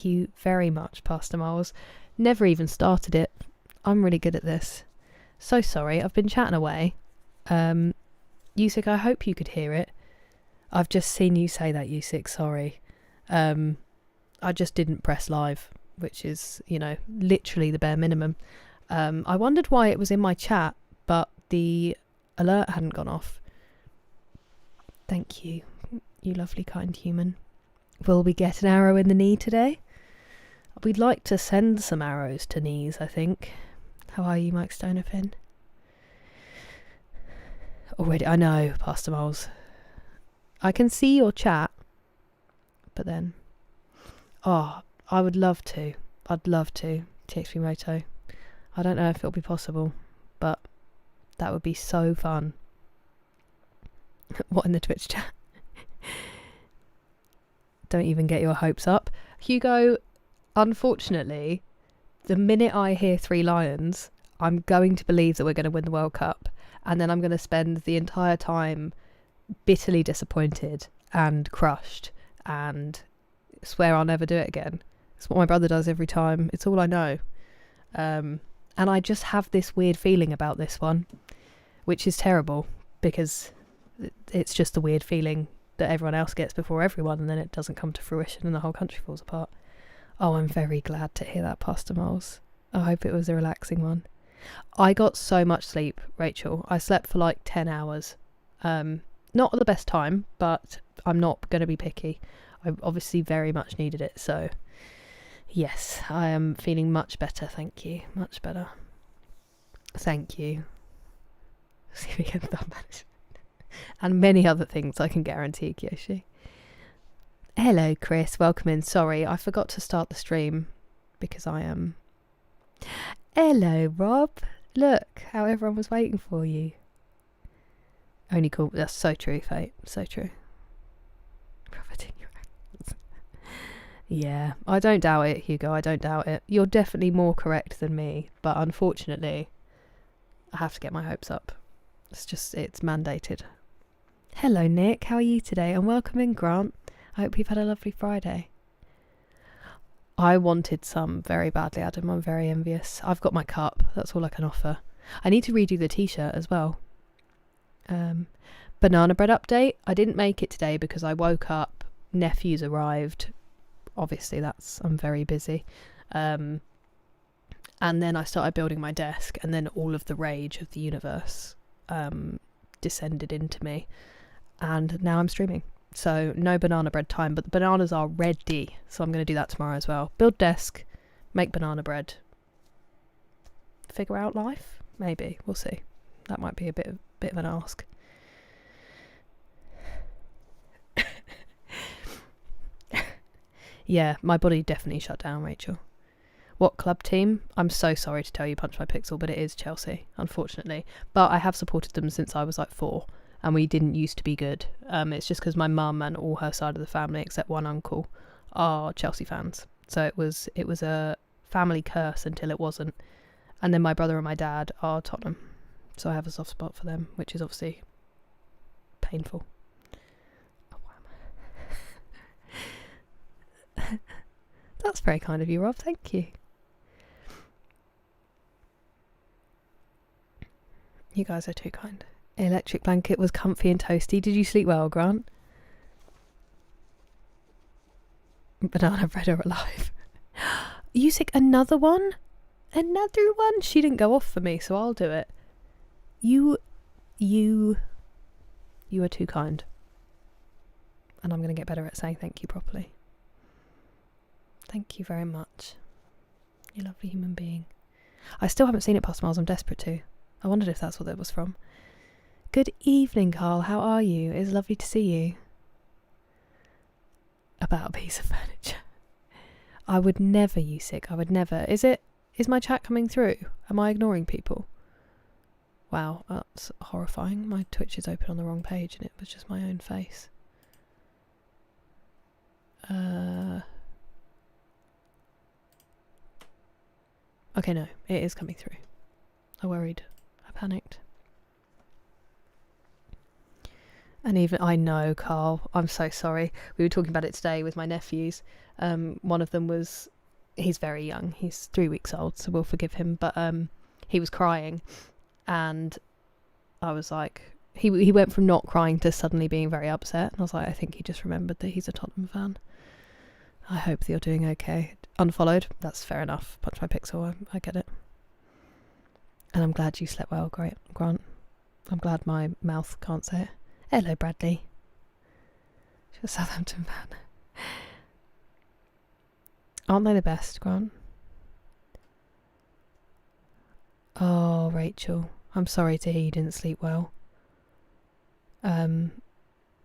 you very much, Pastor Miles. Never even started it. I'm really good at this. So sorry, I've been chatting away. Yusik, I hope you could hear it. I've just seen you say that, Yusik, sorry. I just didn't press live, which is, you know, literally the bare minimum. I wondered why it was in my chat, but the alert hadn't gone off. Thank you, you lovely kind human. Will we get an arrow in the knee today? We'd like to send some arrows to knees, I think. How are you, Mike Stonerfin? Already, I know, Pastor Moles. I can see your chat, but then... Oh, I would love to. I'd love to, TXP Moto. I don't know if it'll be possible, but that would be so fun. What in the Twitch chat? Don't even get your hopes up. Hugo, unfortunately, the minute I hear 3 Lions, I'm going to believe that we're going to win the World Cup. And then I'm going to spend the entire time bitterly disappointed and crushed and swear I'll never do it again. It's what my brother does every time. It's all I know. And I just have this weird feeling about this one, which is terrible because it's just a weird feeling that everyone else gets before everyone, and then it doesn't come to fruition and the whole country falls apart. Oh, I'm very glad to hear that, Pastor Miles. I hope it was a relaxing one. I got so much sleep, Rachel. I slept for like 10 hours. Not at the best time, but I'm not going to be picky. I obviously very much needed it, so yes, I am feeling much better, thank you. Much better. Thank you. See if we can thumb management. And many other things, I can guarantee, Kyoshi. Hello, Chris. Welcome in. Sorry, I forgot to start the stream because I am... Hello, Rob. Look how everyone was waiting for you. Only cool. That's so true, Fate. So true. Yeah, I don't doubt it, Hugo. I don't doubt it. You're definitely more correct than me, but unfortunately, I have to get my hopes up. It's mandated. Hello, Nick. How are you today? And welcome in, Grant. I hope you've had a lovely Friday. I wanted some very badly, Adam. I'm very envious. I've got my cup. That's all I can offer. I need to redo the t-shirt as well. Banana bread update. I didn't make it today because I woke up, nephews arrived. Obviously, I'm very busy. And then I started building my desk, and then all of the rage of the universe descended into me. And now I'm streaming. So no banana bread time, but the bananas are ready. So I'm going to do that tomorrow as well. Build desk, make banana bread. Figure out life? Maybe. We'll see. That might be a bit of an ask. Yeah, my body definitely shut down, Rachel. What club team? I'm so sorry to tell you, Punch My Pixel, but it is Chelsea, unfortunately. But I have supported them since I was like 4, and we didn't used to be good. It's just because my mum and all her side of the family, except one uncle, are Chelsea fans. So it was a family curse until it wasn't. And then my brother and my dad are Tottenham. So I have a soft spot for them, which is obviously painful. Oh, wow. That's very kind of you, Rob. Thank you. You guys are too kind. Electric blanket was comfy and toasty. Did you sleep well, Grant? Banana bread are alive. You sick? Another one? Another one? She didn't go off for me, so I'll do it. You are too kind. And I'm going to get better at saying thank you properly. Thank you very much. You lovely human being. I still haven't seen it past Miles. I'm desperate to. I wondered if that's what that was from. Good evening, Carl. How are you? It's lovely to see you. About a piece of furniture. I would never, you sick. I would never. Is my chat coming through? Am I ignoring people? Wow, that's horrifying. My Twitch is open on the wrong page and it was just my own face. Okay, no, it is coming through. I worried. I panicked. And even, I know, Carl, I'm so sorry. We were talking about it today with my nephews. One of them was, he's very young. He's 3 weeks old, so we'll forgive him. But he was crying, and I was like, he went from not crying to suddenly being very upset. And I was like, I think he just remembered that he's a Tottenham fan. I hope that you're doing okay. Unfollowed, that's fair enough. Punch my pixel, I get it. And I'm glad you slept well, great, Grant. I'm glad my mouth can't say it. Hello, Bradley. She's a Southampton fan. Aren't they the best, Grant? Oh, Rachel. I'm sorry to hear you didn't sleep well. I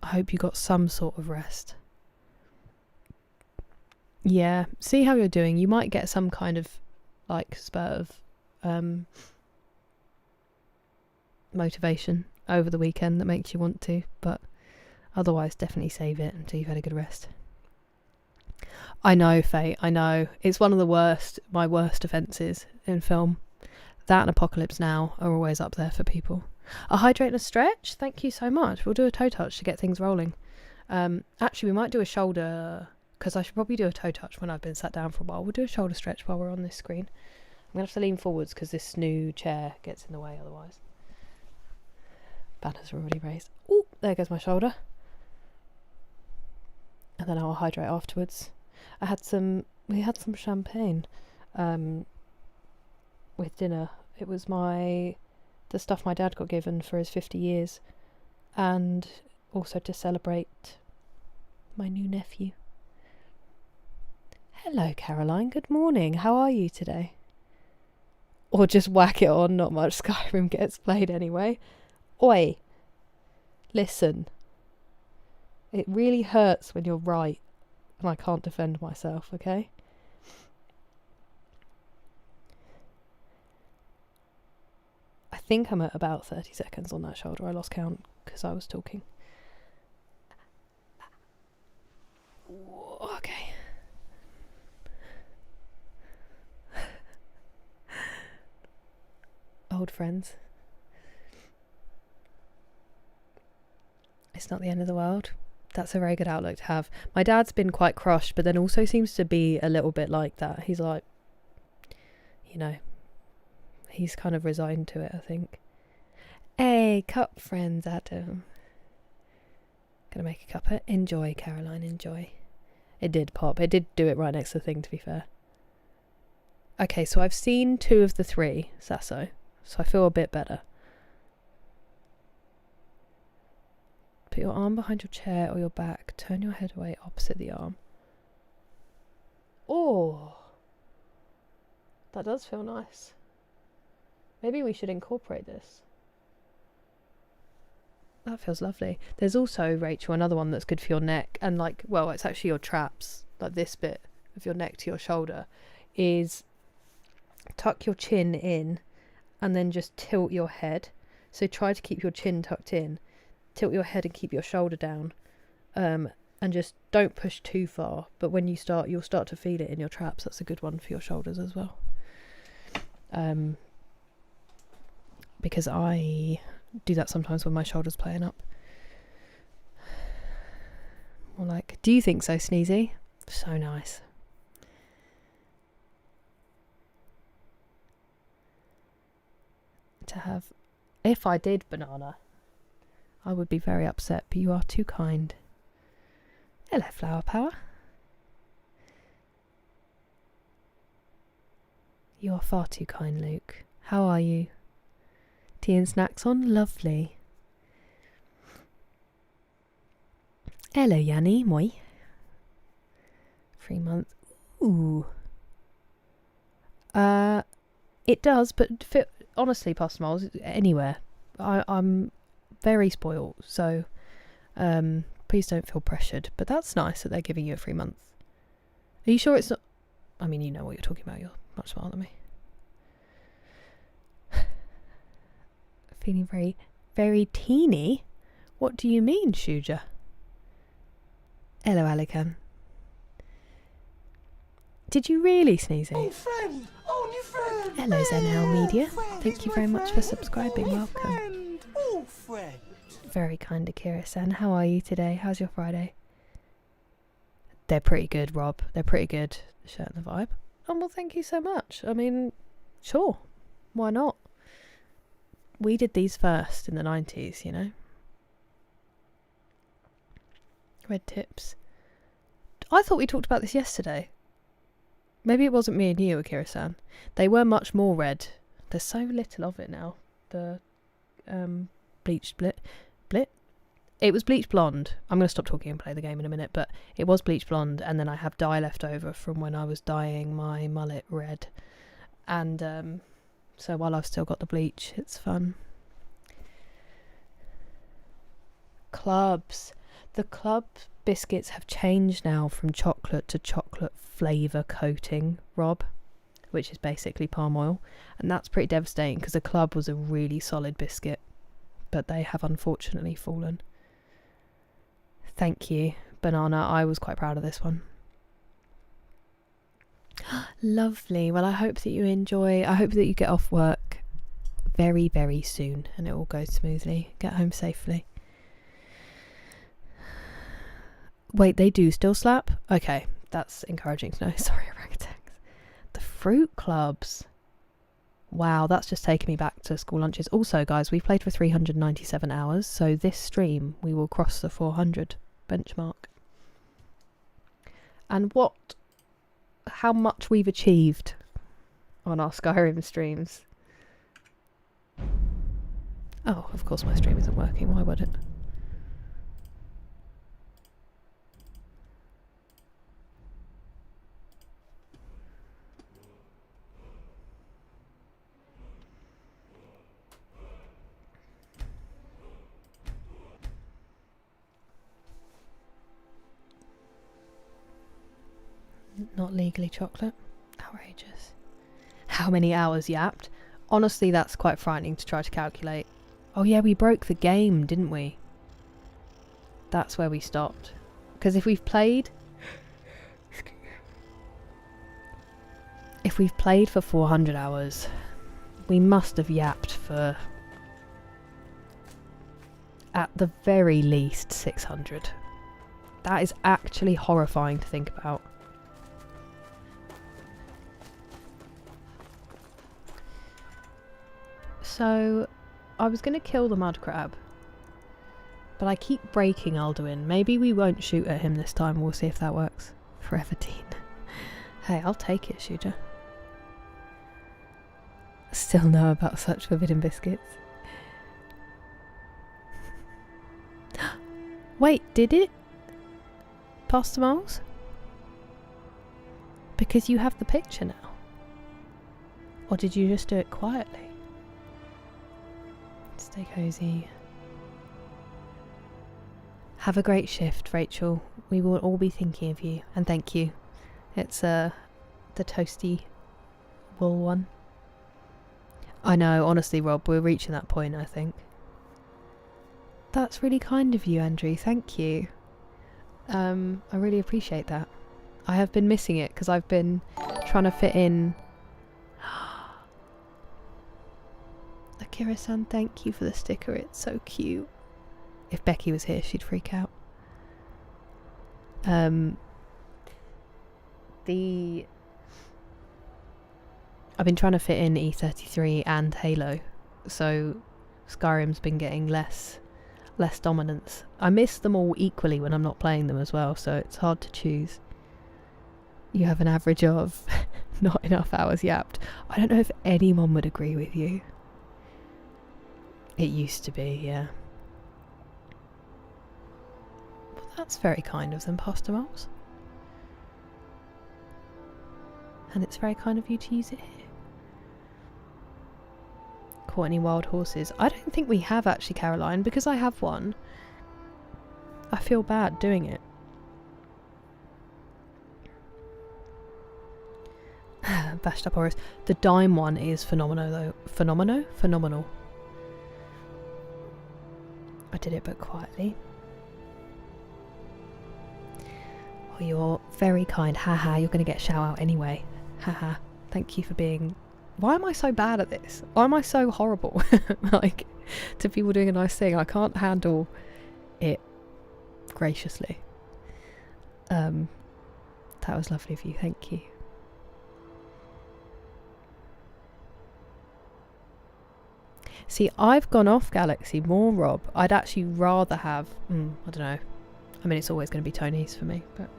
hope you got some sort of rest. Yeah, see how you're doing. You might get some kind of, like, spurt of motivation over the weekend that makes you want to, but otherwise definitely save it until you've had a good rest. I know, Faye, I know. It's one of my worst offences in film. That and Apocalypse Now are always up there for people. A hydrate and a stretch? Thank you so much. We'll do a toe touch to get things rolling. Actually, we might do a shoulder, because I should probably do a toe touch when I've been sat down for a while. We'll do a shoulder stretch while we're on this screen. I'm going to have to lean forwards because this new chair gets in the way otherwise. Banners are already raised. Oh, there goes my shoulder. And then I'll hydrate afterwards. We had some champagne with dinner. It was the stuff my dad got given for his 50 years, and also to celebrate my new nephew. Hello, Caroline. Good morning. How are you today? Or just whack it on. Not much Skyrim gets played anyway. Oi, listen. It really hurts when you're right and I can't defend myself, okay? I think I'm at about 30 seconds on that shoulder. I lost count because I was talking. Okay. Old friends. It's not the end of the world. That's a very good outlook to have. My dad's been quite crushed, but then also seems to be a little bit like that. He's like, you know, he's kind of resigned to it, I think. Hey, cup friends, Adam. Gonna make a cuppa. Enjoy, Caroline, enjoy. It did pop. It did do it right next to the thing, to be fair. Okay, so I've seen 2 of the 3, Sasso. So I feel a bit better. Put your arm behind your chair or your back. Turn your head away opposite the arm. Oh, that does feel nice. Maybe we should incorporate this. That feels lovely. There's also, Rachel, another one that's good for your neck. And like, well, it's actually your traps. Like this bit of your neck to your shoulder is tuck your chin in and then just tilt your head. So try to keep your chin tucked in. Tilt your head and keep your shoulder down, and just don't push too far, but when you start, you'll start to feel it in your traps. That's a good one for your shoulders as well, because I do that sometimes when my shoulder's playing up. Or like, do you think so, Sneezy? So nice. To have, if I did banana, I would be very upset, but you are too kind. Hello, Flower Power. You are far too kind, Luke. How are you? Tea and snacks on? Lovely. Hello, Yanni. Moi. 3 months. Ooh. It does, but honestly, Pastor Miles, anywhere. I'm very spoiled, so please don't feel pressured, but that's nice that they're giving you a 3 month. Are you sure it's not? I mean, you know what you're talking about. You're much smarter than me. Feeling very, very teeny? What do you mean, Shuja? Hello, Alican. Did you really, Sneezy? Oh, friend! Oh, new friend! Hello, Zenhell Media. Thank you very much for subscribing. Welcome. Oh, friend! Very kind of Kira-san. How are you today? How's your Friday? They're pretty good, Rob. They're pretty good. The shirt and the vibe. Oh, well, thank you so much. I mean, sure. Why not? We did these first in the 90s, you know? Red tips. I thought we talked about this yesterday. Maybe it wasn't me and you, Akira-san. They were much more red. There's so little of it now. The bleached blit. It was bleach blonde. I'm going to stop talking and play the game in a minute, but it was bleach blonde, and then I have dye left over from when I was dyeing my mullet red. And so while I've still got the bleach, it's fun. Clubs. The club biscuits have changed now from chocolate to chocolate flavour coating, Rob, which is basically palm oil. And that's pretty devastating because the club was a really solid biscuit, but they have unfortunately fallen. Thank you, Banana. I was quite proud of this one. Lovely. Well, I hope that you enjoy. I hope that you get off work very, very soon and it all goes smoothly. Get home safely. Wait, they do still slap? Okay, that's encouraging to know. Sorry, orangutans. The fruit clubs. Wow, that's just taken me back to school lunches. Also, guys, we've played for 397 hours, so this stream we will cross the 400 benchmark. And how much we've achieved on our Skyrim streams. Oh, of course my stream isn't working. Why would it? Not legally chocolate. Outrageous. How many hours yapped? Honestly, that's quite frightening to try to calculate. Oh yeah, we broke the game, didn't we? That's where we stopped. Because if we've played for 400 hours, we must have yapped for at the very least 600. That is actually horrifying to think about. So, I was going to kill the mud crab, but I keep breaking Alduin. Maybe we won't shoot at him this time. We'll see if that works. Forever Teen. Hey, I'll take it, shooter. Still know about such forbidden biscuits. Wait, did it? Pastor Miles? Because you have the picture now. Or did you just do it quietly? Stay cozy. Have a great shift, Rachel. We will all be thinking of you. And thank you. It's the toasty wool one. I know, honestly, Rob, we're reaching that point, I think. That's really kind of you, Andrew. Thank you. I really appreciate that. I have been missing it because I've been trying to fit in. Akira-san, thank you for the sticker. It's so cute. If Becky was here, she'd freak out. I've been trying to fit in E33 and Halo, so Skyrim's been getting less dominance. I miss them all equally when I'm not playing them as well, so it's hard to choose. You have an average of not enough hours yapped. I don't know if anyone would agree with you. It used to be, yeah. Well, that's very kind of them, Pastor Miles. And it's very kind of you to use it here. Caught any wild horses? I don't think we have actually, Caroline, because I have one. I feel bad doing it. Bashed up Horus. The dime one is phenomenal though. Phenomenal. I did it but quietly. Oh, you're very kind. Haha, you're going to get a shout out anyway. Haha. Thank you for being Why am I so bad at this? Why am I so horrible? Like, to people doing a nice thing, I can't handle it graciously. That was lovely of you, thank you. See, I've gone off Galaxy more, Rob. I'd actually rather have, I don't know. I mean, it's always going to be Tony's for me, but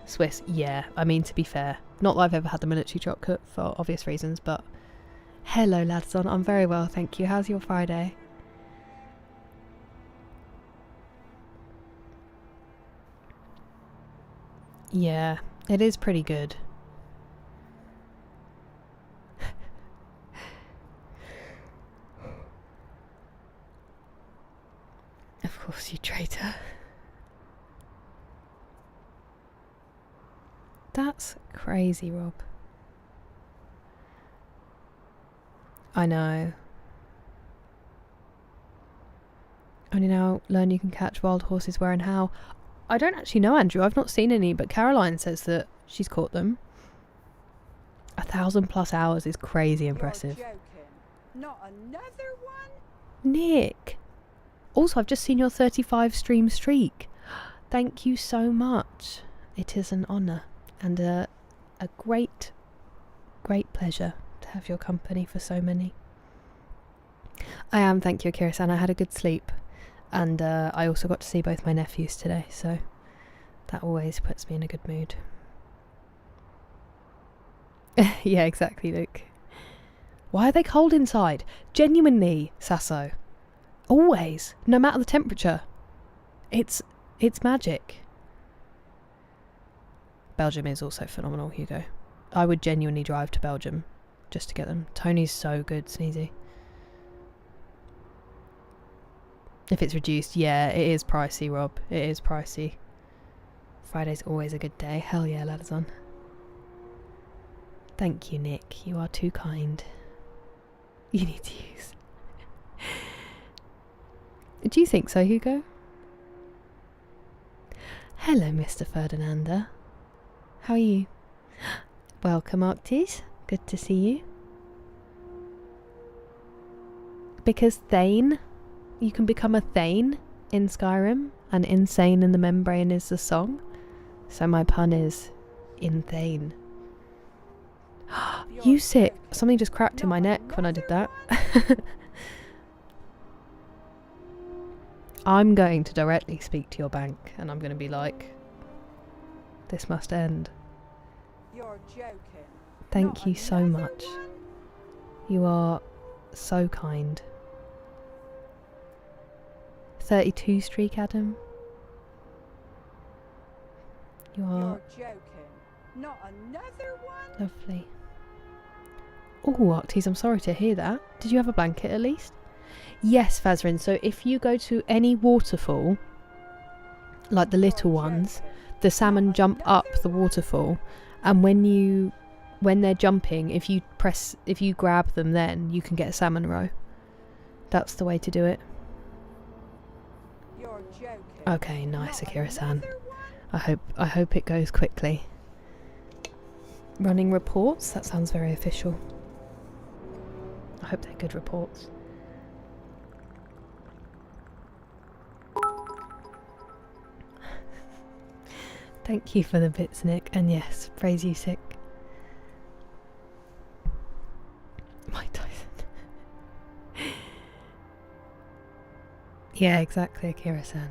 Swiss, yeah. I mean, to be fair, not that I've ever had the military chocolate for obvious reasons, but hello, Ladson. I'm very well, thank you. How's your Friday? Yeah, it is pretty good. Of course, you traitor. That's crazy, Rob. I know. Only now learn you can catch wild horses where and how. I don't actually know, Andrew. I've not seen any, but Caroline says that she's caught them. 1,000+ hours is crazy impressive. You're joking. Not another one? Nick! Also, I've just seen your 35 stream streak. Thank you so much. It is an honour and a great, great pleasure to have your company for so many. I am, thank you, Akira-san. I had a good sleep. And I also got to see both my nephews today, so that always puts me in a good mood. Yeah, exactly, Luke. Why are they cold inside? Genuinely, Sasso. Always, no matter the temperature. It's magic. Belgium is also phenomenal, Hugo. I would genuinely drive to Belgium just to get them. Tony's so good, Sneezy. If it's reduced, yeah, it is pricey, Rob. It is pricey. Friday's always a good day. Hell yeah, Ladazon. Thank you, Nick. You are too kind. You need to use. Do you think so, Hugo? Hello, Mr. Ferdinanda. How are you? Welcome, Arctis. Good to see you. Because Thane, you can become a Thane in Skyrim, and Insane in the Membrane is the song. So my pun is Inthane. You sick. Something just cracked in my neck when I did that. I'm going to directly speak to your bank and I'm going to be like, this must end. You're joking. Thank you so much. You are so kind. 32 streak, Adam. You are You're joking. Not another one? lovely. Oh, Arctis, I'm sorry to hear that. Did you have a blanket at least? Yes, Fazrin. So if you go to any waterfall, like the little ones, the salmon jump up the waterfall, and when they're jumping, if you grab them, then you can get a salmon roe. That's the way to do it. You're joking. Okay, nice, Akira-san. I hope it goes quickly. Running reports? That sounds very official. I hope they're good reports. Thank you for the bits, Nick. And yes, praise you, sick. Mike Tyson. Yeah, exactly, Akira-san.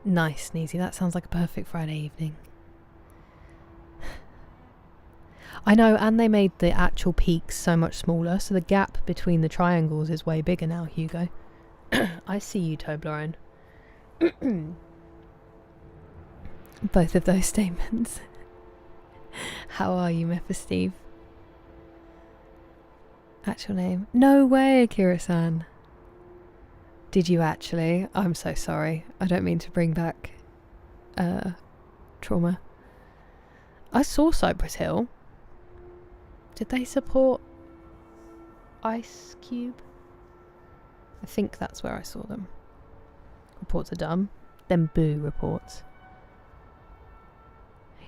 Nice, Sneezy. That sounds like a perfect Friday evening. I know, and they made the actual peaks so much smaller, so the gap between the triangles is way bigger now, Hugo. I see you, Toblerone. Both of those statements. How are you, Mephisteve? Actual name? No way, Akira-san. Did you actually? I'm so sorry. I don't mean to bring back trauma. I saw Cypress Hill. Did they support Ice Cube? I think that's where I saw them. Reports are dumb. Then boo reports.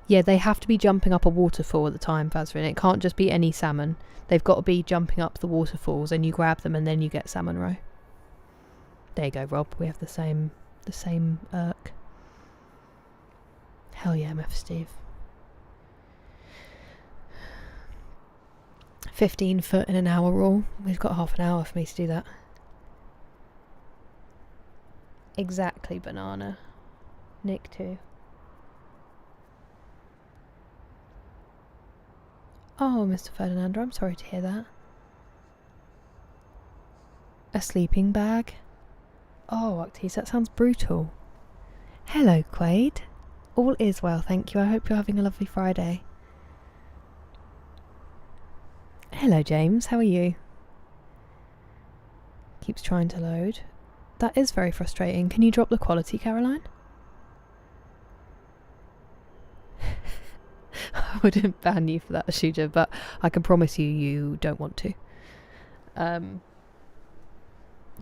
Yeah, they have to be jumping up a waterfall at the time, Fazrin. It can't just be any salmon. They've got to be jumping up the waterfalls, and you grab them, and then you get salmon roe. There you go, Rob. We have the same irk. Hell yeah, Meth Steve. 15 foot in an hour rule. We've got half an hour for me to do that. Exactly, banana. Nick too. Oh, Mr. Ferdinando, I'm sorry to hear that. A sleeping bag? Oh, Octis, that sounds brutal. Hello, Quaid. All is well, thank you. I hope you're having a lovely Friday. Hello, James. How are you? Keeps trying to load. That is very frustrating. Can you drop the quality, Caroline? I wouldn't ban you for that, Shuja, but I can promise you don't want to.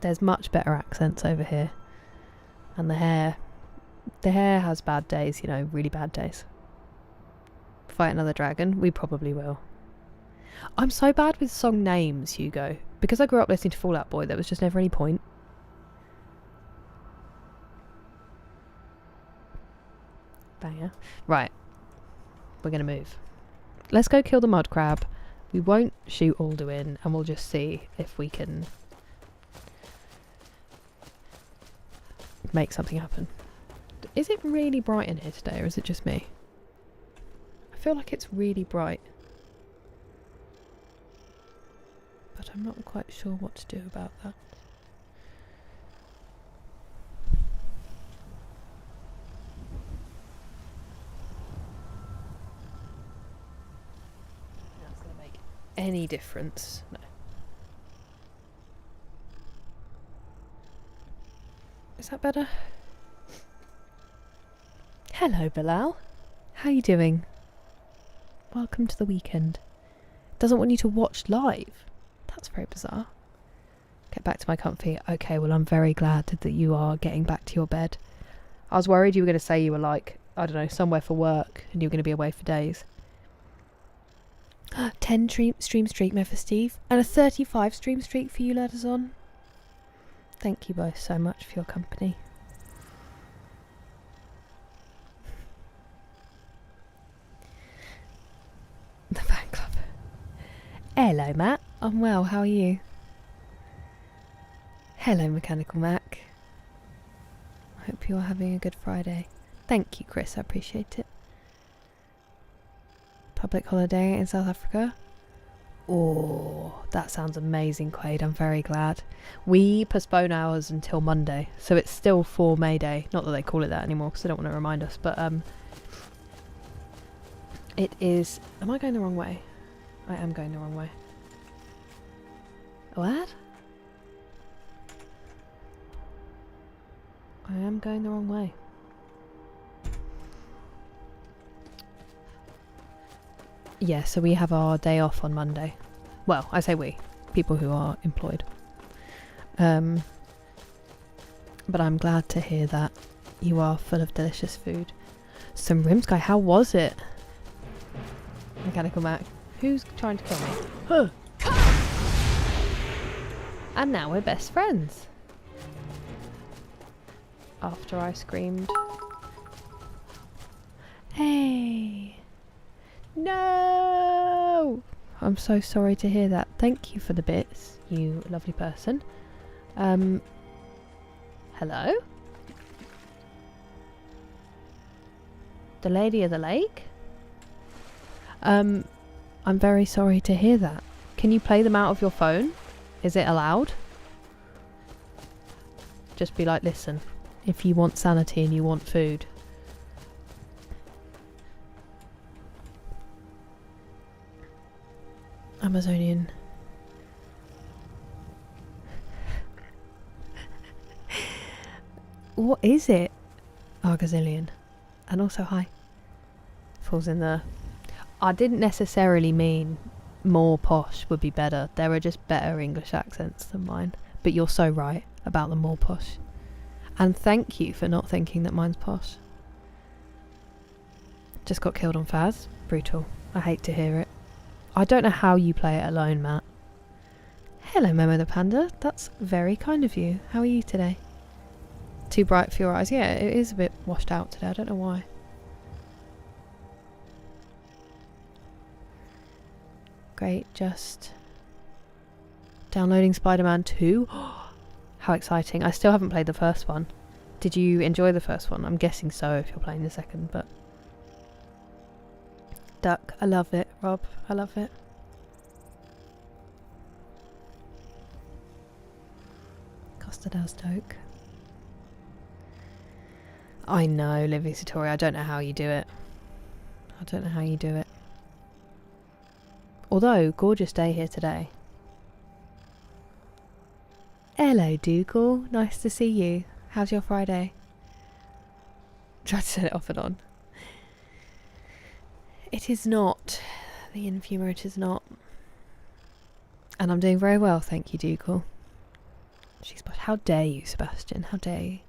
There's much better accents over here. And the hair has bad days, you know, really bad days. Fight another dragon? We probably will. I'm so bad with song names, Hugo. Because I grew up listening to Fall Out Boy, there was just never any point. Banger. Right. We're going to move. Let's go kill the mud crab. We won't shoot Alduin, and we'll just see if we can make something happen. Is it really bright in here today, or is it just me? I feel like it's really bright. But I'm not quite sure what to do about that. That's going to make any difference. No. Is that better? Hello, Bilal. How are you doing? Welcome to the weekend. Doesn't want you to watch live. That's very bizarre. Get back to my comfy. Okay, well, I'm very glad that you are getting back to your bed. I was worried you were going to say you were like, I don't know, somewhere for work and you were going to be away for days. 10 stream streak, Memphis Steve. And a 35 stream streak for you, letters on. Thank you both so much for your company. The fan club. Hello, Matt. I'm well. How are you? Hello, Mechanical Mac. I hope you're having a good Friday. Thank you, Chris. I appreciate it. Public holiday in South Africa. Oh, that sounds amazing, Quaid. I'm very glad. We postpone ours until Monday, so it's still for May Day. Not that they call it that anymore because they don't want to remind us, but it is... Am I going the wrong way? I am going the wrong way. What? I am going the wrong way. Yeah, so we have our day off on Monday. Well, I say we. People who are employed. But I'm glad to hear that you are full of delicious food. Some Rimsky, how was it? Mechanical Mac. Who's trying to kill me? Huh. And now we're best friends. After I screamed. Hey. No! I'm so sorry to hear that. Thank you for the bits, you lovely person. Hello? The Lady of the Lake? I'm very sorry to hear that. Can you play them out of your phone? Is it allowed? Just be like, listen, if you want sanity and you want food. Amazonian. What is it? Argazillion. And also hi. Falls in there. I didn't necessarily mean more posh would be better. There are just better English accents than mine. But you're so right about the more posh. And thank you for not thinking that mine's posh. Just got killed on Faz. Brutal. I hate to hear it. I don't know how you play it alone, Matt. Hello, Memo the Panda. That's very kind of you. How are you today? Too bright for your eyes. Yeah, it is a bit washed out today. I don't know why. Great, just downloading Spider-Man 2. How exciting. I still haven't played the first one. Did you enjoy the first one? I'm guessing so if you're playing the second, but... Duck, I love it, Rob. I love it. Costa del Stoke. I know, Livy Satori. I don't know how you do it. I don't know how you do it. Although, gorgeous day here today. Hello, Dougal. Nice to see you. How's your Friday? Try to set it off and on. It is not. The Infumer, it is not. And I'm doing very well, thank you, Dougal. How dare you, Sebastian? How dare you?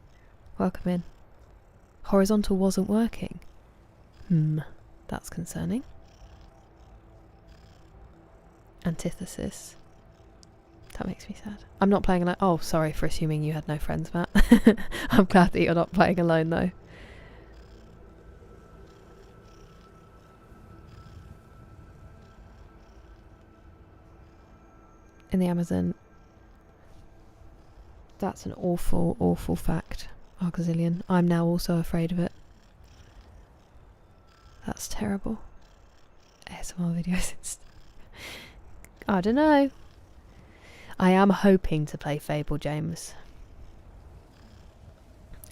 Welcome in. Horizontal wasn't working. That's concerning. Antithesis. That makes me sad. I'm not playing alone. Oh, sorry for assuming you had no friends, Matt. I'm glad that you're not playing alone, though. In the Amazon. That's an awful, awful fact, Argazillion. I'm now also afraid of it. That's terrible. ASMR videos. I don't know. I am hoping to play Fable, James.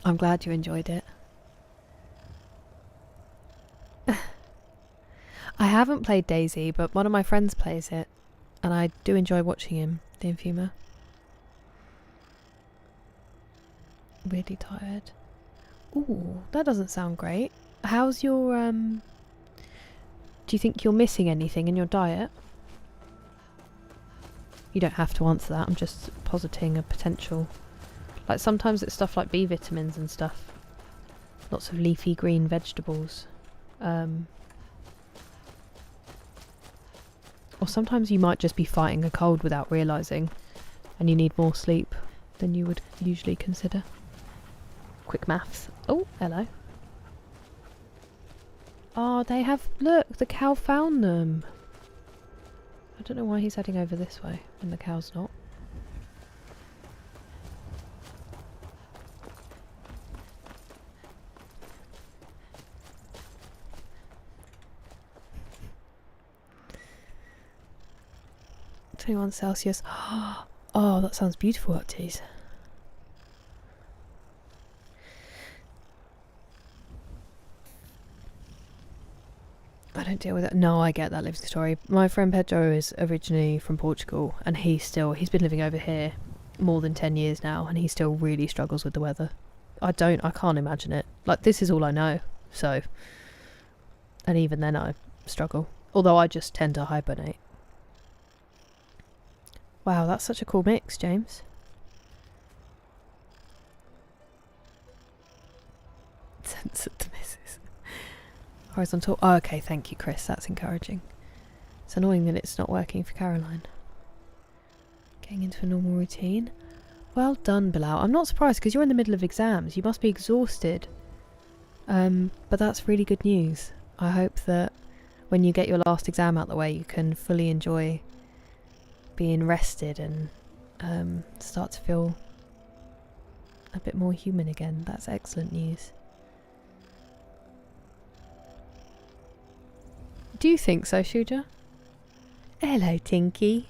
I'm glad you enjoyed it. I haven't played Daisy, but one of my friends plays it, and I do enjoy watching him, the Infumer. Weirdly tired. Ooh, that doesn't sound great. How's your, do you think you're missing anything in your diet? You don't have to answer that, I'm just positing a potential. Like sometimes it's stuff like B vitamins and stuff. Lots of leafy green vegetables. Or sometimes you might just be fighting a cold without realising, and you need more sleep than you would usually consider. Quick maths. Oh, hello. Oh, they have... Look, the cow found them. I don't know why he's heading over this way and the cow's not. (21°C). Oh, that sounds beautiful, Uptease. I don't deal with it. No, I get that living story. My friend Pedro is originally from Portugal, and he's been living over here more than 10 years now, and he still really struggles with the weather. I can't imagine it. Like, this is all I know, so. And even then I struggle. Although I just tend to hibernate. Wow, that's such a cool mix, James. Censored the missus. Horizontal. Oh, okay, thank you, Chris. That's encouraging. It's annoying that it's not working for Caroline. Getting into a normal routine. Well done, Bilal. I'm not surprised because you're in the middle of exams. You must be exhausted. But that's really good news. I hope that when you get your last exam out the way, you can fully enjoy being rested and start to feel a bit more human again. That's excellent news. Do you think so, Shuja? Hello, Tinky.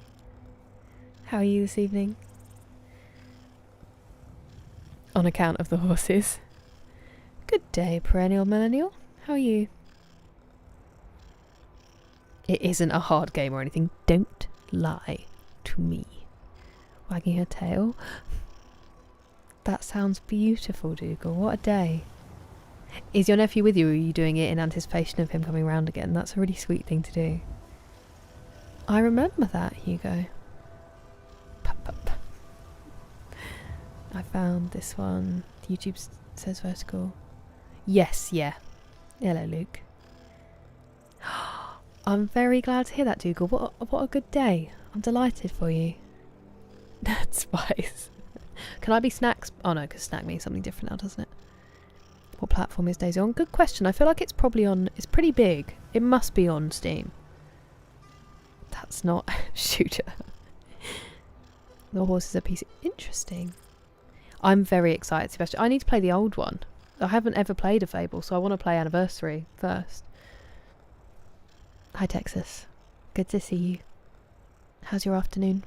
How are you this evening? On account of the horses. Good day, perennial millennial. How are you? It isn't a hard game or anything. Don't lie to me. Wagging her tail. That sounds beautiful, Dougal. What a day. Is your nephew with you, or are you doing it in anticipation of him coming round again? That's a really sweet thing to do. I remember that, Hugo. Pup, pup. I found this one. YouTube says vertical. Yes, yeah. Hello, Luke. I'm very glad to hear that, Dougal. What a good day. I'm delighted for you. Spice. Can I be Snacks? Oh no, because Snack means something different now, doesn't it? What platform is Daisy on? Good question. I feel like it's probably on... It's pretty big. It must be on Steam. That's not... Shooter. The horse is a PC. Interesting. I'm very excited, Sebastian. I need to play the old one. I haven't ever played a Fable, so I want to play Anniversary first. Hi, Texas. Good to see you. How's your afternoon?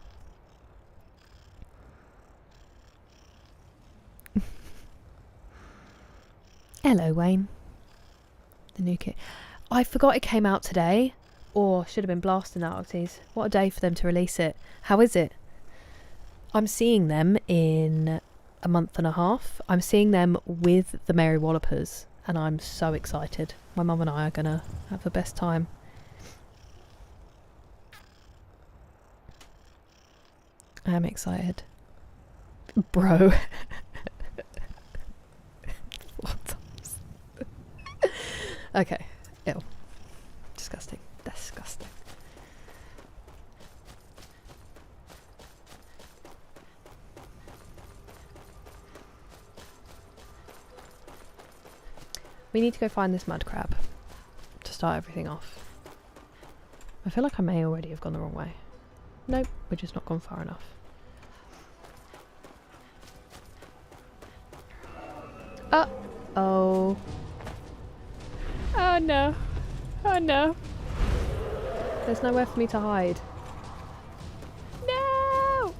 Hello, Wayne. The new kit. I forgot it came out today. Or should have been blasting out. What a day for them to release it. How is it? I'm seeing them in a month and a half. I'm seeing them with the Mary Wallopers, and I'm so excited. My mum and I are gonna have the best time. I am excited. Bro. What? Okay. Ew. Disgusting. Disgusting. We need to go find this mud crab to start everything off. I feel like I may already have gone the wrong way. Nope, we're just not gone far enough. Uh-oh. Oh no. Oh no. There's nowhere for me to hide. No!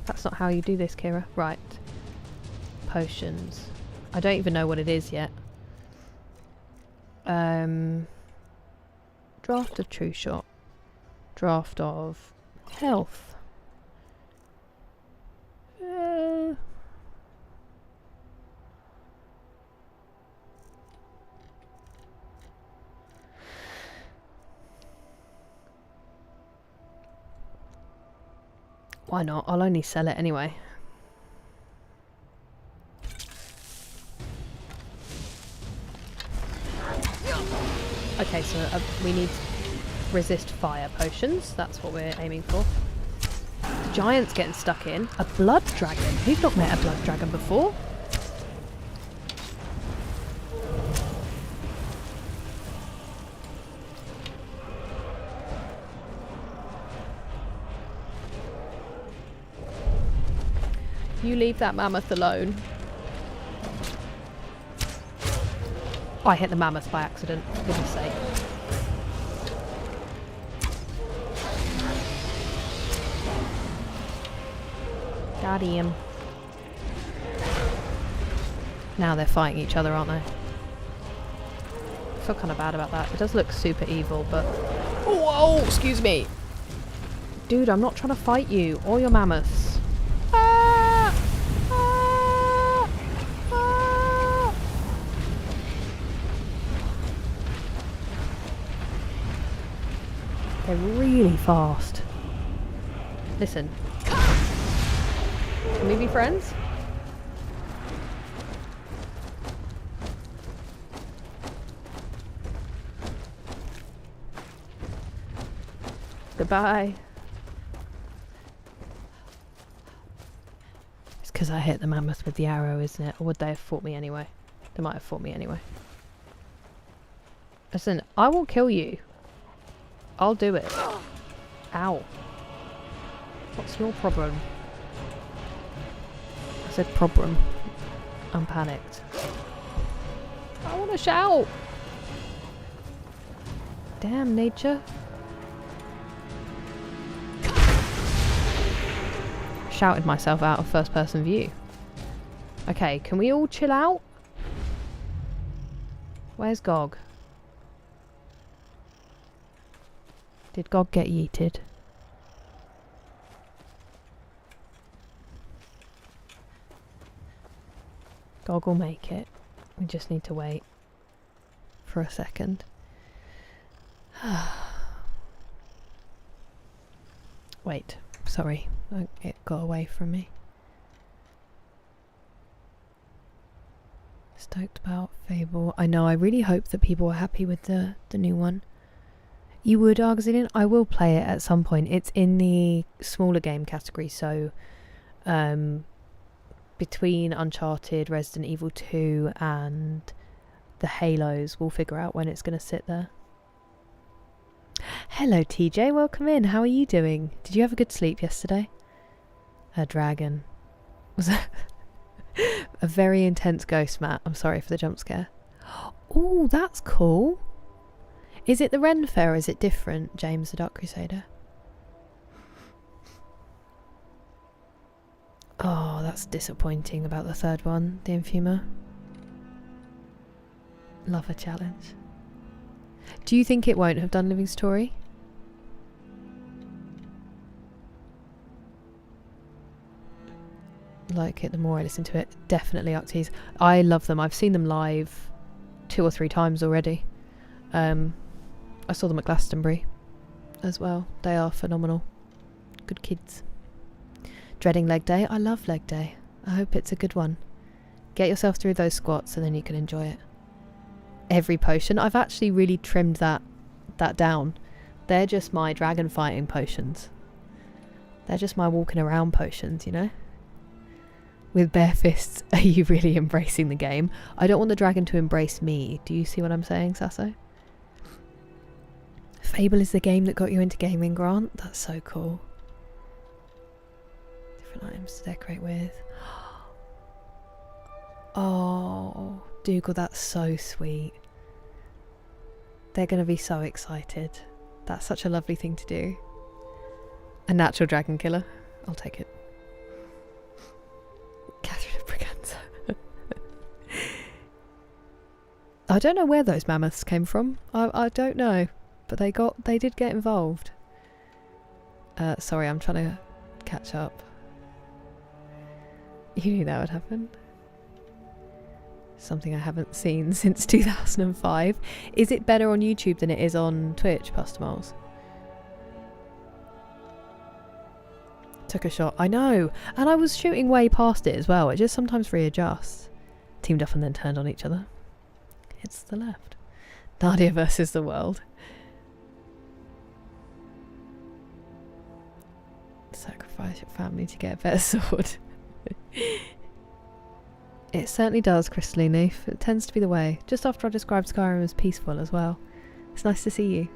That's not how you do this, Kira. Right. Potions. I don't even know what it is yet. Draft of True Shot. Draft of Health. Why not? I'll only sell it anyway. Okay, so we need resist fire potions. That's what we're aiming for. The giant's getting stuck in. A blood dragon. Who's not met a blood dragon before? You leave that mammoth alone. Oh, I hit the mammoth by accident, for goodness sake. Got him. Now they're fighting each other, aren't they? I feel kind of bad about that. It does look super evil, but... Whoa, excuse me. Dude, I'm not trying to fight you or your mammoths. They're really fast. Listen. Can we be friends? Goodbye. It's because I hit the mammoth with the arrow, isn't it? Or would they have fought me anyway? They might have fought me anyway. Listen, I will kill you. I'll do it. Ow. What's your problem? I said problem. I'm panicked. I want to shout! Damn, nature. Shouted myself out of first person view. Okay, can we all chill out? Where's Gog? Did Gog get yeeted? Gog will make it. We just need to wait for a second. Wait, sorry. It got away from me. It's Stoked about Fable. I know, I really hope that people are happy with the new one. You would, Argazillion? I will play it at some point. It's in the smaller game category, so between Uncharted, Resident Evil 2 and the Halos, we'll figure out when it's going to sit there. Hello TJ, welcome in. How are you doing? Did you have a good sleep yesterday? A dragon. Was that a very intense ghost, Matt? I'm sorry for the jump scare. Oh, that's cool. Is it the Ren Fair or is it different, James the Dark Crusader? Oh, that's disappointing about the third one, the Infumer. Love a challenge. Do you think it won't have done Living Story? Like it the more I listen to it. Definitely Arcties. I love them. I've seen them live 2 or 3 times already. I saw them at Glastonbury as well. They are phenomenal. Good kids. Dreading leg day. I love leg day. I hope it's a good one. Get yourself through those squats and then you can enjoy it. Every potion. I've actually really trimmed that down. They're just my dragon fighting potions. They're just my walking around potions, you know? With bare fists, are you really embracing the game? I don't want the dragon to embrace me. Do you see what I'm saying, Sasso? Fable is the game that got you into gaming, Grant. That's so cool. Different items to decorate with. Oh, Dougal, that's so sweet. They're going to be so excited. That's such a lovely thing to do. A natural dragon killer. I'll take it. Catherine of Braganza. I don't know where those mammoths came from. I don't know. But they did get involved. Sorry, I'm trying to catch up. You knew that would happen. Something I haven't seen since 2005. Is it better on YouTube than it is on Twitch, Pastor Miles? Took a shot. I know. And I was shooting way past it as well. It just sometimes readjusts. Teamed up and then turned on each other. It's the left. Nadia versus the world. Sacrifice your family to get a better sword. It certainly does, Crystalline Leaf. It tends to be the way. Just after I described Skyrim as peaceful as well. It's nice to see you.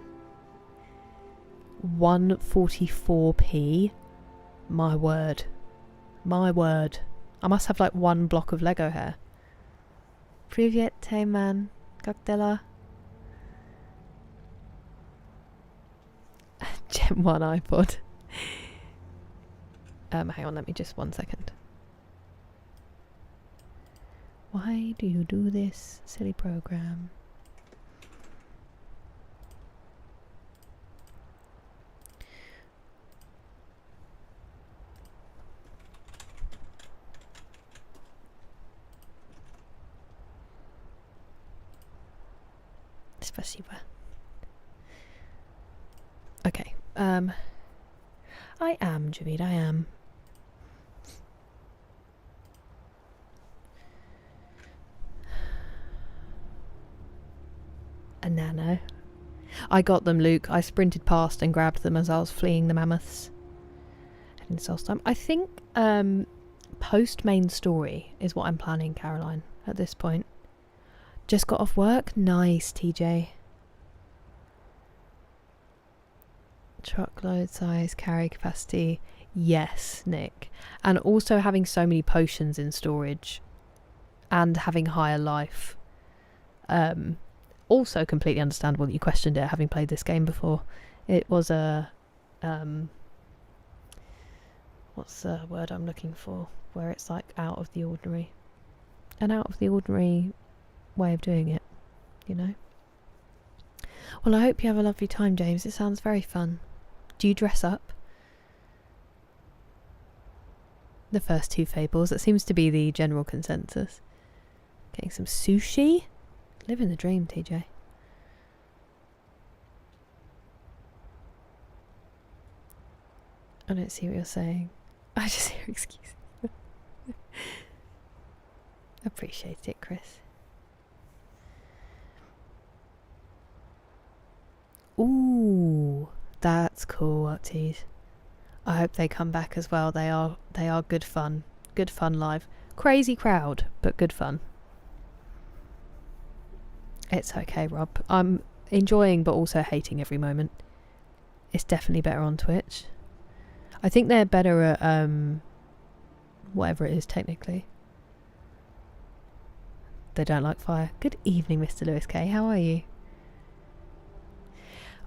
144p. My word. My word. I must have like 1 block of Lego hair. Привет, man. Как дела? Gen 1 iPod. Hang on, let me just 1 second. Why do you do this, silly program? Спасибо. Okay. I am, Javid, I am. A nano. I got them, Luke. I sprinted past and grabbed them as I was fleeing the mammoths. And in time. I think post main story is what I'm planning, Caroline, at this point. Just got off work? Nice, TJ. Truckload size, carry capacity. Yes, Nick. And also having so many potions in storage. And having higher life. Also completely understandable that you questioned it, having played this game before. It was a... what's the word I'm looking for? Where it's like out of the ordinary. An out of the ordinary way of doing it, you know? Well, I hope you have a lovely time, James. It sounds very fun. Do you dress up? The first 2 fables. That seems to be the general consensus. Getting some sushi? Living the dream, TJ. I don't see what you're saying. I just hear excuses. Appreciate it, Chris. Ooh, that's cool, Arties. I hope they come back as well. They are good fun. Good fun live. Crazy crowd, but good fun. It's okay, Rob. I'm enjoying but also hating every moment. It's definitely better on Twitch. I think they're better at whatever it is technically. They don't like fire. Good evening, Mr. Lewis K. How are you?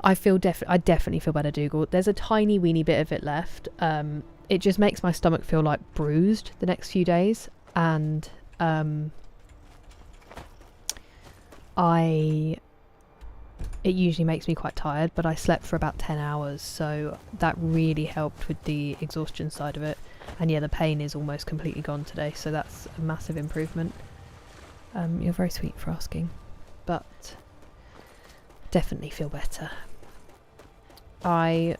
I definitely feel better, Dougal. There's a tiny weeny bit of it left. It just makes my stomach feel like bruised the next few days, and it usually makes me quite tired, but I slept for about 10 hours, so that really helped with the exhaustion side of it. And yeah, the pain is almost completely gone today, so that's a massive improvement. You're very sweet for asking, but definitely feel better. I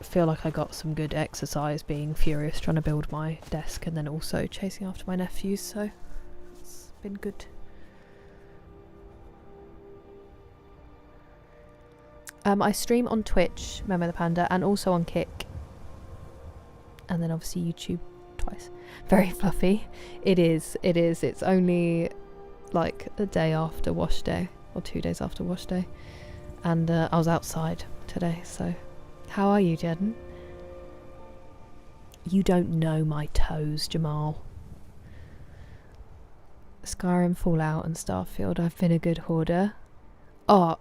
feel like I got some good exercise being furious trying to build my desk and then also chasing after my nephews, so it's been good. I stream on Twitch, Memo the Panda, and also on Kick, and then obviously YouTube twice. Very fluffy. It is. It's only like a day after wash day, or 2 days after wash day, and I was outside today. So how are you, Jeden? You don't know my toes, Jamal. Skyrim, Fallout and Starfield. I've been a good hoarder. Oh,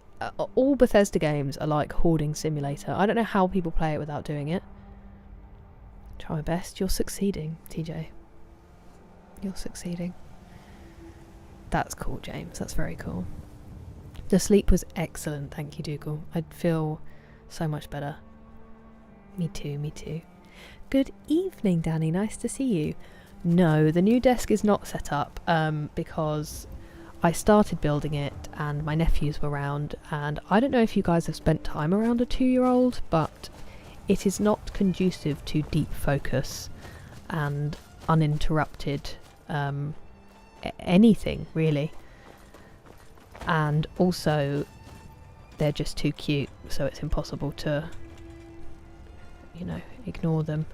all Bethesda games are like hoarding simulator. I don't know how people play it without doing it. Try my best. You're succeeding, TJ. You're succeeding. That's cool, James. That's very cool. The sleep was excellent, thank you, Dougal. I feel so much better. Me too, me too. Good evening, Danny. Nice to see you. No, the new desk is not set up because I started building it and my nephews were around, and I don't know if you guys have spent time around a 2-year-old, but it is not conducive to deep focus and uninterrupted anything, really. And also, they're just too cute, so it's impossible to, you know, ignore them.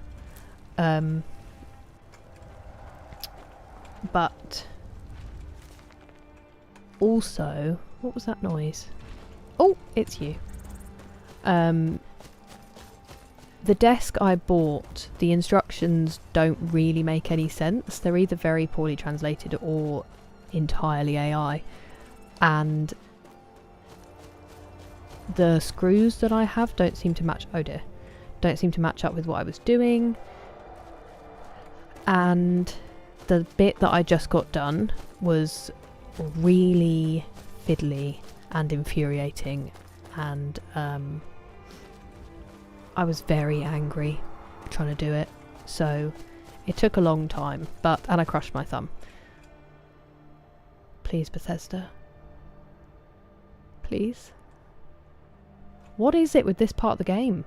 But also, what was that noise? Oh, it's you. The desk I bought, the instructions don't really make any sense. They're either very poorly translated or entirely AI. And the screws that I have don't seem to match. Oh dear. Don't seem to match up with what I was doing. And the bit that I just got done was really fiddly and infuriating, and I was very angry trying to do it, so it took a long time, and I crushed my thumb. Please, Bethesda. Please. What is it with this part of the game?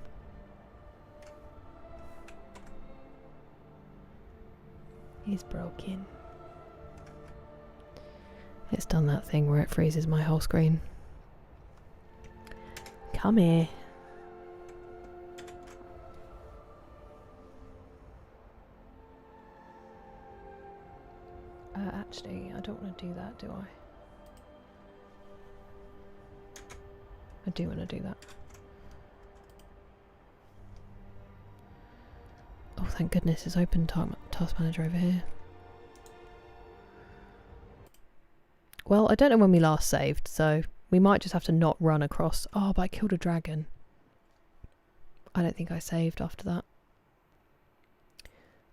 It's broken. It's done that thing where it freezes my whole screen. Come here. Actually, I don't want to do that, do I? I do want to do that. Oh, thank goodness it's open task manager over here. Well, I don't know when we last saved, so we might just have to not run across. Oh, but I killed a dragon. I don't think I saved after that.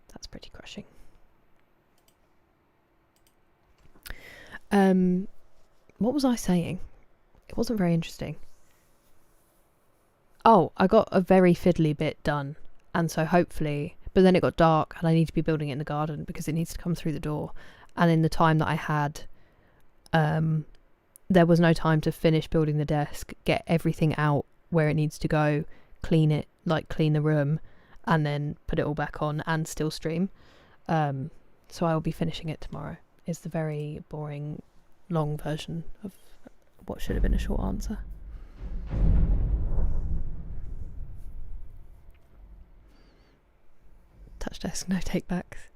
That's pretty crushing. What was I saying? It wasn't very interesting. Oh, I got a very fiddly bit done, and so hopefully, but then it got dark and I need to be building it in the garden because it needs to come through the door, and in the time that I had, there was no time to finish building the desk, get everything out where it needs to go, clean it, like clean the room, and then put it all back on and still stream. So I will be finishing it tomorrow. Is the very boring, long version of what should have been a short answer. Desk no take backs.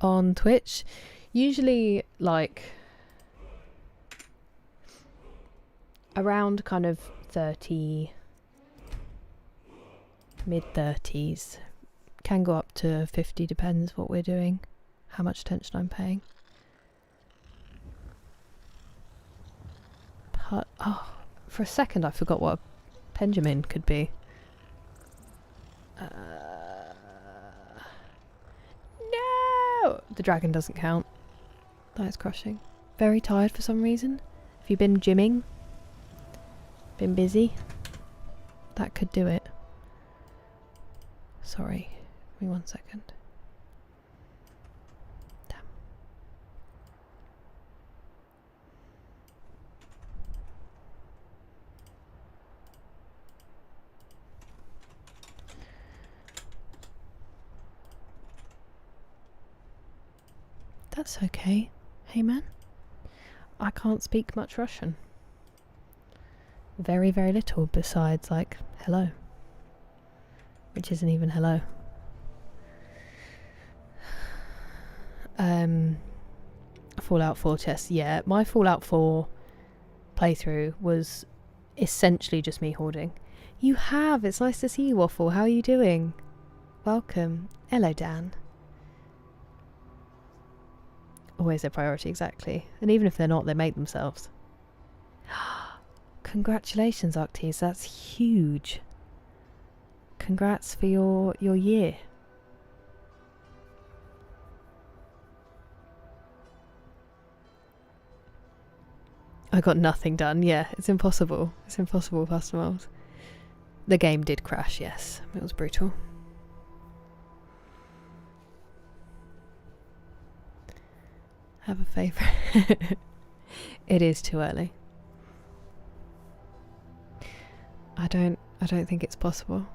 On Twitch, usually like around kind of 30, mid-30s. Can go up to 50, depends what we're doing, how much attention I'm paying. But, oh, for a second I forgot what a Benjamin could be. No! The dragon doesn't count. That is crushing. Very tired for some reason. Have you been gymming? Been busy? That could do it. Sorry. Give me 1 second. Damn. That's okay. Hey man. I can't speak much Russian. Very, very little besides like hello. Which isn't even hello. Fallout 4 chess. Yeah, my Fallout 4 playthrough was essentially just me hoarding. You have! It's nice to see you, Waffle. How are you doing? Welcome. Hello, Dan. Always their priority, exactly. And even if they're not, they make themselves. Congratulations, Octis. That's huge. Congrats for your year. I got nothing done. Yeah, it's impossible. It's impossible past miles. The game did crash, yes. It was brutal. Have a favourite. It is too early. I don't think it's possible.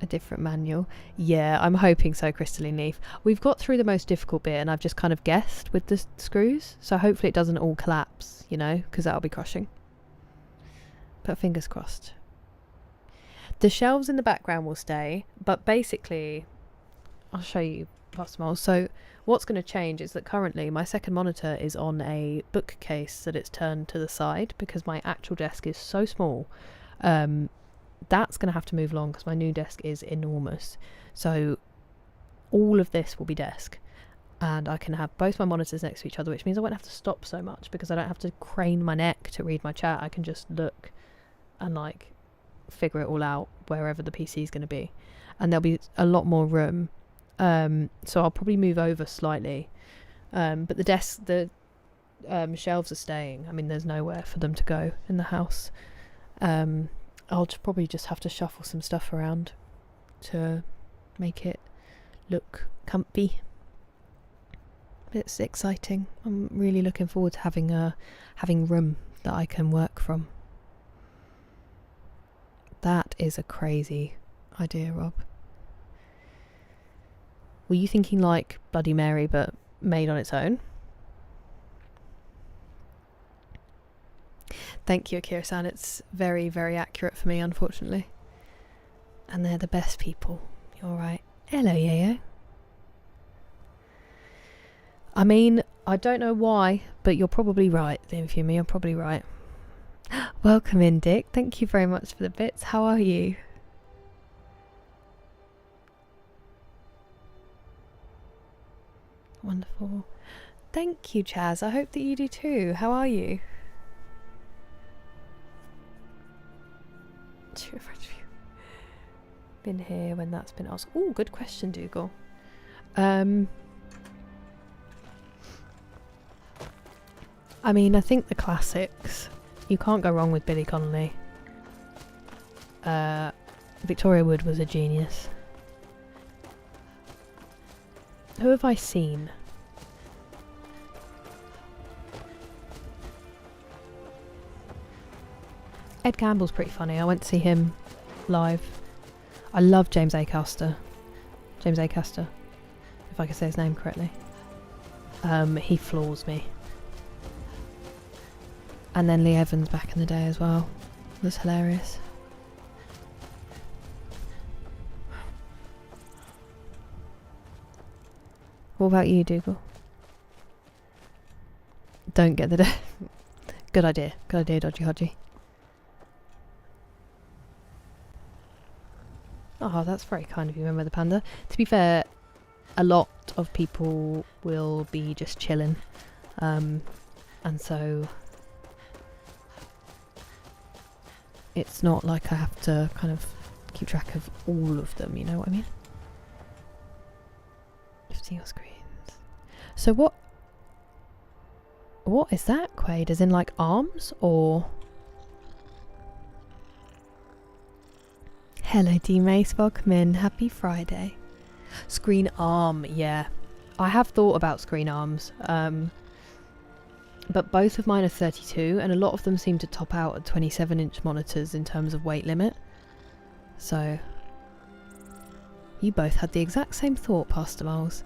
A different manual. Yeah, I'm hoping so, Crystalline Leaf. We've got through the most difficult bit and I've just kind of guessed with the screws. So hopefully it doesn't all collapse, you know, because that'll be crushing. But fingers crossed. The shelves in the background will stay, but basically, I'll show you past miles. So what's going to change is that currently my second monitor is on a bookcase that it's turned to the side because my actual desk is so small. That's going to have to move along because my new desk is enormous. So all of this will be desk and I can have both my monitors next to each other, which means I won't have to stop so much because I don't have to crane my neck to read my chat. I can just look and like figure it all out wherever the PC is going to be, and there'll be a lot more room. So I'll probably move over slightly, but the shelves are staying. I mean, there's nowhere for them to go in the house. I'll probably just have to shuffle some stuff around to make it look comfy. It's exciting. I'm really looking forward to having room that I can work from. That is a crazy idea, Rob. Were you thinking like Bloody Mary but made on its own? Thank you, Akira-san. It's very, very accurate for me, unfortunately. And they're the best people. You're right. Hello, Yayo. I mean, I don't know why, but you're probably right, the Infumi. You're probably right. Welcome in, Dick. Thank you very much for the bits. How are you? Wonderful. Thank you, Chaz. I hope that you do too. How are you? Been here when that's been asked. Oh, good question, Dougal. I mean, I think the classics. You can't go wrong with Billy Connolly. Victoria Wood was a genius. Who have I seen? Ed Campbell's pretty funny. I went to see him live. I love James Acaster. James Acaster, if I can say his name correctly. He floors me. And then Lee Evans back in the day as well. It was hilarious. What about you, Dougal? Don't get the... Good idea. Good idea, Dodgy Hodgy. Oh, that's very kind of you, Remember the Panda. To be fair, a lot of people will be just chilling. And so... it's not like I have to kind of keep track of all of them, you know what I mean? 15 your screens. So what is that, Quaid? As in like arms or... Hello D-Mace, welcome in. Happy Friday. Screen arm, yeah. I have thought about screen arms. But both of mine are 32 and a lot of them seem to top out at 27-inch monitors in terms of weight limit. So... you both had the exact same thought, Pastor Miles.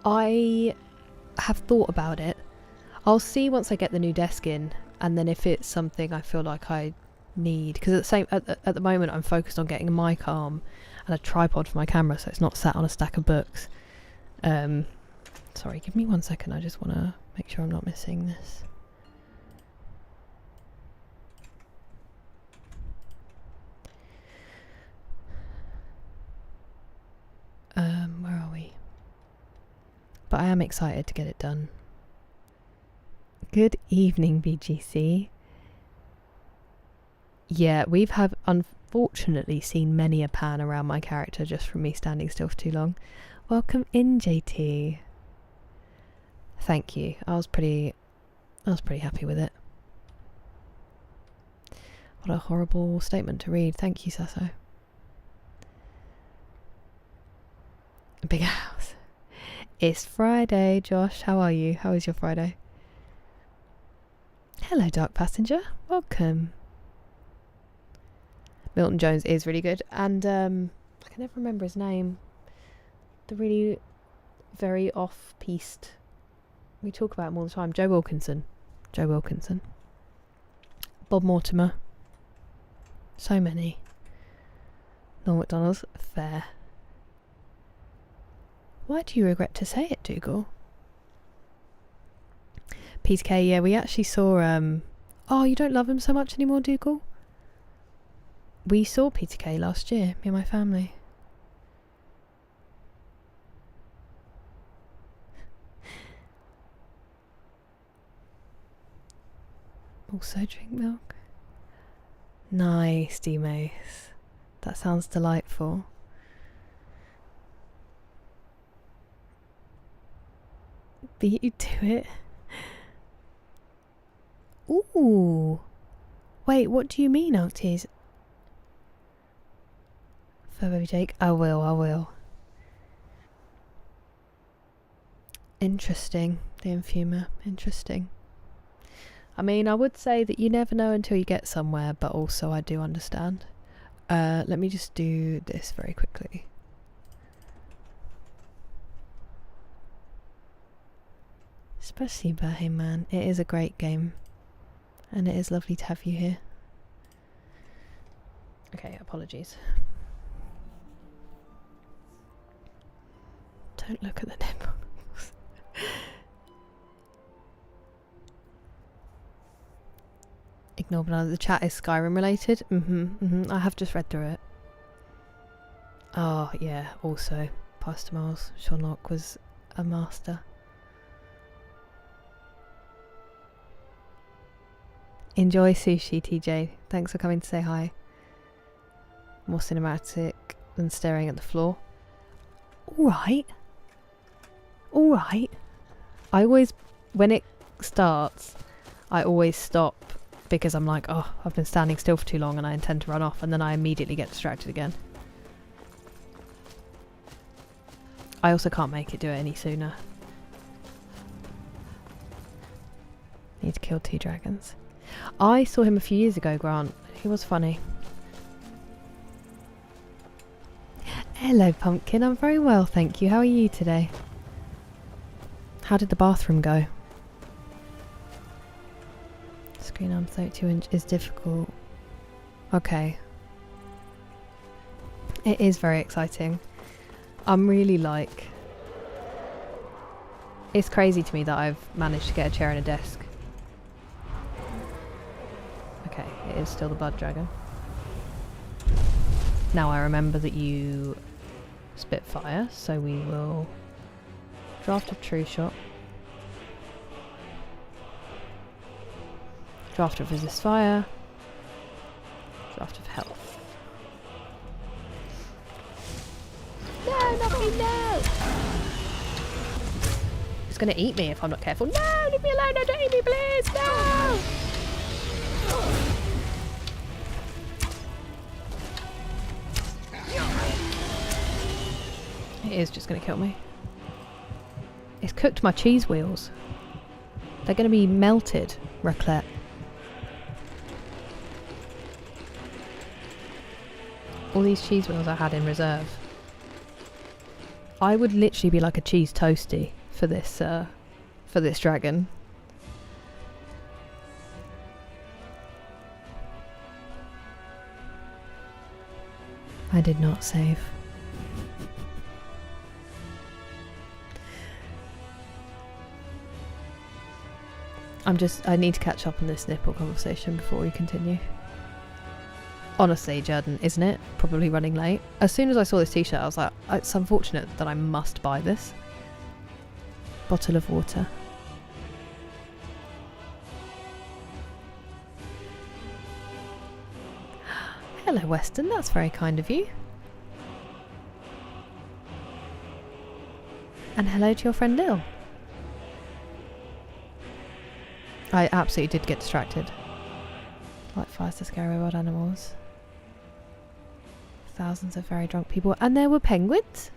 I have thought about it. I'll see once I get the new desk in, and then if it's something I feel like I need, because at the moment I'm focused on getting a mic arm and a tripod for my camera, so it's not sat on a stack of books. Sorry, give me 1 second. I just want to make sure I'm not missing this. Where are we? But I am excited to get it done. Good evening, BGC. Yeah, we've unfortunately seen many a pan around my character just from me standing still for too long. Welcome in, JT. Thank you. I was pretty happy with it. What a horrible statement to read. Thank you, Sasso. Big house. It's Friday, Josh. How are you? How is your Friday? Hello, Dark Passenger. Welcome. Milton Jones is really good. And I can never remember his name. The really very off-piste. We talk about him all the time. Joe Wilkinson. Joe Wilkinson. Bob Mortimer. So many. Norm MacDonald's. Fair. Why do you regret to say it, Dougal? Peace K, yeah, we actually saw... oh, you don't love him so much anymore, Dougal? We saw Peter K last year, me and my family. Also drink milk. Nice, D-Mace. That sounds delightful. Beat you to it. Ooh. Wait, what do you mean, Octies? For baby Jake? I will. Interesting. The Infumer. Interesting. I mean, I would say that you never know until you get somewhere, but also I do understand. Let me just do this very quickly. Spasiba, hey man. It is a great game. And it is lovely to have you here. Okay, apologies. Don't look at the nipples. Ignore banana. The chat is Skyrim related. I have just read through it. Oh, yeah. Also, Pastor Miles. Sherlock was a master. Enjoy sushi, TJ. Thanks for coming to say hi. More cinematic than staring at the floor. Alright. Alright. I always, when it starts, I always stop because I'm like, oh, I've been standing still for too long and I intend to run off, and then I immediately get distracted again. I also can't make it do it any sooner. Need to kill 2 dragons. I saw him a few years ago, Grant. He was funny. Hello, Pumpkin. I'm very well, thank you. How are you today? How did the bathroom go? Screen arm 32-inch is difficult. Okay. It is very exciting. I'm really like It's crazy to me that I've managed to get a chair and a desk. Okay, it is still the blood dragon. Now I remember that you spit fire, so we will draft of true shot. Draft of resist fire. Draft of health. No, not me, no! It's gonna eat me if I'm not careful. No, leave me alone, no, don't eat me, please, no! It is just gonna kill me. It's cooked my cheese wheels. They're gonna be melted, raclette. All these cheese wheels I had in reserve. I would literally be like a cheese toasty for this dragon. I did not save. I need to catch up on this nipple conversation before we continue. Honestly, Jordan, isn't it? Probably running late. As soon as I saw this t-shirt, I was like, it's unfortunate that I must buy this. Bottle of water. Hello, Weston. That's very kind of you. And hello to your friend Lil. I absolutely did get distracted. Light fires to scare away wild animals. Thousands of very drunk people. And there were penguins?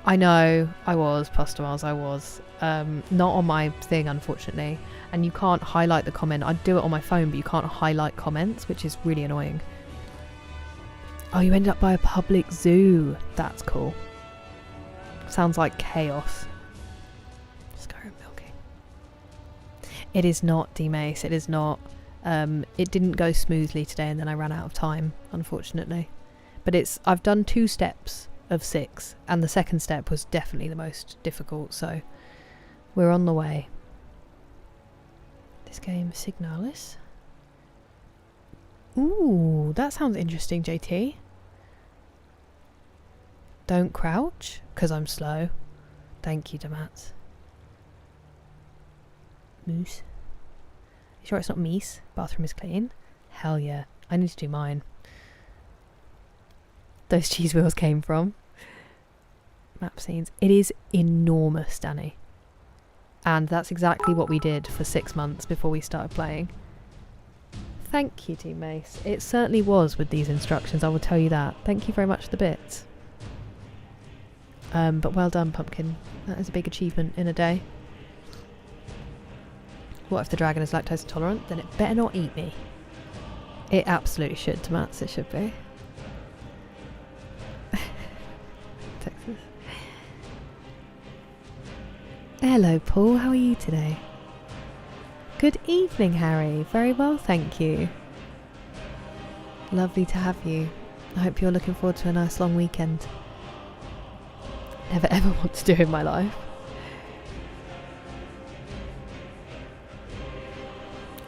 I know, I was, Pustules, I was. Not on my thing, unfortunately. And you can't highlight the comment. I'd do it on my phone, but you can't highlight comments, which is really annoying. Oh, you ended up by a public zoo. That's cool. Sounds like chaos. Skyrim milking. It is not, D-Mace. It is not. It didn't go smoothly today, and then I ran out of time, unfortunately. But I've done 2 steps of 6, and the second step was definitely the most difficult, so we're on the way. This game, Signalis. Ooh, that sounds interesting, JT. Don't crouch, because I'm slow. Thank you, Damat. Moose. You sure it's not Meese? Bathroom is clean. Hell yeah. I need to do mine. Those cheese wheels came from. Map scenes. It is enormous, Danny. And that's exactly what we did for 6 months before we started playing. Thank you, Team Mace. It certainly was with these instructions, I will tell you that. Thank you very much for the bits. But well done, Pumpkin. That is a big achievement in a day. What if the dragon is lactose intolerant? Then it better not eat me. It absolutely should, Tomats. It should be. Texas. Hello, Paul. How are you today? Good evening, Harry. Very well, thank you. Lovely to have you. I hope you're looking forward to a nice long weekend. Never ever want to do in my life.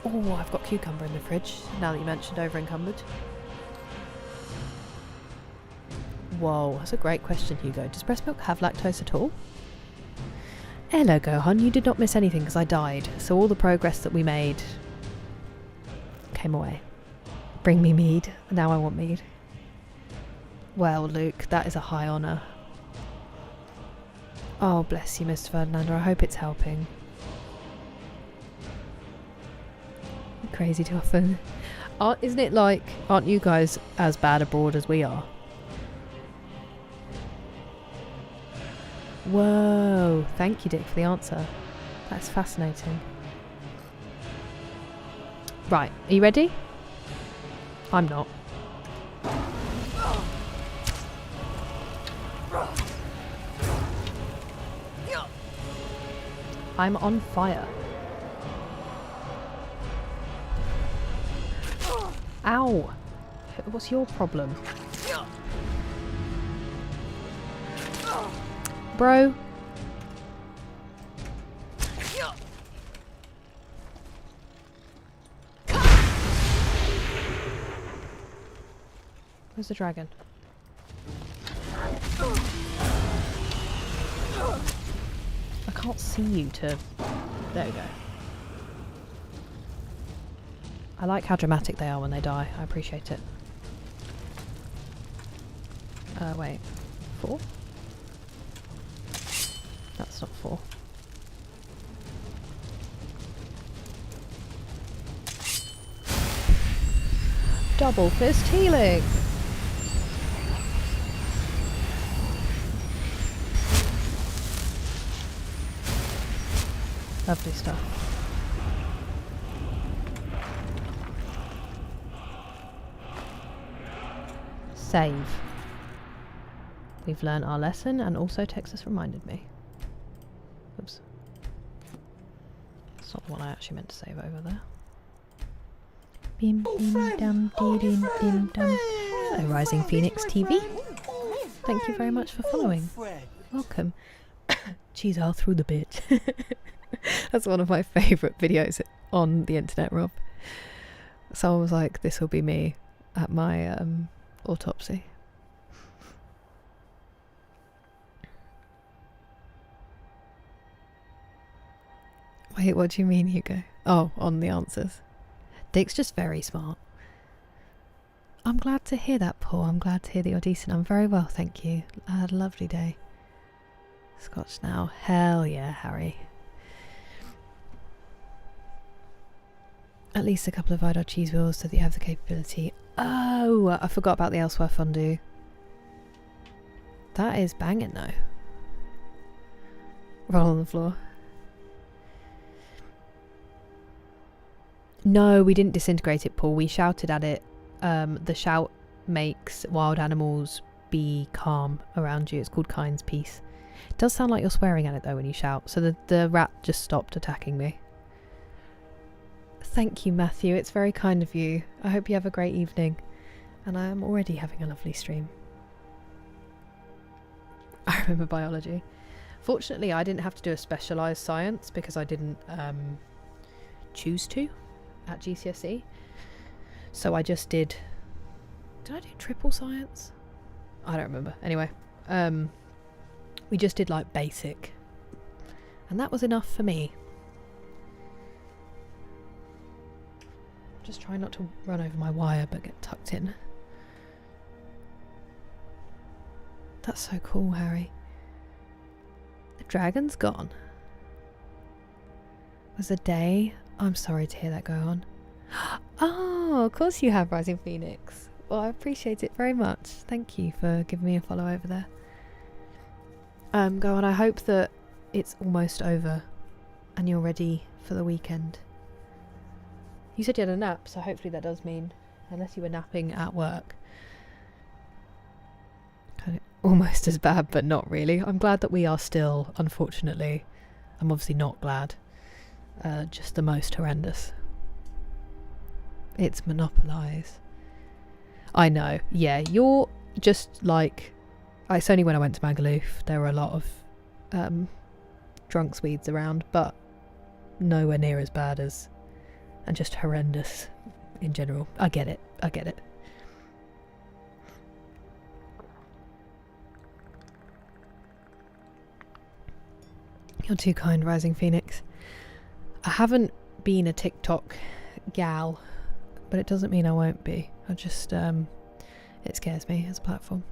Oh, I've got cucumber in the fridge, now that you mentioned over encumbered. Whoa, that's a great question, Hugo. Does breast milk have lactose at all? Hello, Gohan. You did not miss anything because I died, so all the progress that we made came away. Bring me mead. Now I want mead. Well, Luke, that is a high honour. Oh, bless you, Mr. Ferdinand. I hope it's helping. Crazy too often. Isn't it like, aren't you guys as bad abroad as we are? Whoa, thank you, Dick, for the answer. That's fascinating. Right, are you ready? I'm not. I'm on fire. Ow! What's your problem? bro. Where's the dragon? I can't see you to... There we go. I like how dramatic they are when they die. I appreciate it. Wait. 4? That's not 4. Double fist healing! Lovely stuff. Save. We've learnt our lesson, and also Texas reminded me. Oops. That's not the one I actually meant to save over there. Bim bim dum dee dim dim dum. Hello, Rising Phoenix TV. Thank you very much for following. Welcome. Jeez, I'll through the bit. That's one of my favourite videos on the internet, Rob. Someone was like, this will be me at my autopsy. Wait, what do you mean, Hugo? Oh, on the answers. Dick's just very smart. I'm glad to hear that, Paul. I'm glad to hear that you're decent. I'm very well, thank you. I had a lovely day. Scotch now. Hell yeah, Harry. At least a couple of Vidar cheese wheels so that you have the capability. Oh, I forgot about the Elsewhere fondue. That is banging though. Roll on the floor. No, we didn't disintegrate it, Paul. We shouted at it. The shout makes wild animals be calm around you. It's called Kind's Peace. It does sound like you're swearing at it though when you shout. So the rat just stopped attacking me. Thank you, Matthew. It's very kind of you. I hope you have a great evening. And I am already having a lovely stream. I remember biology. Fortunately, I didn't have to do a specialised science because I didn't choose to at GCSE. So I just did... Did I do triple science? I don't remember. Anyway, we just did like basic. And that was enough for me. Just try not to run over my wire but get tucked in. That's so cool, Harry. The dragon's gone. Was a day? I'm sorry to hear that go on. Oh, of course you have, Rising Phoenix. Well, I appreciate it very much. Thank you for giving me a follow over there. Go on, I hope that it's almost over and you're ready for the weekend. You said you had a nap, so hopefully that does mean, unless you were napping at work. Kind of almost as bad, but not really. I'm glad that we are still, unfortunately, I'm obviously not glad, just the most horrendous. It's monopolise. I know, yeah, you're just like, it's only when I went to Magaluf, there were a lot of drunk Swedes around, but nowhere near as bad as, and just horrendous in general. I get it, I get it. You're too kind, Rising Phoenix. I haven't been a TikTok gal, but it doesn't mean I won't be. I just, it scares me as a platform.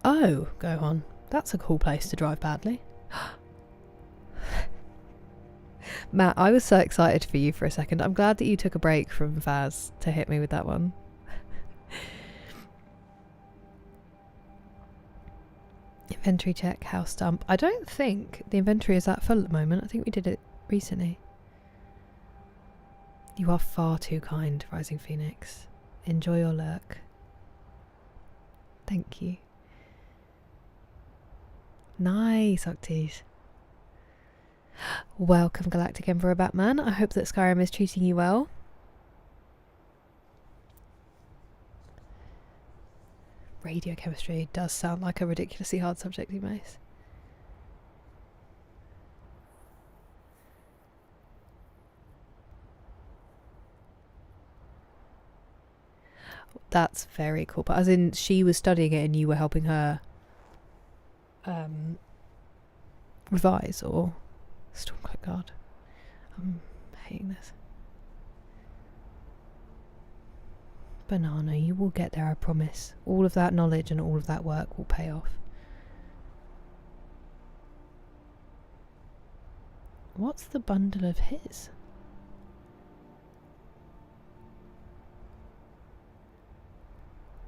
Oh, go on. That's a cool place to drive badly. Matt, I was so excited for you for a second. I'm glad that you took a break from Faz to hit me with that one. Inventory check, house dump. I don't think the inventory is that full at the moment. I think we did it recently. You are far too kind, Rising Phoenix. Enjoy your lurk. Thank you. Nice, Octis. Welcome, Galactic Emperor Batman. I hope that Skyrim is treating you well. Radiochemistry does sound like a ridiculously hard subject, Mace. That's very cool. But as in, she was studying it and you were helping her revise, or Stormcloak Guard. I'm hating this. Banana, you will get there, I promise. All of that knowledge and all of that work will pay off. What's the bundle of his?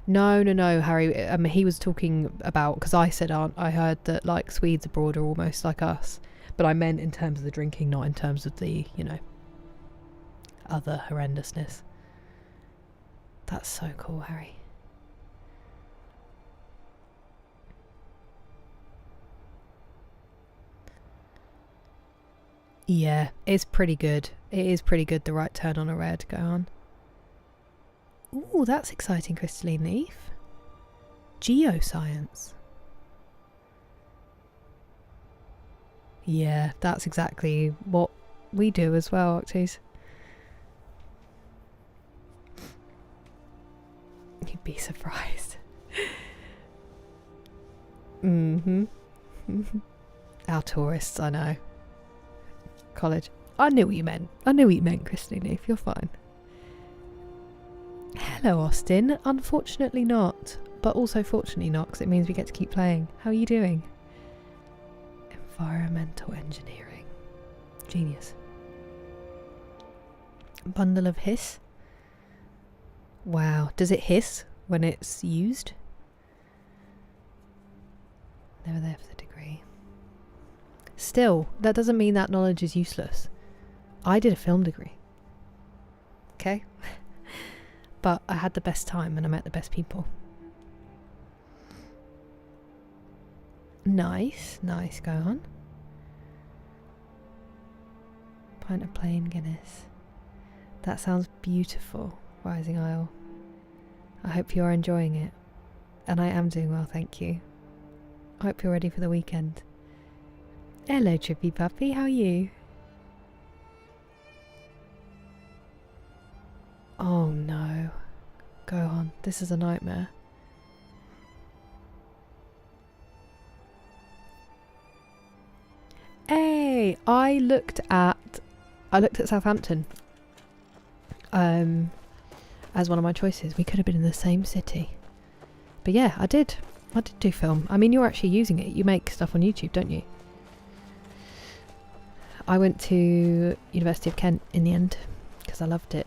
No, Harry. He was talking about, because I said I heard that like Swedes abroad are almost like us, but I meant in terms of the drinking, not in terms of the, you know, other horrendousness. That's so cool, Harry. Yeah, it's pretty good. It is pretty good, the right turn on a red. Go on. Ooh, that's exciting, Crystalline Leaf. Geoscience. Yeah, that's exactly what we do as well, Octies. You'd be surprised. Our tourists, I know. College. I knew what you meant. Crystalline Leaf. You're fine. Hello, Austin. Unfortunately not, but also fortunately not, because it means we get to keep playing. How are you doing? Environmental engineering. Genius. Bundle of hiss. Wow. Does it hiss when it's used? Never there for the degree. Still, that doesn't mean that knowledge is useless. I did a film degree. Okay? But I had the best time and I met the best people. Nice, go on. Pint of plain Guinness. That sounds beautiful, Rising Isle. I hope you're enjoying it. And I am doing well, thank you. I hope you're ready for the weekend. Hello, Trippy Puppy, how are you? Oh no. Go on, this is a nightmare. Hey, I looked at Southampton as one of my choices. We could have been in the same city. But yeah, I did do film. I mean, you're actually using it. You make stuff on YouTube, don't you? I went to University of Kent in the end because I loved it.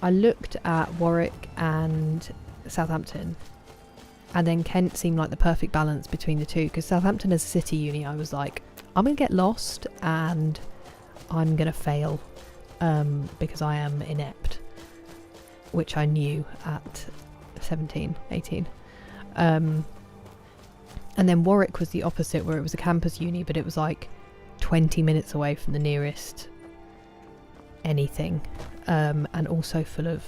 I looked at Warwick and Southampton, and then Kent seemed like the perfect balance between the two, because Southampton as a city uni, I was like, I'm going to get lost and I'm going to fail because I am inept, which I knew at 17, 18. And then Warwick was the opposite, where it was a campus uni, but it was like 20 minutes away from the nearest anything, and also full of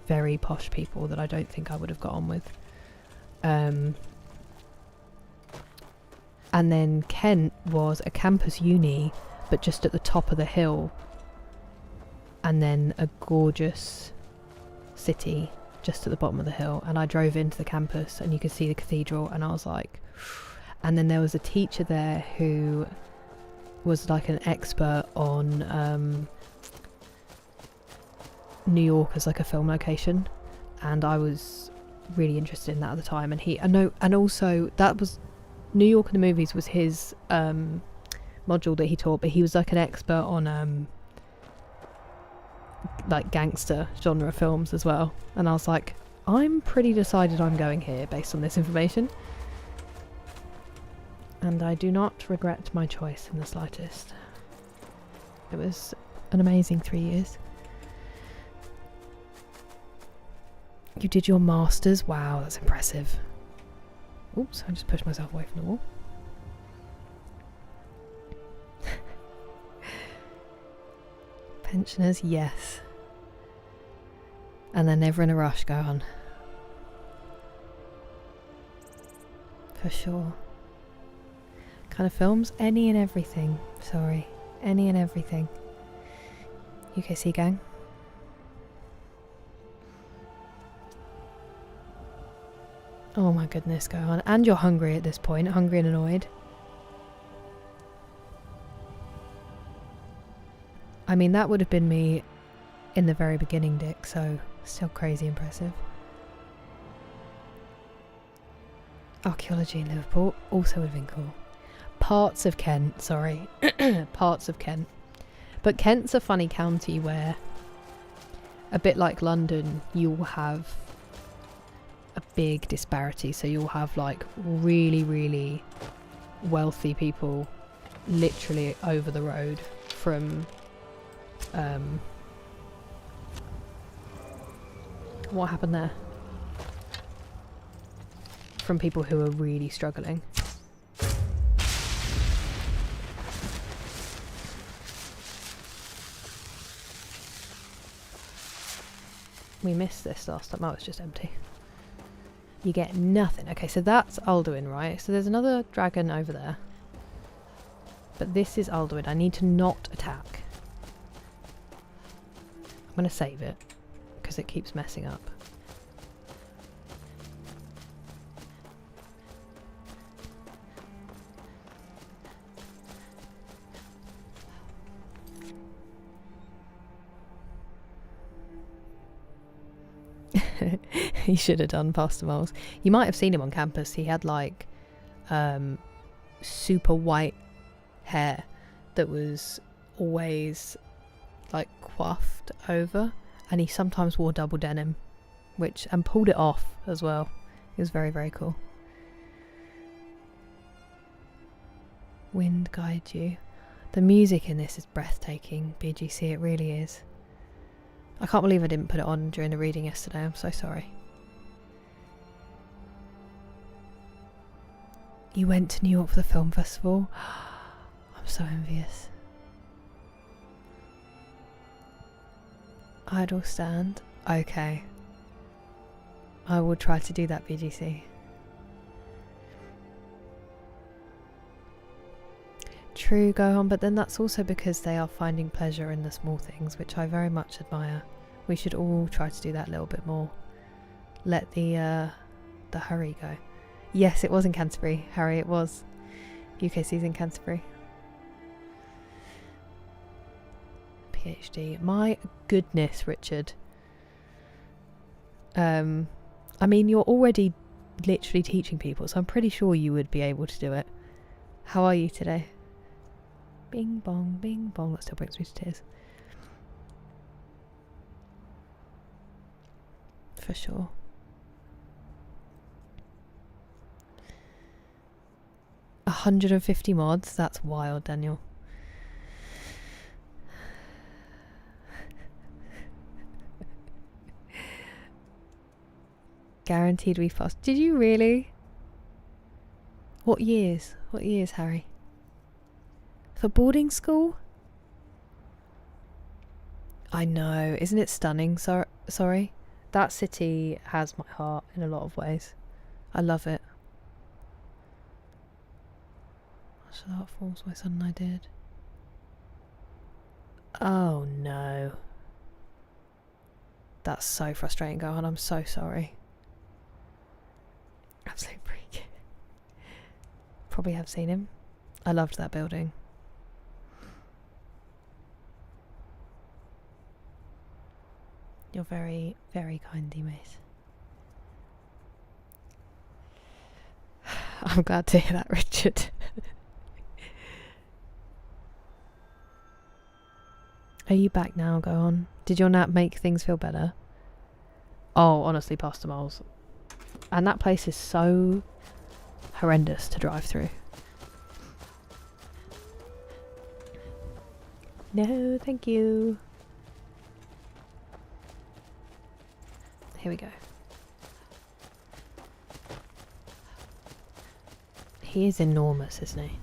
very posh people that I don't think I would have got on with. And then Kent was a campus uni, but just at the top of the hill, and then a gorgeous city just at the bottom of the hill. And I drove into the campus and you could see the cathedral, and I was like, and then there was a teacher there who was like an expert on New York as like a film location, and I was really interested in that at the time. And also that was New York and the movies was his module that he taught, but he was like an expert on like gangster genre films as well. And I was like, I'm pretty decided I'm going here based on this information, and I do not regret my choice in the slightest. It was an amazing 3 years. You did your masters? Wow, that's impressive. Oops, I just pushed myself away from the wall. Pensioners, yes. And they're never in a rush, go on. For sure. Kind of films? Any and everything. Sorry. Any and everything. UKC gang. Oh my goodness, go on. And you're hungry at this point. Hungry and annoyed. I mean, that would have been me in the very beginning, Dick, so still crazy impressive. Archaeology in Liverpool also would have been cool. Parts of Kent, sorry. Parts of Kent. But Kent's a funny county where, a bit like London, you'll have a big disparity. So you'll have like really, really wealthy people literally over the road from what happened there? From people who are really struggling. We missed this last time. Oh, it's just empty. You get nothing. Okay, so that's Alduin, right? So there's another dragon over there. But this is Alduin. I need to not attack. I'm going to save it, because it keeps messing up. He should have done Pastor Miles. You might have seen him on campus. He had like super white hair that was always like coiffed over, and he sometimes wore double denim, and pulled it off as well. It was very, very cool. Wind guide you. The music in this is breathtaking, BGC, it really is. I can't believe I didn't put it on during the reading yesterday. I'm so sorry. You went to New York for the film festival? I'm so envious. Idle stand? Okay. I will try to do that, BGC. True, Gohan, but then that's also because they are finding pleasure in the small things, which I very much admire. We should all try to do that a little bit more. Let the hurry go. Yes, it was in Canterbury, Harry, it was. UKC's in Canterbury. PhD. My goodness, Richard. I mean, you're already literally teaching people, so I'm pretty sure you would be able to do it. How are you today? Bing bong, bing bong. That still brings me to tears. For sure. A 150 mods? That's wild, Daniel. Guaranteed we fast. Did you really? What years? What years, Harry? For boarding school? I know. Isn't it stunning? Sorry. That city has my heart in a lot of ways. I love it. Martial forms my son and I did. Oh no. That's so frustrating, Gohan. I'm so sorry. Absolute freak. Probably have seen him. I loved that building. You're very, very kind, mate. I'm glad to hear that, Richard. Are you back now? Go on. Did your nap make things feel better? Oh, honestly, Pastor Miles. And that place is so horrendous to drive through. No, thank you. Here we go. He is enormous, isn't he?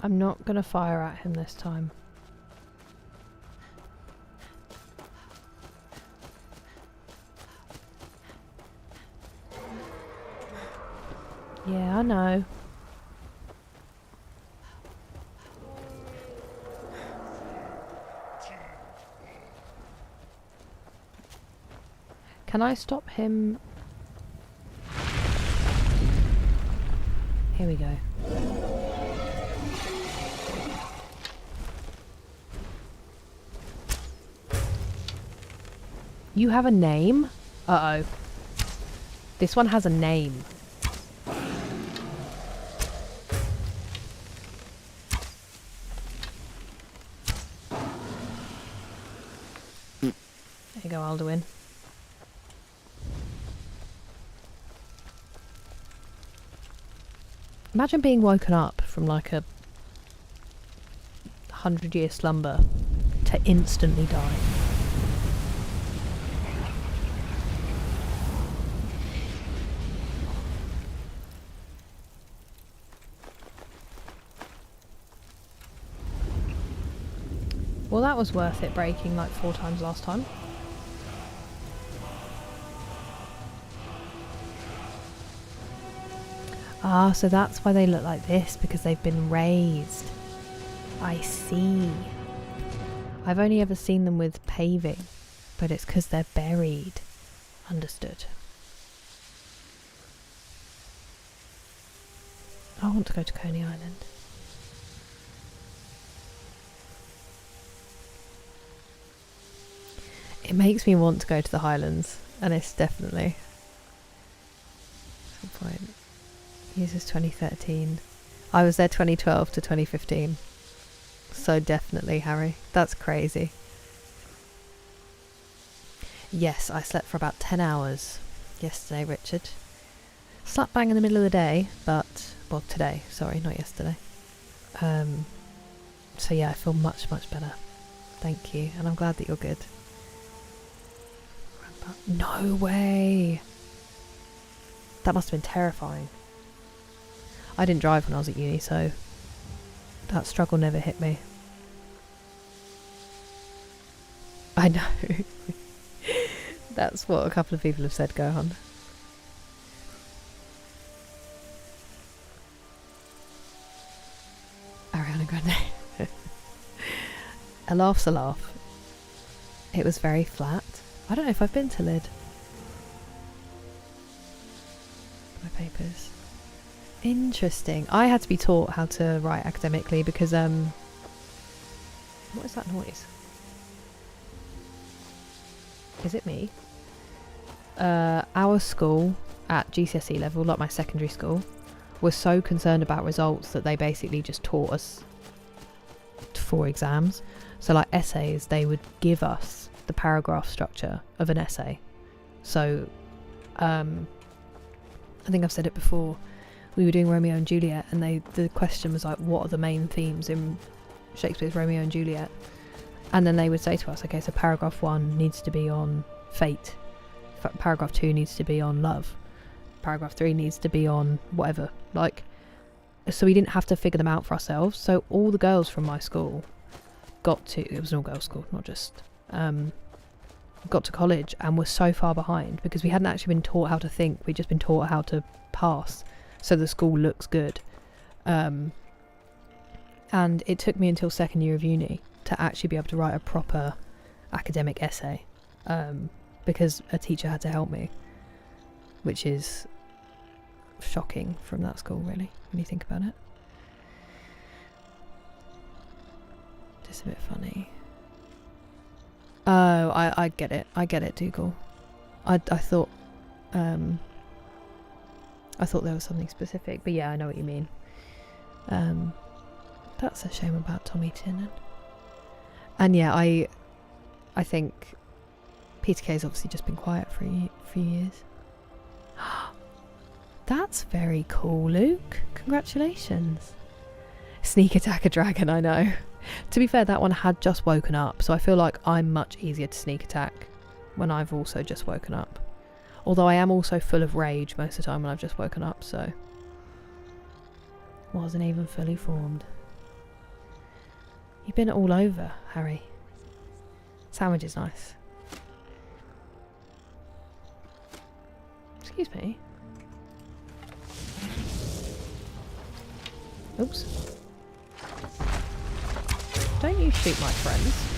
I'm not gonna fire at him this time. Yeah, I know. Can I stop him? Here we go. You have a name? Uh-oh. This one has a name. There you go, Alduin. Imagine being woken up from like a 100-year slumber to instantly die. Well, that was worth it breaking like 4 times last time. Ah, so that's why they look like this, because they've been raised. I see. I've only ever seen them with paving, but it's because they're buried. Understood. I want to go to Coney Island. It makes me want to go to the Highlands, and it's definitely some point. Uses 2013. I was there 2012 to 2015. So definitely, Harry. That's crazy. Yes, I slept for about 10 hours yesterday, Richard. Slap bang in the middle of the day, but... well, today. Sorry, not yesterday. So yeah, I feel much, much better. Thank you. And I'm glad that you're good. No way! That must have been terrifying. I didn't drive when I was at uni, so that struggle never hit me. I know. That's what a couple of people have said, Gohan. Ariana Grande. A laugh's a laugh. It was very flat. I don't know if I've been to Lid. My papers. Interesting. I had to be taught how to write academically because, what is that noise? Is it me? Our school at GCSE level, like my secondary school, was so concerned about results that they basically just taught us for exams. So like essays, they would give us the paragraph structure of an essay. So, I think I've said it before, we were doing Romeo and Juliet, and the question was like, what are the main themes in Shakespeare's Romeo and Juliet? And then they would say to us, okay, so paragraph 1 needs to be on fate, paragraph 2 needs to be on love, paragraph 3 needs to be on whatever, like, so we didn't have to figure them out for ourselves. So all the girls from my school it was an all-girls school, not just, got to college and were so far behind because we hadn't actually been taught how to think, we'd just been taught how to pass, so the school looks good. And it took me until second year of uni to actually be able to write a proper academic essay, because a teacher had to help me, which is shocking from that school, really, when you think about it. Just a bit funny. Oh, I get it. I get it, Dougal. I thought there was something specific, but yeah, I know what you mean. That's a shame about Tommy Tiernan. And yeah, I think Peter Kay's obviously just been quiet for a few years. That's very cool, Luke. Congratulations. Sneak attack a dragon, I know. To be fair, that one had just woken up, so I feel like I'm much easier to sneak attack when I've also just woken up. Although I am also full of rage most of the time when I've just woken up, so... wasn't even fully formed. You've been all over, Harry. Sandwich is nice. Excuse me. Oops. Don't you shoot my friends.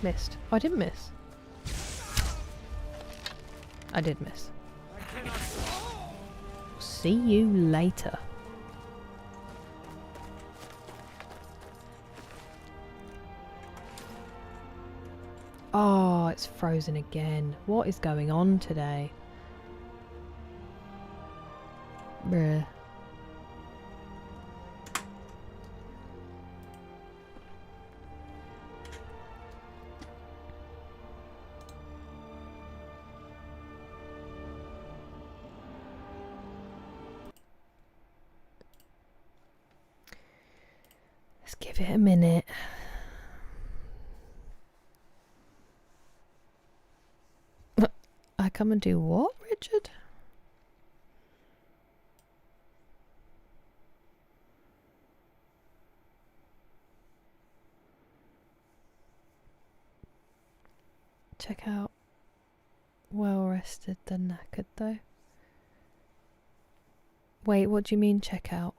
Missed. Oh, I didn't miss. I did miss. See you later. Oh, it's frozen again. What is going on today? Bruh. Let's give it a minute. I come and do what, Richard? Check out well rested than knackered though. Wait, what do you mean check out?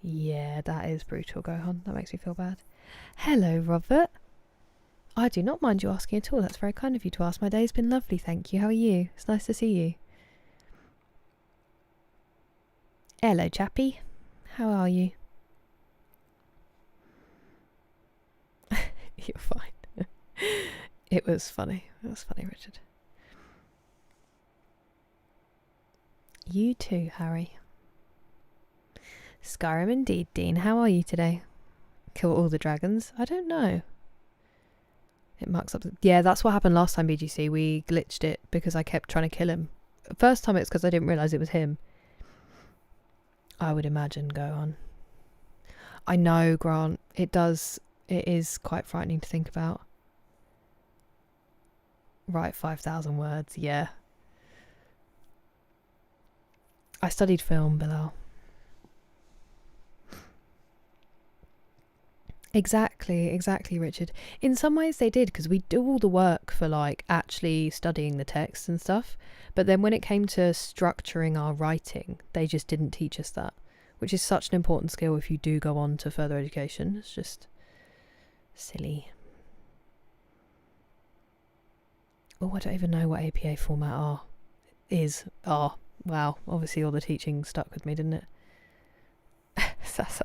Yeah, that is brutal, Gohan. That makes me feel bad. Hello, Robert. I do not mind you asking at all. That's very kind of you to ask. My day's been lovely, thank you. How are you? It's nice to see you. Hello, chappy. How are you? You're fine. It was funny. It was funny, Richard. You too, Harry. Skyrim indeed, Dean. How are you today? Kill all the dragons? I don't know. It mucks up. Yeah, that's what happened last time, BGC. We glitched it because I kept trying to kill him. First time it's because I didn't realise it was him. I would imagine. Go on. I know, Grant. It does. It is quite frightening to think about. Write 5,000 words. Yeah. I studied film, Bilal. Exactly, Richard. In some ways they did, because we do all the work for like actually studying the text and stuff, but then when it came to structuring our writing, they just didn't teach us that, which is such an important skill if you do go on to further education. It's just silly. Oh, I don't even know what APA format is. Wow, obviously all the teaching stuck with me, didn't it? Sasso.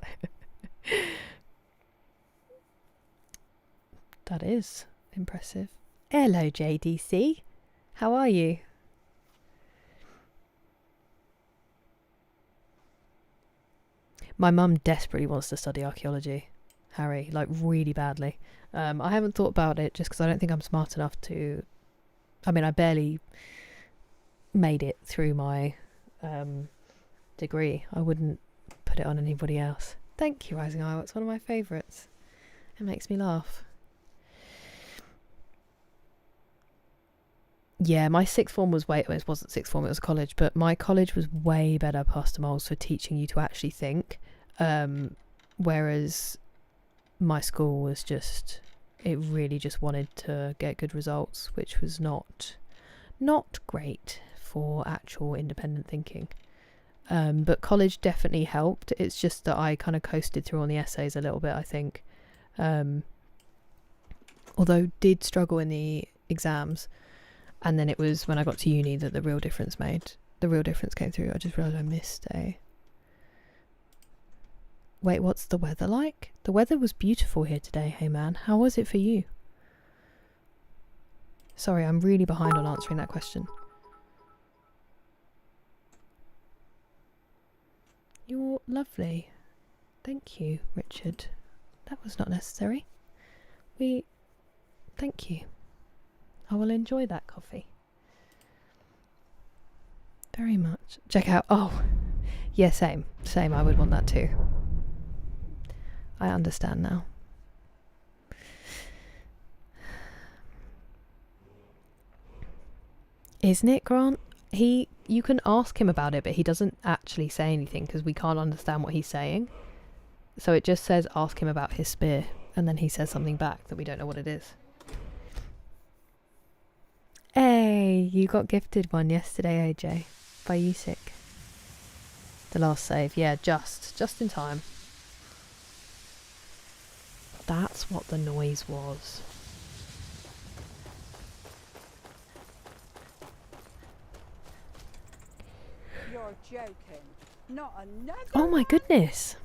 That is impressive. Hello, JDC. How are you? My mum desperately wants to study archaeology, Harry, like really badly. I haven't thought about it just because I don't think I'm smart enough to... I mean, I barely made it through my degree. I wouldn't put it on anybody else. Thank you, Rising Eye. It's one of my favourites. It makes me laugh. Yeah, my sixth form was it wasn't sixth form, it was college, but my college was way better past the moles for teaching you to actually think, whereas my school was just, it really just wanted to get good results, which was not great for actual independent thinking. But college definitely helped. It's just that I kind of coasted through on the essays a little bit, I think. Although did struggle in the exams. And then it was when I got to uni that the real difference came through. I just realised I missed a... Wait, what's the weather like? The weather was beautiful here today, hey man. How was it for you? Sorry, I'm really behind on answering that question. You're lovely. Thank you, Richard. That was not necessary. Thank you. I will enjoy that coffee. very much. Check out. Oh, yeah, same. Same. I would want that too. I understand now. Isn't it, Grant? You can ask him about it, but he doesn't actually say anything because we can't understand what he's saying. So it just says ask him about his spear, and then he says something back that we don't know what it is. Hey, you got gifted one yesterday, AJ, by Usyk. The last save, yeah, just in time. That's what the noise was. You're joking. Not another Oh my one? goodness.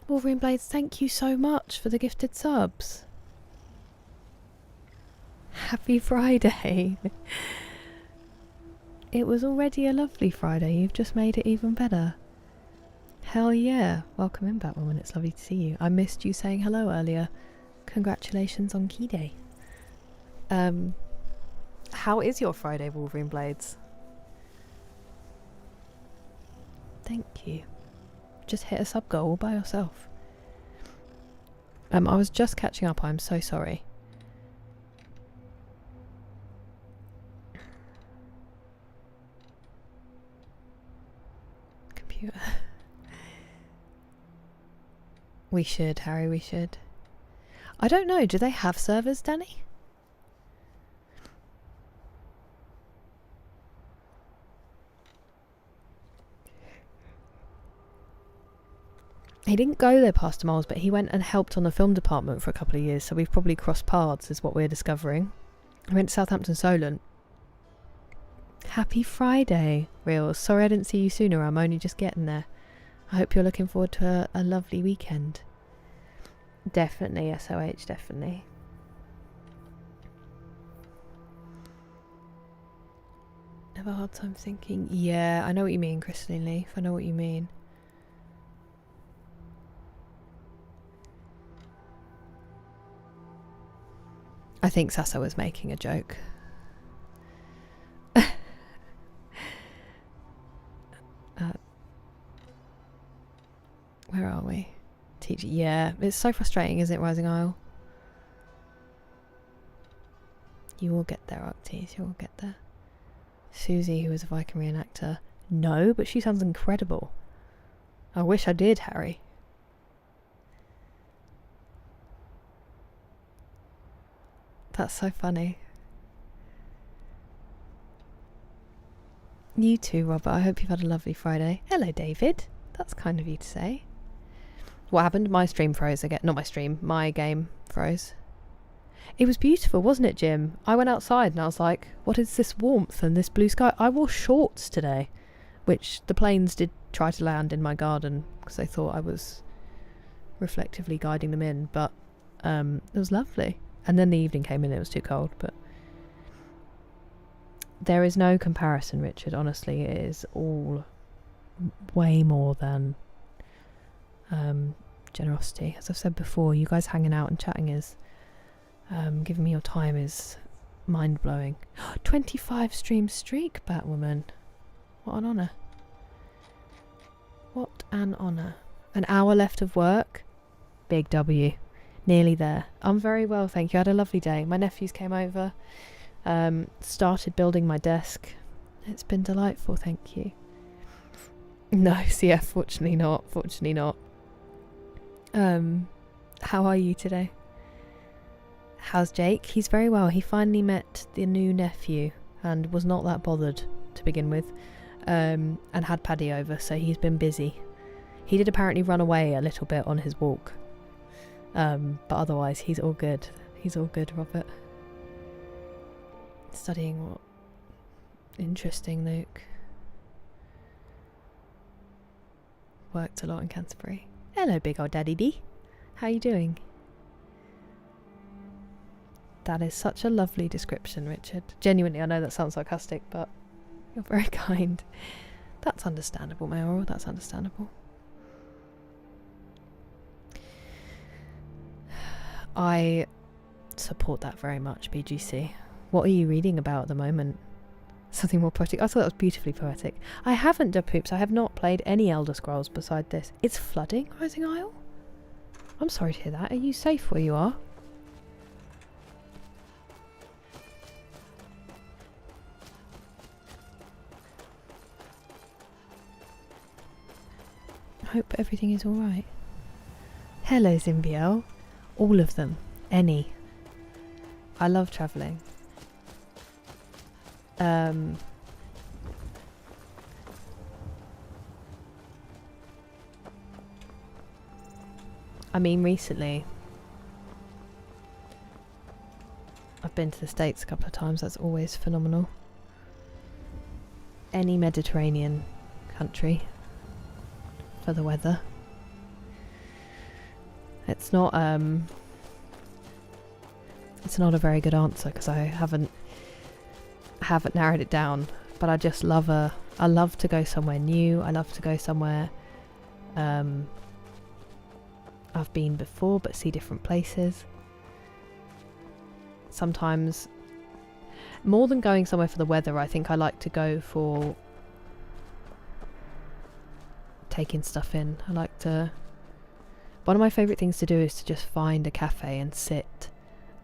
Wolverine Blades, thank you so much for the gifted subs. Happy Friday. It was already a lovely Friday. You've just made it even better. Hell yeah. Welcome in, Batwoman. It's lovely to see you. I missed you saying hello earlier. Congratulations on Key Day. How is your Friday, Wolverine Blades? Thank you. Just hit a sub goal all by yourself. I was just catching up. I'm so sorry. Computer. We should, Harry, we should. I don't know. Do they have servers, Danny? He didn't go there, Pastor Miles, but he went and helped on the film department for a couple of years, so we've probably crossed paths, is what we're discovering. I went to Southampton Solent. Happy Friday, Reels. Sorry I didn't see you sooner, I'm only just getting there. I hope you're looking forward to a lovely weekend. Definitely, SOH, definitely. Have a hard time thinking. Yeah, I know what you mean, Crystalline Leaf. I know what you mean. I think Sasa was making a joke. Where are we? Teacher. Yeah, it's so frustrating, isn't it, Rising Isle? You will get there, Arctes. You will get there. Susie, who is a Viking reenactor. No, but she sounds incredible. I wish I did, Harry. That's so funny. You too, Robert. I hope you've had a lovely Friday. Hello, David. That's kind of you to say. What happened? My stream froze again. Not my stream. My game froze. It was beautiful, wasn't it, Jim? I went outside and I was like, what is this warmth and this blue sky? I wore shorts today, which the planes did try to land in my garden because they thought I was reflectively guiding them in, but it was lovely. And then the evening came in and it was too cold, but there is no comparison, Richard. Honestly, it is all way more than generosity. As I've said before, you guys hanging out and chatting is giving me your time is mind-blowing. 25 stream streak, Batwoman. What an honour. What an honour. An hour left of work. Big W. Nearly there. I'm very well, thank you. I had a lovely day. My nephews came over, started building my desk. It's been delightful, thank you. No, so yeah, fortunately not. Fortunately not. How are you today? How's Jake? He's very well. He finally met the new nephew and was not that bothered to begin with, and had Paddy over, so he's been busy. He did apparently run away a little bit on his walk, but otherwise he's all good. He's all good, Robert. Studying what? Interesting, Luke. Worked a lot in Canterbury. Hello, big old daddy D. How you doing? That is such a lovely description, Richard. Genuinely, I know that sounds sarcastic, but you're very kind. That's understandable, Mayoral. That's understandable. I support that very much, BGC. What are you reading about at the moment? Something more poetic. I thought that was beautifully poetic. I haven't done poops. I have not played any Elder Scrolls beside this. It's flooding, Rising Isle? I'm sorry to hear that. Are you safe where you are? I hope everything is alright. Hello, Zimbiel. All of them. Any. I love travelling. I mean, recently I've been to the States a couple of times. That's always phenomenal. Any Mediterranean country for the weather. It's not a very good answer because I haven't narrowed it down, but I just love I love to go somewhere new. I love to go somewhere I've been before but see different places. Sometimes, more than going somewhere for the weather, I think I like to go for taking stuff in. One of my favourite things to do is to just find a cafe and sit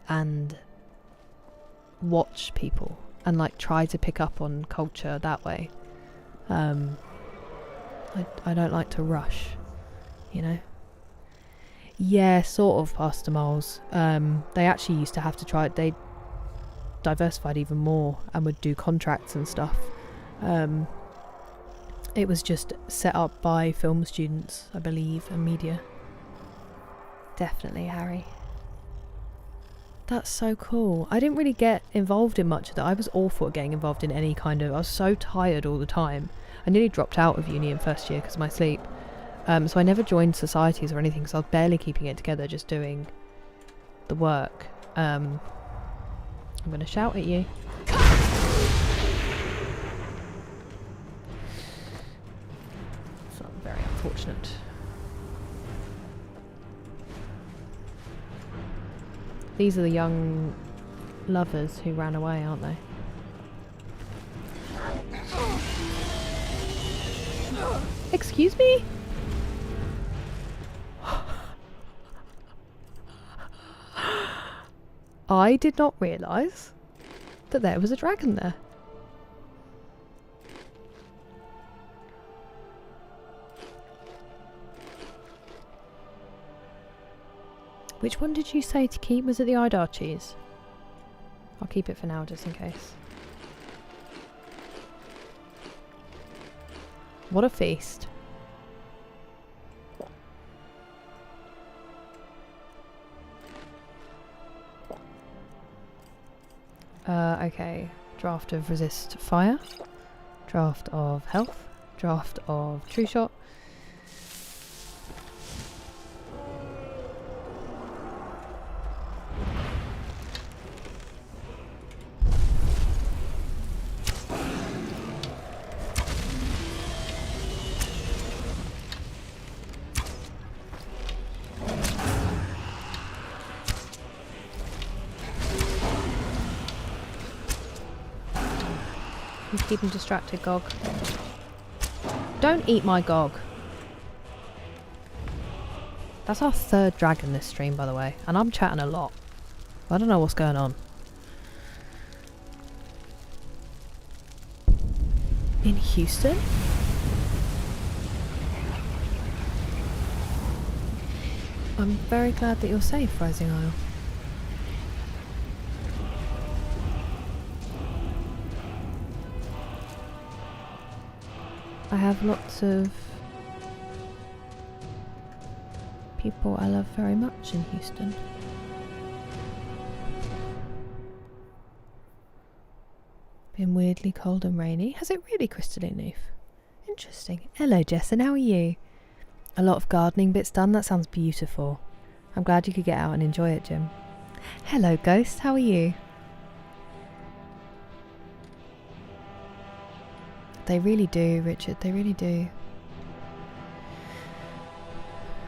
and watch people and like try to pick up on culture that way. I don't like to rush, you know. Yeah, sort of, Pastor Moles. They actually used to have to try it. They diversified even more and would do contracts and stuff. It was just set up by film students, I believe, and media. Definitely, Harry. That's so cool. I didn't really get involved in much of that. I was awful at getting involved in any kind of... I was so tired all the time. I nearly dropped out of uni in first year because of my sleep. So I never joined societies or anything because I was barely keeping it together, just doing the work. I'm going to shout at you. It's not very unfortunate. These are the young lovers who ran away, aren't they? Excuse me? I did not realise that there was a dragon there. Which one did you say to keep? Was it the Idar cheese? I'll keep it for now just in case. What a feast. Okay. Draft of resist fire. Draft of health. Draft of true shot. Keep him distracted, Gog. Don't eat my Gog. That's our third dragon this stream, by the way. And I'm chatting a lot. I don't know what's going on. In Houston? I'm very glad that you're safe, Rising Isle. I have lots of people I love very much in Houston. Been weirdly cold and rainy. Has it really, Crystalline Noof? Interesting. Hello, Jess, and how are you? A lot of gardening bits done. That sounds beautiful. I'm glad you could get out and enjoy it, Jim. Hello, Ghost. How are you? They really do, Richard. They really do.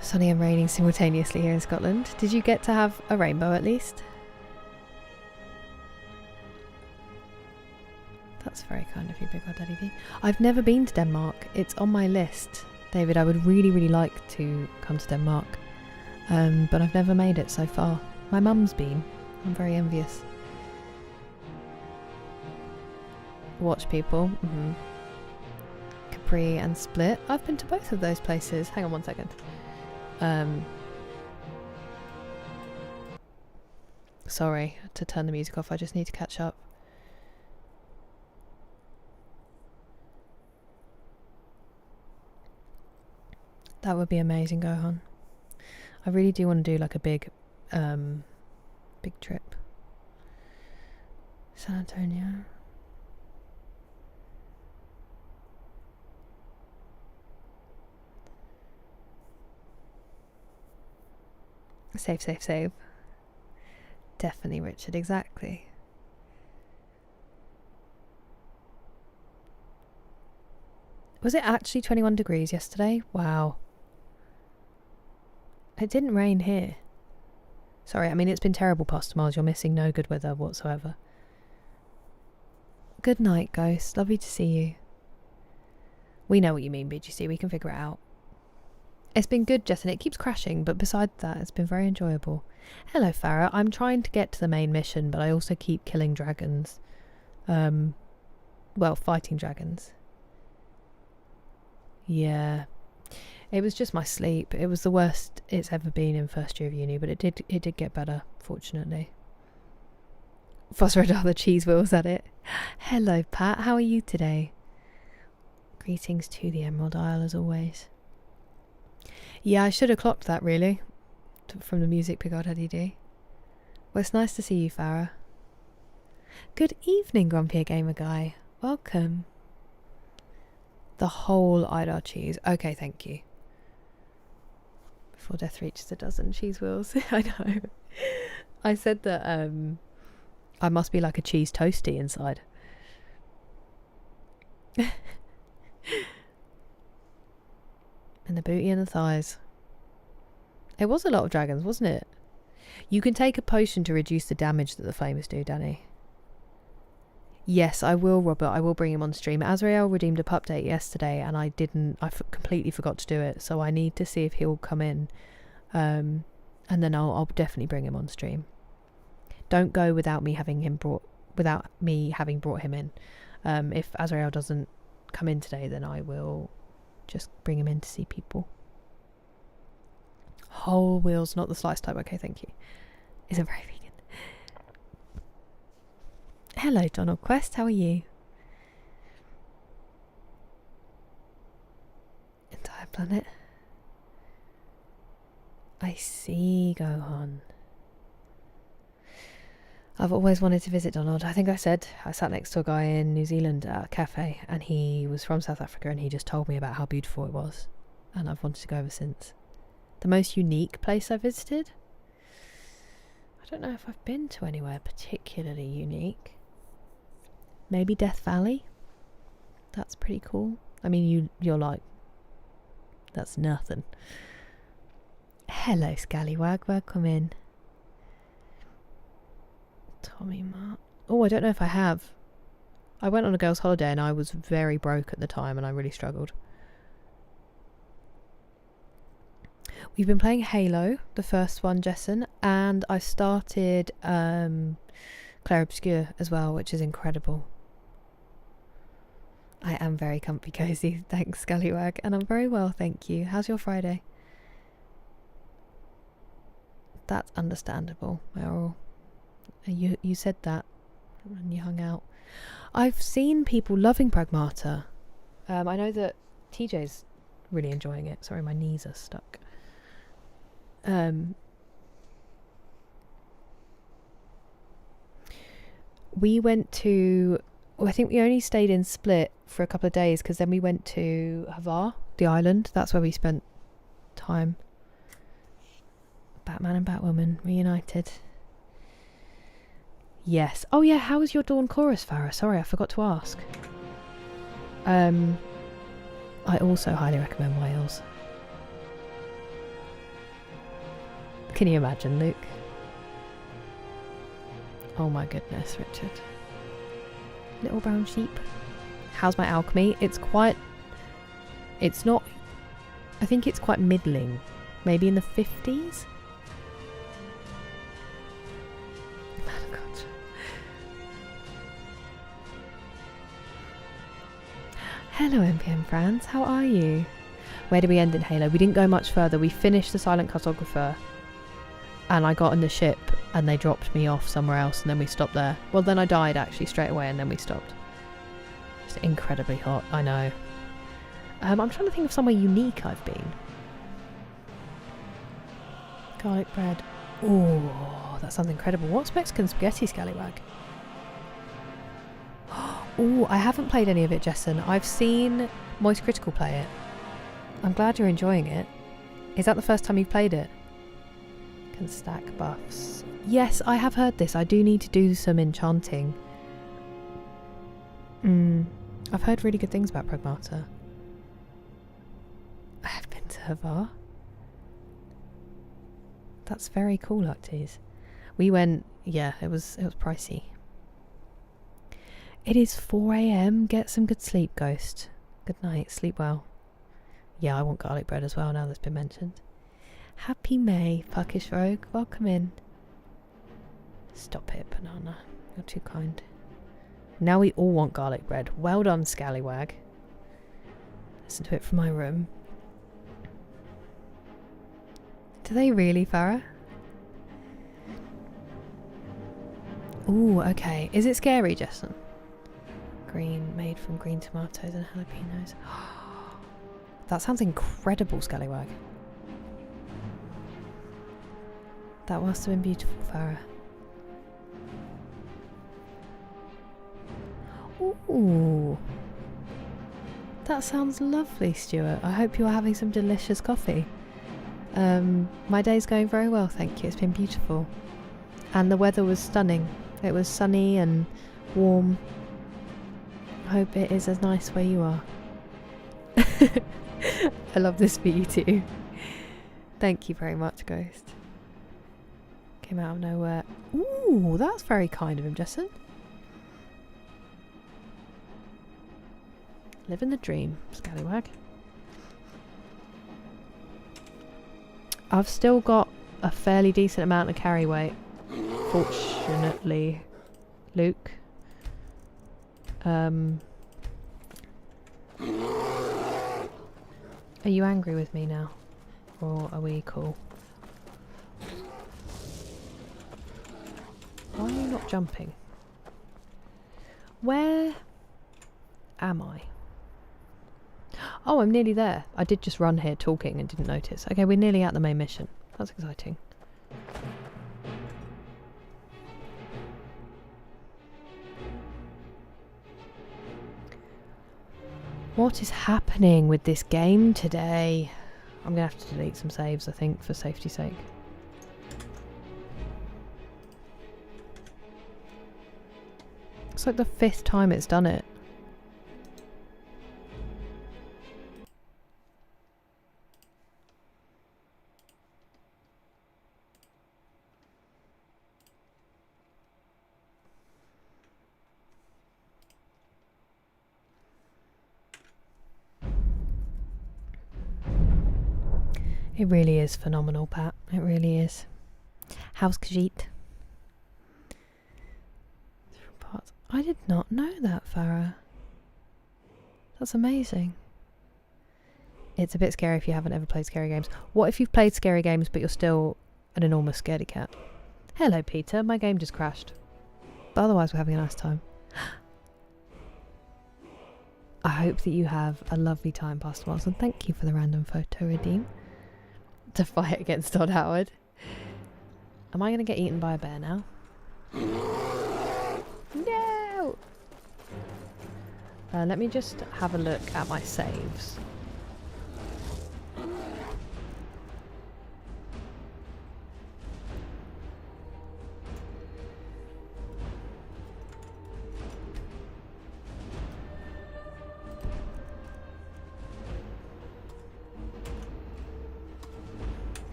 Sunny and raining simultaneously here in Scotland. Did you get to have a rainbow at least? That's very kind of you, Big Old Daddy V. I've never been to Denmark. It's on my list, David. I would really, really like to come to Denmark, but I've never made it so far. My mum's been. I'm very envious. Watch people. Capri and Split. I've been to both of those places. Hang on one second. Sorry to turn the music off. I just need to catch up. That would be amazing, Gohan. I really do want to do like a big trip. San Antonio. Save. Definitely, Richard, exactly. Was it actually 21 degrees yesterday? Wow. It didn't rain here. Sorry, I mean, it's been terrible past miles. You're missing no good weather whatsoever. Good night, Ghost. Lovely to see you. We know what you mean, BGC. We can figure it out. It's been good, Jess, and it keeps crashing, but besides that, it's been very enjoyable. Hello, Farah. I'm trying to get to the main mission, but I also keep killing dragons. Well, fighting dragons. Yeah. It was just my sleep. It was the worst it's ever been in first year of uni, but it did get better, fortunately. Phosphorodial, the cheese wheels at it. Hello, Pat. How are you today? Greetings to the Emerald Isle, as always. Yeah, I should have clocked that, really, from the music, Big Old Eddie D. Well, it's nice to see you, Farah. Good evening, Grumpier Gamer Guy. Welcome. The whole Idar cheese. Okay, thank you. Before death reaches a dozen cheese wheels. I know. I said that I must be like a cheese toasty inside. And the booty and the thighs. It was a lot of dragons, wasn't it? You can take a potion to reduce the damage that the flamers do, Danny. Yes, I will, Robert. I will bring him on stream. Azrael redeemed a pup date yesterday, and I completely forgot to do it. So I need to see if he'll come in, and then I'll definitely bring him on stream. Don't go without me having brought him in. If Azrael doesn't come in today, then I will just bring him in to see people. Whole wheels, not the slice type. Okay, thank you. Isn't very vegan. Hello, Donald Quest. How are you? Entire planet. I see, Gohan. I've always wanted to visit Donald. I think I said I sat next to a guy in New Zealand at a cafe, and he was from South Africa, and he just told me about how beautiful it was, and I've wanted to go ever since. The most unique place I visited? I don't know if I've been to anywhere particularly unique. Maybe Death Valley? That's pretty cool. I mean, you're like, that's nothing. Hello, Scallywag. Welcome in. Tommy Mark. Oh, I don't know if I have. I went on a girls' holiday and I was very broke at the time and I really struggled. We've been playing Halo, the first one, Jessen, and I started Claire Obscure as well, which is incredible. I am very comfy cozy, thanks Scallywag, and I'm very well, thank you. How's your Friday? That's understandable, Meryl. You said that when you hung out. I've seen people loving Pragmata. I know that TJ's really enjoying it. Sorry, my knees are stuck. We went to... I think we only stayed in Split for a couple of days because then we went to Havar, the island. That's where we spent time. Batman and Batwoman reunited. Yes. Oh yeah, how was your Dawn Chorus, Farah? Sorry, I forgot to ask. I also highly recommend Wales. Can you imagine, Luke? Oh my goodness, Richard. little brown sheep. How's my alchemy? It's not, I think it's quite middling. Maybe in the 50s? Hello NPM friends, how are you? Where did we end in Halo? We didn't go much further. We finished the Silent Cartographer and I got in the ship and they dropped me off somewhere else and then we stopped there. Well, then I died actually straight away and then we stopped. It's incredibly hot, I know. I'm trying to think of somewhere unique I've been. Garlic bread. Oh, that sounds incredible. What's Mexican spaghetti, Scallywag? Oh, I haven't played any of it, Jessen. I've seen Moist Critical play it. I'm glad you're enjoying it. Is that the first time you've played it? Can stack buffs. Yes, I have heard this. I do need to do some enchanting. I've heard really good things about Pragmata. I have been to Havar. That's very cool, Lucties. We went, yeah, it was pricey. It is 4 AM. Get some good sleep, Ghost. Good night. Sleep well. Yeah, I want garlic bread as well now that's been mentioned. Happy May, Puckish Rogue. Welcome in. Stop it, Banana. You're too kind. Now we all want garlic bread. Well done, Scallywag. Listen to it from my room. Do they really, Farah? Ooh, okay. Is it scary, Jessen? Green, made from green tomatoes and jalapenos. That sounds incredible, Scallywag. That must have been beautiful, Farah. Ooh. That sounds lovely, Stuart. I hope you're having some delicious coffee. My day's going very well, thank you. It's been beautiful. And the weather was stunning. It was sunny and warm. I hope it is as nice where you are. I love this for you too. Thank you very much, Ghost. Came out of nowhere. Ooh, that's very kind of him, Jessen. Living the dream, Scallywag. I've still got a fairly decent amount of carry weight. Fortunately, Luke. Are you angry with me now? Or are we cool? Why are you not jumping? Where am I? Oh, I'm nearly there. I did just run here talking and didn't notice. Okay, we're nearly at the main mission. That's exciting. What is happening with this game today? I'm going to have to delete some saves, I think, for safety's sake. It's like the 5th time it's done it. It really is phenomenal, Pat. It really is. How's Khajiit? I did not know that, Farah. That's amazing. It's a bit scary if you haven't ever played scary games. What if you've played scary games but you're still an enormous scaredy cat? Hello, Peter. My game just crashed. But otherwise, we're having a nice time. I hope that you have a lovely time, Pastor Miles, and thank you for the random photo redeem. To fight against Todd Howard. Am I going to get eaten by a bear now? No! Let me just have a look at my saves.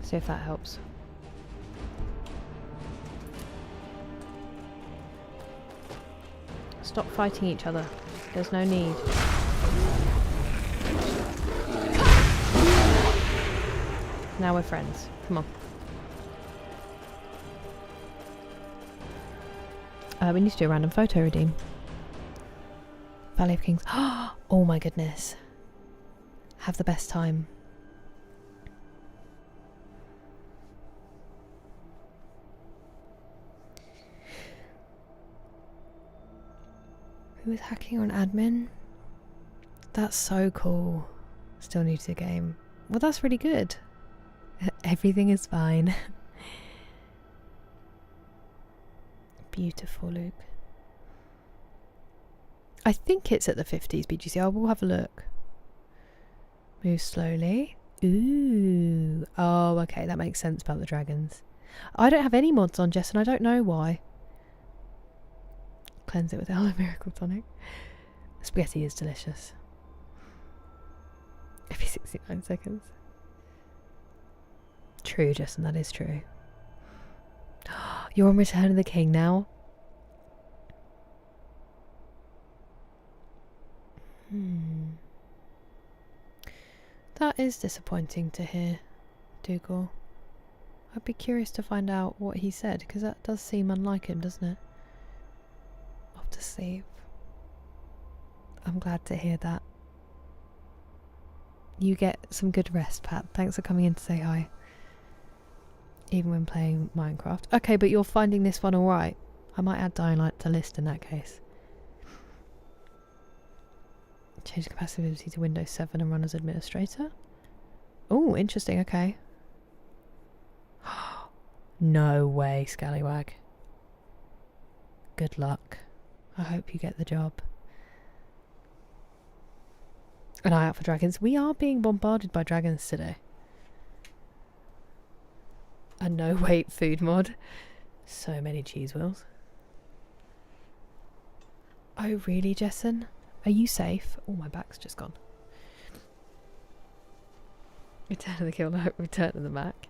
See if that helps. Stop fighting each other. There's no need. Now we're friends. Come on. We need to do a random photo redeem. Valley of Kings. Oh my goodness. Have the best time. Who is hacking on admin? That's so cool. Still new to the game. Well, that's really good. Everything is fine. Beautiful, Luke. I think it's at the 50s BGC. I will have a look. Move slowly. Ooh. Oh, okay. That makes sense about the dragons. I don't have any mods on, Jess, and I don't know why. Cleanse it with Aloe Miracle Tonic. Spaghetti is delicious. Every 69 seconds. True, Justin, that is true. You're on Return of the King now? That is disappointing to hear, Dougal. I'd be curious to find out what he said, because that does seem unlike him, doesn't it? Off to sleep. I'm glad to hear that. You get some good rest, Pat. Thanks for coming in to say hi. Even when playing Minecraft. Okay, but you're finding this one alright. I might add Dying Light to list in that case. Change the compatibility to Windows 7 and run as administrator. Oh, interesting, okay. No way, Scallywag. Good luck. I hope you get the job. An eye out for dragons. We are being bombarded by dragons today. A no weight food mod. So many cheese wheels. Oh really, Jessen? Are you safe? Oh, my back's just gone. Return of the Killer, Return of the Mac.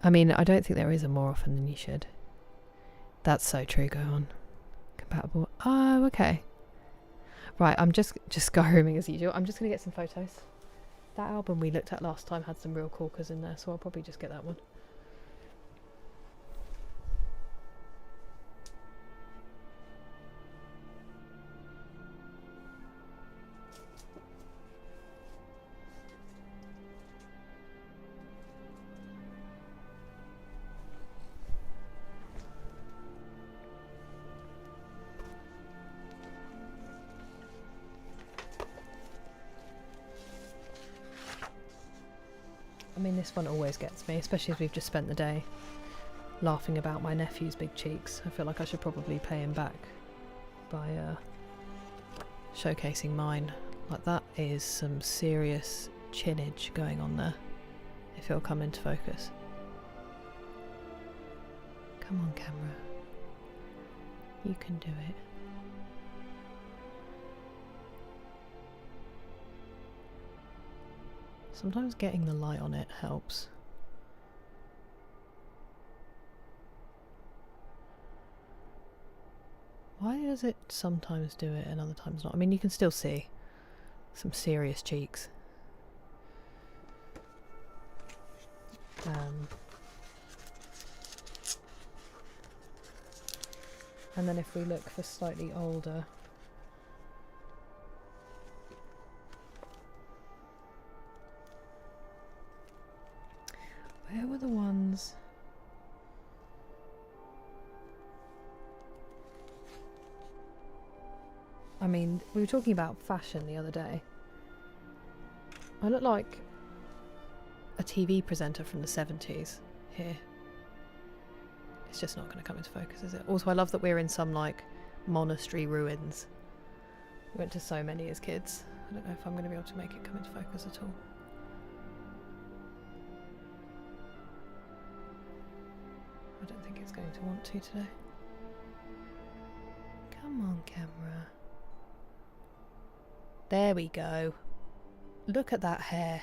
I mean, I don't think there is a more often than you should. That's so true, go on. Compatible. Oh, okay. Right, I'm just Skyriming as usual. I'm just going to get some photos. That album we looked at last time had some real corkers in there, so I'll probably just get that one. I mean, this one always gets me, especially as we've just spent the day laughing about my nephew's big cheeks. I feel like I should probably pay him back by showcasing mine. Like, that is some serious chinage going on there, if it'll come into focus. Come on, camera. You can do it. Sometimes getting the light on it helps. Why does it sometimes do it and other times not? I mean, you can still see some serious cheeks. And then if we look for slightly older, where were the ones? I mean, we were talking about fashion the other day. I look like a TV presenter from the 70s here. It's just not going to come into focus, is it? Also, I love that we're in some, like, monastery ruins. We went to so many as kids. I don't know if I'm going to be able to make it come into focus at all. I don't think it's going to want to today. Come on, camera. There we go. Look at that hair.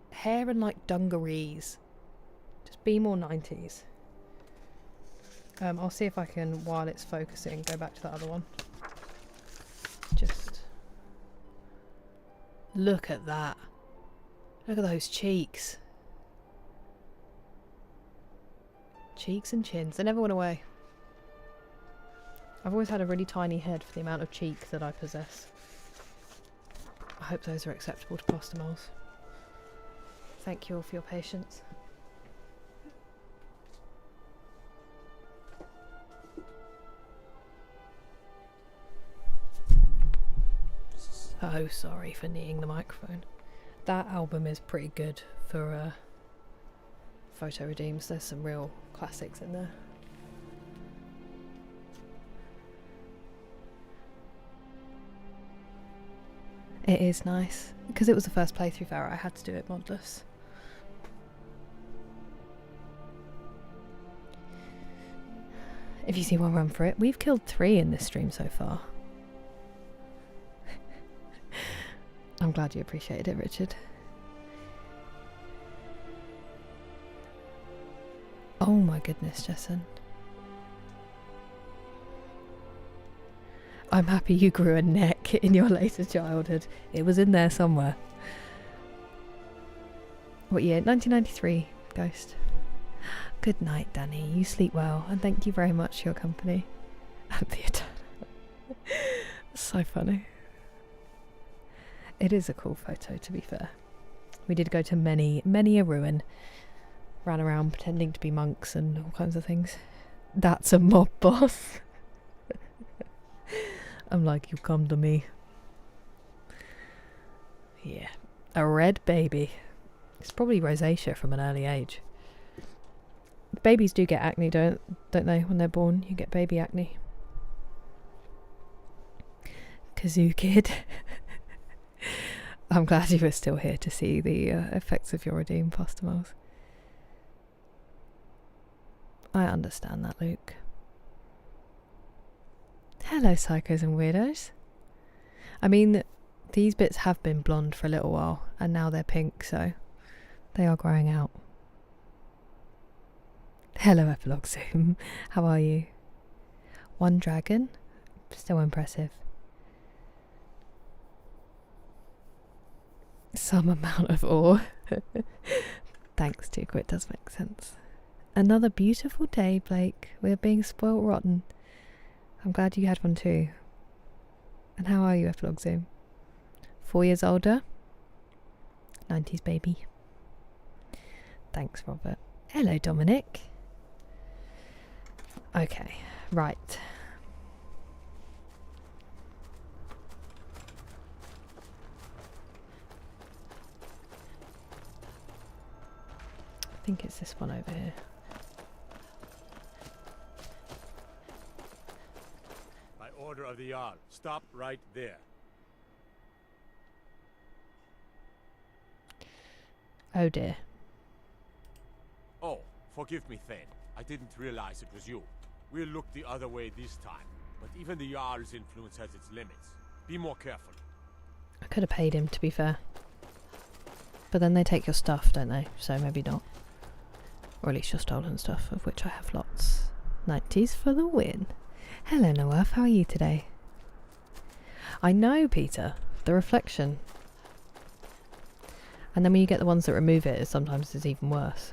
Hair and like dungarees. Just be more 90s. I'll see if I can, while it's focusing, go back to that other one. Just look at that. Look at those cheeks. Cheeks and chins. They never went away. I've always had a really tiny head for the amount of cheek that I possess. I hope those are acceptable to pasta moles. Thank you all for your patience. So sorry for kneeing the microphone. That album is pretty good for photo redeems. There's some real classics in there. It is nice. Because it was the first playthrough for it, I had to do it modless. If you see one run for it, we've killed 3 in this stream so far. I'm glad you appreciated it, Richard. Oh my goodness, Jessen. I'm happy you grew a neck in your later childhood. It was in there somewhere. What year? 1993, Ghost. Good night, Danny. You sleep well, and thank you very much for your company. At the Eternal. So funny. It is a cool photo, to be fair. We did go to many a ruin. Ran around pretending to be monks and all kinds of things. That's a mob boss. I'm like, you come to me. Yeah. A red baby. It's probably rosacea from an early age. Babies do get acne, don't they? When they're born, you get baby acne. Kazoo kid. I'm glad you were still here to see the effects of your redeem, Pasta Moles. I understand that, Luke. Hello, psychos and weirdos. I mean, these bits have been blonde for a little while, and now they're pink, so they are growing out. Hello, Epilogue Zoom. How are you? One dragon? Still impressive. Some amount of ore. Thanks, Tuco, it does make sense. Another beautiful day, Blake. We're being spoilt rotten. I'm glad you had one too. And how are you, Epilogue Zoom? 4 years older? 90s baby. Thanks, Robert. Hello, Dominic. Okay, right. I think it's this one over here. By order of the Jarl, stop right there. Oh dear. Oh, forgive me, Thane. I didn't realize it was you. We'll look the other way this time. But even the Jarl's influence has its limits. Be more careful. I could have paid him, to be fair. But then they take your stuff, don't they? So maybe not. Or at least your stolen stuff, of which I have lots. 90s for the win. Hello, Noaf. How are you today? I know, Peter. The reflection. And then when you get the ones that remove it, sometimes it's even worse.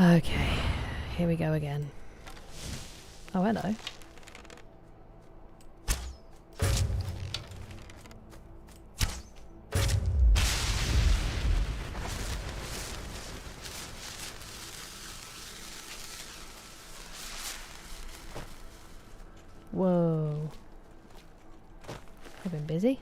Okay. Here we go again. Oh, hello. Whoa. I've been busy.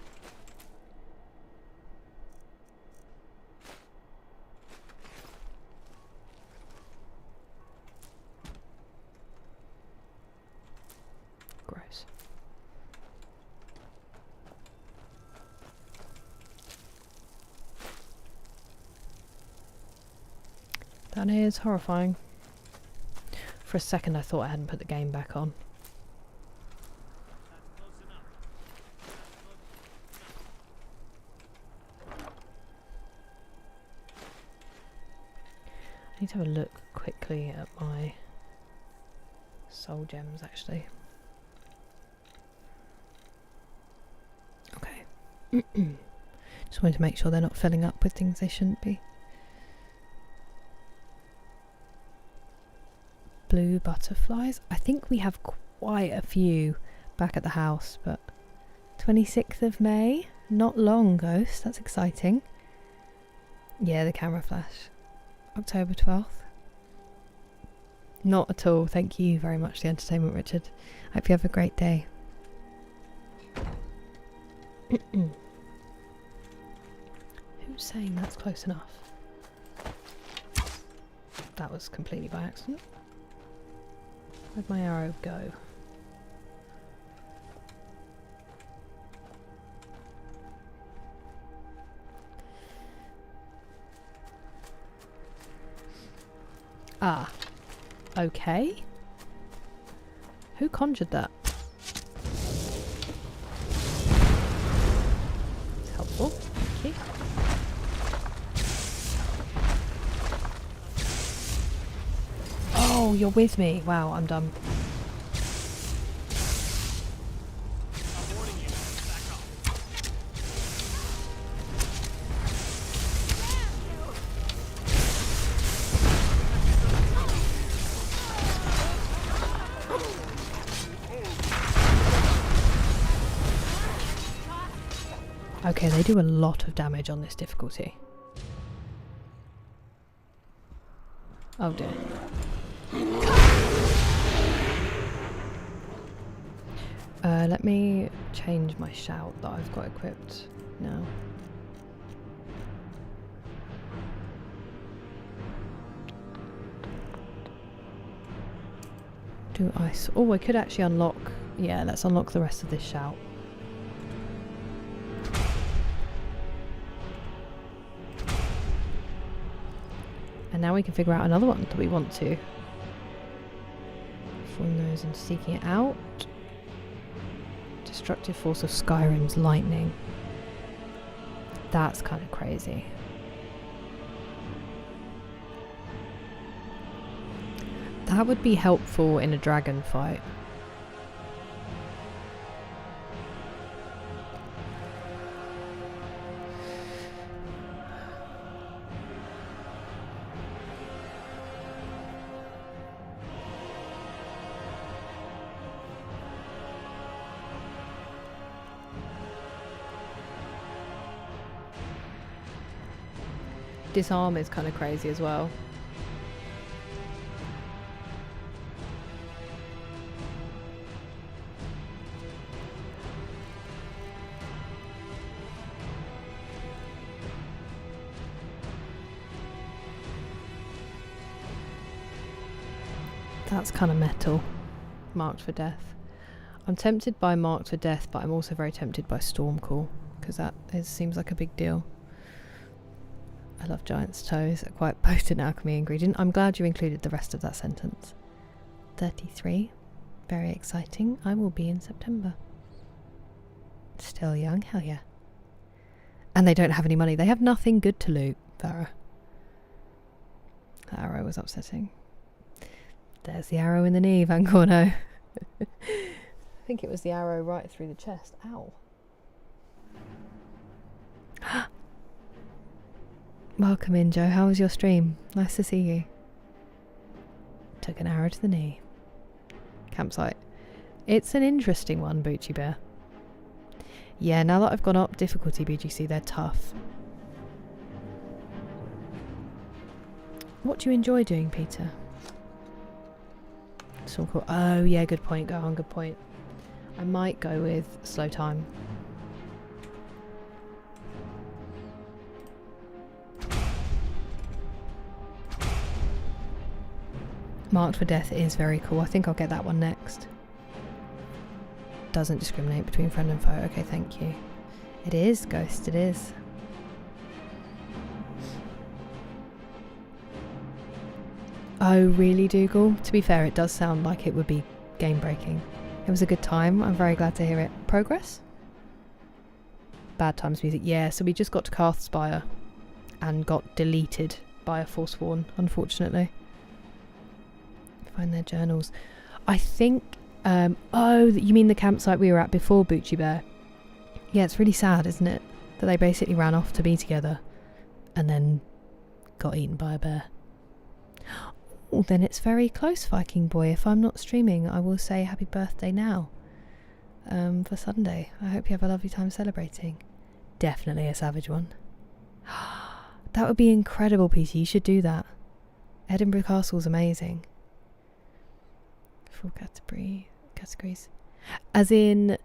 Gross. That is horrifying. For a second I thought I hadn't put the game back on. I need to have a look quickly at my Soul gems, actually. Okay. Just wanted to make sure they're not filling up with things they shouldn't be. Blue butterflies. I think we have quite a few back at the house, but 26th of May? Not long, Ghost. That's exciting. Yeah, the camera flash. October 12th. Not at all. Thank you very much for the entertainment, Richard. Hope you have a great day. Who's saying that's close enough? That was completely by accident. Where'd my arrow go? Ah. Okay. Who conjured that? It's helpful. Thank you. Oh, you're with me. Wow, I'm done. Okay, they do a lot of damage on this difficulty. Oh dear. Let me change my shout that I've got equipped now. Do ice? Oh, I could actually unlock. Yeah, let's unlock the rest of this shout. And now we can figure out another one that we want to. From those and seeking it out. Destructive force of Skyrim's lightning. That's kind of crazy. That would be helpful in a dragon fight. Disarm is kind of crazy as well. That's kind of metal. Marked for death. I'm tempted by Marked for Death, but I'm also very tempted by Stormcall, because that seems like a big deal. I love giant's toes, a quite potent alchemy ingredient. I'm glad you included the rest of that sentence. 33. Very exciting. I will be in September. Still young, hell yeah. And they don't have any money. They have nothing good to loot, Farah. That arrow was upsetting. There's the arrow in the knee, Van Corno. I think it was the arrow right through the chest. Ow. Welcome in, Joe. How was your stream? Nice to see you. Took an arrow to the knee. Campsite. It's an interesting one, Boochie Bear. Yeah, now that I've gone up difficulty, BGC, they're tough. What do you enjoy doing, Peter? So cool. Oh, yeah, good point. Go on, good point. I might go with slow time. Marked for Death is very cool. I think I'll get that one next. Doesn't discriminate between friend and foe. Okay, thank you. It is, Ghost, it is. Oh, really, Dougal? To be fair, it does sound like it would be game-breaking. It was a good time. I'm very glad to hear it. Progress? Bad Times music. Yeah, so we just got to Carthspire and got deleted by a Forsworn, unfortunately. Find their journals. I think... oh, you mean the campsite we were at before Bucci Bear? Yeah, it's really sad, isn't it? That they basically ran off to be together and then got eaten by a bear. Oh, then it's very close, Viking Boy. If I'm not streaming, I will say happy birthday now. For Sunday. I hope you have a lovely time celebrating. Definitely a savage one. That would be incredible, Peter. You should do that. Edinburgh Castle's amazing. 4 categories. As in,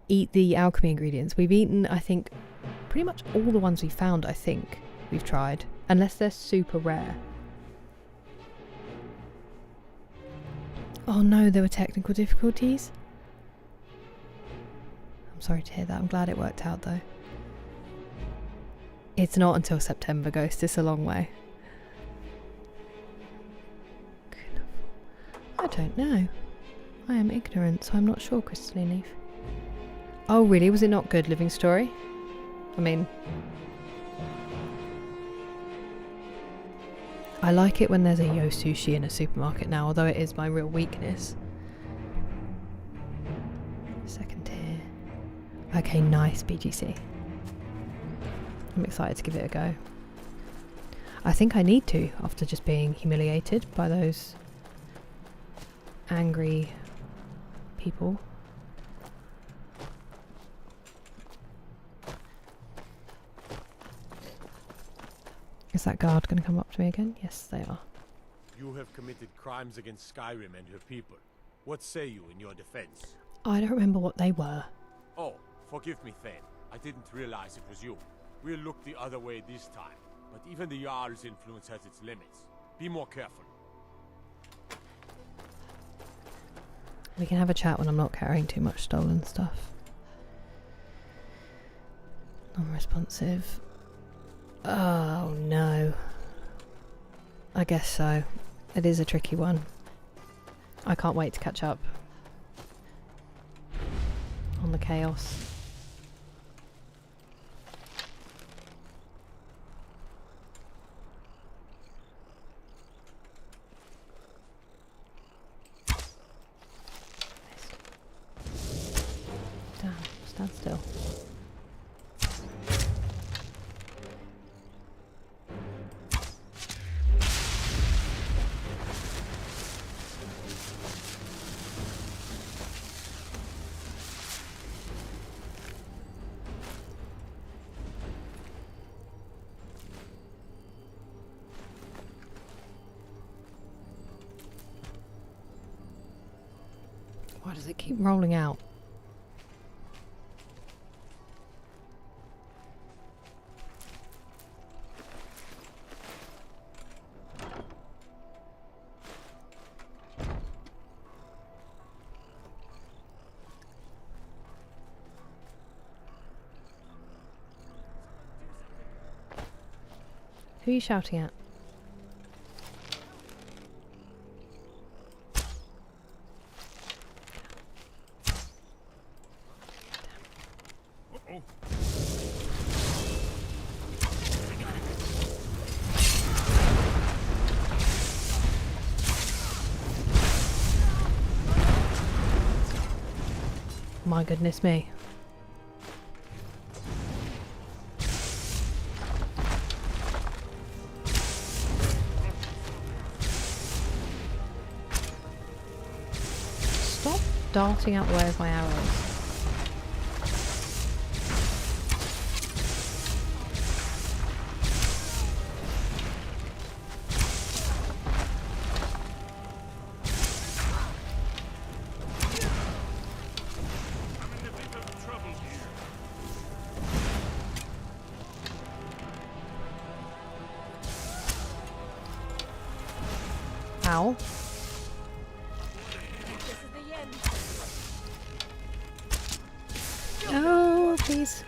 eat the alchemy ingredients. We've eaten, I think, pretty much all the ones we found, I think, we've tried. Unless they're super rare. Oh no, there were technical difficulties. I'm sorry to hear that. I'm glad it worked out though. It's not until September, Ghost. It's a long way. I don't know. I am ignorant, so I'm not sure, Crystalline Leaf. Oh really? Was it not good, Living Story? I mean... I like it when there's a yo sushi in a supermarket now, although it is my real weakness. Second tier. Okay, nice BGC. I'm excited to give it a go. I think I need to, after just being humiliated by those angry people. Is that guard going to come up to me again? Yes, they are. You have committed crimes against Skyrim and her people. What say you in your defense? I don't remember what they were. Oh, forgive me, Thane. I didn't realize it was you. We'll look the other way this time. But even the Jarl's influence has its limits. Be more careful. We can have a chat when I'm not carrying too much stolen stuff. Non-responsive. Oh no. I guess so. It is a tricky one. I can't wait to catch up on the chaos. Damn, stand still. Why does it keep rolling out? Who are you shouting at? My goodness me. Stop darting out the way of my arrows. Ow. Oh, please.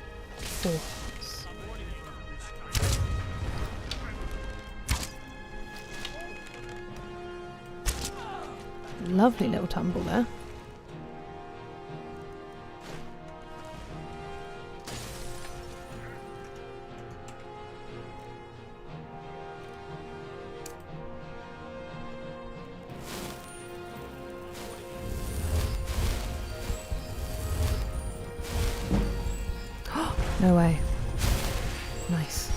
Oh. Lovely little tumble there. No way. Nice.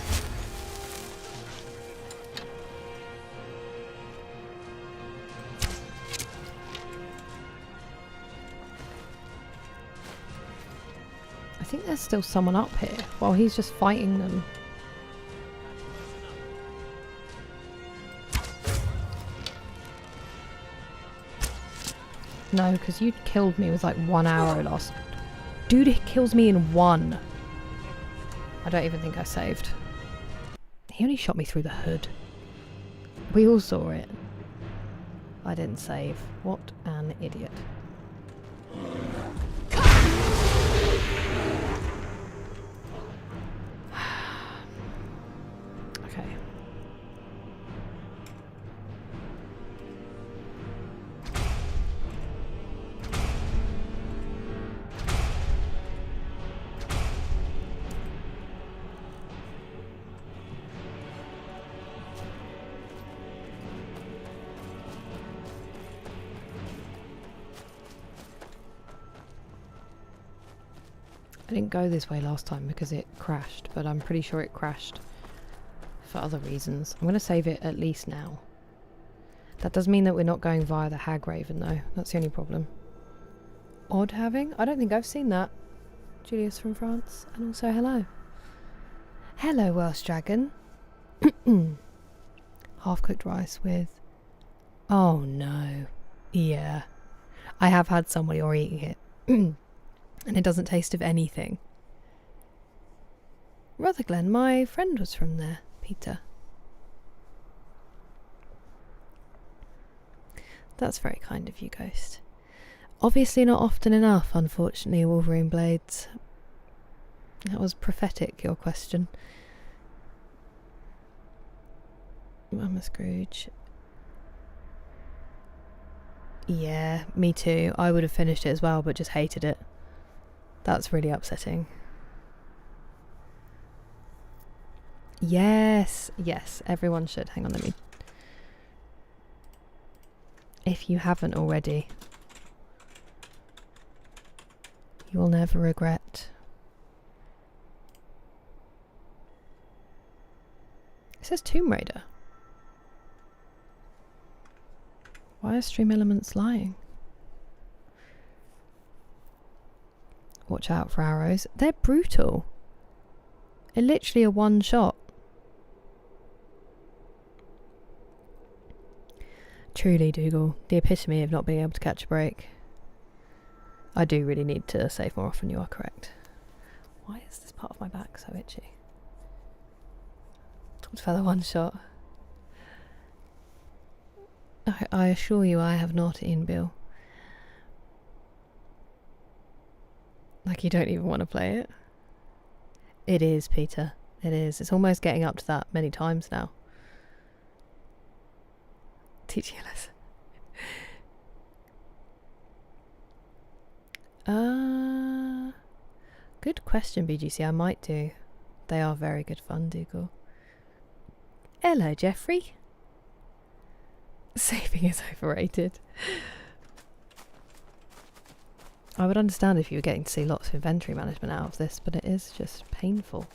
I think there's still someone up here while he's just fighting them. No, because you killed me with like 1 arrow last. Dude, it kills me in 1. I don't even think I saved. He only shot me through the hood. We all saw it. I didn't save. What an idiot. Okay. I didn't go this way last time because it crashed, but I'm pretty sure it crashed for other reasons. I'm going to save it at least now. That does mean that we're not going via the Hag Raven though. That's the only problem. Odd having? I don't think I've seen that. Julius from France. And also hello. Hello, Welsh Dragon. Half-cooked rice with... Oh no. Yeah. I have had somebody or eating it. And it doesn't taste of anything. Rutherglen, my friend was from there, Peter. That's very kind of you, Ghost. Obviously not often enough, unfortunately, Wolverine Blades. That was prophetic, your question. Mama Scrooge. Yeah, me too. I would have finished it as well, but just hated it. That's really upsetting. Yes, yes, everyone should. Hang on, let me... If you haven't already, you will never regret. It says Tomb Raider. Why are Stream Elements lying? Watch out for arrows. They're brutal. They're literally a one shot. Truly, Dougal, the epitome of not being able to catch a break. I do really need to save more often, you are correct. Why is this part of my back so itchy? Talked about the one shot. I assure you I have not, Ian Bill. Like you don't even want to play it? It is, Peter. It is. It's almost getting up to that many times now. Teaching a lesson. Good question, BGC. I might do. They are very good fun, Dougal. Hello, Jeffrey. Saving is overrated. I would understand if you were getting to see lots of inventory management out of this, but it is just painful.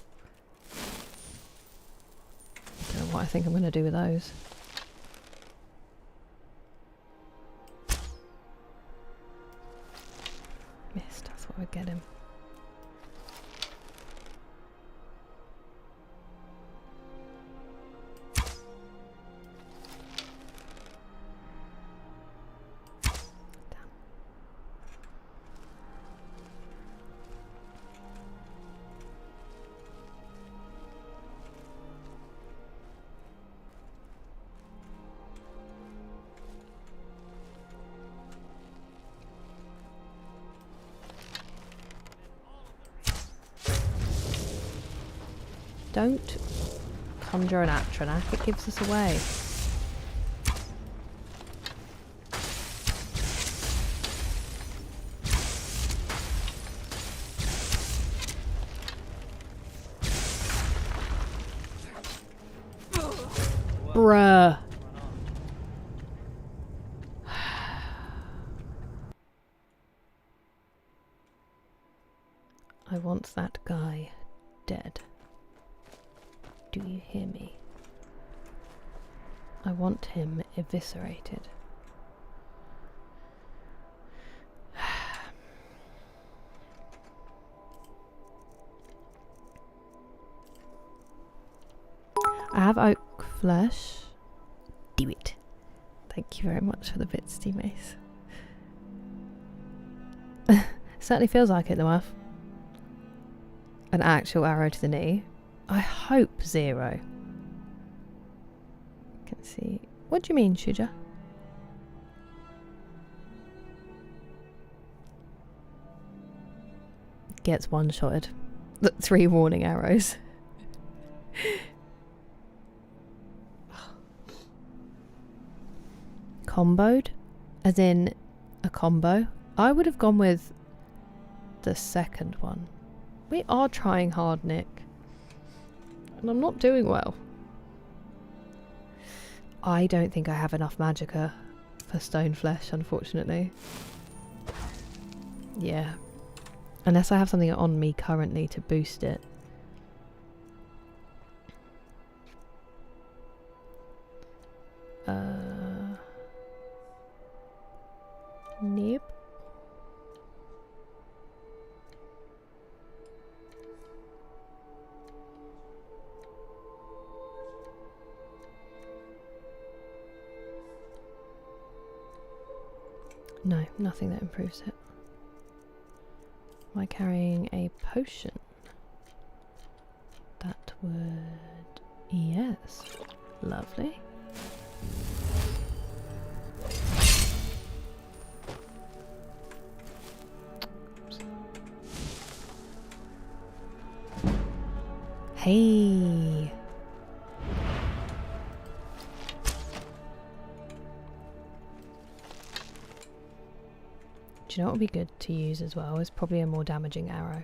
I don't know what I think I'm going to do with those. Missed, that's what would get him. Don't conjure an Atronak, it gives us away. Bruh. I want that guy dead. Do you hear me? I want him eviscerated. I have oak flesh. Do it. Thank you very much for the bits, Mace. Certainly feels like it, the Muff. An actual arrow to the knee. I hope 0. Can see. What do you mean, Shuja? Gets one-shotted. 3 warning arrows. Comboed? As in a combo? I would have gone with the second one. We are trying hard, Nick. And I'm not doing well. I don't think I have enough magicka for stone flesh, unfortunately. Yeah. Unless I have something on me currently to boost it. Nope. No, nothing that improves it. Am I carrying a potion? That would... Yes. Lovely. Hey. Do you know what would be good to use as well? Is probably a more damaging arrow.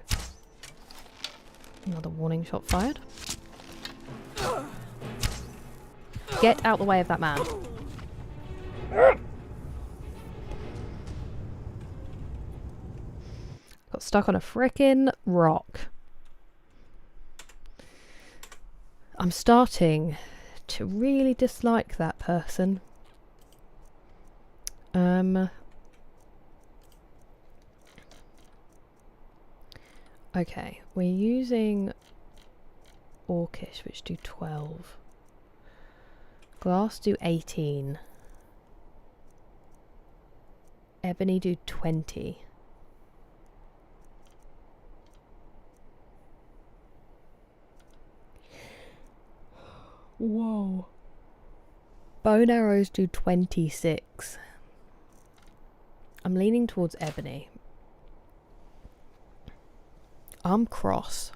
Another warning shot fired. Get out the way of that man. Got stuck on a frickin' rock. I'm starting to really dislike that person. Okay, we're using Orcish, which do 12. Glass do 18. Ebony do 20. Whoa. Bone arrows do 26. I'm leaning towards ebony. I'm cross.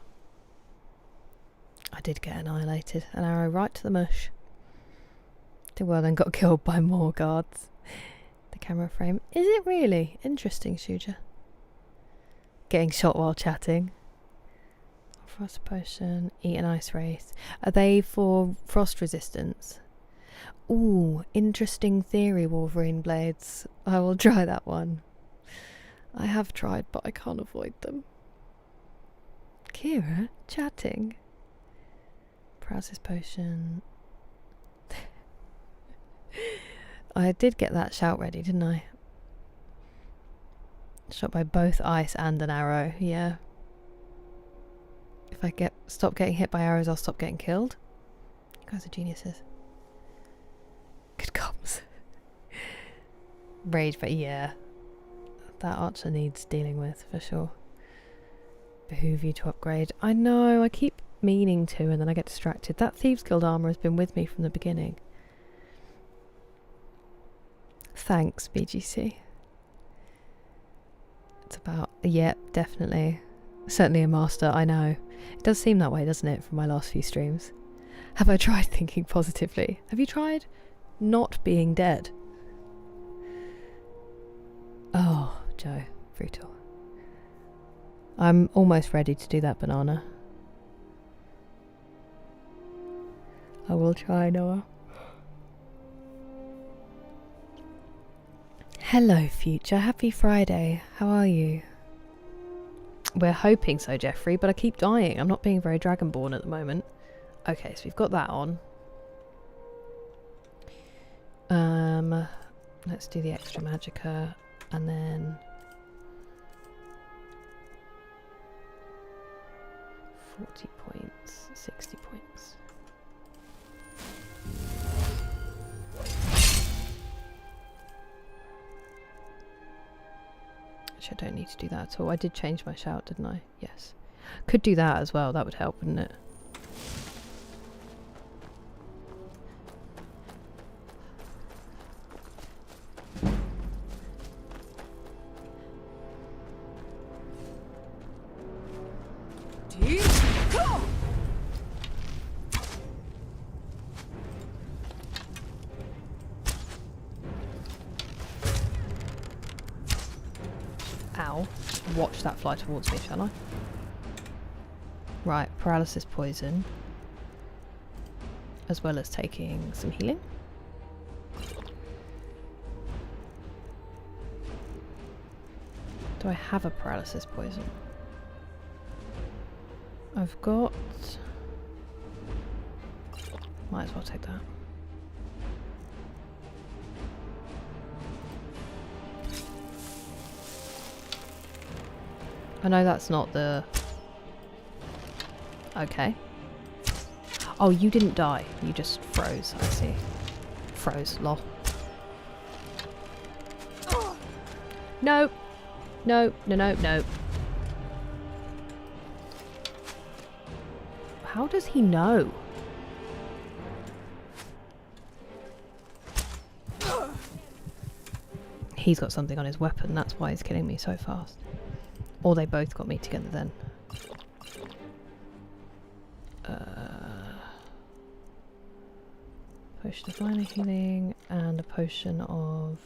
I did get annihilated. An arrow right to the mush. Did well then, got killed by more guards. The camera frame. Is it really? Interesting, Shuja. Getting shot while chatting. Frost potion. Eat an ice wraith. Are they for frost resistance? Ooh, interesting theory, Wolverine blades. I will try that one. I have tried, but I can't avoid them. Kira, chatting. Paralysis potion. I did get that shout ready, didn't I? Shot by both ice and an arrow, yeah. If I stop getting hit by arrows, I'll stop getting killed. You guys are geniuses. Good comms. Rage, but yeah. That archer needs dealing with, for sure. Behoove you to upgrade. I know, I keep meaning to and then I get distracted. That Thieves Guild armour has been with me from the beginning. Thanks, BGC. It's about... Yep, definitely. Certainly a master, I know. It does seem that way, doesn't it, from my last few streams? Have I tried thinking positively? Have you tried not being dead? Oh, Joe. Brutal. I'm almost ready to do that banana. I will try, Noah. Hello, future. Happy Friday. How are you? We're hoping so, Jeffrey, but I keep dying. I'm not being very Dragonborn at the moment. Okay, so we've got that on. Let's do the extra magicka, and then 40 points, 60 points. Actually, I don't need to do that at all. I did change my shout, didn't I? Yes. Could do that as well. That would help, wouldn't it? Ow. Watch that fly towards me, shall I? Right, paralysis poison. As well as taking some healing. Do I have a paralysis poison? I've got... Might as well take that. I know that's not the... Okay. Oh, you didn't die. You just froze, I see. Froze, lol. No! No, no, no, no. How does he know? He's got something on his weapon, that's why he's killing me so fast. Or they both got me together then. Potion of minor healing and a potion of...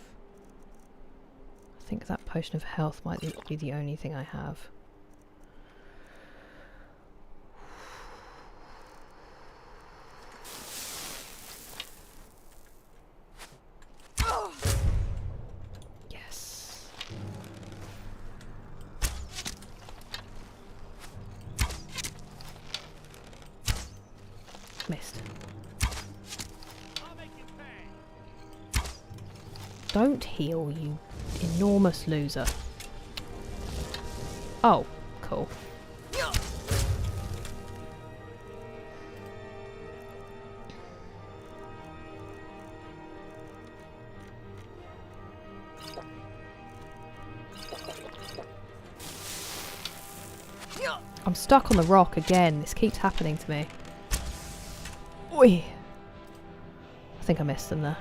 I think that potion of health might be the only thing I have. Yes. Missed. Don't heal, you enormous loser. Oh, cool. I'm stuck on the rock again. This keeps happening to me. Oi! I think I missed them there.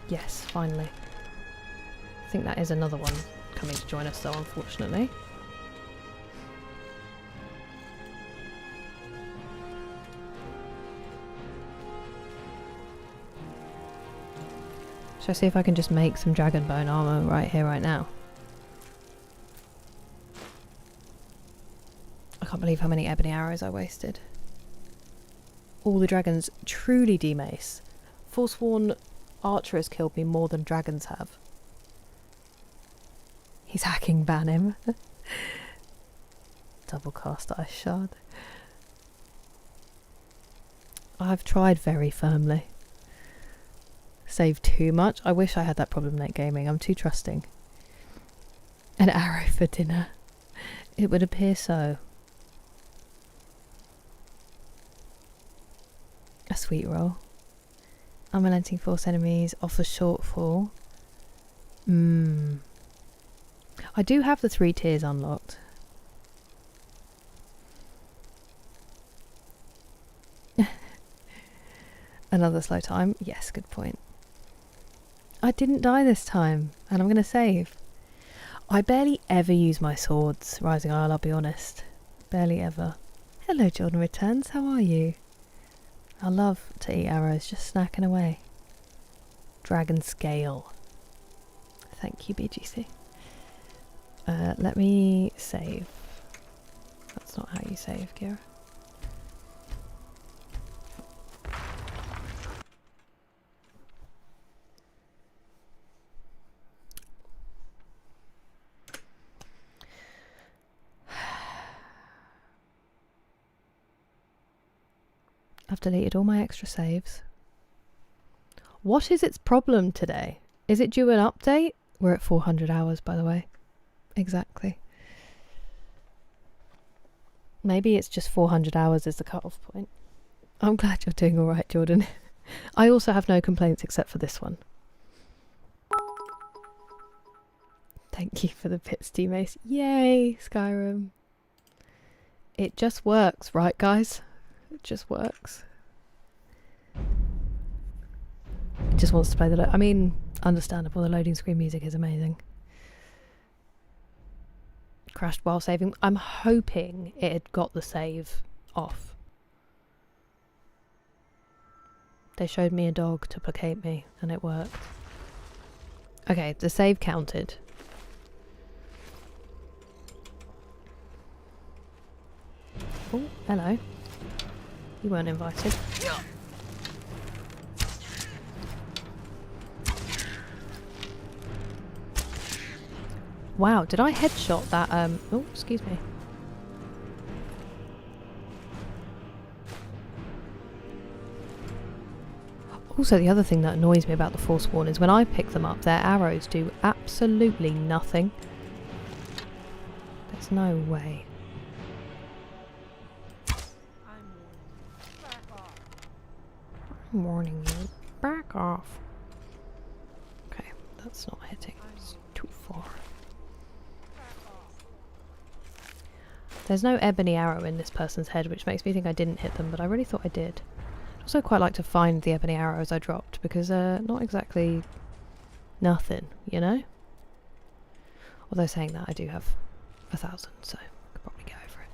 Yes, finally. I think that is another one coming to join us though, unfortunately. Shall I see if I can just make some dragon bone armor right here, right now? I can't believe how many ebony arrows I wasted. All the dragons truly demace. Forsworn Archer has killed me more than dragons have. He's hacking, ban him. Double cast ice shard. I've tried very firmly. Saved too much. I wish I had that problem late gaming. I'm too trusting. An arrow for dinner. It would appear so. A sweet roll. Unrelenting force enemies, offer shortfall. I do have the 3 tiers unlocked. Another slow time. Yes, good point. I didn't die this time, and I'm going to save. I barely ever use my swords, Rising Isle, I'll be honest. Barely ever. Hello, Jordan Returns, how are you? I love to eat arrows, just snacking away. Dragon scale. Thank you, BGC. Let me save. That's That's not how you save, Kira. I've deleted all my extra saves. What is its problem today? Is it due an update? We're at 400 hours, by the way. Exactly. Maybe it's just 400 hours is the cut-off point. I'm glad you're doing all right, Jordan. I also have no complaints except for this one. Thank you for the bits, T-Mace. Yay, Skyrim. It just works, right, guys? It just works. It just wants to play the... I mean, understandable. The loading screen music is amazing. Crashed while saving. I'm hoping it had got the save off. They showed me a dog to placate me and it worked. Okay, the save counted. Oh, hello. You weren't invited. Wow, did I headshot that, oh, excuse me. Also, the other thing that annoys me about the Forsworn is when I pick them up, their arrows do absolutely nothing. There's no way. I'm warning you. Back off. Okay, that's not hitting. It's too far. There's no ebony arrow in this person's head, which makes me think I didn't hit them, but I really thought I did. I'd also quite like to find the ebony arrows I dropped, because they're not exactly nothing, you know? Although saying that, I do have 1,000, so I could probably get over it.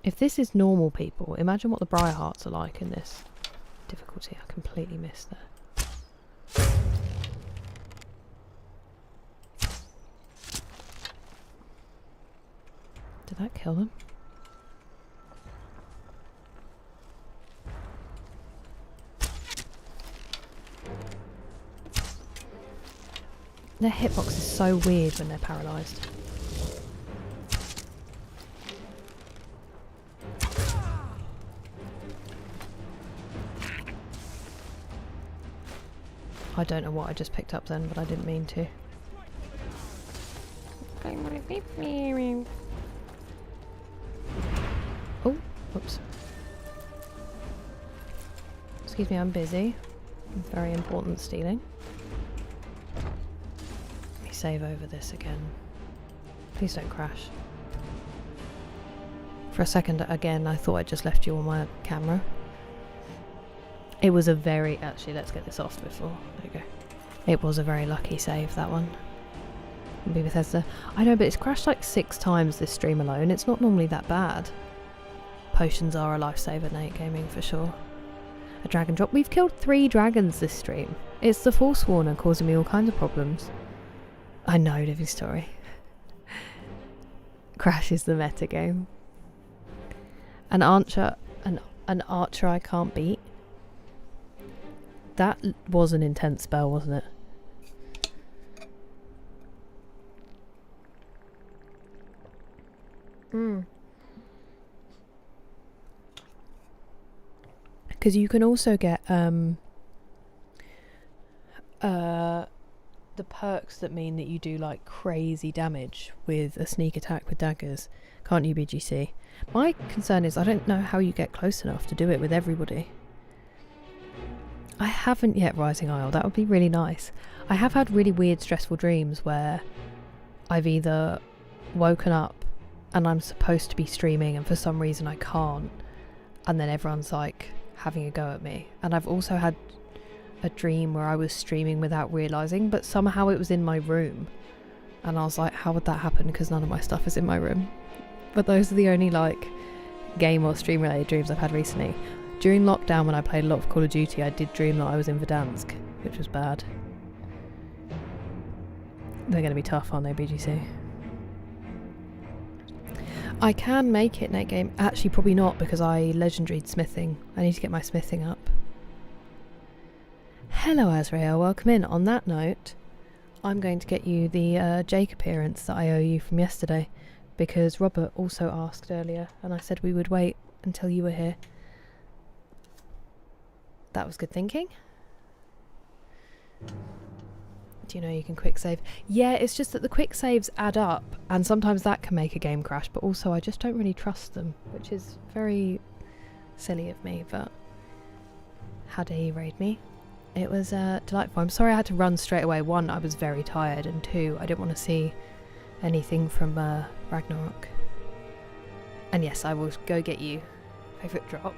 If this is normal people, imagine what the Briarhearts are like in this difficulty. I completely missed there. Did that kill them? Their hitbox is so weird when they're paralysed. I don't know what I just picked up then, but I didn't mean to. Oh, whoops. Excuse me, I'm busy. Very important stealing. Let me save over this again. Please don't crash. For a second, again, I thought I just left you on my camera. It was a very... Actually, let's get this off before... There you go. It was a very lucky save, that one. Be Bethesda. I know, but it's crashed like 6 times this stream alone. It's not normally that bad. Potions are a lifesaver, Nate Gaming, for sure. A dragon drop. We've killed 3 dragons this stream. It's the Forsworn causing me all kinds of problems. I know, living story. Crash is the meta game. An archer I can't beat. That was an intense spell, wasn't it? Because you can also get the perks that mean that you do like crazy damage with a sneak attack with daggers, can't you, BGC? My concern is I don't know how you get close enough to do it with everybody. I haven't yet Rising Isle. That would be really nice. I have had really weird stressful dreams where I've either woken up and I'm supposed to be streaming and for some reason I can't, and then everyone's like having a go at me. And I've also had a dream where I was streaming without realising, but somehow it was in my room, and I was like, how would that happen, because none of my stuff is in my room. But those are the only like game or stream related dreams I've had recently. During lockdown, when I played a lot of Call of Duty, I did dream that I was in Verdansk, which was bad. They're going to be tough, aren't they, BGC? I can make it late game. Actually, probably not, because I legendaried smithing. I need to get my smithing up. Hello, Azrael. Welcome in. On that note, I'm going to get you the Jake appearance that I owe you from yesterday, because Robert also asked earlier, and I said we would wait until you were here. That was good thinking. Do you know you can quick save? Yeah, it's just that the quick saves add up, and sometimes that can make a game crash, but also I just don't really trust them, which is very silly of me, but how dare you raid me? It was delightful. I'm sorry I had to run straight away. One, I was very tired, and two, I didn't want to see anything from Ragnarok. And yes, I will go get you favourite drop.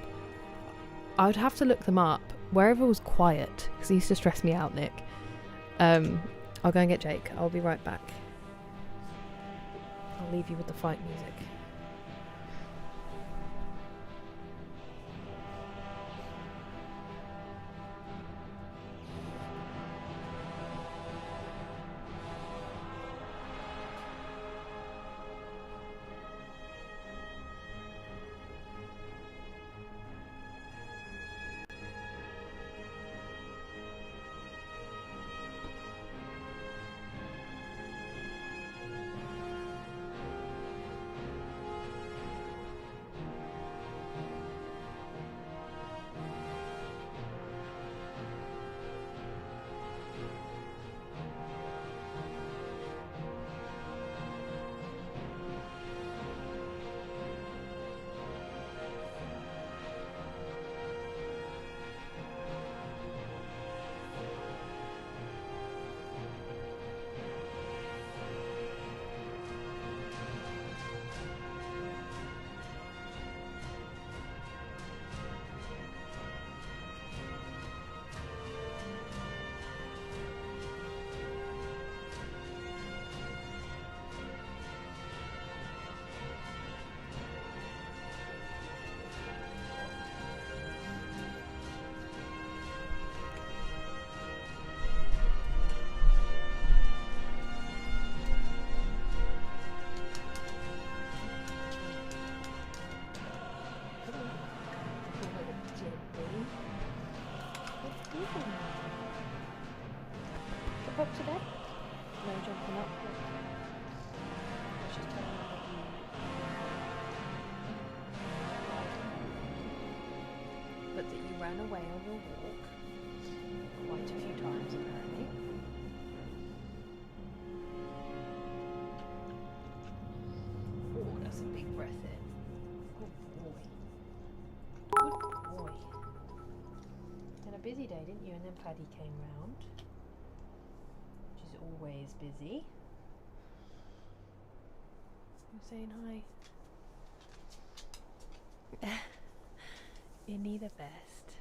I would have to look them up wherever was quiet, because it used to stress me out, Nick. I'll go and get Jake. I'll be right back. I'll leave you with the fight music. Up today? No jumping up. I was just telling you that but that you ran away on your walk quite a few times apparently. Oh, that's a big breath in. Good boy. Good boy. You had a busy day, didn't you? And then Paddy came round. She's always busy. I'm saying hi. You're neither best.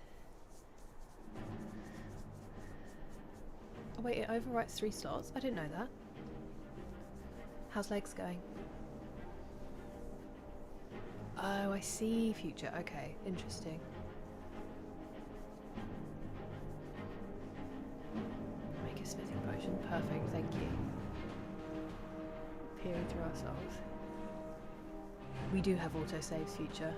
Oh wait, it overwrites 3 slots? I didn't know that. How's legs going? Oh, I see, future. Okay, interesting. Make a smithing potion. Perfect, thank you. Peering through ourselves. We do have autosaves, future.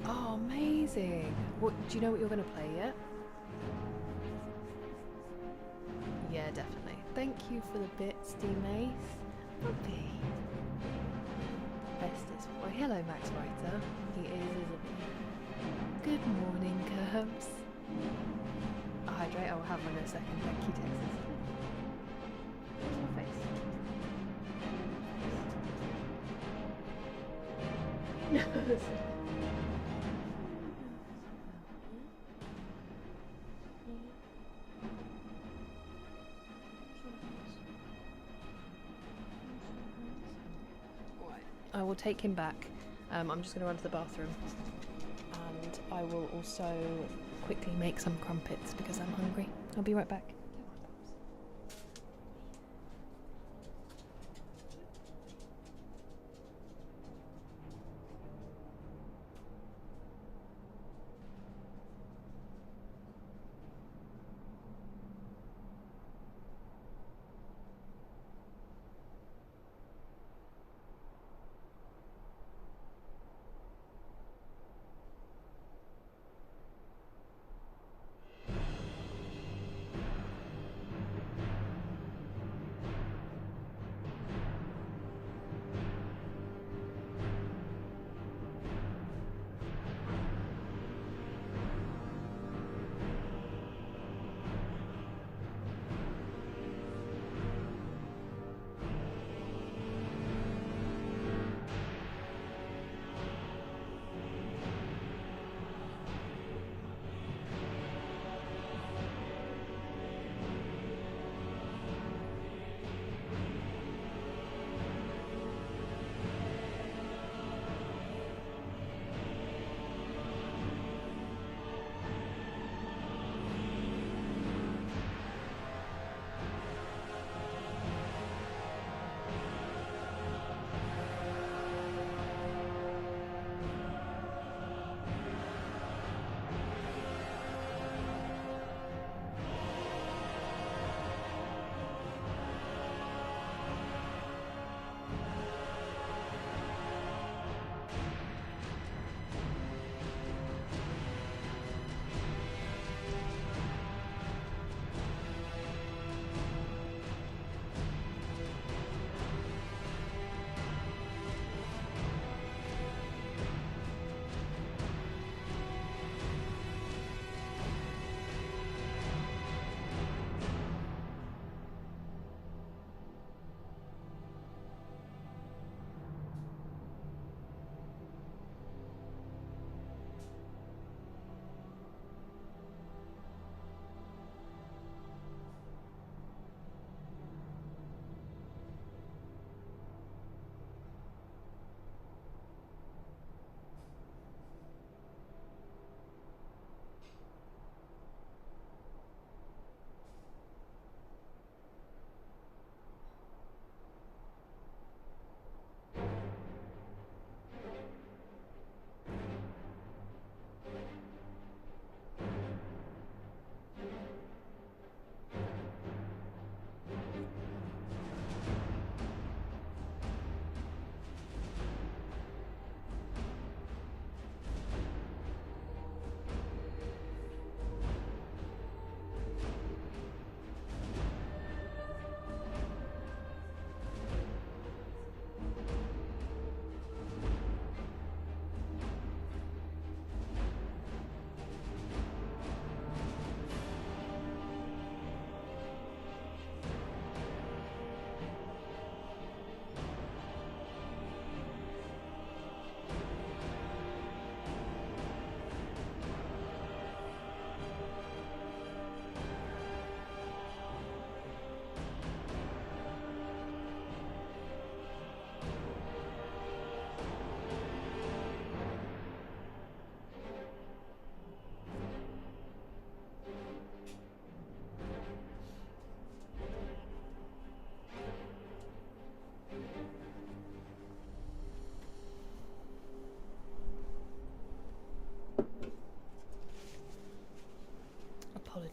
Oh, amazing! What, do you know what you're going to play yet? Yeah, definitely. Thank you for the bits, D-Mace. Puppy. Bestest boy. Hello, Max Writer. He is, isn't he? Good morning, Curbs. I'll hydrate. I'll have one in a second. Thank you, Texas. What's my face? I will take him back. I'm just going to run to the bathroom, and I will also quickly make some crumpets because I'm hungry. I'll be right back.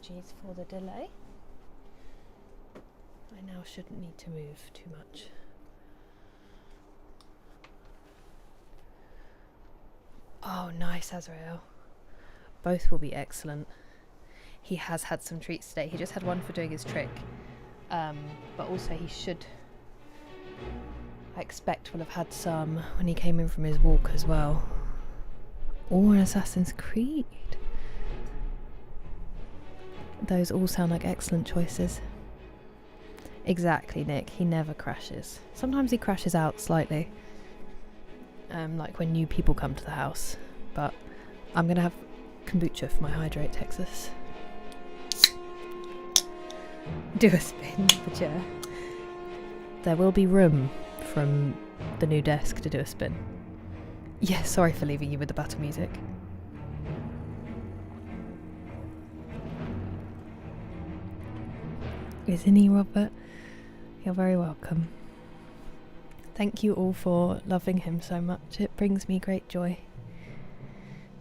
Apologies for the delay. I now shouldn't need to move too much. Oh, nice, Azrael. Both will be excellent. He has had some treats today. He just had one for doing his trick. But also he should, I expect, will have had some when he came in from his walk as well. Or an Assassin's Creed. Those all sound like excellent choices. Exactly, Nick. He never crashes. Sometimes he crashes out slightly. Like when new people come to the house. But I'm going to have kombucha for my Hydrate, Texas. Do a spin for chair. There will be room from the new desk to do a spin. Yeah, sorry for leaving you with the battle music. Isn't he, Robert? You're very welcome. Thank you all for loving him so much. It brings me great joy.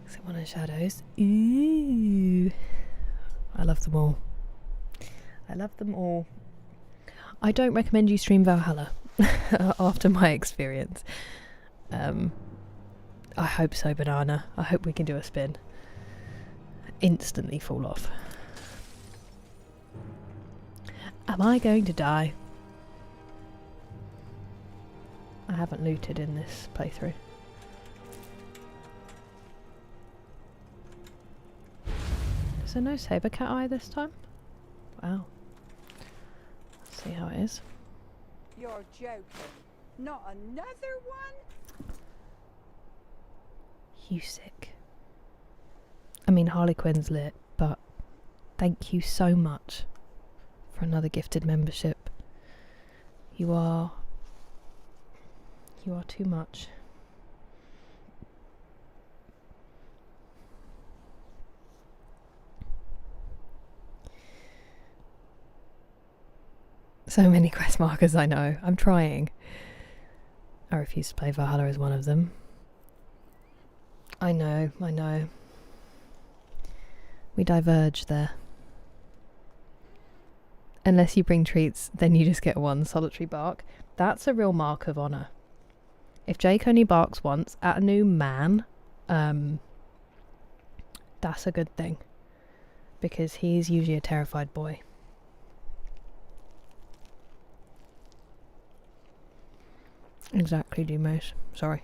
Someone in shadows. Ooh. I love them all. I love them all. I don't recommend you stream Valhalla after my experience. I hope so, Banana. I hope we can do a spin. Instantly fall off. Am I going to die? I haven't looted in this playthrough. Is there no saber cat eye this time? Wow. Let's see how it is. You're joking. Not another one? You sick. I mean, Harlequin's lit, but thank you so much for another gifted membership. You are too much. So many quest markers, I know. I'm trying. I refuse to play Valhalla as one of them. I know. We diverge there. Unless you bring treats, then you just get one solitary bark. That's a real mark of honour. If Jake only barks once at a new man, that's a good thing. Because he's usually a terrified boy. Exactly, Dumos. Sorry.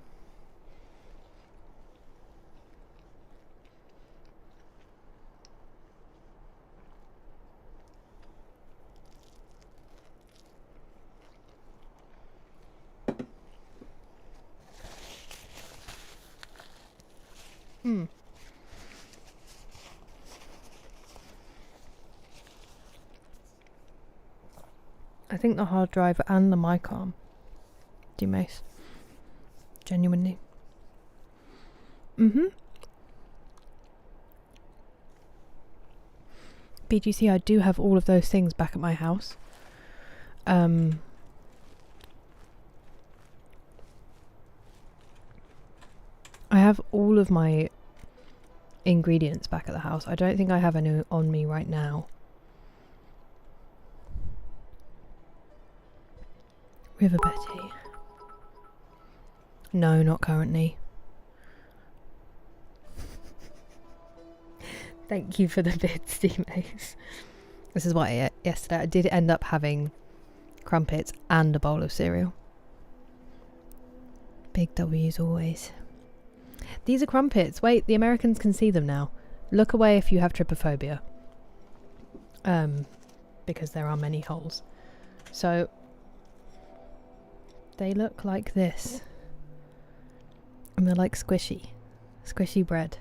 I think the hard drive and the mic arm. Dumos. Genuinely. BGC, I do have all of those things back at my house. I have all of my ingredients back at the house. I don't think I have any on me right now. River Betty. No, not currently. Thank you for the bid, Steam Ace. This is what I ate yesterday. I did end up having crumpets and a bowl of cereal. Big W's always. These are crumpets. Wait, the Americans can see them now. Look away if you have trypophobia. Because there are many holes. So, they look like this. And they're like squishy bread.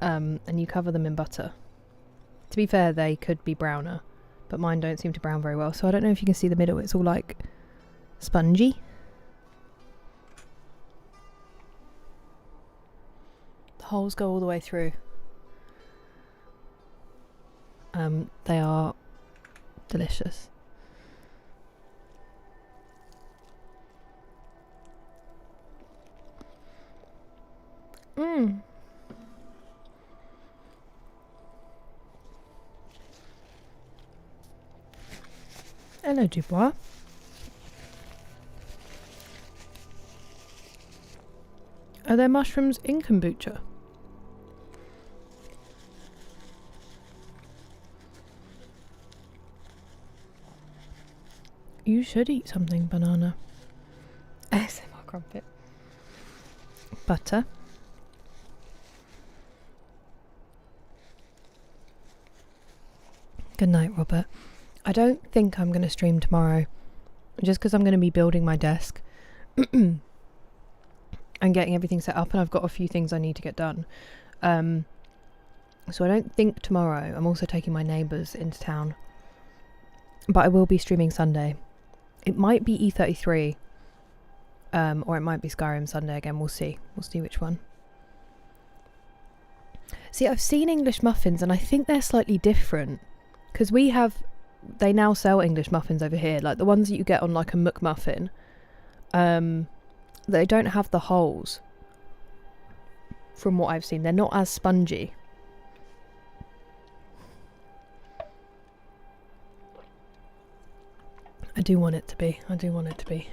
And you cover them in butter. To be fair, they could be browner, but mine don't seem to brown very well, so I don't know if you can see the middle. It's all like spongy. The holes go all the way through. They are delicious. Hello, Dubois. Are there mushrooms in kombucha? You should eat something, banana. ASMR crumpet. Butter. Good night, Robert. I don't think I'm going to stream tomorrow. Just because I'm going to be building my desk. And getting everything set up, and I've got a few things I need to get done. So I don't think tomorrow. I'm also taking my neighbours into town. But I will be streaming Sunday. It might be E33. Or it might be Skyrim Sunday again. We'll see. We'll see which one. See, I've seen English muffins, and I think they're slightly different. Because they now sell English muffins over here. Like the ones that you get on like a McMuffin. They don't have the holes. From what I've seen. They're not as spongy. I do want it to be. I do want it to be.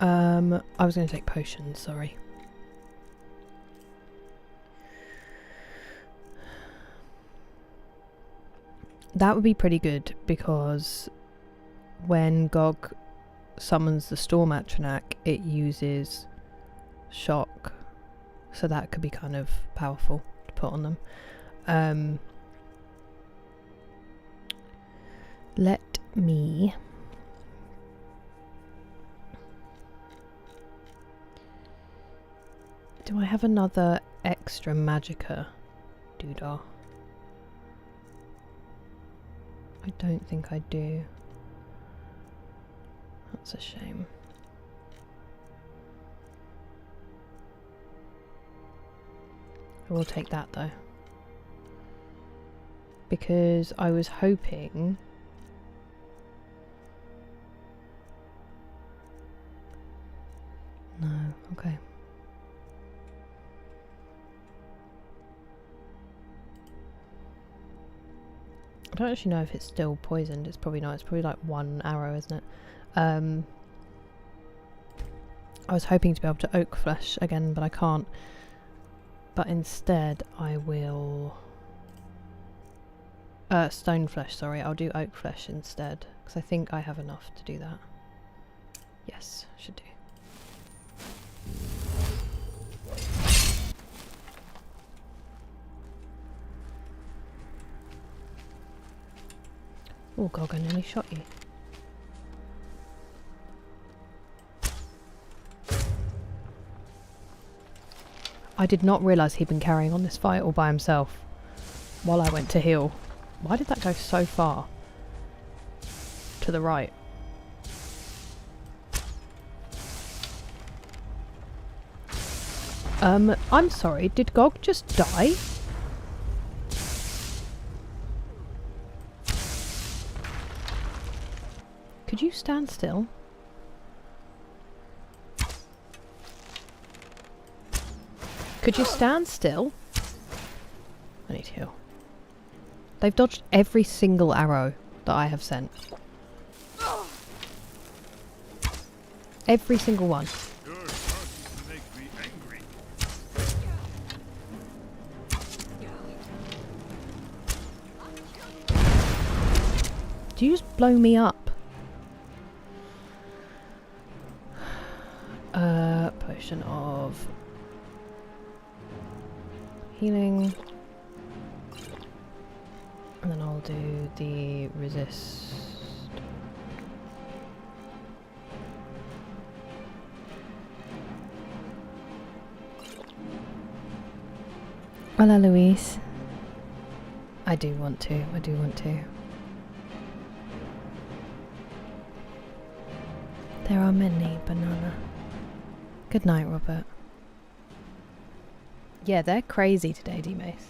I was going to take potions, sorry. That would be pretty good, because when GOG summons the Storm Atronach, it uses shock. So that could be kind of powerful to put on them. Let me... Do I have another extra magicka doodah? I don't think I do. That's a shame. I will take that though. Because I was hoping... No, okay. I don't actually know if it's still poisoned. It's probably not. It's probably like 1 arrow, isn't it? I was hoping to be able to oak flesh again, but I can't. But instead I will... stone flesh, sorry. I'll do oak flesh instead. Because I think I have enough to do that. Yes, should do. Oh god, I nearly shot you. I did not realise he'd been carrying on this fight all by himself while I went to heal. Why did that go so far to the right? I'm sorry, did GOG just die? Could you stand still? Could you stand still? I need to heal. They've dodged every single arrow that I have sent. Every single one. Do you just blow me up? Potion of healing. And then I'll do the resist. Hola, Luis. I do want to. I do want to. There are many, banana. Good night, Robert. Yeah, they're crazy today, D-Mace.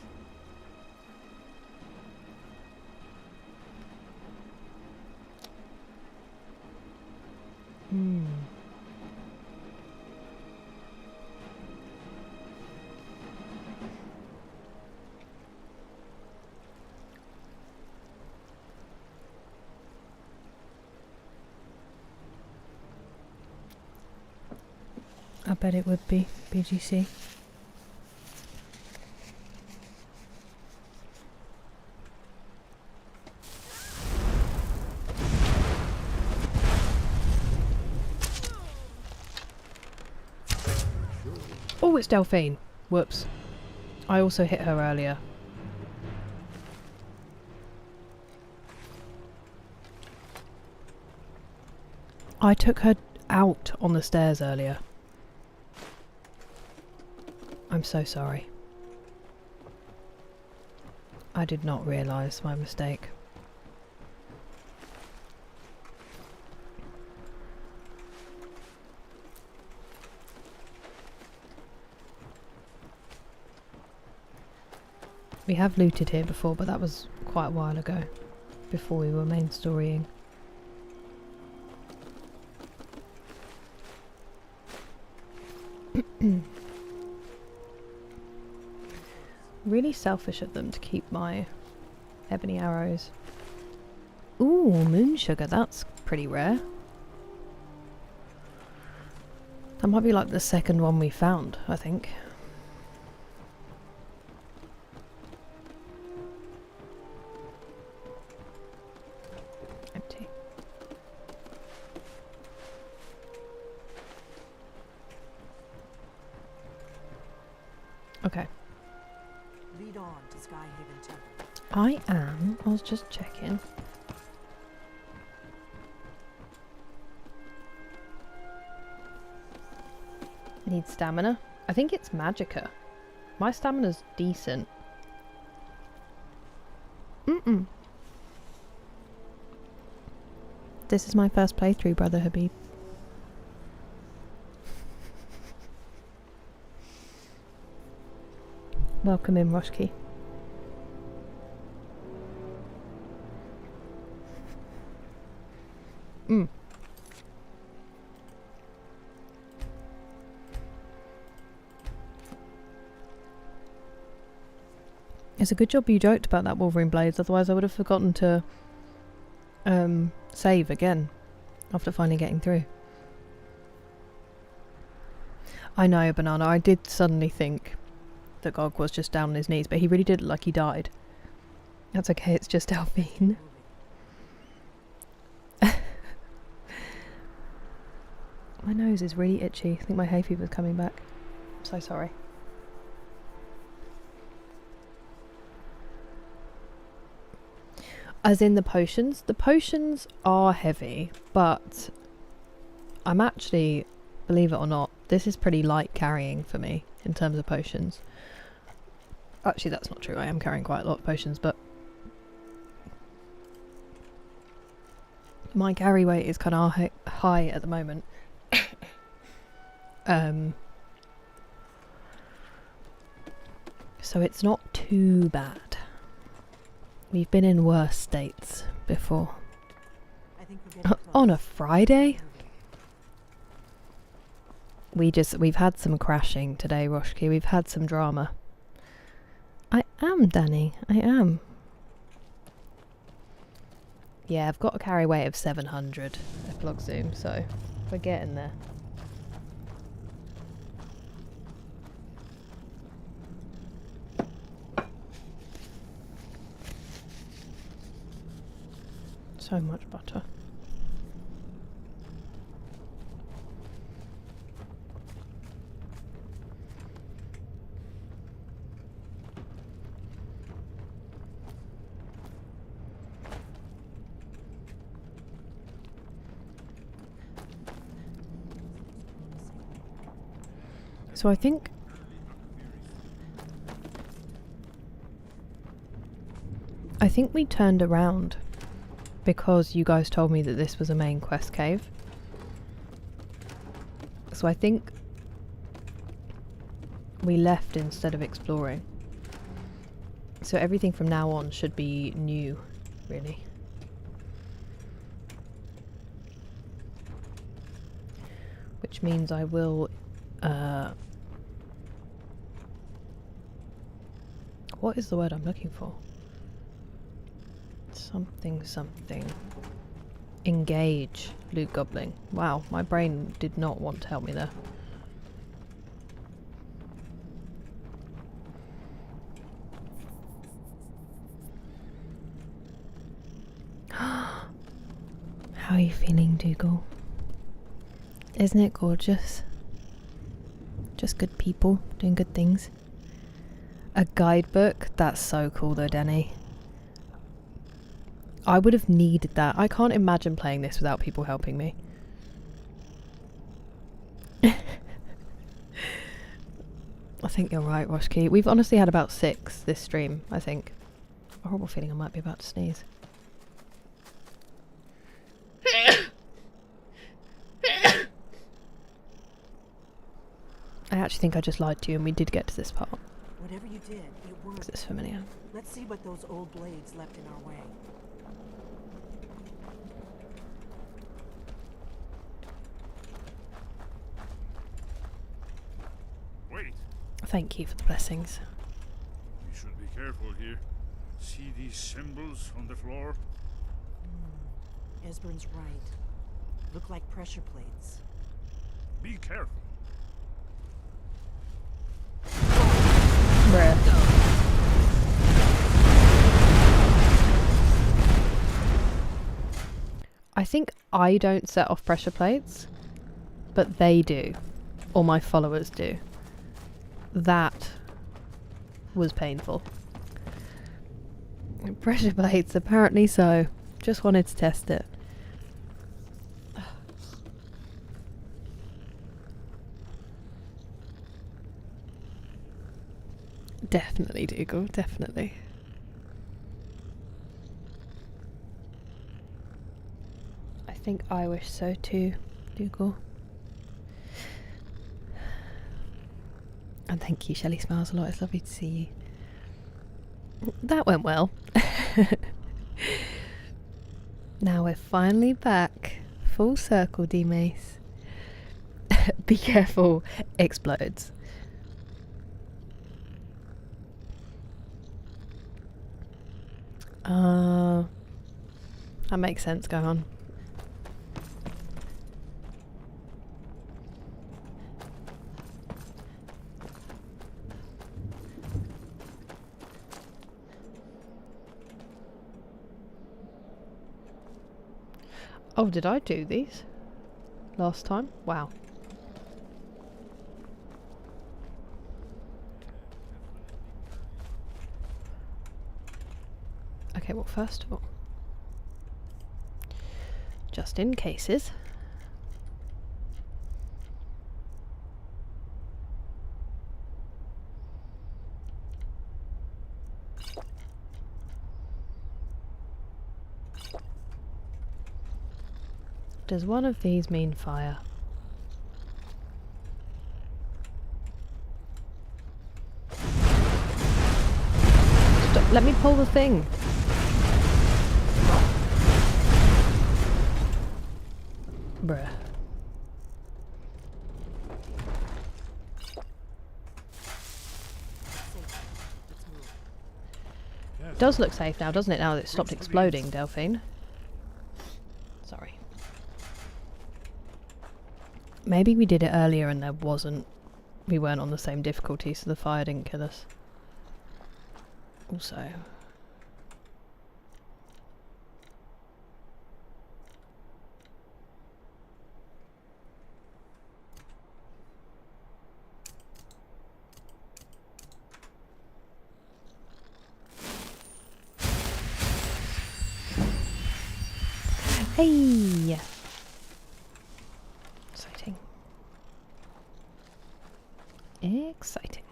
I bet it would be BGC. Oh, it's Delphine. Whoops. I also hit her earlier. I took her out on the stairs earlier. I'm so sorry. I did not realise my mistake. We have looted here before, but that was quite a while ago, before we were main storying. Really selfish of them to keep my ebony arrows. Ooh, moon sugar, that's pretty rare. That might be like the second one we found, I think. Empty. Okay. Lead on to Skyhaven Temple. I am. I was just checking. Need stamina. I think it's magicka. My stamina's decent. This is my first playthrough, Brother Habib. Welcome in, Roshki. It's a good job you joked about that Wolverine Blades, otherwise I would have forgotten to save again after finally getting through. I know, Banana, I did suddenly think that Gog was just down on his knees, but he really did look like he died. That's okay, it's just Alvine. My nose is really itchy. I think my hay fever's coming back. I'm so sorry. As in the potions? The potions are heavy, but I'm actually, believe it or not, this is pretty light carrying for me in terms of potions. Actually, that's not true. I am carrying quite a lot of potions, but my carry weight is kind of high at the moment. So it's not too bad. We've been in worse states before. I think we're getting On a close. Friday? We've had some crashing today, Roshki. We've had some drama. I am, Danny. I am. Yeah, I've got a carry weight of 700 epilogue zoom, so we're getting there. So much butter. So I think we turned around because you guys told me that this was a main quest cave. So I think we left instead of exploring. So everything from now on should be new, really. Which means I will what is the word I'm looking for? Something. Engage Loot Goblin. Wow, my brain did not want to help me there. How are you feeling, Dougal? Isn't it gorgeous? Just good people doing good things. A guidebook? That's so cool though, Denny. I would have needed that. I can't imagine playing this without people helping me. I think you're right, Roshki. We've honestly had about 6 this stream, I think. A horrible feeling I might be about to sneeze. I actually think I just lied to you and we did get to this part. Whatever you did, it Is worked. this familiar? Let's see what those old blades left in our way. Wait, Thank you for the blessings. we should be careful here. See these symbols on the floor? Esbern's right. Look like pressure plates. Be careful. Bruh. I think I don't set off pressure plates, but they do. Or my followers do. That was painful. Pressure plates, apparently so. Just wanted to test it. Definitely, Dougal, definitely. I think I wish so too, Dougal. And thank you, Shelley smiles a lot, it's lovely to see you. That went well. Now we're finally back. Full circle, D-Mace. Be careful, explodes. That makes sense, go on. Oh, did I do these last time? Wow. Okay, well, first of all, just in cases, does one of these mean fire? Stop, let me pull the thing. Bruh. Let's move. Does look safe now, doesn't it, now that it's stopped exploding, Delphine? Sorry. Maybe we did it earlier and we weren't on the same difficulty, so the fire didn't kill us. Also... Hey! Exciting. Exciting.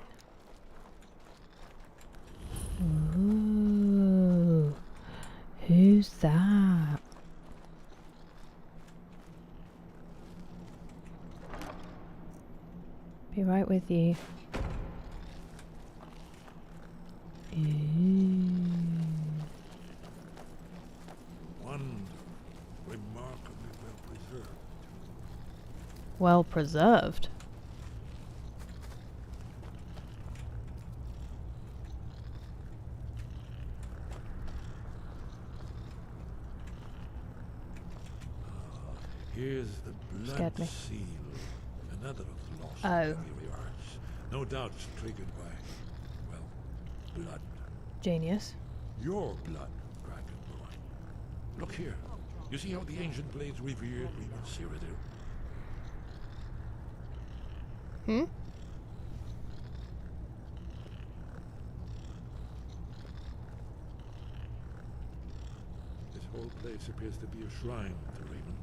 Ooh. Who's that? Be right with you. Ooh. One remarkably well preserved. Well preserved. Here's the blood Scared me. seal. Another of the lost Oh. familiar arts. No doubt triggered by, well, blood. Genius. Your blood, Dragonborn. Look here. You see how the ancient blades revered Reman Cyrodiil? Hmm? This whole place appears to be a shrine to Reman.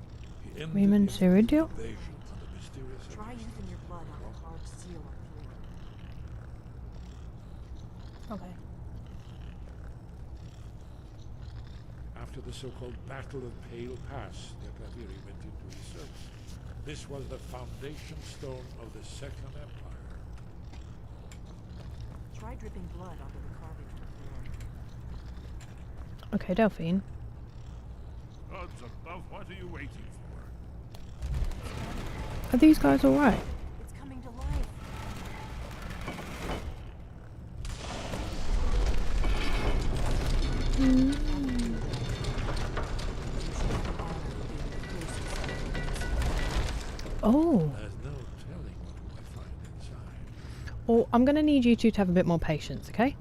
He ended Reman the Cyrodiil? invasion under mysterious Try using your blood on the carved seal on the floor. Okay. After the so-called Battle of Pale Pass, the Kaviri went into research. This was the foundation stone of the Second Empire. Try dripping blood onto the carving on the floor. Okay, Delphine. Gods above, what are you waiting for? Are these guys alright? It's coming to life. Oh. There's no telling what we might find inside. Well, I'm going to need you two to have a bit more patience, okay?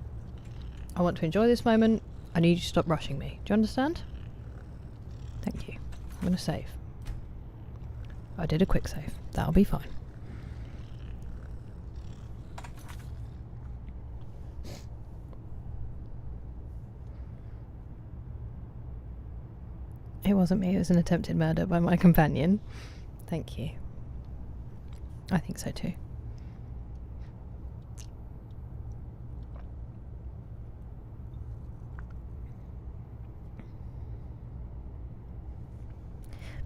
I want to enjoy this moment. I need you to stop rushing me. Do you understand? Thank you. I'm going to save. I did a quick save. That'll be fine. It wasn't me. It was an attempted murder by my companion. Thank you. I think so too.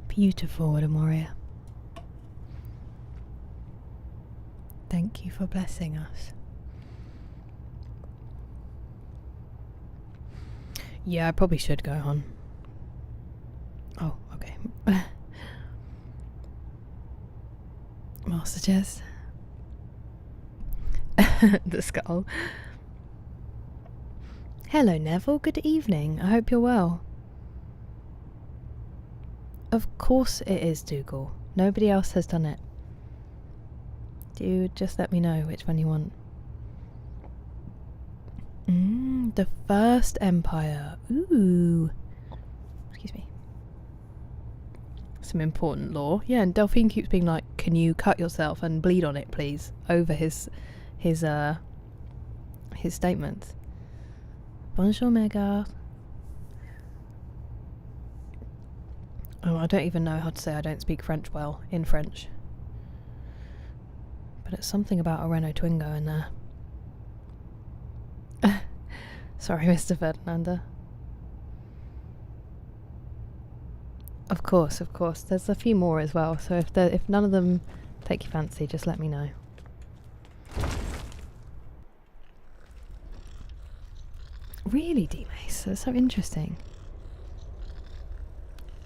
Beautiful, what a warrior. Thank you for blessing us. Yeah, I probably should go on. Oh, okay. Master chest. The skull. Hello, Neville. Good evening. I hope you're well. Of course it is, Dougal. Nobody else has done it. Do you just let me know which one you want? The First Empire. Ooh. Excuse me. Some important lore. Yeah, and Delphine keeps being like, can you cut yourself and bleed on it, please? Over his statements. Bonjour, Megard. Oh, I don't even know how to say I don't speak French well in French. But it's something about a Renault Twingo in there. Sorry, Mr. Ferdinanda. Of course, of course. There's a few more as well, so if none of them take your fancy, just let me know. Really, D-Mace? That's so interesting.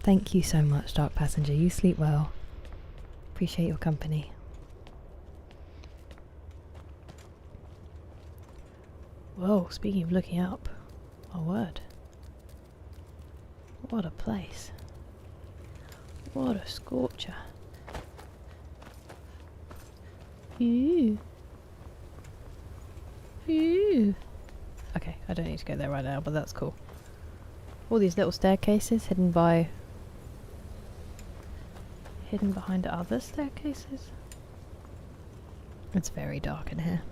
Thank you so much, Dark Passenger. You sleep well. Appreciate your company. Whoa, speaking of looking up. Oh, word. What a place. What a scorcher. Ooh. Ooh. Okay, I don't need to go there right now, but that's cool. All these little staircases hidden behind other staircases. It's very dark in here.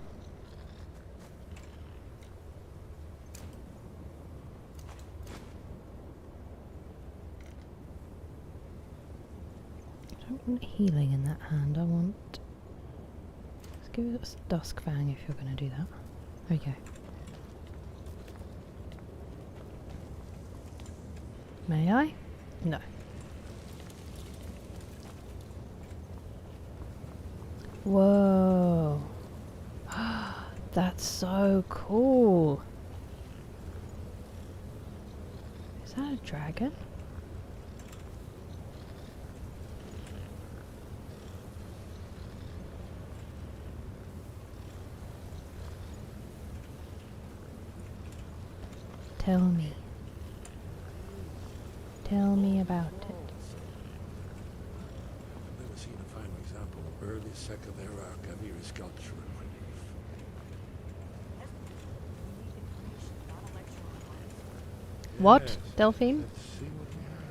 I don't want healing in that hand, I want... Let's give it a Dusk Fang if you're going to do that. There you go. May I? No. Whoa. That's so cool. Is that a dragon? Tell me. Tell me about it. I've never seen a finer example of early Second Era Kaviri sculpture and relief. What, Yes, Delphine? let's see what we have.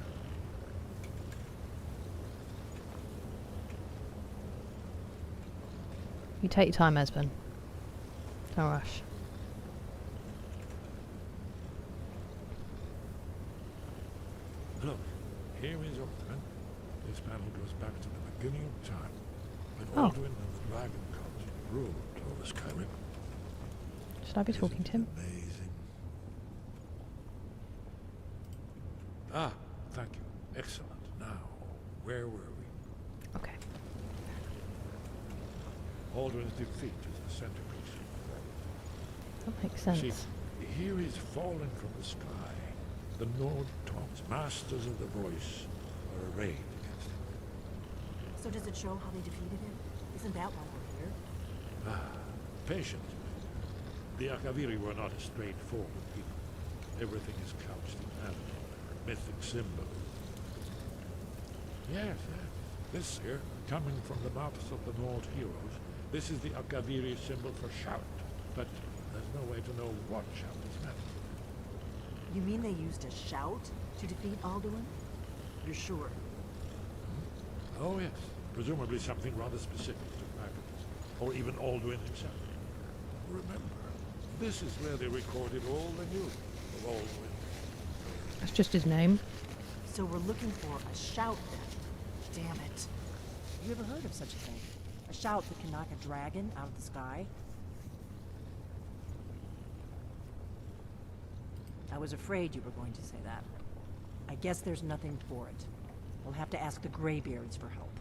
You take your time, Esben. Don't rush. Look, here is Inthane. This panel goes back to the beginning of time, when Oh. Alduin and the Dragon Cult ruled over Skyrim. Should I be talking to him? Isn't it amazing? Ah, thank you. Excellent. Now, where were we? Okay. Alduin's defeat is the centerpiece. That makes See, sense. here is fallen from the sky. The Nord Tongs, masters of the voice, are arrayed against him. So does it show how they defeated him? Isn't that why we're here? Ah, patience. The Akaviri were not a straightforward people. Everything is couched in animal, mythic symbols. Yes, yes. This here, coming from the mouths of the Nord heroes, this is the Akaviri symbol for shout. But there's no way to know what shout is meant. You mean they used a shout to defeat Alduin? You're sure? Oh yes, presumably something rather specific to Magnus, or even Alduin himself. Remember, this is where they recorded all the news of Alduin. That's just his name. So we're looking for a shout then. Damn it. You ever heard of such a thing? A shout that can knock a dragon out of the sky? I was afraid you were going to say that. I guess there's nothing for it. We'll have to ask the Greybeards for help.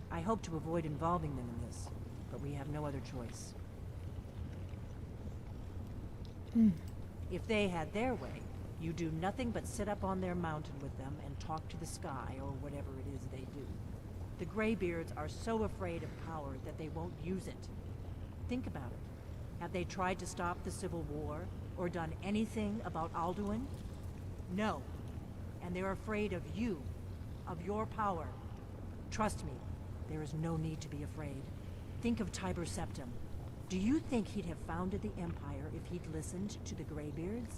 I hope to avoid involving them in this, but we have no other choice. If they had their way, you do nothing but sit up on their mountain with them and talk to the sky, or whatever it is they do. The Greybeards are so afraid of power that they won't use it. Think about it. Have they tried to stop the Civil War, or done anything about Alduin? No. And they're afraid of you, of your power. Trust me, there is no need to be afraid. Think of Tiber Septim. Do you think he'd have founded the Empire if he'd listened to the Greybeards?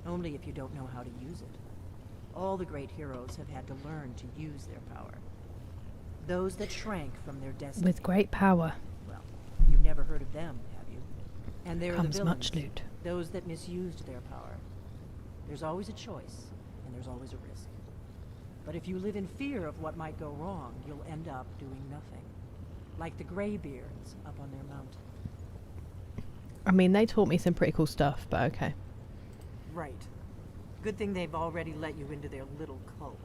Only if you don't know how to use it. All the great heroes have had to learn to use their power. Those that shrank from their destiny. With great power Well, you've never heard of them, have you? And they're the comes villains. much loot. Those that misused their power. There's always a choice, and there's always a risk. But if you live in fear of what might go wrong, you'll end up doing nothing. Like the Greybeards up on their mountain. I mean, they taught me some pretty cool stuff, but okay. Right. Good thing they've already let you into their little cult.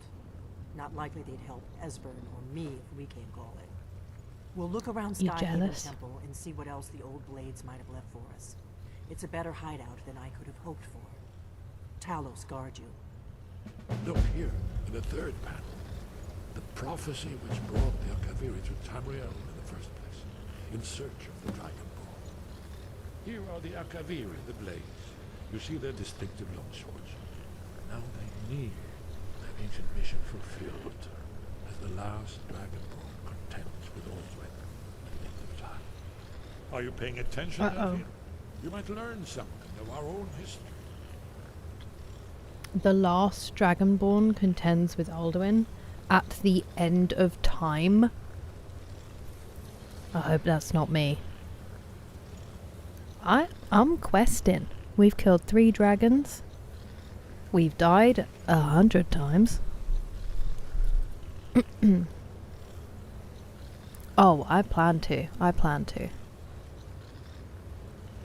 Not likely they'd help Esbern or me if we can't call it. We'll look around You Skyrim jealous? Temple and see what else the old blades might have left for us. It's a better hideout than I could have hoped for. Talos guard you. Look here, in the third panel. The prophecy which brought the Akaviri to Tamriel in the first place, in search of the Dragonborn. Here are the Akaviri, the blades. You see their distinctive long swords. Now they need their ancient mission fulfilled, as the last Dragonborn contends with Alduin at the end of time. Are you paying attention, Elfie? You might learn something of our own history. The last Dragonborn contends with Alduin at the end of time. I hope that's not me. I'm questing. We've killed 3 dragons. We've died 100 times. Oh, I plan to.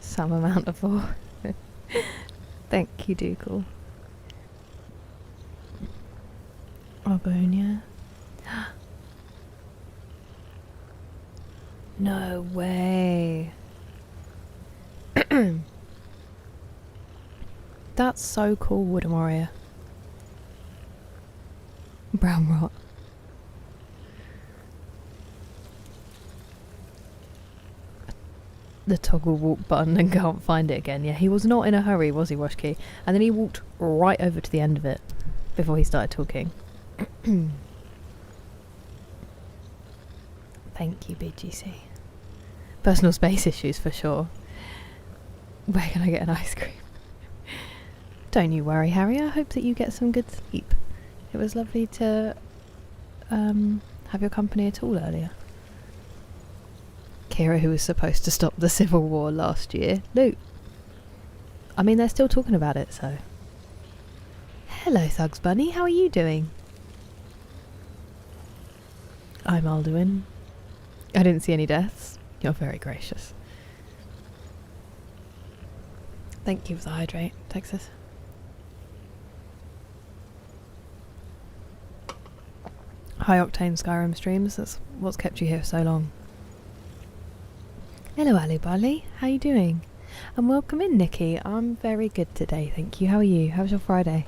Some amount of war. Thank you, Dougal. Arbonia. No way. That's so cool, Wood Warrior. Brown rot. The toggle walk button and can't find it again. Yeah, he was not in a hurry, was he, Washki? And then he walked right over to the end of it before he started talking. Thank you, BGC. Personal space issues for sure. Where can I get an ice cream? Don't you worry, Harry. I hope that you get some good sleep. It was lovely to have your company at all earlier? Kira, who was supposed to stop the Civil War last year. Luke. I mean, they're still talking about it, so... Hello, Thugs Bunny. How are you doing? I'm Alduin. I didn't see any deaths. You're very gracious. Thank you for the hydrate, Texas. High octane Skyrim streams. That's what's kept you here so long. Hello, Ali Barley. How are you doing? And welcome in, Nikki. I'm very good today, thank you. How are you? How's your Friday?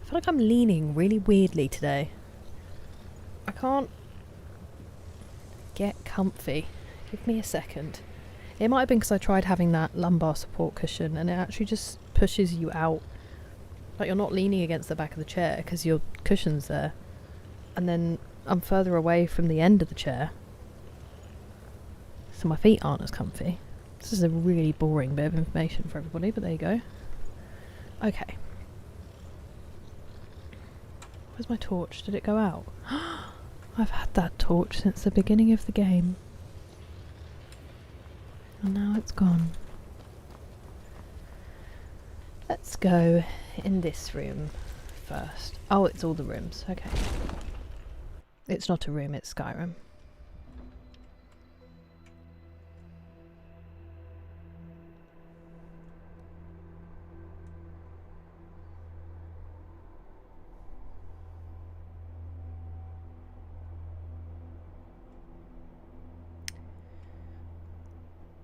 I feel like I'm leaning really weirdly today. I can't get comfy. Give me a second. It might have been because I tried having that lumbar support cushion and it actually just pushes you out. Like you're not leaning against the back of the chair because your cushion's there. And then I'm further away from the end of the chair. So my feet aren't as comfy. This is a really boring bit of information for everybody, but there you go. Okay. Where's my torch? Did it go out? I've had that torch since the beginning of the game. And now it's gone. Let's go in this room first. Oh, it's all the rooms. Okay. It's not a room, it's Skyrim.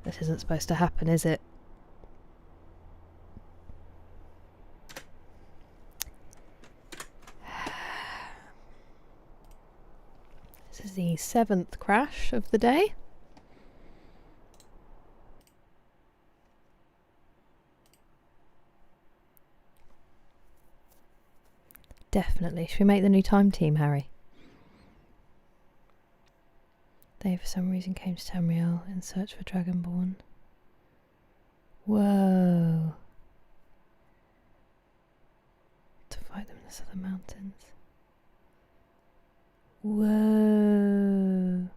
This isn't supposed to happen, is it? This is the 7th crash of the day. Definitely. Should we make the new time team, Harry? They for some reason came to Tamriel in search for Dragonborn. Whoa. To fight them in the southern mountains. Whoa.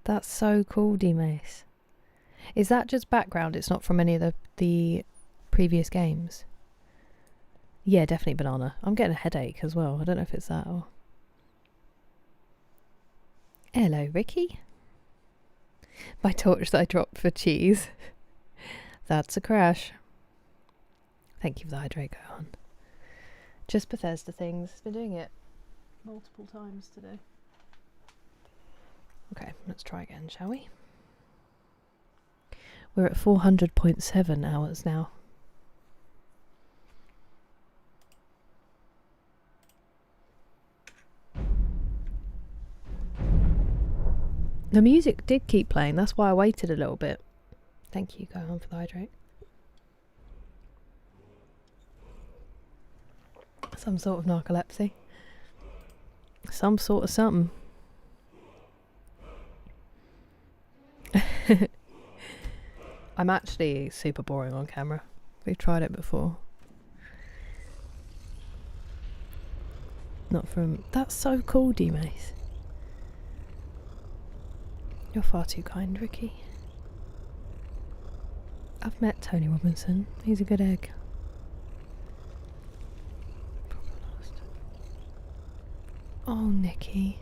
That's so cool, D-Mace. Is that just background? It's not from any of the previous games? Yeah, definitely banana. I'm getting a headache as well. I don't know if it's that or... Hello, Ricky. My torch that I dropped for cheese. That's a crash. Thank you for the hydrate, go on. Just Bethesda things. Been doing it multiple times today. Okay, let's try again, shall we? We're at 400.7 hours now. The music did keep playing, that's why I waited a little bit. Thank you, go on for the hydrate. Some sort of narcolepsy. Some sort of something. I'm actually super boring on camera. We've tried it before. Not from... That's so cool, D-Mace. You're far too kind, Ricky. I've met Tony Robinson. He's a good egg. Oh, Nikki.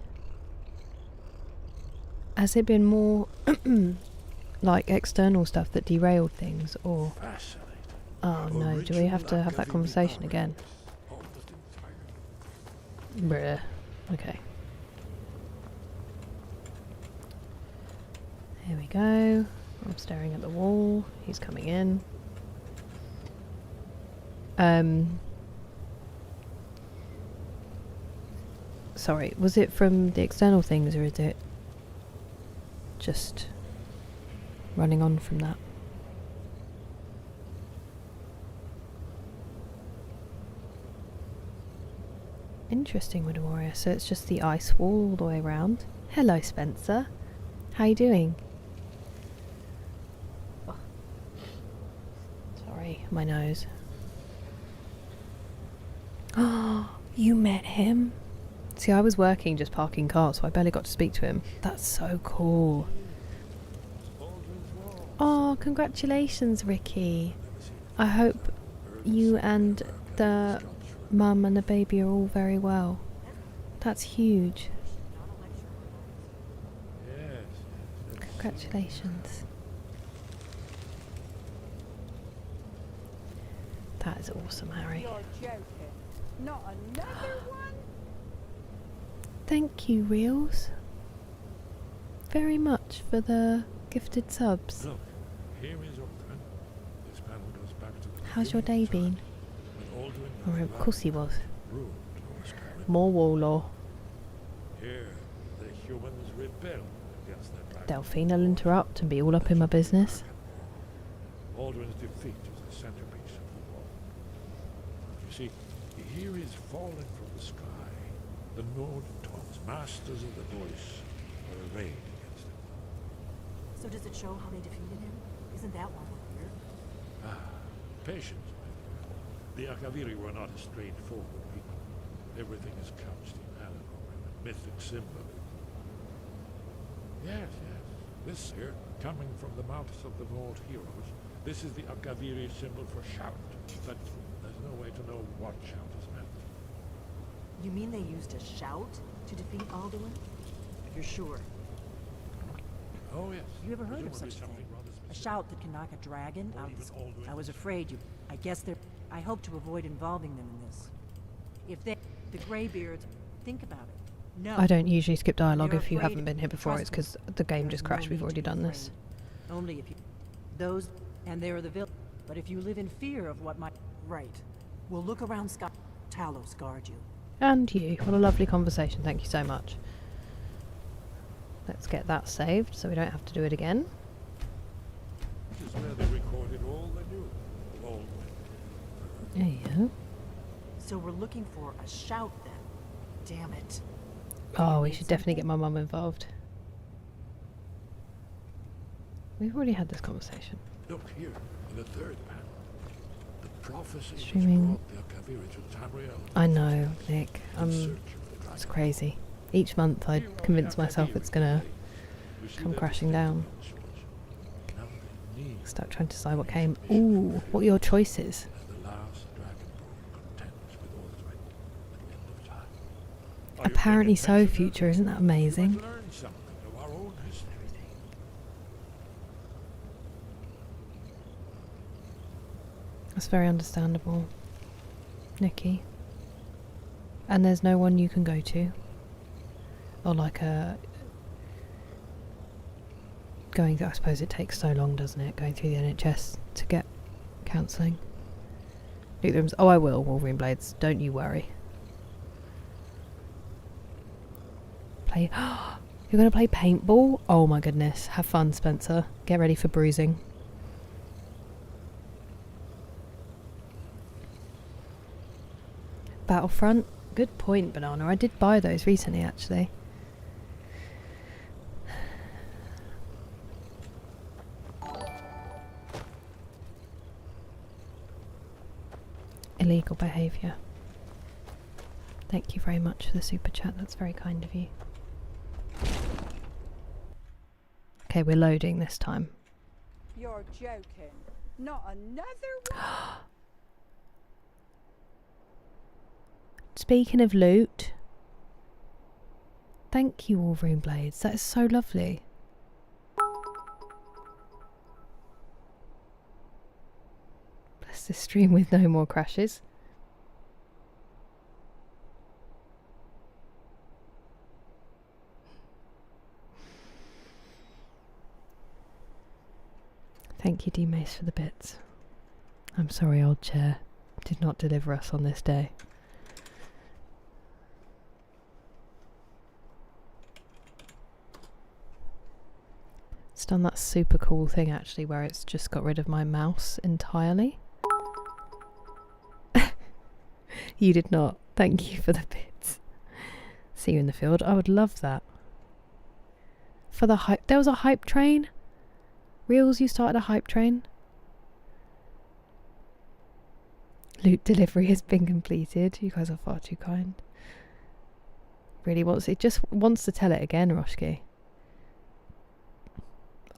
Has it been more like external stuff that derailed things, or... Oh no, do we have to have that conversation again? Bruh. Okay. Here we go. I'm staring at the wall. He's coming in. Sorry, was it from the external things or is it just running on from that? Interesting, Widow Warrior. So it's just the ice wall all the way around. Hello, Spencer. How you doing? Oh. Sorry, my nose. Oh, you met him? See, I was working just parking cars, so I barely got to speak to him. That's so cool. Oh, congratulations, Ricky. I hope you and the mum and the baby are all very well. That's huge. Congratulations. That is awesome, Harry. You're joking. Not another one? Thank you, Reels. Very much for the gifted subs. Look, here is Inthane. This panel goes back to the How's your day been? when Alduin Oh, was of course he was. ruled over Skyrim. More war law. Here, the humans rebel against their dragon. Delphine will interrupt and be all up in my business. Alduin's defeat is the centerpiece of the war. You see, here is falling from the sky. The Nord Toms, masters of the voice, are arrayed against him. So does it show how they defeated him? Isn't that why we're here? Patience, my friend. The Akaviri were not a straightforward people. Everything is couched in allegory and mythic symbol. Yes, yes. This here, coming from the mouths of the Nord heroes, this is the Akaviri symbol for shout. But there's no way to know what shout is meant. You mean they used a shout to defeat Alduin? You're sure? Oh, yes. You ever heard of Presumably such a something thing? rather A specific. shout that can knock a dragon Or out. even Alduin I was himself. afraid you. I guess they're. I hope to avoid involving them in this. If they, the Greybeards, think about it. No. I don't usually skip dialogue You're if you afraid, haven't been here before. trust It's me. because the game There's just no crashed. We've need already to be done this. afraid. Only if you. Those, and they're the villain. But if you live in fear of what might. Right. We'll look around Sky. Talos guard you. And you. What a lovely conversation. Thank you so much. Let's get that saved so we don't have to do it again. This is where they recorded all the news of Alduin. There you go. So we're looking for a shout then. Damn it. Oh, we should definitely get my mum involved. We've already had this conversation. Look here, in the third panel. The prophecy Streaming. which brought the Akaviri to Tamriel. I know, Nick. In search of the It's dragon. crazy. Each month I Here are the convince myself Akaviri it's gonna today. You see come their crashing down. distinctive swords. Now they need Start trying to decide what came. Ooh, what are your choices? as the last dragonborn contends with Alduin at the end of time. Are you paying Apparently so, attention? future. Isn't that We amazing? might learn something of our own history. That's very understandable, Nikki. And there's no one you can go to, or like a going. I suppose it takes so long, doesn't it? Going through the NHS to get counselling. Lutherans. Oh, I will. Wolverine Blades. Don't you worry. Play. You're gonna play paintball? Oh my goodness. Have fun, Spencer. Get ready for bruising. Battlefront. Good point, Banana. I did buy those recently, actually. Illegal behaviour. Thank you very much for the super chat. That's very kind of you. Okay, we're loading this time. You're joking. Not another one? Speaking of loot, thank you, Wolverine Blades. That is so lovely. Bless this stream with no more crashes. Thank you, D-Mace, for the bits. I'm sorry, old chair. Did not deliver us on this day. It's done that super cool thing actually where it's just got rid of my mouse entirely. You did not. Thank you for the bits. See you in the field. I would love that. For the hype. There was a hype train. Reels, you started a hype train. Loot delivery has been completed. You guys are far too kind. really wants it. Just wants to tell it again, Roshki.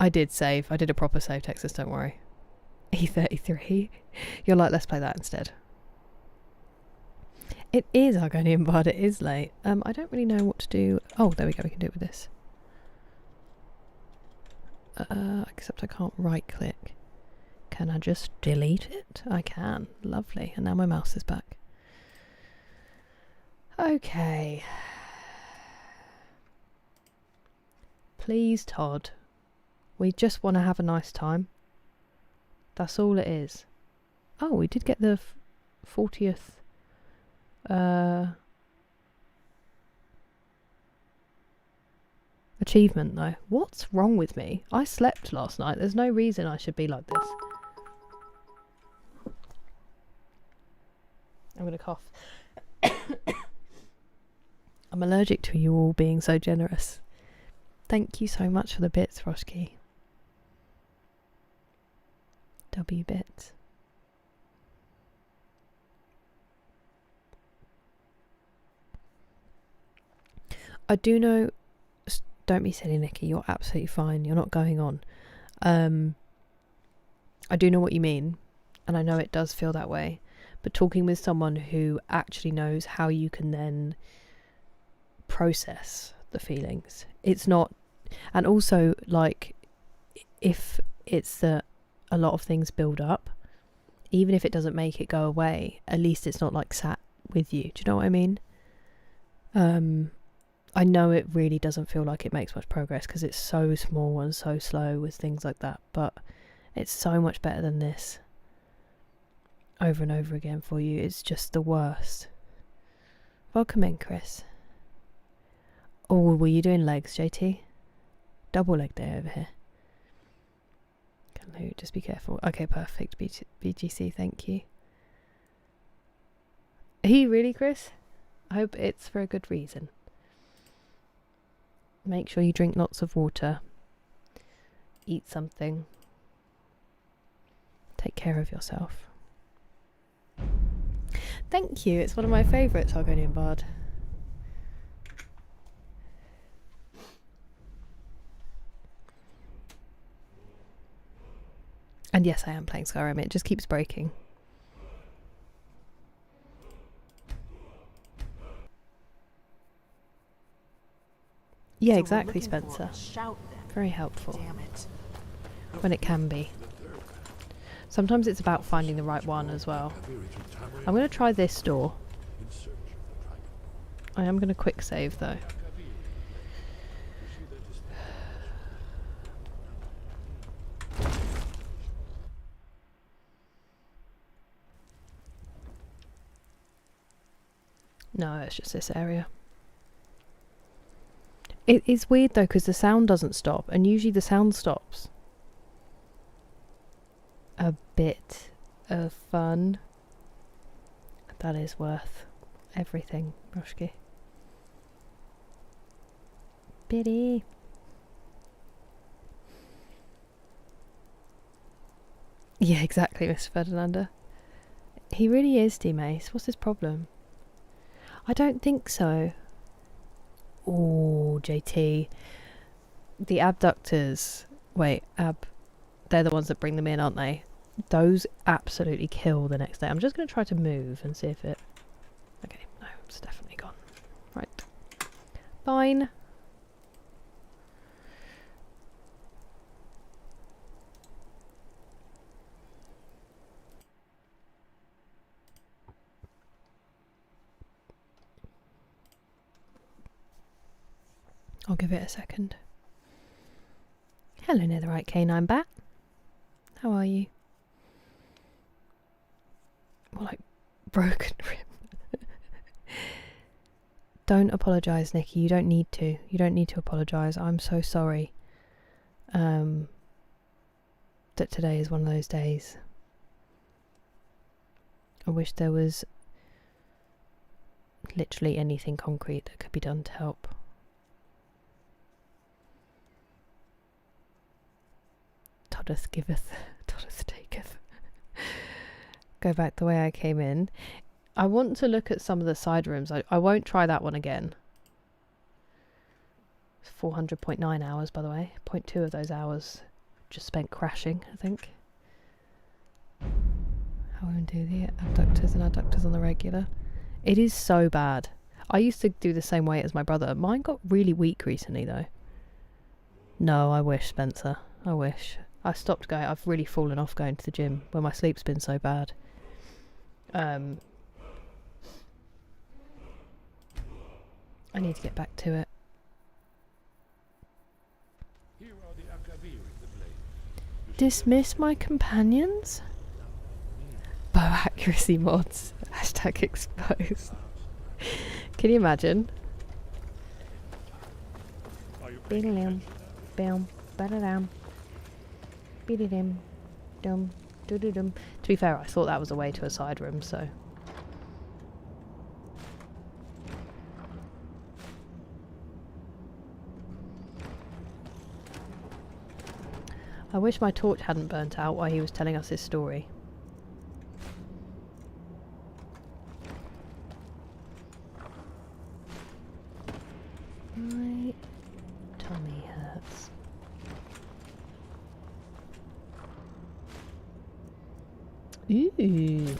I did save. I did a proper save, Texas, don't worry. E33. You're like, let's play that instead. It is Argonian Bard, it is late. I don't really know what to do. Oh, there we go, we can do it with this. Except I can't right click. Can I just delete it? I can. Lovely. And now my mouse is back. Okay. Please, Todd. We just want to have a nice time. That's all it is. Oh, we did get the 40th. Achievement though. What's wrong with me? I slept last night. There's no reason I should be like this. I'm gonna cough. I'm allergic to you all being so generous. Thank you so much for the bits, Roshki. W bits. I do know. Don't be silly, Nikki. You're absolutely fine. You're not going on. I do know what you mean, and I know it does feel that way. But talking with someone who actually knows how you can then process the feelings, it's not. And also, like, if it's that a lot of things build up, even if it doesn't make it go away, at least it's not like sat with you. Do you know what I mean? I know it really doesn't feel like it makes much progress because it's so small and so slow with things like that, but it's so much better than this over and over again for you. It's just the worst. Welcome in, Chris. Oh, were you doing legs, JT? Double leg day over here. Hello, just be careful. Okay, perfect. BGC, thank you. Are you really, Chris? I hope it's for a good reason. Make sure you drink lots of water. Eat something. Take care of yourself. Thank you. It's one of my favourites, Argonian Bard. And yes, I am playing Skyrim. It just keeps breaking. Yeah, So exactly, we're looking for Spencer. a shout then. Very helpful. Damn it. When it can be. Sometimes it's about finding the right one as well. I'm going to try this door. I am going to quick save though. No, it's just this area. It is weird though because the sound doesn't stop, and usually the sound stops. A bit of fun. That is worth everything, Roshki. Biddy. Yeah, exactly, Mr. Ferdinanda. He really is, D-Mace. What's his problem? I don't think so. Oh, JT. The abductors. Wait, they're the ones that bring them in, aren't they? Those absolutely kill the next day. I'm just going to try to move and see if it... Okay, no, it's definitely gone. Right. Fine. I'll give it a second. Hello, Netherite Canine Bat. How are you? More like broken rib. Don't apologise, Nikki. You don't need to. You don't need to apologise. I'm so sorry. That today is one of those days. I wish there was literally anything concrete that could be done to help. Toddeth giveth, Toddeth taketh. Go back the way I came in. I want to look at some of the side rooms. I won't try that one again. 400.9 hours, by the way. 0.2 of those hours just spent crashing, I think. How women do the abductors and adductors on the regular. It is so bad. I used to do the same weight as my brother. Mine got really weak recently, though. No, I wish, Spencer. I wish. I stopped going. I've really fallen off going to the gym when my sleep's been so bad. I need to get back to it. Here are the Akavir in the blade. Dismiss my companions? Bow accuracy mods. Hashtag exposed. Can you imagine? Are you paying attention? To be fair, I thought that was a way to a side room, so. I wish my torch hadn't burnt out while he was telling us his story. My tummy hurts. Ooh.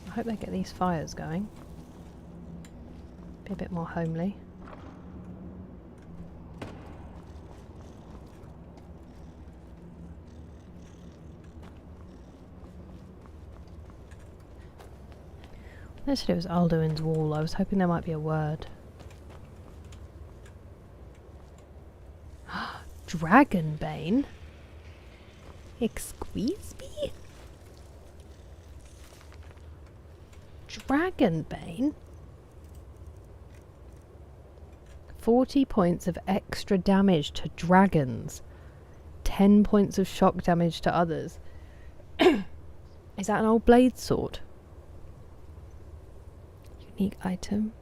I hope they get these fires going. Be a bit more homely. They said it was Alduin's wall. I was hoping there might be a word. Dragonbane? Excuse me? Dragonbane? 40 points of extra damage to dragons. 10 points of shock damage to others. Is that an old blade sword? Unique item.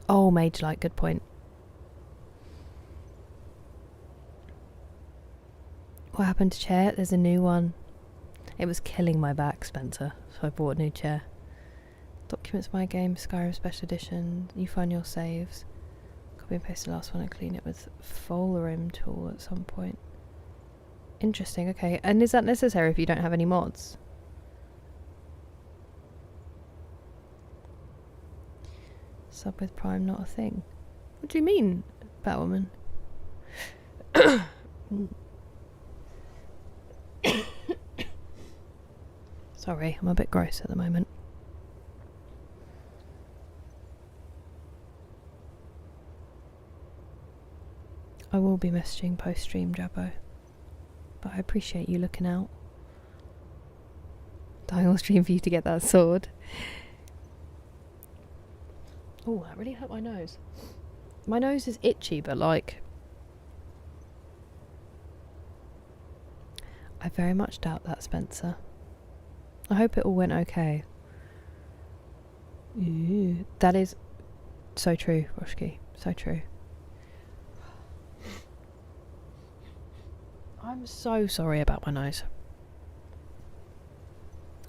Oh, mage light, good point. What happened to chair? There's a new one. It was killing my back, Spencer, so I bought a new chair. Documents my game, Skyrim Special Edition. You find your saves. Copy and paste the last one and clean it with Fullerim tool at some point. Interesting, okay. And is that necessary if you don't have any mods? Sub with Prime, not a thing. What do you mean, Batwoman? Sorry, I'm a bit gross at the moment. I will be messaging post-stream, Jabbo. But I appreciate you looking out. Dying on stream for you to get that sword. Oh, that really hurt my nose. My nose is itchy, but like... I very much doubt that, Spencer. I hope it all went okay. Ooh, that is so true, Roshki. So true. I'm so sorry about my nose.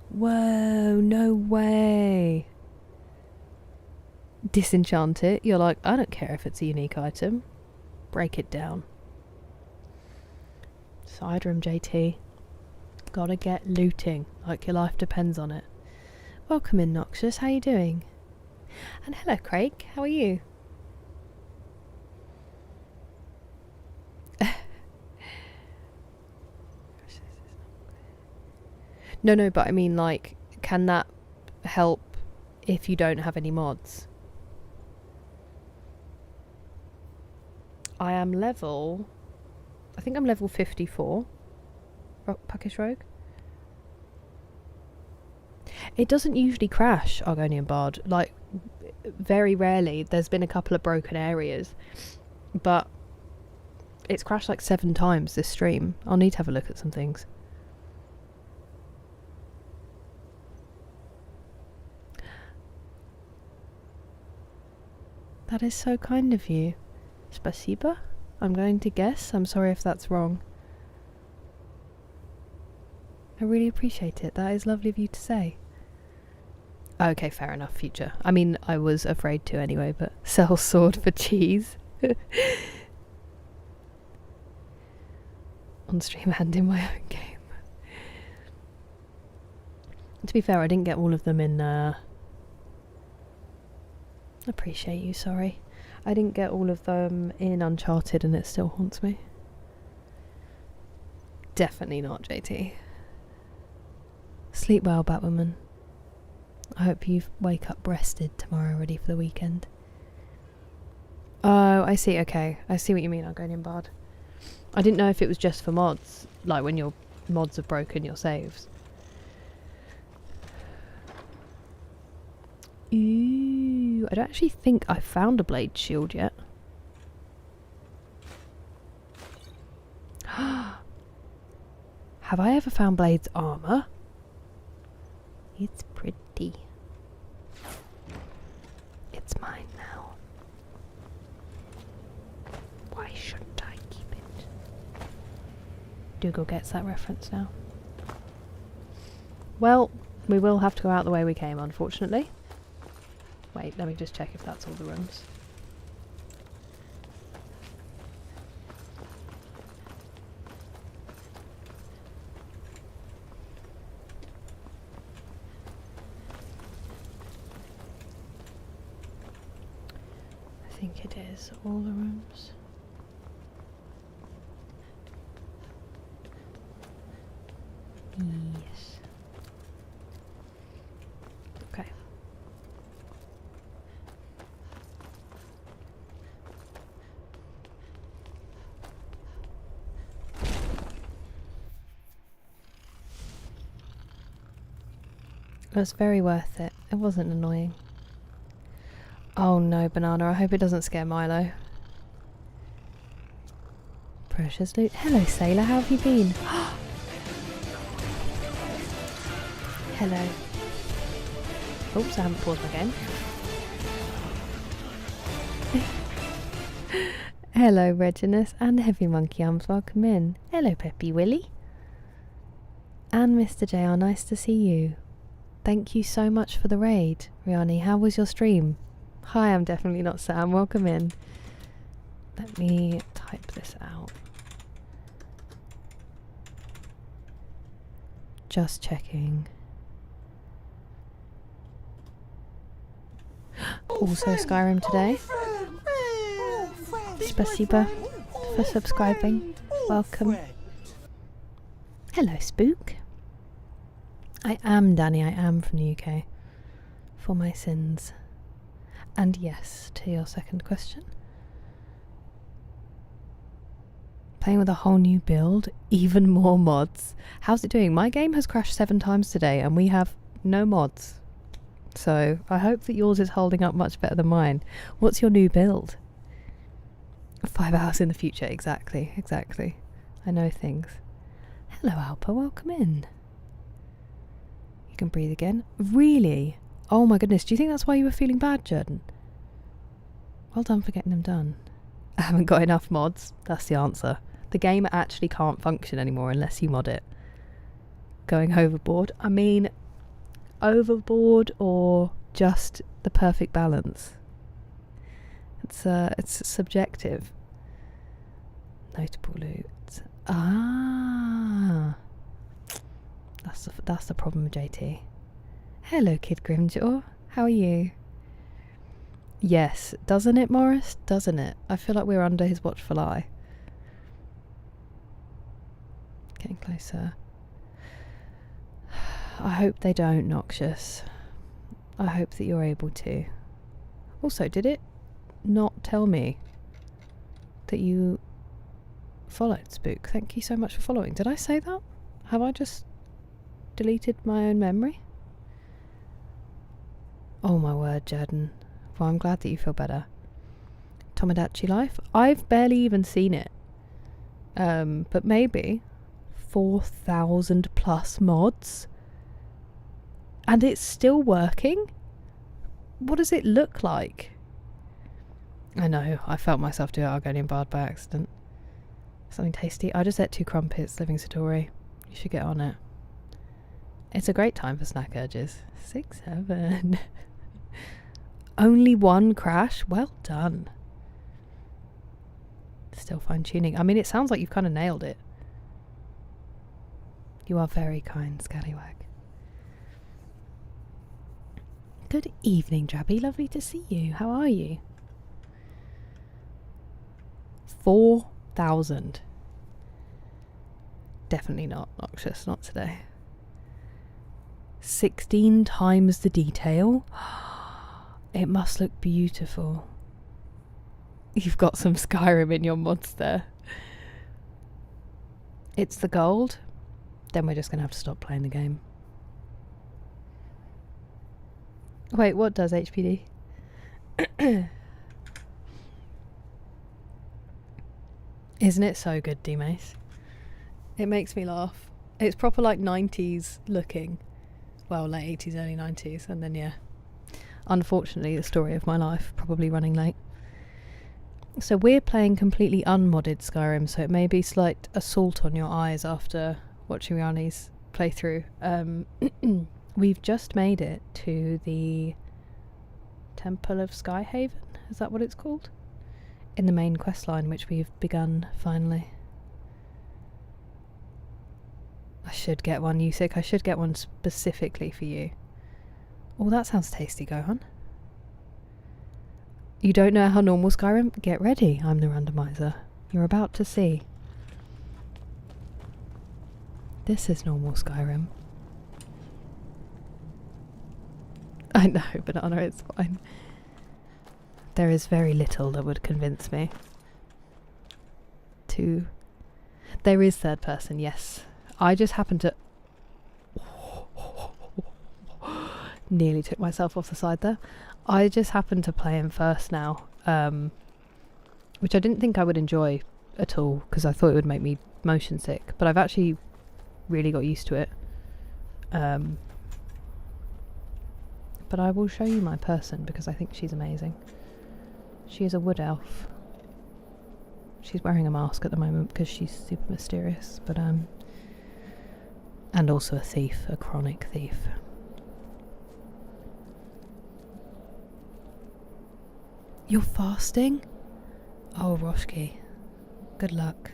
Whoa, no way. Disenchant it. You're like, I don't care if it's a unique item. Break it down. Side room, JT. Gotta get looting, like your life depends on it. Welcome in, Noxious. How you doing? And hello, Craig. How are you? No, but I mean, like, can that help if you don't have any mods? I am level... I think I'm level 54. Puckish Rogue. It doesn't usually crash, Argonian Bard. Like, very rarely. There's been a couple of broken areas. But it's crashed like 7 times this stream. I'll need to have a look at some things. That is so kind of you. Spasiba? I'm going to guess. I'm sorry if that's wrong. I really appreciate it. That is lovely of you to say. Okay, fair enough, future. I mean, I was afraid to anyway, but sell sword for cheese. On stream and in my own game. To be fair, I didn't get all of them in, appreciate you, sorry. I didn't get all of them in Uncharted and it still haunts me. Definitely not, JT. Sleep well, Batwoman. I hope you wake up rested tomorrow, ready for the weekend. Oh, I see, okay. I see what you mean, Argonian Bard. I didn't know if it was just for mods, like when your mods have broken your saves. Ooh, I don't actually think I found a blade shield yet. Have I ever found Blade's armor? It's pretty. It's mine now. Why shouldn't I keep it? Dougal gets that reference now. Well, we will have to go out the way we came, unfortunately. Wait, let me just check if that's all the rooms. I think it is all the rooms. Yes. Okay. It was very worth it. It wasn't annoying. Oh no, Banana, I hope it doesn't scare Milo. Precious loot. Hello, Sailor, how have you been? Hello. Oops, I haven't paused my game. Hello, Reginus and Heavy Monkey Arms, welcome in. Hello, Peppy Willy. And Mr. JR, nice to see you. Thank you so much for the raid. Riani, how was your stream? Hi, I'm definitely not Sam, welcome in. Let me type this out. Just checking. Also Skyrim today. Spasiba for subscribing. Welcome. Hello, Spook. I am Danny, I am from the UK. For my sins. And yes, to your second question. Playing with a whole new build, even more mods. How's it doing? My game has crashed 7 times today and we have no mods. So I hope that yours is holding up much better than mine. What's your new build? 5 hours in the future, exactly, exactly. I know things. Hello, Alpa, welcome in. You can breathe again. Really? Oh my goodness, do you think that's why you were feeling bad, Jordan? Well done for getting them done. I haven't got enough mods, that's the answer. The game actually can't function anymore unless you mod it. Going overboard? I mean, overboard or just the perfect balance? It's subjective. Notable loot. Ah, that's the problem, JT. Hello, Kid Grimjaw. How are you? Yes, doesn't it, Morris? Doesn't it? I feel like we're under his watchful eye. Getting closer. I hope they don't, Noxious. I hope that you're able to. Also, did it not tell me that you followed Spook? Thank you so much for following. Did I say that? Have I just deleted my own memory? Oh my word, Jordan. Well, I'm glad that you feel better. Tomodachi Life? I've barely even seen it. But maybe 4,000 plus mods? And it's still working? What does it look like? I know, I felt myself do Argonian Bard by accident. Something tasty. I just ate 2 crumpets, Living Satori. You should get on it. It's a great time for snack urges. 6, 7. Only one crash? Well done. Still fine tuning. I mean, it sounds like you've kind of nailed it. You are very kind, Scallywag. Good evening, Drabby. Lovely to see you. How are you? 4,000. Definitely not noxious, not today. 16 times the detail. It must look beautiful. You've got some Skyrim in your mods there. It's the gold. Then we're just going to have to stop playing the game. Wait, what does HPD? Isn't it so good, D-Mace? It makes me laugh. It's proper like 90s looking. Well, late 80s, early 90s. And then, yeah. Unfortunately, the story of my life. Probably running late. So we're playing completely unmodded Skyrim, so it may be slight assault on your eyes after watching Riani's playthrough. We've just made it to the Temple of Skyhaven. Is that what it's called? In the main quest line, which we've begun finally. I should get one, Yusik. I should get one specifically for you. Oh, that sounds tasty, Gohan. You don't know how normal Skyrim? Get ready, I'm the randomizer. You're about to see. This is normal Skyrim. I know, Banana, it's fine. There is very little that would convince me to... There is third person, yes. I just happen to... Nearly took myself off the side there. I just happen to play him first now, which I didn't think I would enjoy at all because I thought it would make me motion sick, but I've actually really got used to it. But I will show you my person because I think she's amazing. She is a wood elf. She's wearing a mask at the moment because she's super mysterious, but and also a thief, a chronic thief. You're fasting? Oh, Roshki. Good luck.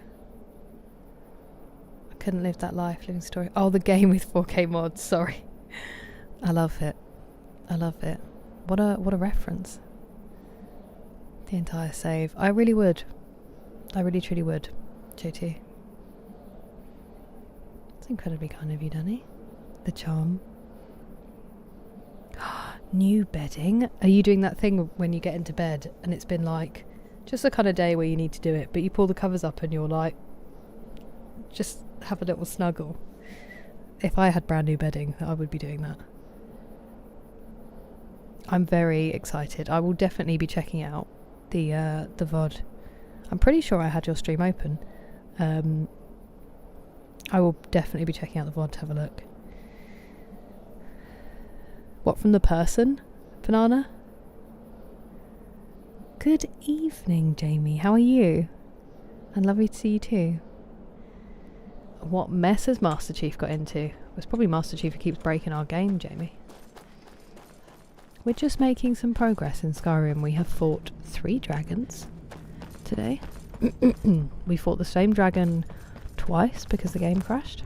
I couldn't live that life, living story. Oh, the game with 4K mods, sorry. I love it. I love it. What a reference. The entire save. I really would. I really truly would, JT. It's incredibly kind of you, Danny. The charm. New bedding. Are you doing that thing when you get into bed and it's been like just the kind of day where you need to do it, but you pull the covers up and you're like, just have a little snuggle? If I had brand new bedding, I would be doing that. I'm very excited. I will definitely be checking out the VOD. I'm pretty sure I had your stream open. I will definitely be checking out the VOD to have a look. What, from the person, Banana? Good evening, Jamie. How are you? And lovely to see you too. What mess has Master Chief got into? It's probably Master Chief who keeps breaking our game, Jamie. We're just making some progress in Skyrim. We have fought 3 dragons today. We fought the same dragon twice because the game crashed.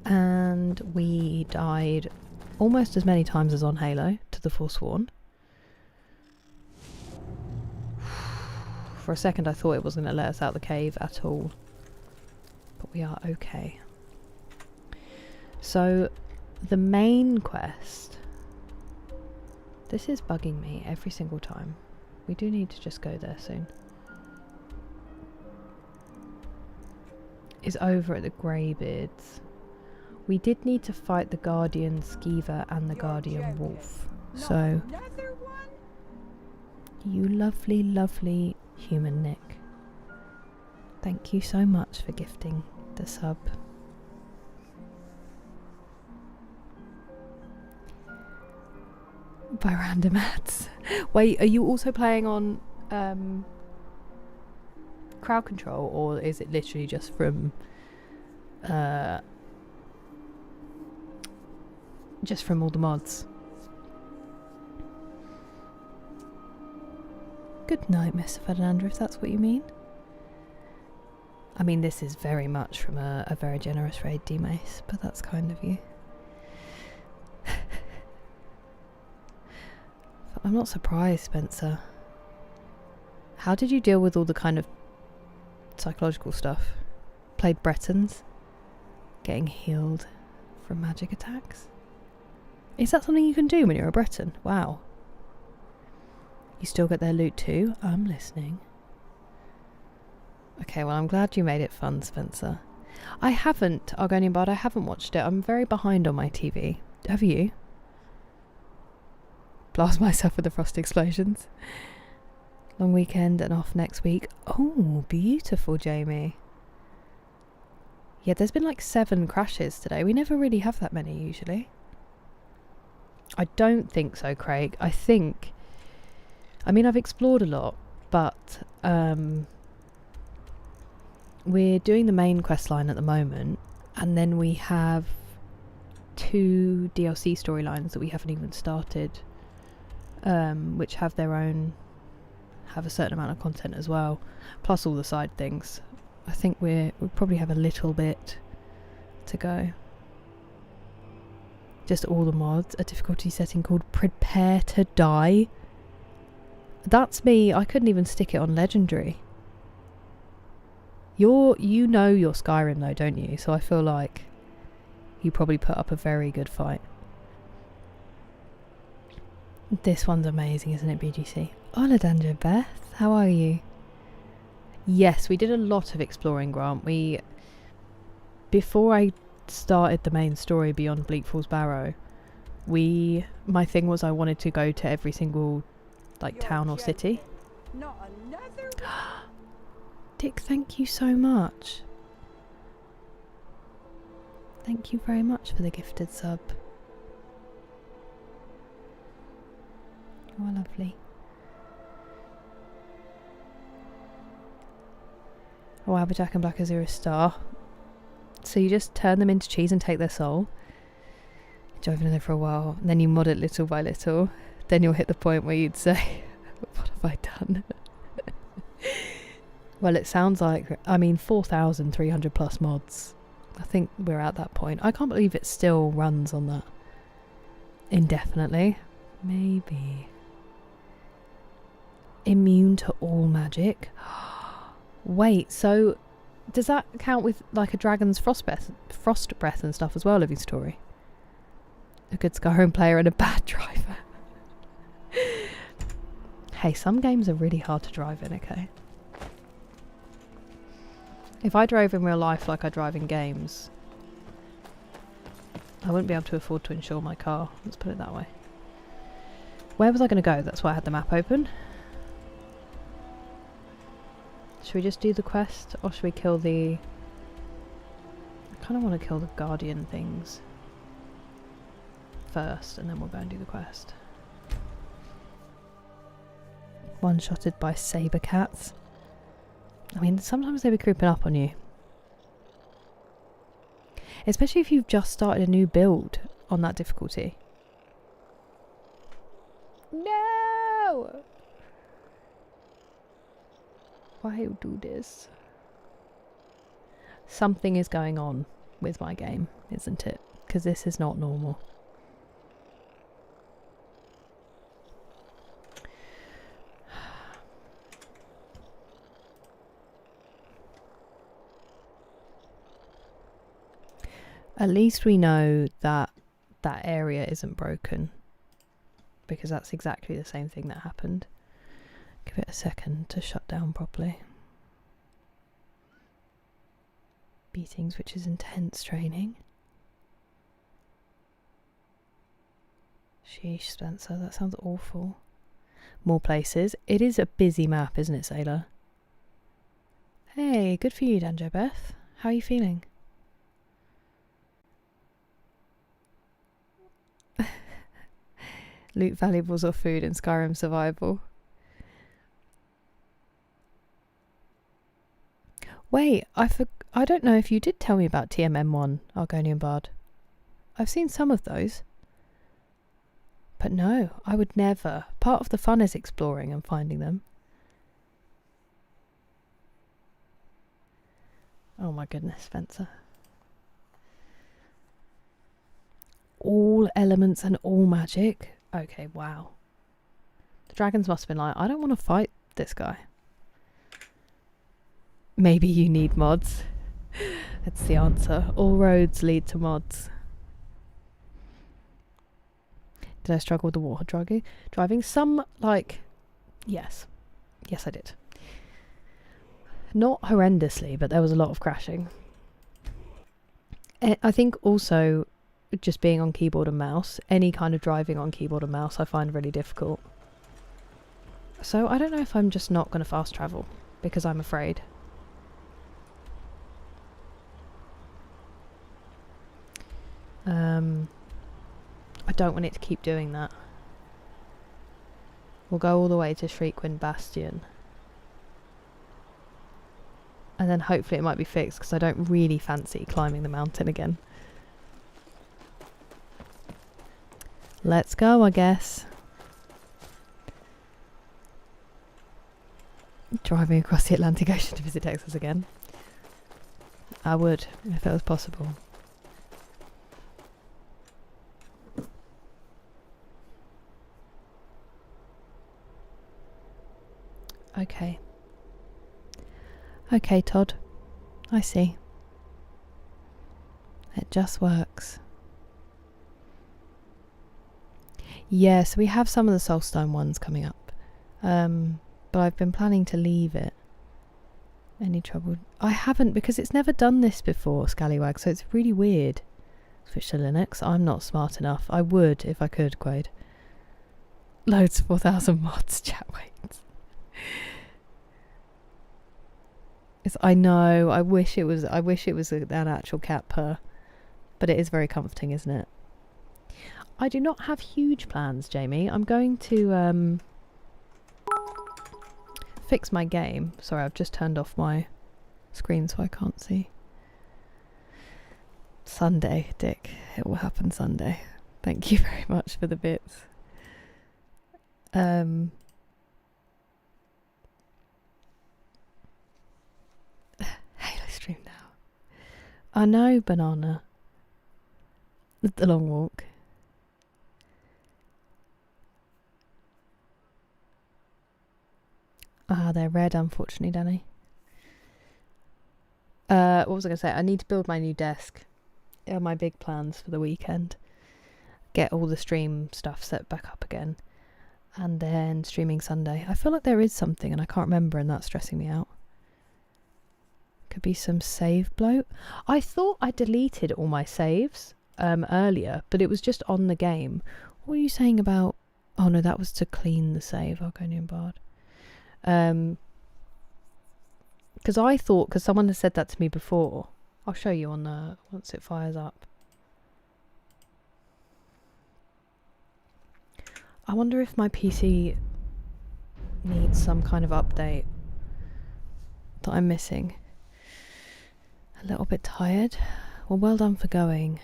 And we died almost as many times as on Halo to the Forsworn. For a second I thought it wasn't going to let us out the cave at all. But we are okay. So, the main quest... This is bugging me every single time. We do need to just go there soon. Is over at the Greybeards. We did need to fight the Guardian Skeever and the Guardian Wolf. So, you lovely, lovely human Nick. Thank you so much for gifting the sub. By random ads. Wait, are you also playing on crowd control, or is it literally just from just from all the mods. Good night, Mr. Ferdinando, if that's what you mean. I mean, this is very much from a very generous raid, D-Mace, but that's kind of you. I'm not surprised, Spencer. How did you deal with all the kind of psychological stuff? Played Bretons? Getting healed from magic attacks? Is that something you can do when you're a Breton? Wow. You still get their loot too? I'm listening. Okay, well, I'm glad you made it fun, Spencer. I haven't, Argonian Bard, I haven't watched it. I'm very behind on my TV. Have you? Blast myself with the frost explosions. Long weekend and off next week. Oh, beautiful, Jamie. Yeah, there's been like 7 crashes today. We never really have that many usually. I don't think so, Craig. I mean, I've explored a lot, but we're doing the main quest line at the moment, and then we have 2 DLC storylines that we haven't even started, which have a certain amount of content as well, plus all the side things. I think we probably have a little bit to go. Just all the mods, a difficulty setting called Prepare to Die. That's me. I couldn't even stick it on Legendary. You know your Skyrim though, don't you? So I feel like you probably put up a very good fight. This one's amazing, isn't it, BGC? Hola, Danger Beth. How are you? Yes, we did a lot of exploring, Grant. Before I started the main story beyond Bleak Falls Barrow, my thing was I wanted to go to every single town or city. Not another one. Dick, thank you so much. Thank you very much for the gifted sub. Oh, lovely. Oh, Abberjack and Black Azure star. So you just turn them into cheese and take their soul. Driving in there for a while, and then you mod it little by little. Then you'll hit the point where you'd say, what have I done? Well, it sounds like, 4,300 plus mods. I think we're at that point. I can't believe it still runs on that indefinitely. Maybe. Immune to all magic. Wait, so does that count with like a dragon's frost breath and stuff as well, Living Story? A good Skyrim player and a bad driver. Hey, some games are really hard to drive in, okay? If I drove in real life like I drive in games, I wouldn't be able to afford to insure my car. Let's put it that way. Where was I going to go? That's why I had the map open. Should we just do the quest, or should we kill the... I kind of want to kill the guardian things first, and then we'll go and do the quest. One-shotted by saber cats. I mean, sometimes they be creeping up on you. Especially if you've just started a new build on that difficulty. No! Why you do this? Something is going on with my game, isn't it? Because this is not normal. At least we know that that area isn't broken, because that's exactly the same thing that happened. Give it a second to shut down properly. Beatings, which is intense training. Sheesh, Spencer, that sounds awful. More places. It is a busy map, isn't it, Sailor? Hey, good for you, Danjo Beth. How are you feeling? Loot valuables or food in Skyrim survival. Wait, I don't know if you did tell me about TMM1, Argonian Bard. I've seen some of those. But no, I would never. Part of the fun is exploring and finding them. Oh my goodness, Spencer. All elements and all magic? Okay, wow. The dragons must have been like, I don't want to fight this guy. Maybe you need mods. That's the answer. All roads lead to mods. Did I struggle with the water driving? Some, like... Yes. Yes, I did. Not horrendously, but there was a lot of crashing. I think also just being on keyboard and mouse, any kind of driving on keyboard and mouse I find really difficult. So I don't know if I'm just not going to fast travel because I'm afraid. I don't want it to keep doing that. We'll go all the way to Shriekwind Bastion. And then hopefully it might be fixed because I don't really fancy climbing the mountain again. Let's go, I guess. Driving across the Atlantic Ocean to visit Texas again. I would, if it was possible. Okay. Okay, Todd. I see. It just works. Yes, we have some of the Soulstone ones coming up. But I've been planning to leave it. Any trouble? I haven't, because it's never done this before, Scallywag, so it's really weird. Switch to Linux. I'm not smart enough. I would if I could, Quaid. Loads 4,000 mods, chat waits. I know. I wish it was an actual cat purr, but it is very comforting, isn't it? I do not have huge plans, Jamie. I'm going to fix my game. Sorry, I've just turned off my screen so I can't see. Sunday, Dick. It will happen Sunday. Thank you very much for the bits. Halo stream now. I know, Banana. The long walk. Ah, they're red, unfortunately, Danny. What was I going to say? I need to build my new desk. My big plans for the weekend. Get all the stream stuff set back up again. And then streaming Sunday. I feel like there is something and I can't remember, and that's stressing me out. Could be some save bloat. I thought I deleted all my saves earlier, but it was just on the game. What were you saying about... Oh no, that was to clean the save. Argonian Bard. Because I thought, because someone has said that to me before. I'll show you on the once it fires up. I wonder if my PC needs some kind of update that I'm missing. A little bit tired. Well, well done for going.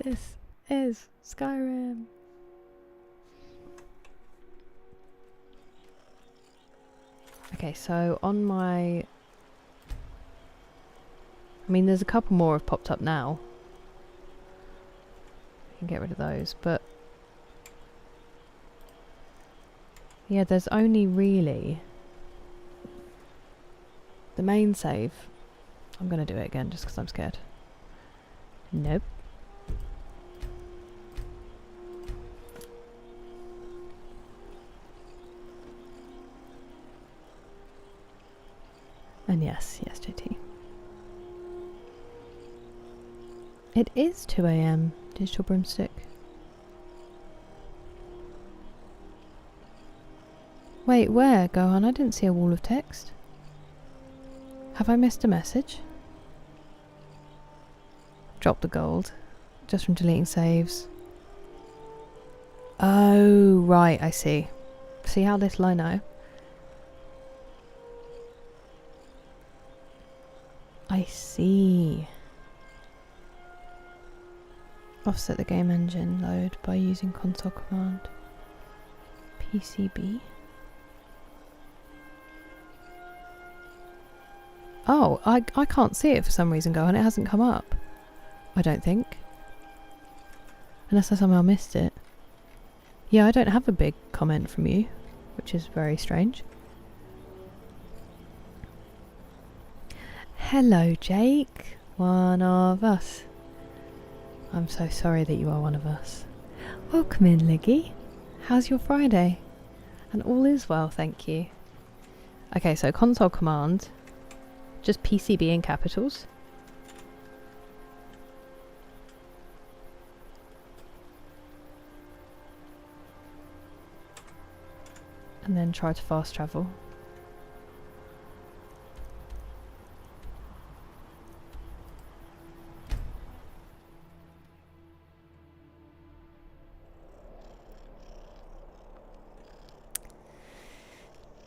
This is Skyrim. Okay, so on my... I mean, there's a couple more have popped up now. I can get rid of those, but... Yeah, there's only really... the main save. I'm going to do it again just because I'm scared. Nope. And yes, JT. It is 2 AM, Digital Broomstick. Wait, where, Gohan? I didn't see a wall of text. Have I missed a message? Drop the gold. Just from deleting saves. Oh, right, I see. See how little I know? I I see. Offset the game engine load by using console command. PCB. Oh, I can't see it for some reason, Go, and it hasn't come up. I don't think. Unless I somehow missed it. Yeah, I don't have a big comment from you, which is very strange. Hello, Jake. One of us. I'm so sorry that you are one of us. Welcome in, Liggy. How's your Friday? And all is well, thank you. Okay, so console command. Just PCB in capitals. And then try to fast travel.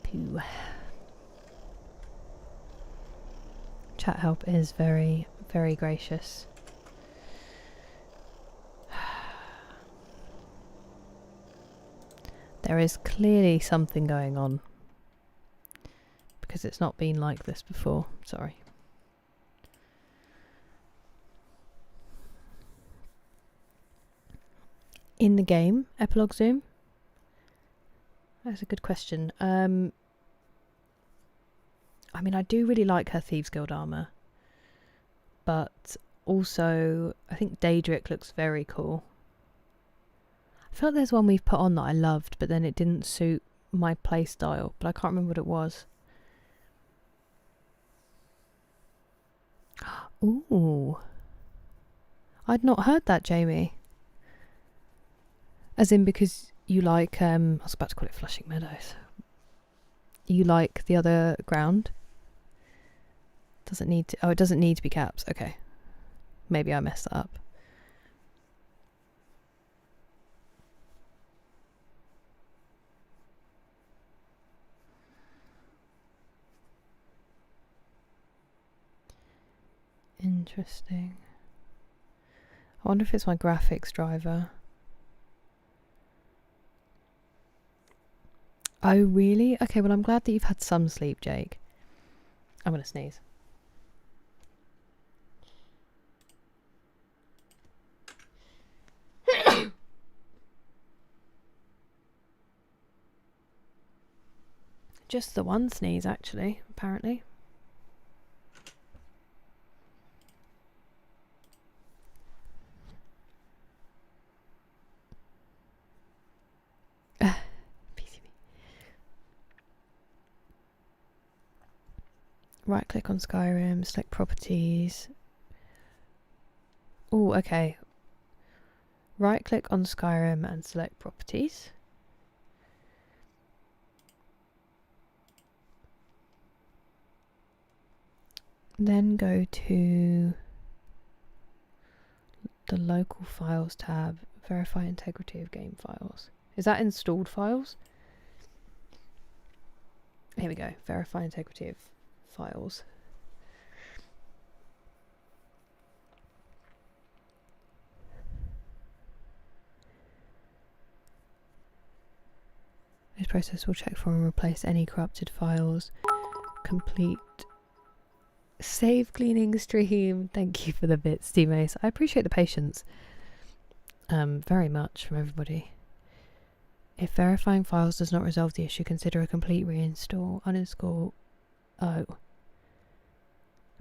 Pooh. Chat help is very, very gracious. There is clearly something going on. Because it's not been like this before. Sorry. In the game, epilogue zoom? That's a good question. I mean, I do really like her Thieves Guild armour. But also, I think Daedric looks very cool. I feel like there's one we've put on that I loved, but then it didn't suit my playstyle. But I can't remember what it was. Ooh. I'd not heard that, Jamie. As in because you like, I was about to call it Flushing Meadows. You like the other ground? Doesn't need to, oh, it doesn't need to be caps. Okay. Maybe I messed that up. Interesting. I wonder if it's my graphics driver. Oh, really? Okay, well, I'm glad that you've had some sleep, Jake. I'm going to sneeze. Just the one sneeze, actually, apparently. PCB. Right click on Skyrim, select properties. Oh, okay. Right click on Skyrim and select properties. Then go to the local files tab, verify integrity of game files. Is that installed files? Here we go, verify integrity of files. This process will check for and replace any corrupted files. Complete save cleaning stream. Thank you for the bits, Steve Ace. I appreciate the patience very much from everybody. If verifying files does not resolve the issue, consider a complete reinstall. Uninstall. Oh.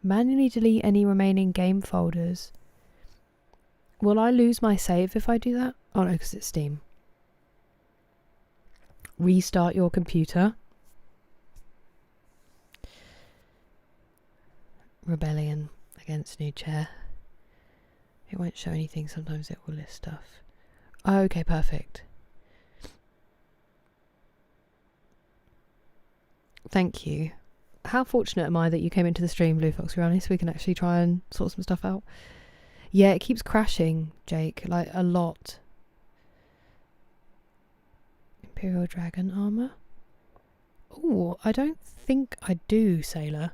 Manually delete any remaining game folders. Will I lose my save if I do that? Oh no, because it's Steam. Restart your computer. Rebellion against new chair. It won't show anything, sometimes it will list stuff. Oh, okay, perfect. Thank you. How fortunate am I that you came into the stream, Blue Fox Rani, so we can actually try and sort some stuff out. Yeah, it keeps crashing, Jake, like a lot. Imperial Dragon armor. Oh, I don't think I do, Sailor,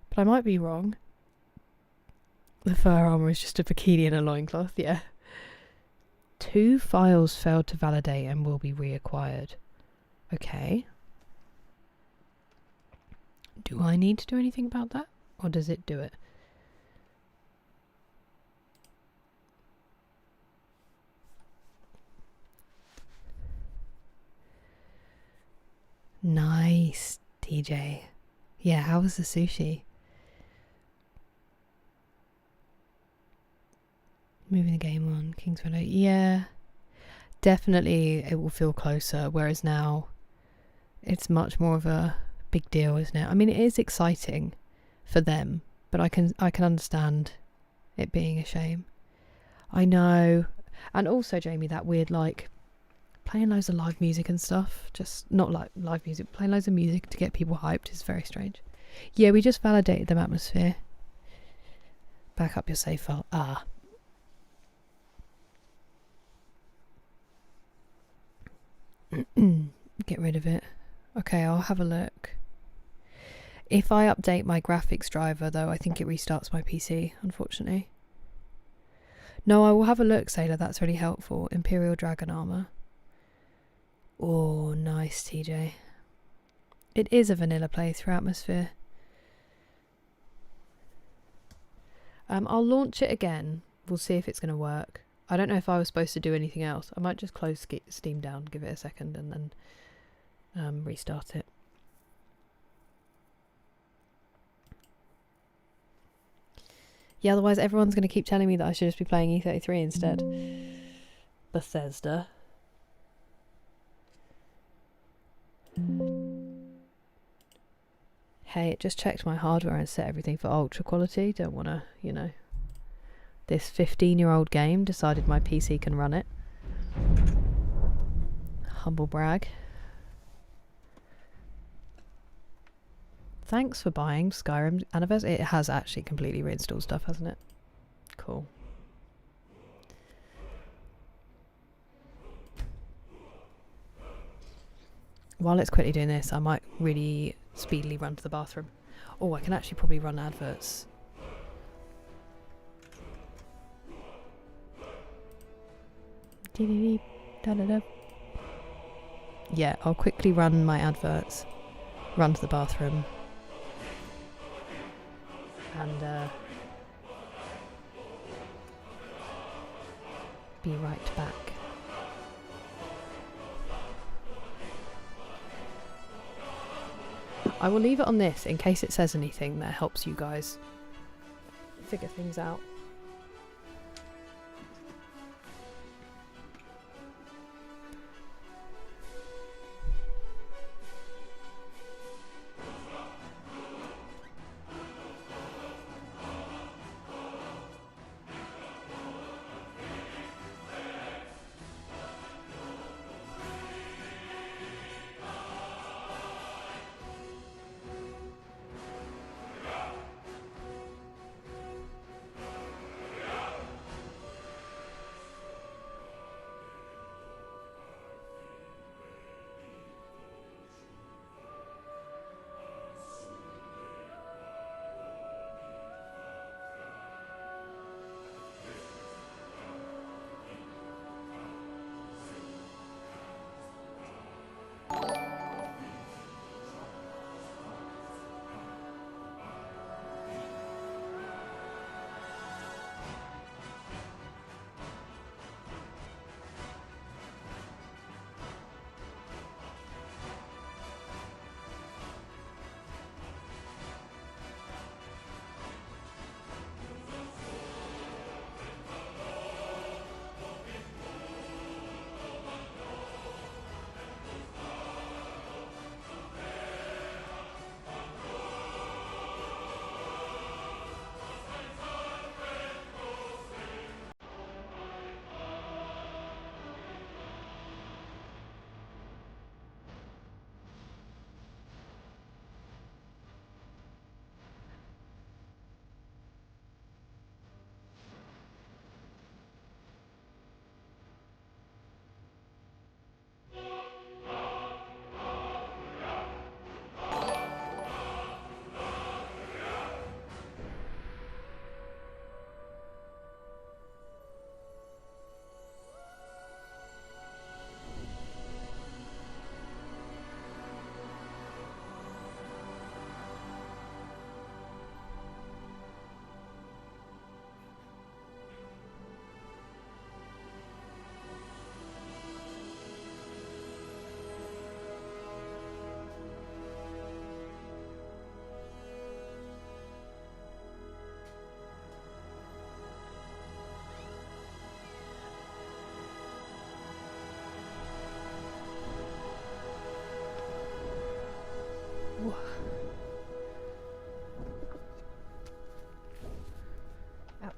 but I might be wrong. The fur armor is just a bikini and a loincloth, yeah. 2 files failed to validate and will be reacquired. Okay. Do I need to do anything about that? Or does it do it? Nice, TJ. Yeah, how was the sushi? Moving the game on, King's Meadow. Yeah, definitely it will feel closer, whereas now it's much more of a big deal, isn't it? I mean, it is exciting for them, but I can understand it being a shame. I know. And also, Jamie, that weird, like, playing loads of live music and stuff, just not like live music, playing loads of music to get people hyped is very strange. Yeah, we just validated the atmosphere. Back up your save file. Ah. Get rid of it. Okay, I'll have a look. If I update my graphics driver, though, I think it restarts my PC, unfortunately. No, I will have a look, Sailor. That's really helpful. Imperial Dragon Armor. Oh, nice, TJ. It is a vanilla playthrough atmosphere. I'll launch it again. We'll see if it's going to work. I don't know if I was supposed to do anything else. I might just close Steam down, give it a second, and then restart it. Yeah, otherwise everyone's going to keep telling me that I should just be playing E33 instead. Bethesda. Hey, it just checked my hardware and set everything for ultra quality. Don't want to, you know. This 15-year-old game decided my PC can run it. Humble brag. Thanks for buying Skyrim Anniversary. It has actually completely reinstalled stuff, hasn't it? Cool. While it's quickly doing this, I might really speedily run to the bathroom. Oh, I can actually probably run adverts. Yeah, I'll quickly run my adverts, run to the bathroom, and be right back. I will leave it on this in case it says anything that helps you guys figure things out.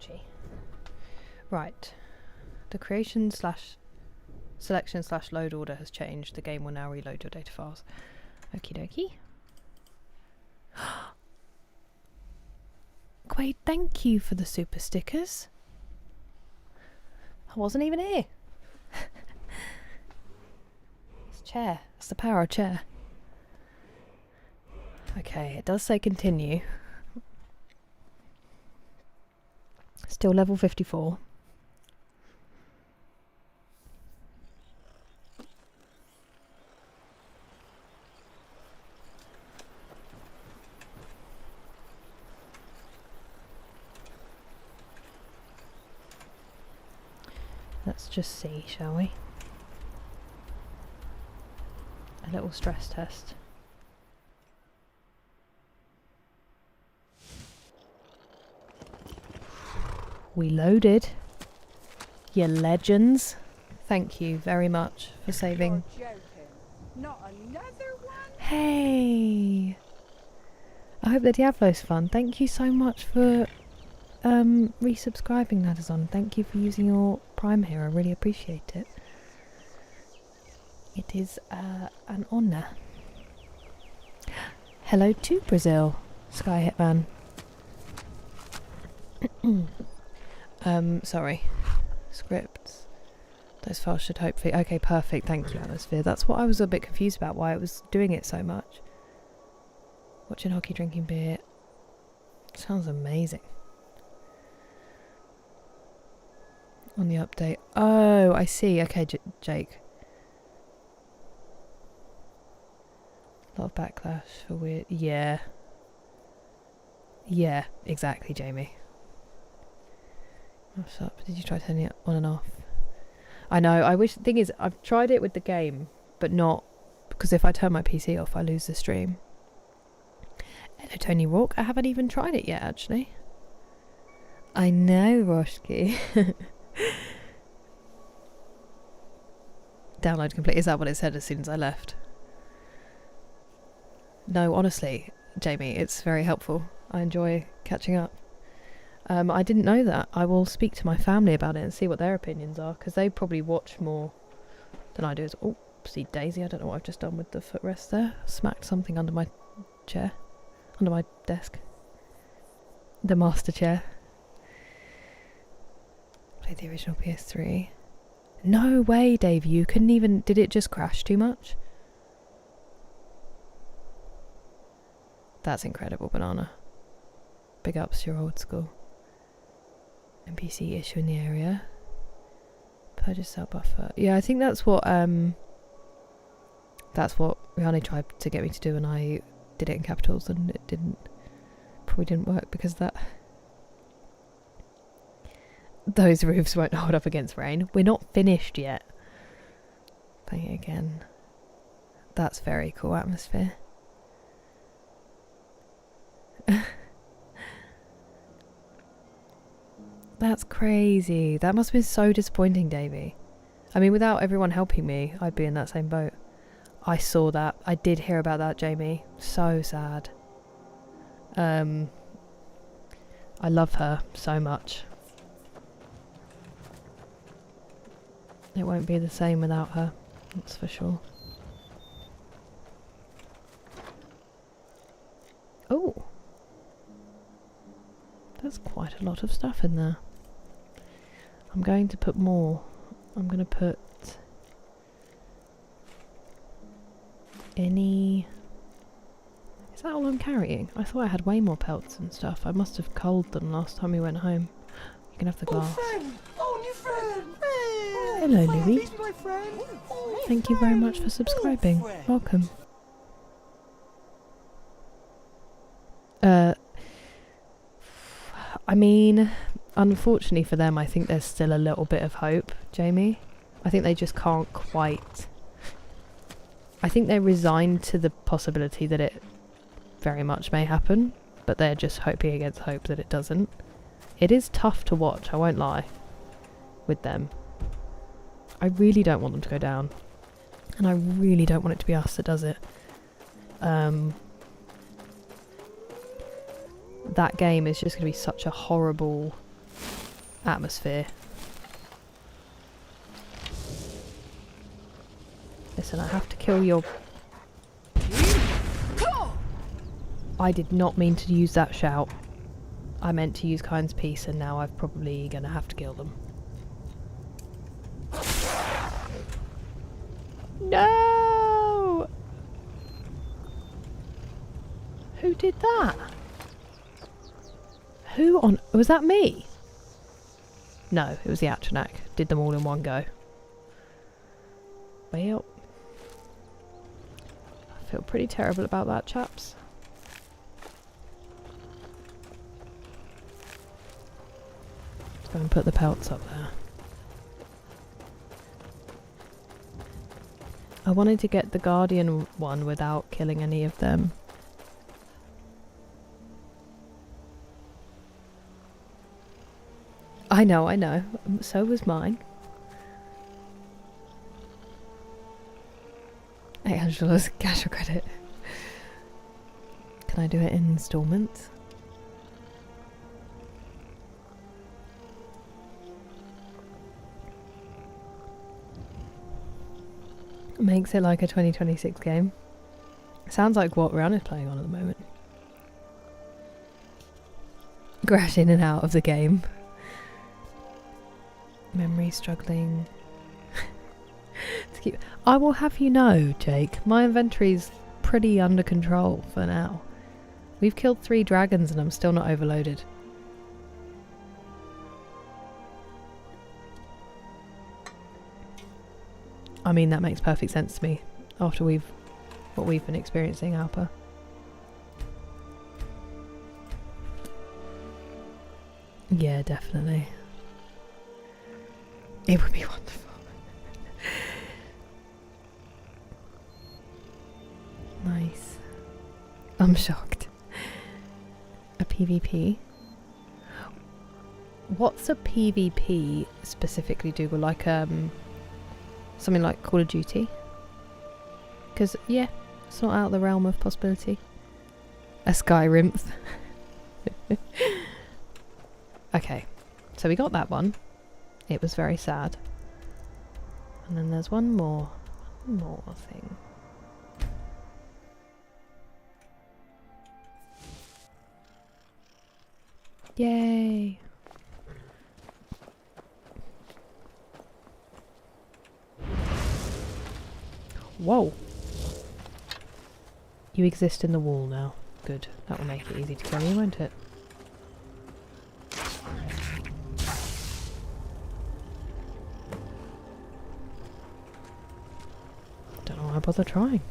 Ouchie. Right. The creation slash selection slash load order has changed. The game will now reload your data files. Okie dokie. Quaid, thank you for the super stickers. I wasn't even here. It's chair. It's the power of chair. Okay, it does say continue. Still level 54. Let's just see, shall we? A little stress test. We loaded. You legends. Thank you very much for saving. You're joking. Not another one? Hey! I hope the Diablo's fun. Thank you so much for resubscribing, Nadazon. Thank you for using your Prime here. I really appreciate it. It is an honour. Hello to Brazil, Sky Hitman. Sorry. Scripts. Those files should hopefully... Okay, perfect. Thank you, Atmosphere. That's what I was a bit confused about, why it was doing it so much. Watching hockey, drinking beer. Sounds amazing. On the update. Oh, I see. Okay, Jake. A lot of backlash for weird... Yeah. Yeah, exactly, Jamie. What's up? Did you try turning it on and off? I know, I wish... The thing is, I've tried it with the game, but not... Because if I turn my PC off, I lose the stream. Hello, Tony Rourke. I haven't even tried it yet, actually. I know, Roshki. Download complete. Is that what it said as soon as I left? No, honestly, Jamie, it's very helpful. I enjoy catching up. I didn't know that. I will speak to my family about it and see what their opinions are, because they probably watch more than I do. Oopsie daisy, I don't know what I've just done with the footrest there. Smacked something under my chair. Under my desk. The master chair. Played the original PS3. No way, Dave, you couldn't even... Did it just crash too much? That's incredible, Banana. Big ups, you're old school. NPC issue in the area. Purchase cell buffer. Yeah, I think that's what Rihanna tried to get me to do, and I did it in capitals, and it probably didn't work because of that. Those roofs won't hold up against rain. We're not finished yet. Playing it again. That's very cool atmosphere. That's crazy. That must have been so disappointing, Davey. I mean, without everyone helping me, I'd be in that same boat. I saw that. I did hear about that, Jamie. So sad. I love her so much. It won't be the same without her. That's for sure. Oh. There's quite a lot of stuff in there. I'm going to put more. I'm going to put any... Is that all I'm carrying? I thought I had way more pelts and stuff. I must have culled them last time we went home. You can have the glass. Oh, new friend! Hello, Louis. He's my friend. Thank you very much for subscribing. Welcome. I mean, unfortunately for them, I think there's still a little bit of hope, Jamie. I think they just can't quite... I think they're resigned to the possibility that it very much may happen, but they're just hoping against hope that it doesn't. It is tough to watch, I won't lie, with them. I really don't want them to go down. And I really don't want it to be us that does it. That game is just going to be such a horrible atmosphere. Listen, I have to kill your... I did not mean to use that shout. I meant to use Kind's Peace, and now I'm probably gonna have to kill them. No! Who did that? Who on... Was that me? No, it was the Atronach. Did them all in one go. Well... I feel pretty terrible about that, chaps. Let's go and put the pelts up there. I wanted to get the Guardian one without killing any of them. I know, I know. So was mine. $800 cash or credit. Can I do it in installments? Makes it like a 2026 game. Sounds like what Rihanna's playing on at the moment. Crash in and out of the game. Memory struggling. To keep... I will have you know, Jake, my inventory's pretty under control for now. We've killed 3 dragons and I'm still not overloaded. I mean, that makes perfect sense to me after what we've been experiencing, Alpa. Yeah, definitely. It would be wonderful. Nice. I'm shocked. A PvP? What's a PvP specifically, Dougal? Like, something like Call of Duty? Because, yeah, it's not out of the realm of possibility. A Skyrim. Okay, so we got that one. It was very sad. And then there's one more thing. Yay! Whoa! You exist in the wall now. Good. That will make it easy to kill you, won't it? Don't know why I bother trying.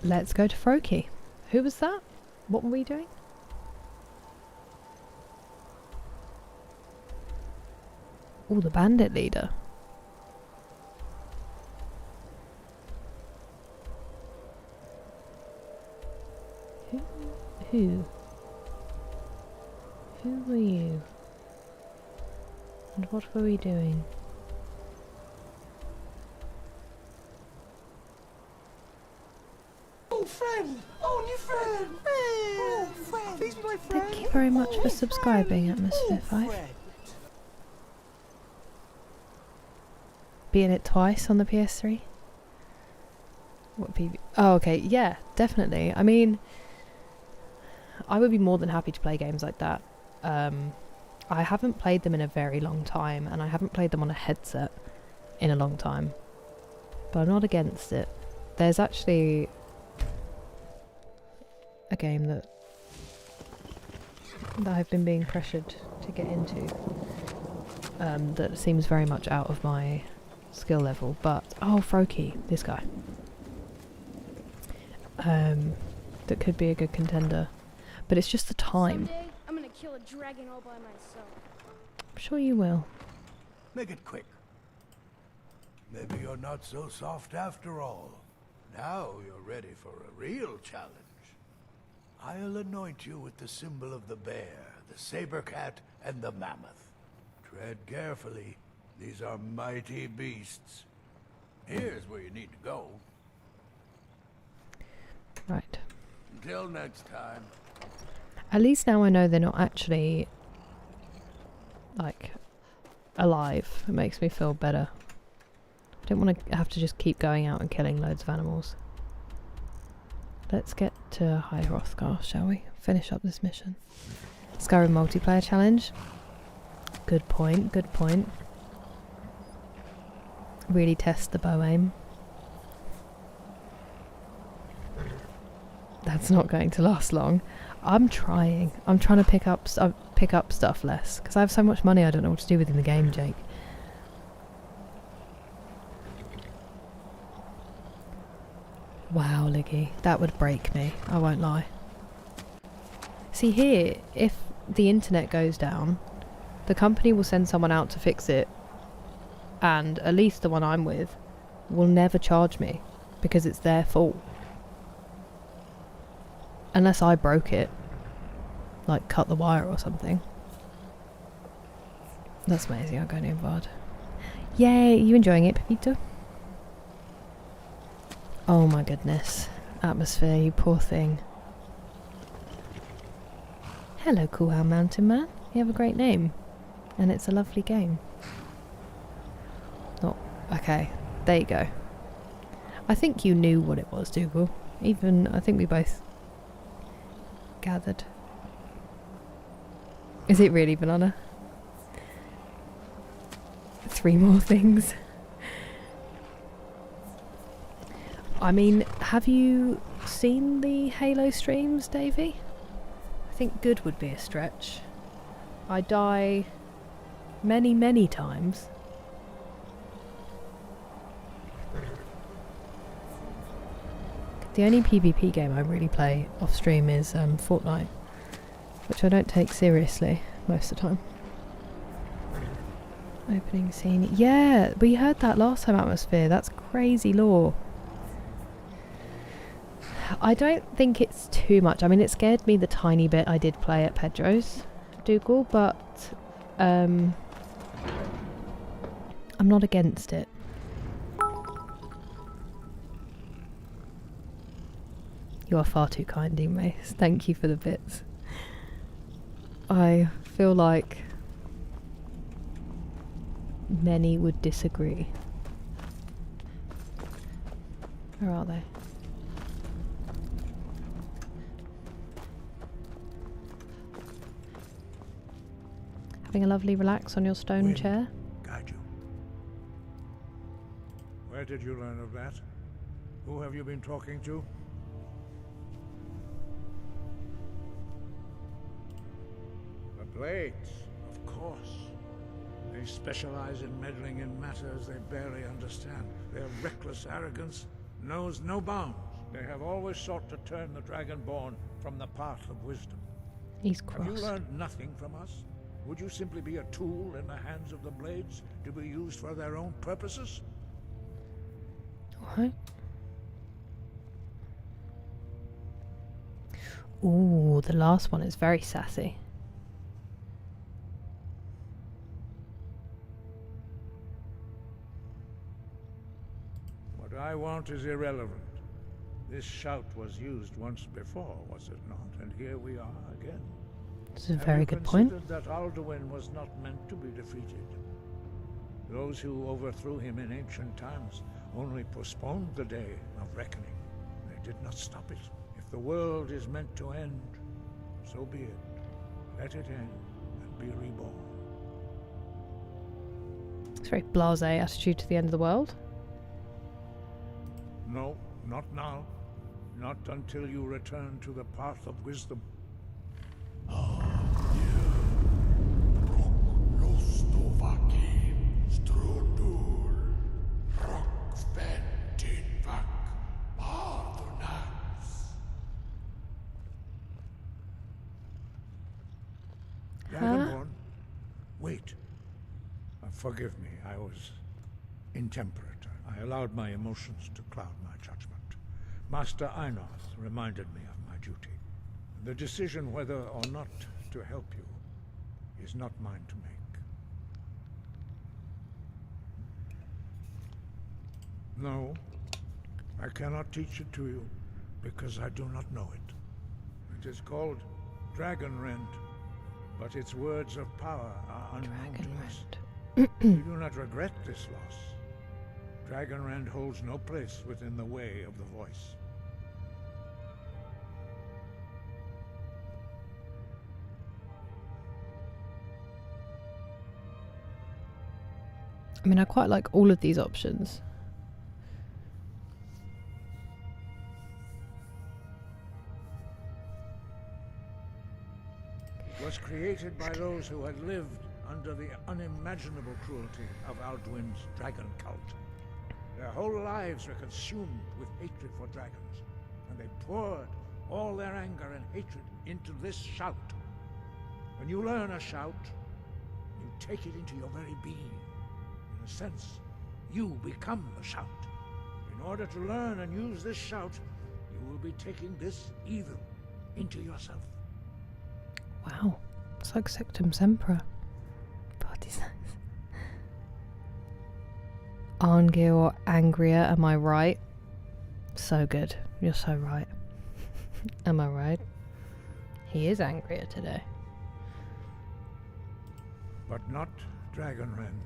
Let's go to Froki. Who was that? What were we doing? Oh, the bandit leader. Who? Who were you? And what were we doing? Oh, friend! Oh, new friend! Oh, friend! Please be my friend! Thank you very much for subscribing, Atmosphere 5. Being it twice on the PS3? What PV? Oh, okay, yeah, definitely. I mean, I would be more than happy to play games like that. I haven't played them in a very long time, and I haven't played them on a headset in a long time. But I'm not against it. There's actually a game that I've been being pressured to get into that seems very much out of my skill level, but oh, Froki, this guy, that could be a good contender, but it's just the time. Someday, I'm gonna kill a dragon all by myself. I'm sure you will. Make it quick. Maybe you're not so soft after all. Now you're ready for a real challenge. I'll anoint you with the symbol of the bear, the saber cat, and the mammoth. Tread carefully. These are mighty beasts. Here's where you need to go. Right. Until next time. At least now I know they're not actually, like, alive. It makes me feel better. I don't want to have to just keep going out and killing loads of animals. Let's get to High Hrothgar, shall we? Finish up this mission. Skyrim multiplayer challenge. Good point, good point. Really test the bow aim. That's not going to last long. I'm trying. I'm trying to pick up stuff less because I have so much money I don't know what to do with in the game, Jake. Wow, Liggy, that would break me. I won't lie. See here, if the internet goes down, the company will send someone out to fix it, and at least the one I'm with will never charge me because it's their fault. Unless I broke it, like cut the wire or something. That's amazing. I'll go near Vard. Yay! Are you enjoying it, Pepito? Oh my goodness. Atmosphere, you poor thing. Hello, Coolhound Mountain Man. You have a great name. And it's a lovely game. Oh, okay. There you go. I think you knew what it was, Dougal. Even, I think we both gathered. Is it really banana? 3 more things. I mean, have you seen the Halo streams, Davey? I think good would be a stretch. I die many, many times. The only PvP game I really play off stream is Fortnite, which I don't take seriously most of the time. Opening scene. Yeah, we heard that last time, Atmosphere. That's crazy lore. I don't think it's too much. I mean, it scared me the tiny bit I did play at Pedro's, Dougal, but I'm not against it. You are far too kind, Mace. Thank you for the bits. I feel like many would disagree. Where are they? Having a lovely relax on your stone Wind, chair? guide you. Where did you learn of that? Who have you been talking to? The Blades, of course. They specialize in meddling in matters they barely understand. Their reckless arrogance knows no bounds. They have always sought to turn the Dragonborn from the path of wisdom. He's Have crossed. you learned nothing from us? Would you simply be a tool in the hands of the Blades to be used for their own purposes? Alright. Ooh, the last one is very sassy. What I want is irrelevant. This shout was used once before, was it not? And here we are again. This is a very good point. Have you considered that Alduin was not meant to be defeated? Those who overthrew him in ancient times only postponed the day of reckoning. They did not stop it. If the world is meant to end, so be it. Let it end and be reborn. It's a very blasé attitude to the end of the world. No, not now. Not until you return to the path of wisdom. Dragonborn, wait. Forgive me, I was intemperate. I allowed my emotions to cloud my judgment. Master Einoth reminded me of my duty. The decision whether or not to help you is not mine to make. No, I cannot teach it to you, because I do not know it. It is called Dragon Rend, but its words of power are unknown to us. We do not regret this loss. Dragon Rend holds no place within the way of the voice. I mean, I quite like all of these options. It was created by those who had lived under the unimaginable cruelty of Alduin's dragon cult. Their whole lives were consumed with hatred for dragons, and they poured all their anger and hatred into this shout. When you learn a shout, you take it into your very being. In a sense, you become the shout. In order to learn and use this shout, you will be taking this evil into yourself. Wow, it's like Sectum Sempra. Party size. Arngir or Angria, am I right? So good. You're so right. Am I right? He is angrier today. But not Dragon Rend.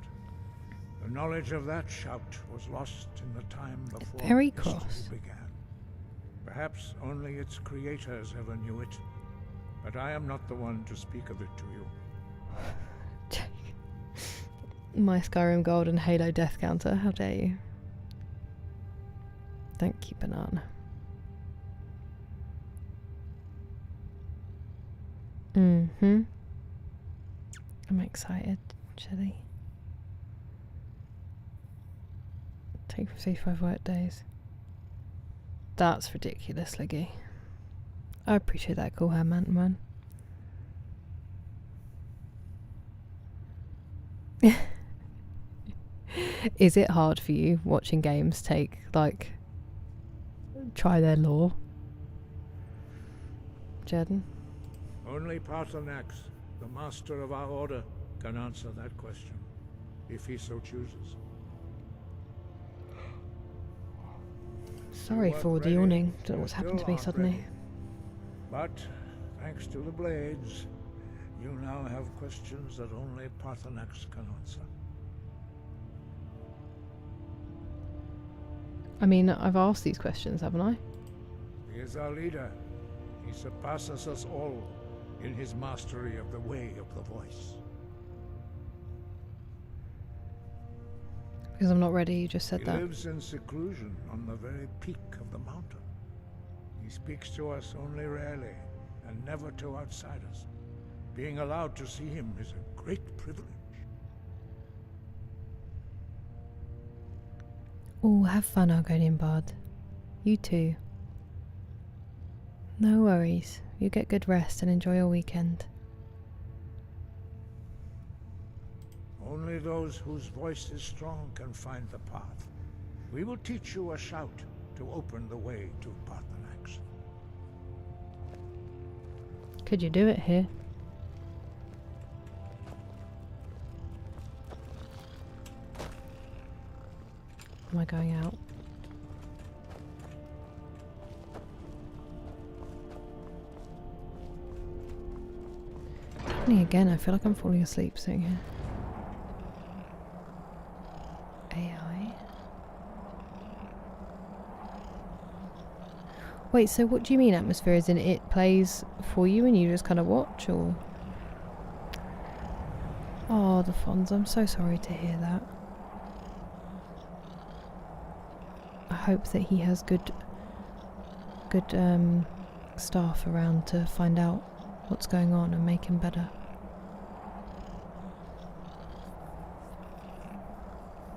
The knowledge of that shout was lost in the time before Very history cross. began. Perhaps only its creators ever knew it, but I am not the one to speak of it to you. My Skyrim Gold and Halo Death Counter, how dare you? Thank you, Banana. I'm excited, Chili. Take 55 work days. That's ridiculous, Liggy. I appreciate that call, man. Is it hard for you watching games take, like, try their lore? Jordan? Only Paarthurnax, the master of our order, can answer that question, if he so chooses. Sorry for all the yawning. Don't know what's happened to me suddenly. But, thanks to the blades, you now have questions that only Paarthurnax can answer. I mean, I've asked these questions, haven't I? He is our leader. He surpasses us all in his mastery of the way of the voice. Because I'm not ready, you just said He that. lives in seclusion on the very peak of the mountain. He speaks to us only rarely, and never to outsiders. Being allowed to see him is a great privilege. Oh, have fun, Argonian Bard. You too. No worries. You get good rest and enjoy your weekend. Only those whose voice is strong can find the path. We will teach you a shout to open the way to Paarthurnax. Could you do it here? Am I going out? Me again, I feel like I'm falling asleep sitting here. AI? Wait, so what do you mean atmosphere? As in it plays for you and you just kind of watch, or? Oh, the Fonz, I'm so sorry to hear that. I hope that he has good staff around to find out what's going on and make him better.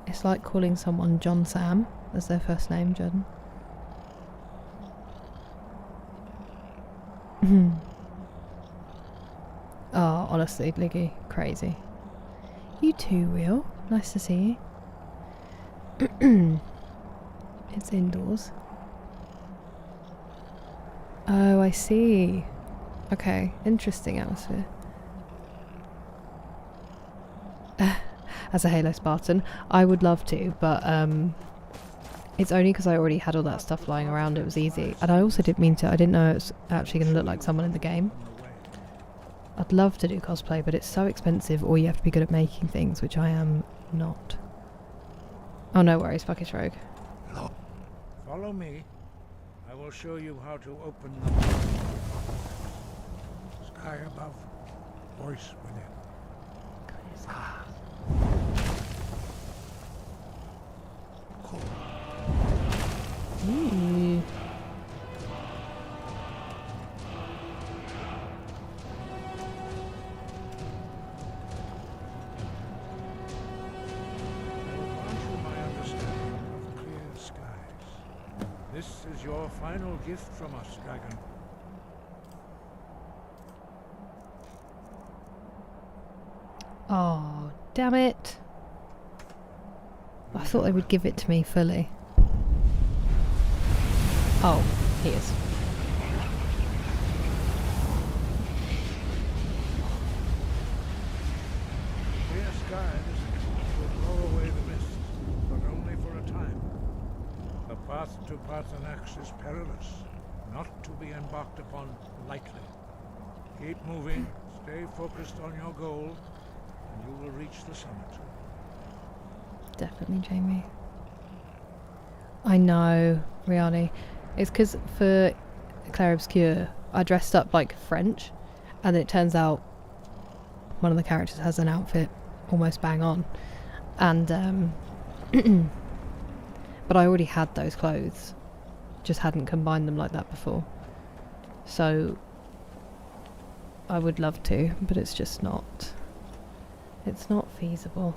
It's like calling someone John Sam as their first name, Jordan. Oh, honestly, Liggy, crazy. You too, Real. Nice to see you. It's indoors. Oh, I see. Okay, interesting atmosphere. As a Halo Spartan, I would love to, but It's only because I already had all that stuff lying around, it was easy. And I also didn't mean to, I didn't know it was actually going to look like someone in the game. I'd love to do cosplay, but it's so expensive, or you have to be good at making things, which I am not. Oh, no worries, fuck it, rogue. Follow me. I will show you how to open sky above, voice within. Ooh. I will grant you my understanding of clear skies. This is your final gift from us, dragon. Oh, damn it. I thought they would give it to me fully. Oh, he is. Clear skies will blow away the mist, but only for a time. The path to Parthenax is perilous, not to be embarked upon lightly. Keep moving, stay focused on your goal, and you will reach the summit. Definitely Jamie. I know, Riani. It's because for Claire Obscure, I dressed up like French, and it turns out one of the characters has an outfit almost bang on. And, but I already had those clothes, just hadn't combined them like that before. So, I would love to, but it's just not. It's not feasible.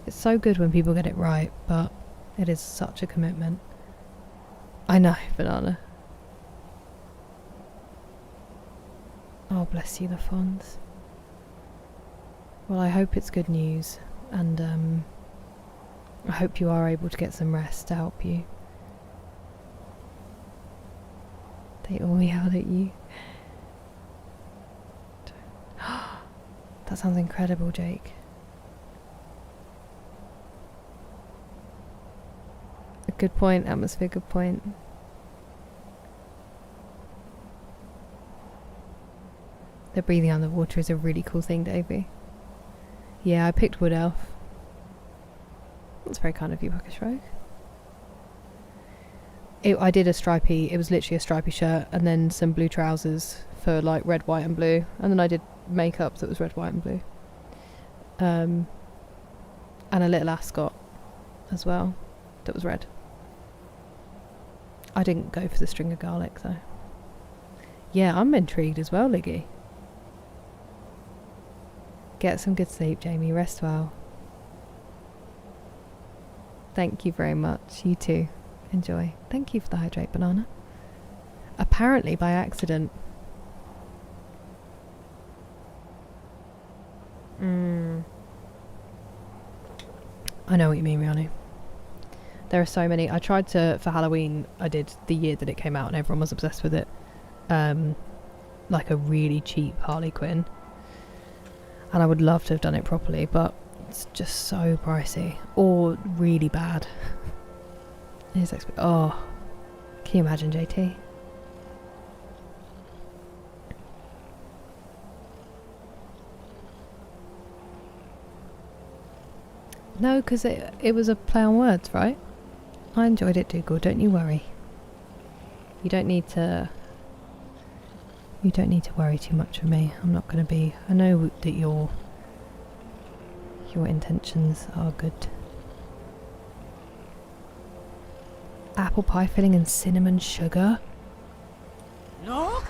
It's so good when people get it right, but it is such a commitment. I know, Banana. Oh, bless you, the Fonz. Well, I hope it's good news, and I hope you are able to get some rest to help you. They all yelled at you. That sounds incredible, Jake. A good point, atmosphere, good point. The breathing underwater is a really cool thing, Davey. Yeah, I picked Wood Elf. That's very kind of you, Buckish Rogue. I did a stripy, it was literally a stripy shirt and then some blue trousers for like red, white and blue. And then I did makeup that was red, white and blue. And a little ascot as well that was red. I didn't go for the string of garlic though. Yeah, I'm intrigued as well, Liggy. Get some good sleep, Jamie. Rest well. Thank you very much. You too. Enjoy. Thank you for the hydrate, Banana. Apparently by accident. I know what you mean, Rihanna. There are so many. I tried to, for Halloween, I did the year that it came out and everyone was obsessed with it. Like a really cheap Harley Quinn. And I would love to have done it properly, but it's just so pricey. Or really bad. Oh, can you imagine, JT? No, because it was a play on words, right? I enjoyed it, Dougal, don't you worry. You don't need to worry too much for me. I'm not going to be... I know that your intentions are good. Apple pie filling and cinnamon sugar? No?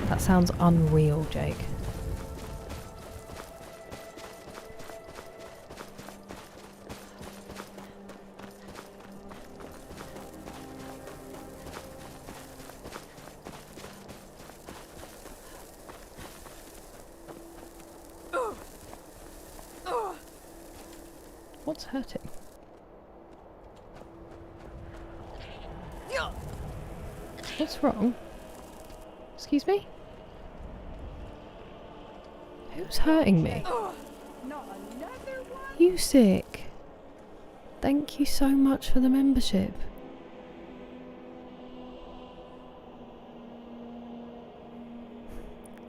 That sounds unreal, Jake. What's hurting? What's wrong? Excuse me? Who's hurting me? Not another one? You sick? Thank you so much for the membership.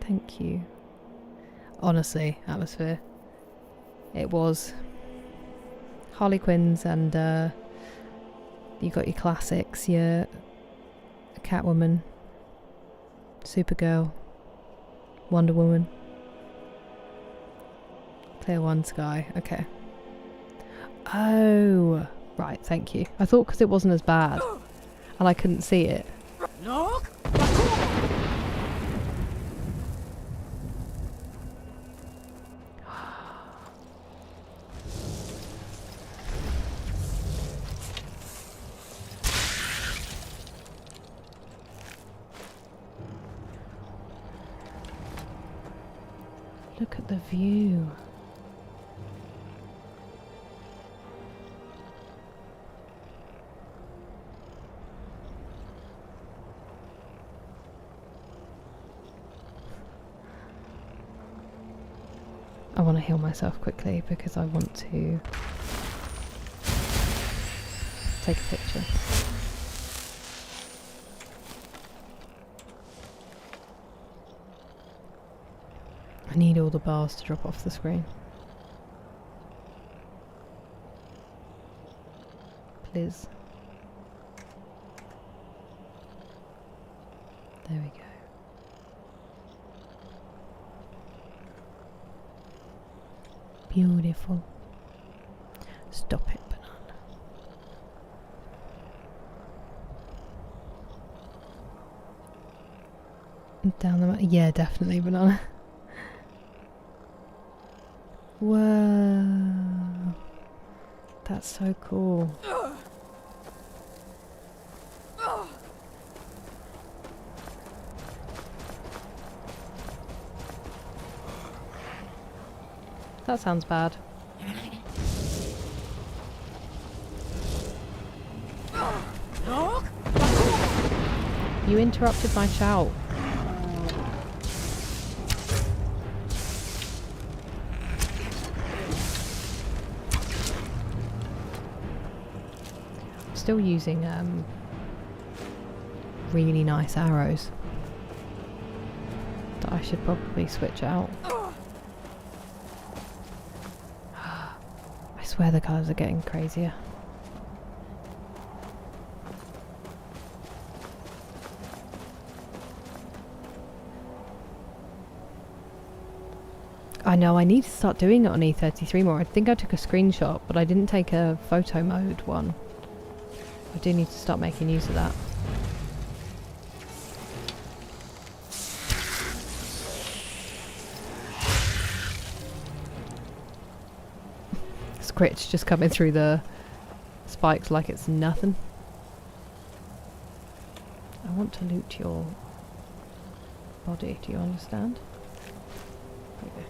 Thank you. Honestly, atmosphere. It was Harley Quinn's, and you got your classics, your Catwoman, Supergirl, Wonder Woman, Clear One Sky. Okay. Oh, right, thank you. I thought because it wasn't as bad and I couldn't see it. Look! Look at the view. I want to heal myself quickly because I want to take a picture. I need all the bars to drop off the screen. Please. There we go. Beautiful. Stop it, banana. Down the yeah, definitely banana. Whoa. That's so cool. That sounds bad. You interrupted my shout. I'm still using really nice arrows that I should probably switch out. I swear the colours are getting crazier. I know, I need to start doing it on E33 more. I think I took a screenshot, but I didn't take a photo mode one. I do need to start making use of that. Scritch just coming through the spikes like it's nothing. I want to loot your body, do you understand? There we go.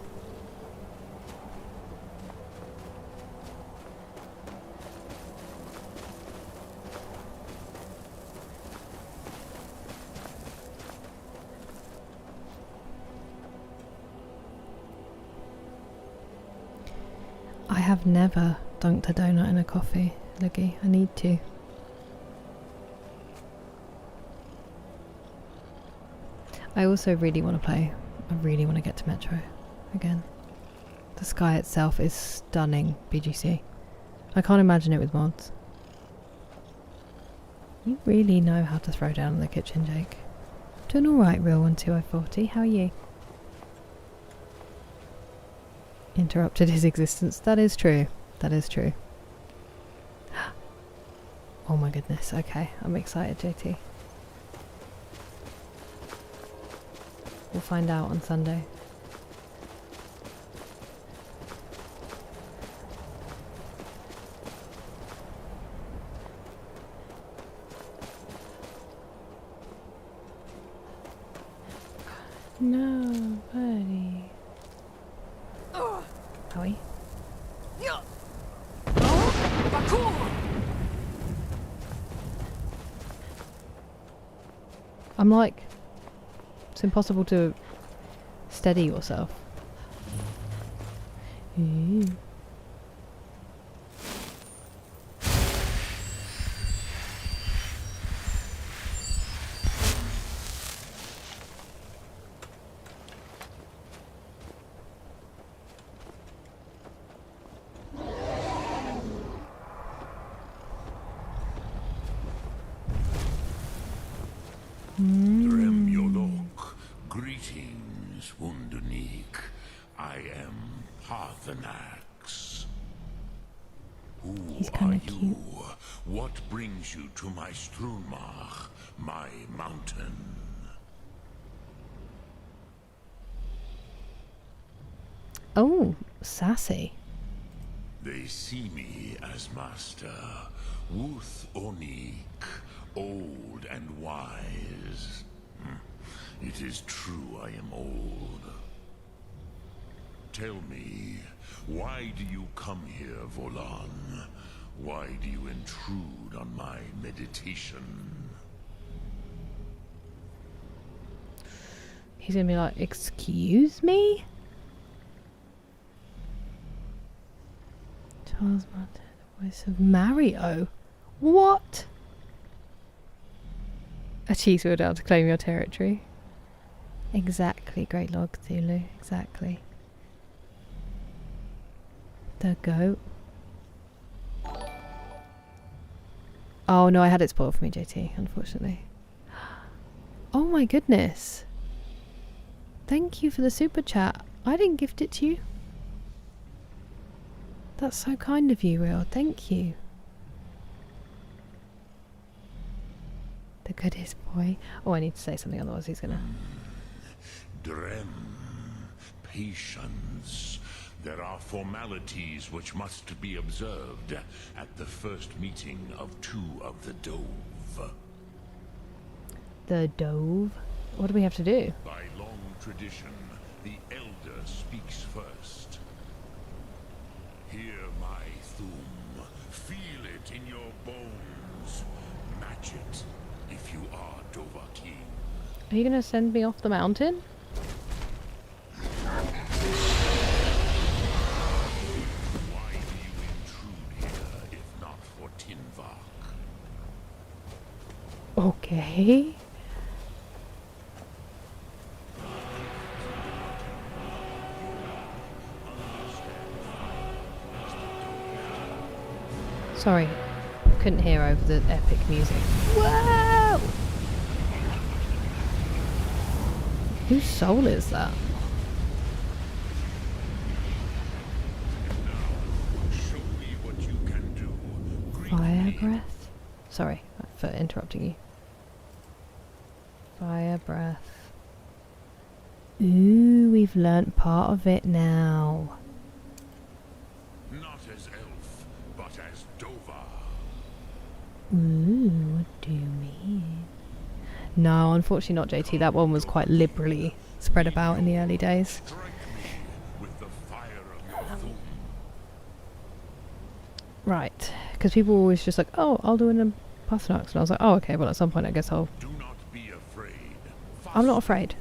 I have never dunked a donut in a coffee, Luggy. I need to. I also really want to play. I really want to get to Metro again. The sky itself is stunning, BGC. I can't imagine it with mods. You really know how to throw down in the kitchen, Jake. Doing alright, Real 12040. How are you? Interrupted his existence. That is true. That is true. Oh my goodness. Okay, I'm excited, JT. We'll find out on Sunday. Nobody. Howie? I'm like, it's impossible to steady yourself. Ooh. Drem Yolok, greetings, Wundernik. I am Parthenax. Who He's are kinda you? cute. What brings you to my Strunmach, my mountain? Oh, sassy. They see me as master, Wuth Onik, old and wise. It is true I am old. Tell me, why do you come here, Volan? Why do you intrude on my meditation? He's gonna be like, excuse me? Charles Martin, the voice of Mario. What? A cheese wheel down to claim your territory. Exactly, Great Lord Cthulhu. Exactly. The goat. Oh no, I had it spoiled for me, JT, unfortunately. Oh my goodness. Thank you for the super chat. I didn't gift it to you. That's so kind of you, Real. Thank you. The goodest boy. Oh, I need to say something, otherwise he's gonna... Drem, patience. There are formalities which must be observed at the first meeting of two of the Dove. The Dove? What do we have to do? By long tradition, the Elder speaks first. Hear my thum. Feel it in your bones. Match it if you are Dovahkiin. Are you gonna send me off the mountain? Why do you intrude here if not for Tinvak? Okay. Sorry, couldn't hear over the epic music. Whoa! Whose soul is that? Show me what you can do. Greet Fire me. breath? Sorry for interrupting you. Fire breath. Ooh, we've learnt part of it now. Not as elf, but as Dova. Ooh, what do you mean? No, unfortunately not, JT. That one was quite liberally spread about in the early days. Strike me with the fire of your thum. Right, because people were always just like, oh, I'll do an Pathanax. And I was like, oh, okay, well at some point I guess I'll... Do not be afraid. I'm not afraid.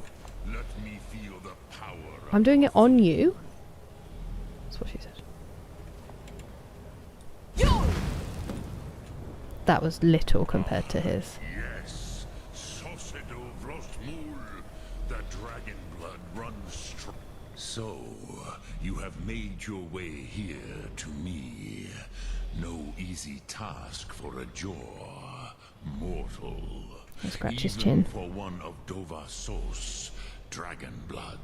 Let me feel the power of I'm doing it on you. That's what she said. That was little compared to his. Yes, Sosedo Vrostmul, the dragon blood runs strong. So, you have made your way here to me. No easy task for a jaw, mortal. I'll scratch his Even chin. for one of Dova Sos, dragon blood.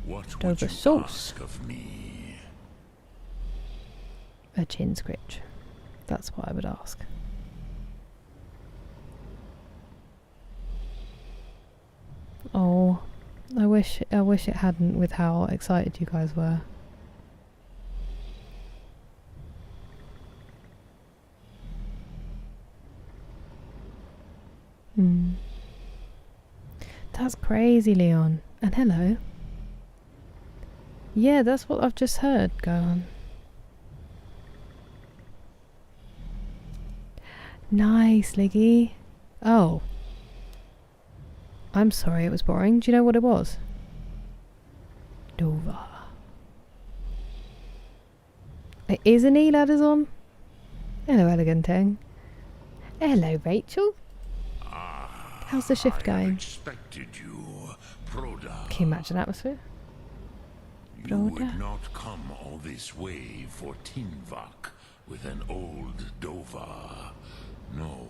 What would Dova you Sos? ask of me? A chin scritch. That's what I would ask. Oh, I wish it hadn't with how excited you guys were. That's crazy, Leon. And hello. Yeah, that's what I've just heard. Go on. Nice, Liggy. Oh. I'm sorry it was boring. Do you know what it was? Dova. Isn't he, ladders on? Hello, Elegantang. Hello, Rachel. How's the shift I have going? expected you, Proda. Can you imagine atmosphere? You would Broda? not come all this way for Tinvak with an old Dova. No,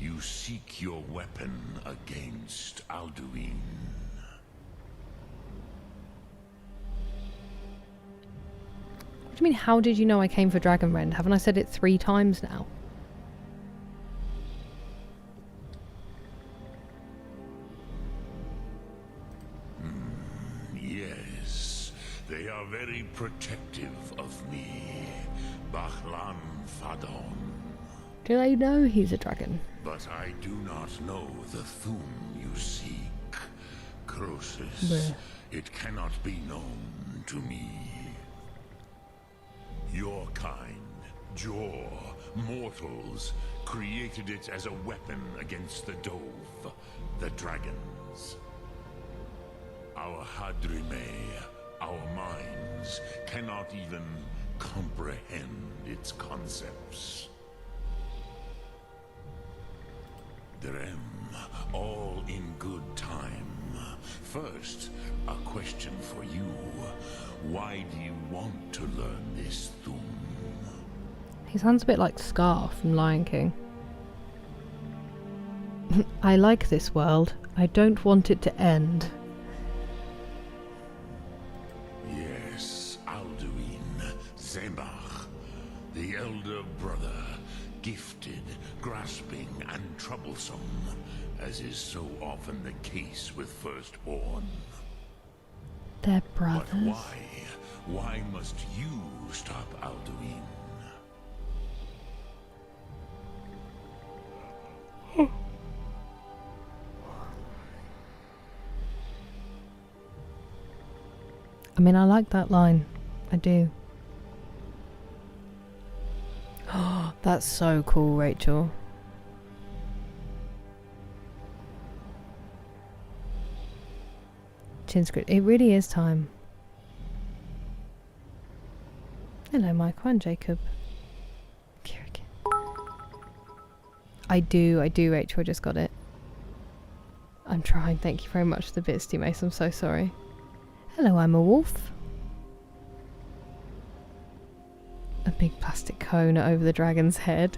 You seek your weapon against Alduin. What do you mean, how did you know I came for Dragonrend? Haven't I said it 3 times now? Yes, they are very protective of me, Bachlan Fadon. Do they know he's a dragon? But I do not know the Thum you seek. Croesus, Bleh. it cannot be known to me. Your kind, Jor, mortals, created it as a weapon against the Dove, the dragons. Our Hadrime, our minds, cannot even comprehend its concepts. Drem, all in good time. First, a question for you. Why do you want to learn this Thum? He sounds a bit like Scar from Lion King. I like this world. I don't want it to end. Yes, Alduin, Zembach, the elder brother, gifted, grasping, and troublesome, as is so often the case with Firstborn. They're brothers. But why? Why must you stop Alduin? I mean, I like that line. I do. Oh, that's so cool, Rachel. Chinscrit. It really is time. Hello, Michael and Jacob. Kieran. I do, Rachel. I just got it. I'm trying. Thank you very much for the bits, Mace. I'm so sorry. Hello, I'm a wolf. A big plastic cone over the dragon's head.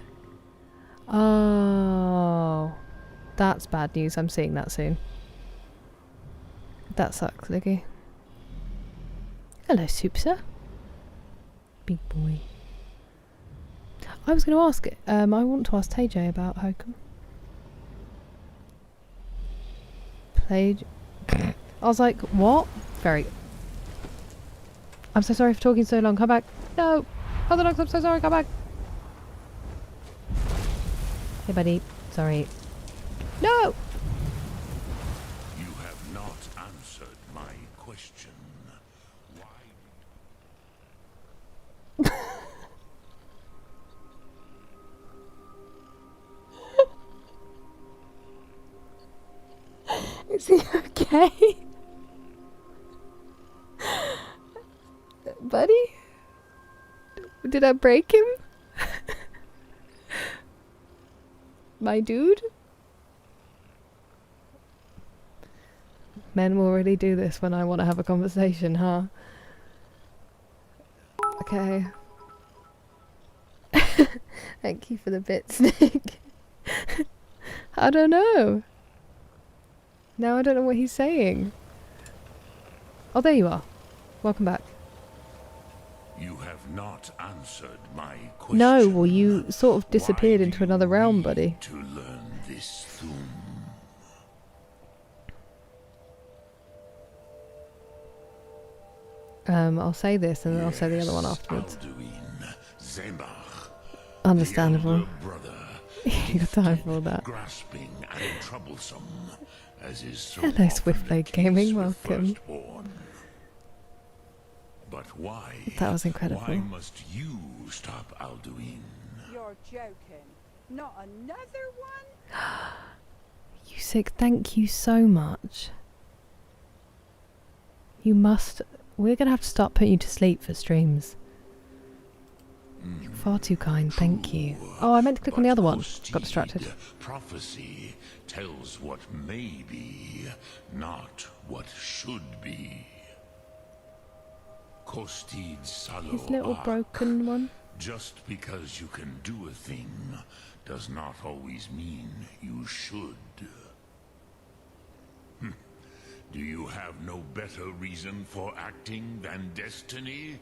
Oh, that's bad news. I'm seeing that soon. That sucks, Liggy. Hello, Soupsa. Big boy. I was going to ask, I want to ask TJ about Hokum. Played. I was like, what? Very. I'm so sorry for talking so long. Come back. No. Other dogs, I'm so sorry. Come back. Hey, buddy. Sorry. No. You have not answered my question. Why? Is he okay? Buddy? Did I break him? My dude? Men will really do this when I want to have a conversation, huh? Okay. Thank you for the bits, Nick. I don't know. Now I don't know what he's saying. Oh, there you are. Welcome back. You have not answered my question. No, well, you sort of disappeared Why into do another you realm, need buddy. To learn this Thum. I'll say this and then I'll say the other one afterwards. Alduin, Zembach, Understandable. the elder brother, You got time for all that. grasping and troublesome, as is so Hello, often Swiftblade the Gaming, case with welcome. Firstborn. But why? That was incredible. Why must you stop Alduin? You're joking. Not another one? You sick, thank you so much. You must. We're gonna have to start putting you to sleep for streams. You're far too kind, thank you. Oh, I meant to click on the other one. Got distracted. Prophecy tells what may be, not what should be. Kostid Salo His little Ark. broken one. Just because you can do a thing does not always mean you should. Do you have no better reason for acting than destiny?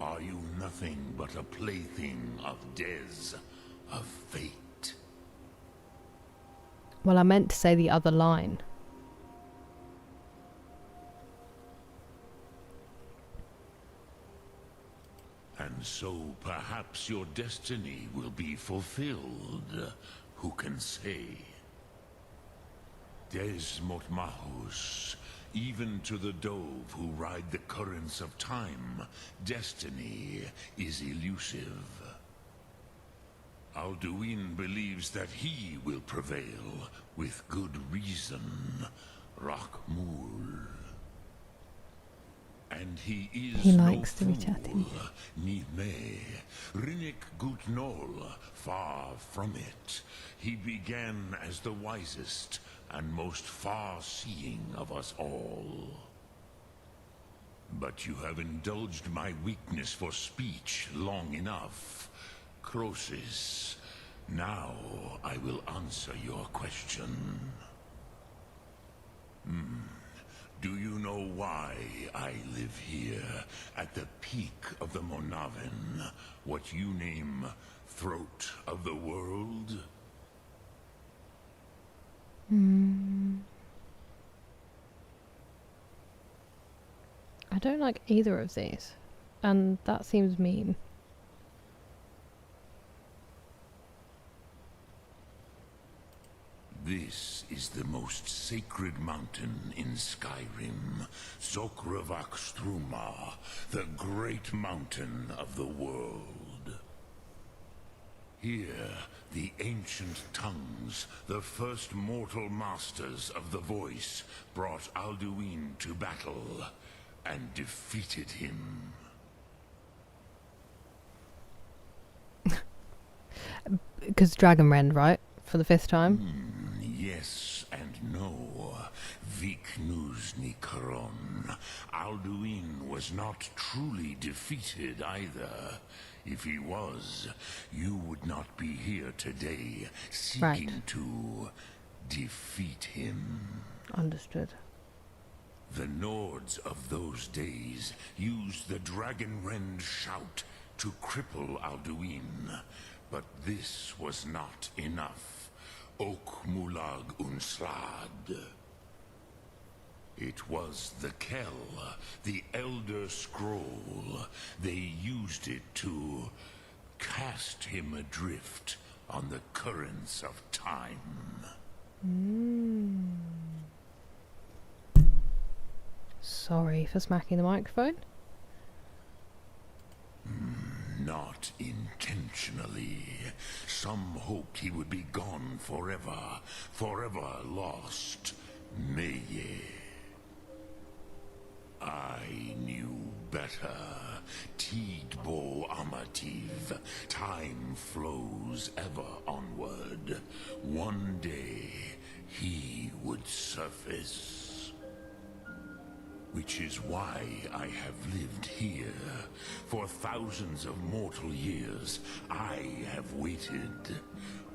Are you nothing but a plaything of Des, of fate? Well, I meant to say the other line. And so perhaps your destiny will be fulfilled. Who can say? Des Motmahus, even to the dove who ride the currents of time, destiny is elusive. Alduin believes that he will prevail, with good reason. Rakmul. And he is He no likes to be fool, chatting. Nime. Rinnik Gutnol, far from it. He began as the wisest and most far-seeing of us all. But you have indulged my weakness for speech long enough. Croesus, now I will answer your question. Do you know why I live here, at the peak of the Monavin, what you name throat of the world? I don't like either of these, and that seems mean. This is the most sacred mountain in Skyrim, Zokravakstruma, the great mountain of the world. Here, the ancient tongues, the first mortal masters of the voice, brought Alduin to battle and defeated him. Because Dragonrend, right? For the 5th time? Yes and no. Viknuz Nikaron. Alduin was not truly defeated either. If he was, you would not be here today, seeking to defeat him. Understood. The Nords of those days used the Dragonrend shout to cripple Alduin, but this was not enough. Ok Mulag Unslad. It was the Kell, the Elder Scroll. They used it to cast him adrift on the currents of time. Sorry for smacking the microphone. Not intentionally. Some hoped he would be gone forever, forever lost. Meye. I knew better. Tidbo Amativ. Time flows ever onward. One day, he would surface. Which is why I have lived here. For thousands of mortal years, I have waited.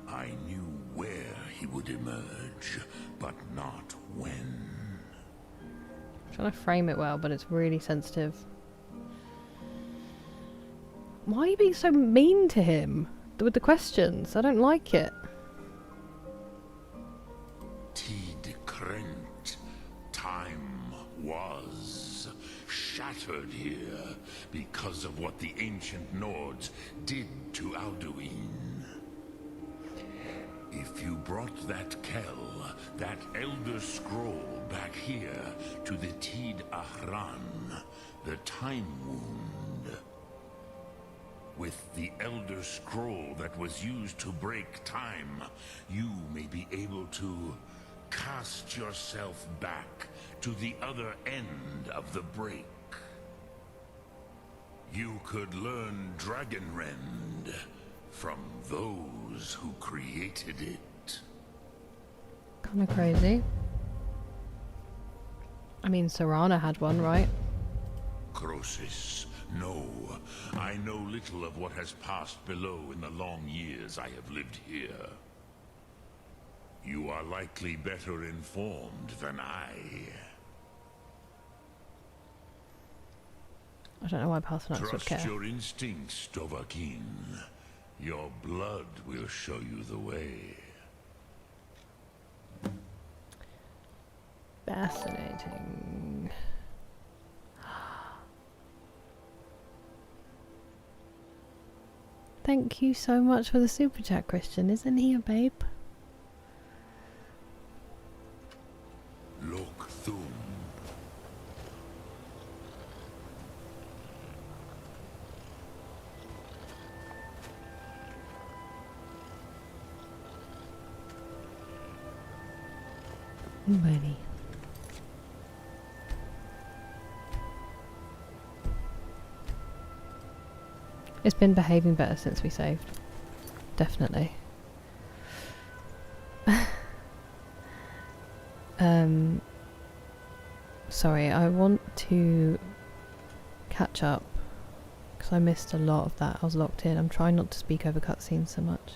I knew where he would emerge, but not when. I'm trying to frame it well, but it's really sensitive. Why are you being so mean to him with the questions? I don't like it. Tid Krent. Time was shattered here because of what the ancient Nords did to Alduin. If you brought that Kell, that Elder Scroll back here to the Tid Ahran, the Time Wound, with the Elder Scroll that was used to break time, you may be able to cast yourself back to the other end of the break. You could learn Dragonrend from those who created it. Kind of crazy. I mean, Serana had one, right? Croesus, No, I know little of what has passed below in the long years I have lived here. You are likely better informed than I. I don't know why Parthenax would Trust care. your instincts, Dovahkiin. Your blood will show you the way. Fascinating. Thank you so much for the super chat, Christian. Isn't he a babe? Look Thum. Buddy. It's been behaving better since we saved. Definitely. Sorry, I want to catch up because I missed a lot of that. I was locked in. I'm trying not to speak over cutscenes so much.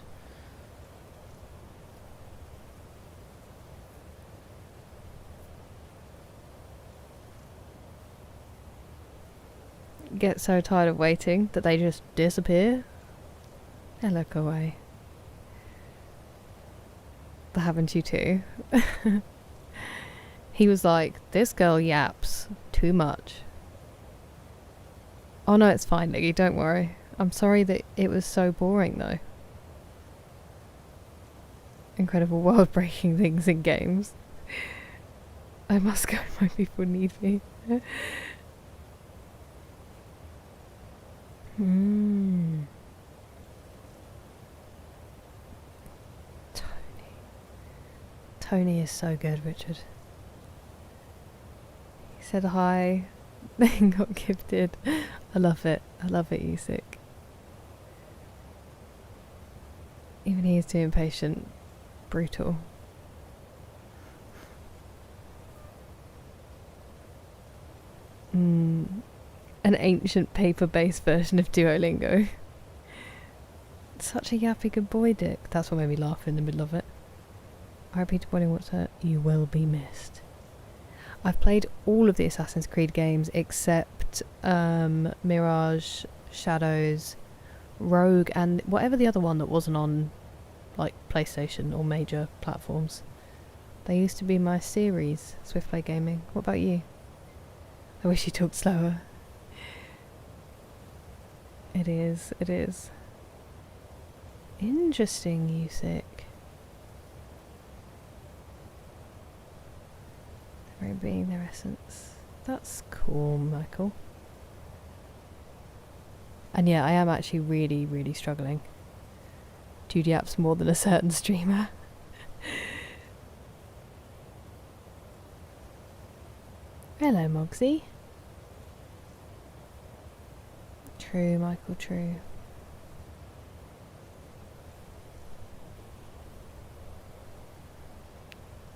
Get so tired of waiting that they just disappear. They look away. That happened to you too. He was like, this girl yaps too much. Oh no, it's fine, Niggy, don't worry. I'm sorry that it was so boring though. Incredible world-breaking things in games. I must go, my people need me. Tony is so good, Richard. He said hi, then got gifted. I love it, Usyk. Even he is too impatient. Brutal. An ancient paper-based version of Duolingo. Such a yappy good boy, Dick. That's what made me laugh in the middle of it. I repeat to Bonnie, what's her? You will be missed. I've played all of the Assassin's Creed games except Mirage, Shadows, Rogue, and whatever the other one that wasn't on like PlayStation or major platforms. They used to be my series, Swift Play Gaming. What about you? I wish you talked slower. It is. Interesting, Usyk. Their very being, their essence. That's cool, Michael. And yeah, I am actually really struggling. Judy App's more than a certain streamer. Hello, Mogsy. True, Michael, true.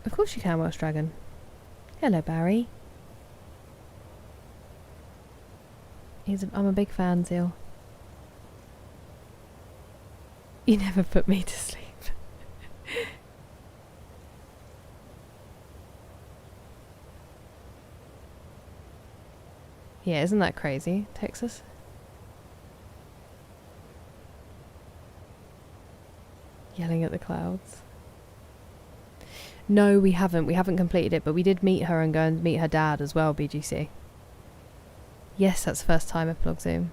Of course you can, Welsh Dragon. Hello, Barry. I'm a big fan, Zeal. You never put me to sleep. Yeah, isn't that crazy, Texas? Yelling at the clouds. No, we haven't. We haven't completed it, but we did meet her and go and meet her dad as well, BGC. Yes, that's the first time Epilogue Zoom.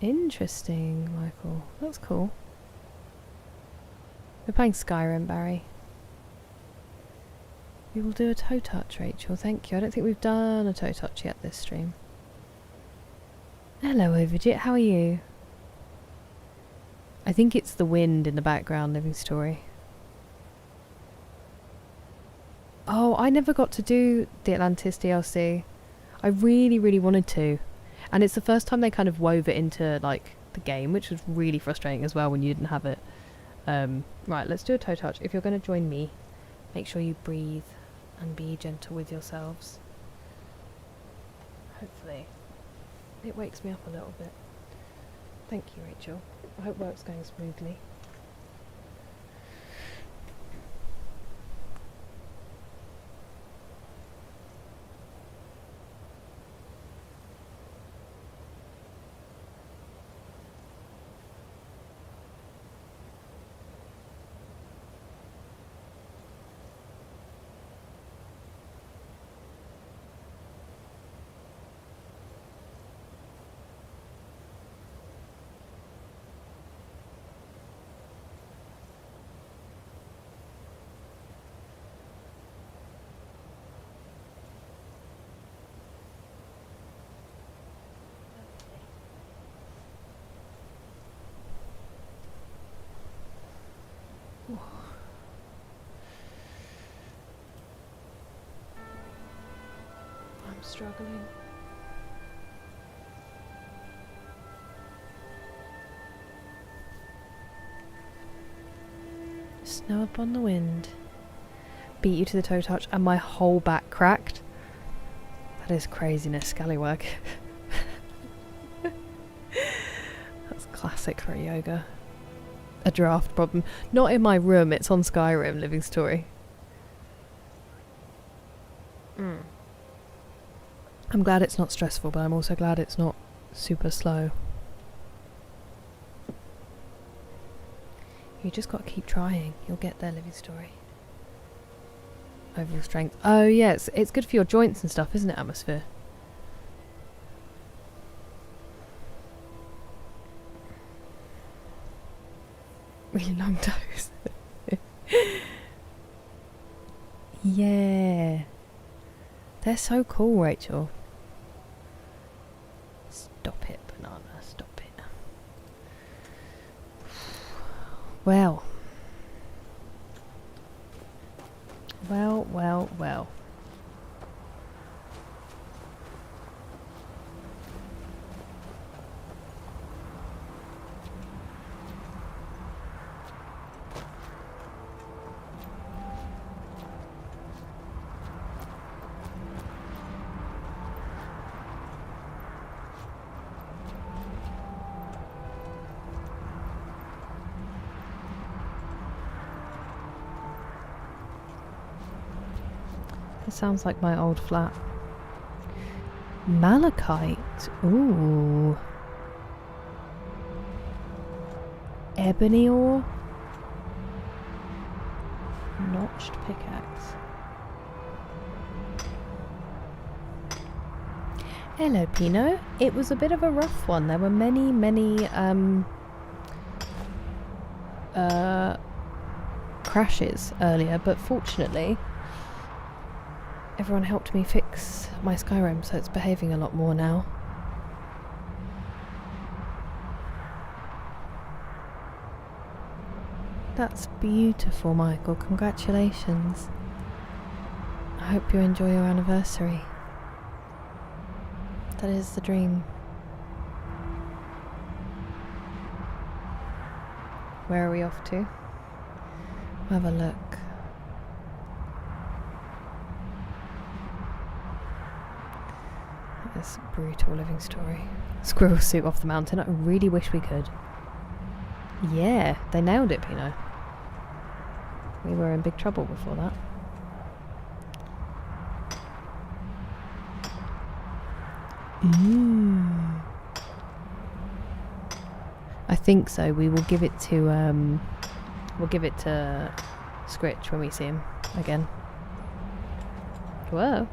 Interesting, Michael. That's cool. We're playing Skyrim, Barry. We will do a toe touch, Rachel. Thank you. I don't think we've done a toe touch yet this stream. Hello, Overjit. How are you? I think it's the wind in the background, Living Story. Oh, I never got to do the Atlantis DLC. I really wanted to. And it's the first time they kind of wove it into, like, the game, which was really frustrating as well when you didn't have it. Right, let's do a toe touch. If you're going to join me, make sure you breathe and be gentle with yourselves. Hopefully It wakes me up a little bit. Thank you, Rachel. I hope work's going smoothly. I'm struggling. Snow upon the wind. Beat you to the toe touch and my whole back cracked. That is craziness, scallywag. That's classic for yoga. A draft problem. Not in my room, it's on Skyrim, living story. I'm glad it's not stressful, but I'm also glad it's not super slow. You just got to keep trying. You'll get there, living story. Overall strength. Oh yes, it's good for your joints and stuff, isn't it, atmosphere? Really long toes. Yeah. They're so cool, Rachel. Stop it, banana, stop it. Well. Well. This sounds like my old flat. Malachite. Ooh. Ebony ore. Notched pickaxe. Hello, Pino. It was a bit of a rough one. There were many crashes earlier, but fortunately everyone helped me fix my Skyrim, so it's behaving a lot more now. That's beautiful, Michael. Congratulations. I hope you enjoy your anniversary. That is the dream. Where are we off to? We'll have a look. This brutal living story. Squirrel suit off the mountain. I really wish we could. Yeah, they nailed it, Pino. We were in big trouble before that. I think so. We will give it to Scritch when we see him again. Whoa.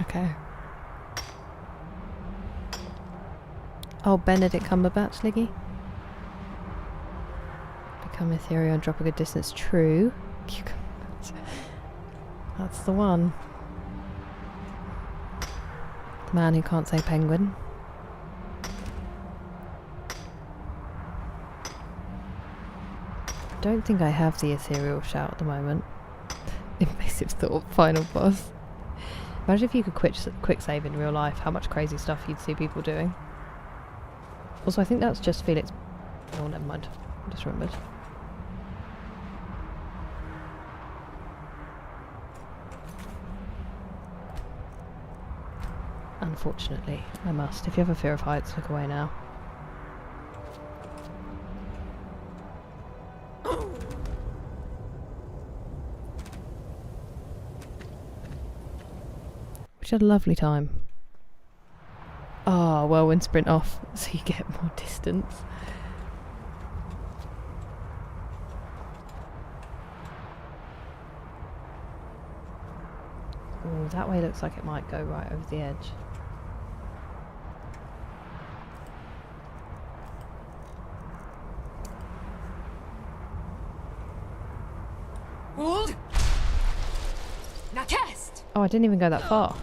Okay. Oh, Benedict Cumberbatch, Liggy. Become ethereal and drop a good distance. True. That's the one. The man who can't say penguin. I don't think I have the ethereal shout at the moment. Invasive thought, final boss. Imagine if you could quick save in real life, how much crazy stuff you'd see people doing. Also, I think that's just Felix Oh, never mind. I just remembered. Unfortunately, I must. If you have a fear of heights, look away now. Which had a lovely time. Ah, whirlwind sprint off, so you get more distance. Ooh, that way looks like it might go right over the edge. Hold! Now cast! Oh, I didn't even go that far.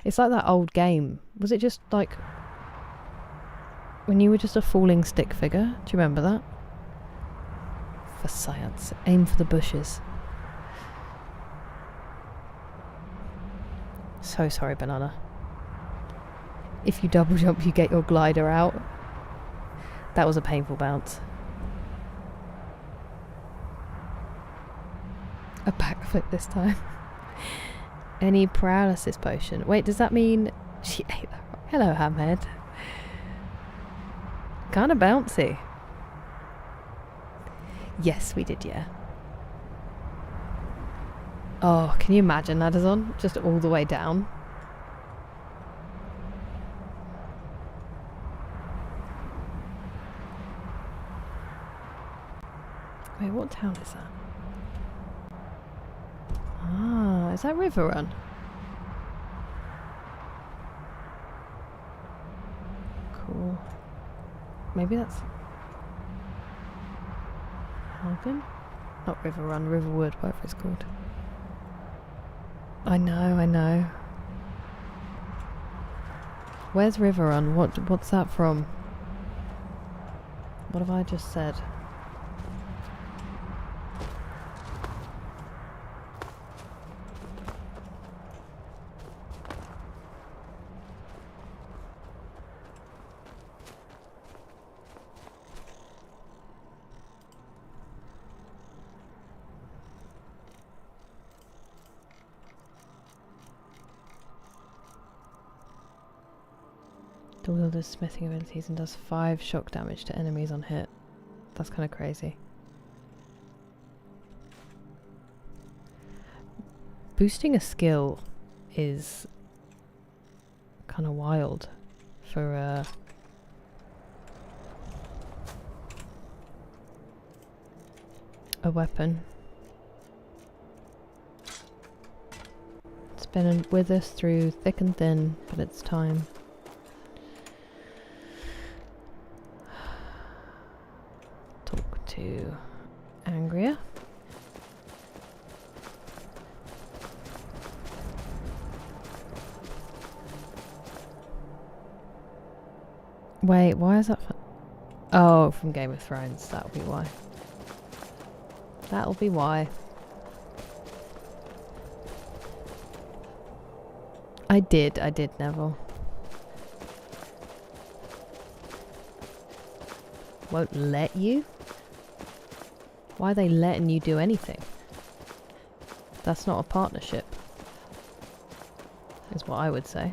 It's like that old game. Was it just like when you were just a falling stick figure? Do you remember that? For science, aim for the bushes. So sorry, Banana. If you double jump, you get your glider out. That was a painful bounce. A backflip this time. Any paralysis potion? Wait, does that mean she ate that? Hello, Hamhead. Kind of bouncy. Yes, we did, yeah. Oh, can you imagine that is on? Just all the way down. Wait, what town is that? Ah, is that River Run? Cool. Maybe that's Harbin? Not River Run, Riverwood, whatever it's called. I know. Where's River Run? What's that from? What have I just said? The wielder's smithing abilities and does 5 shock damage to enemies on hit. That's kind of crazy. Boosting a skill is kind of wild for a weapon. It's been with us through thick and thin, but it's time. Talk to Angria. Wait, why is that? Oh, from Game of Thrones. That'll be why. That'll be why. I did, Neville. Won't let you? Why are they letting you do anything? That's not a partnership, is what I would say.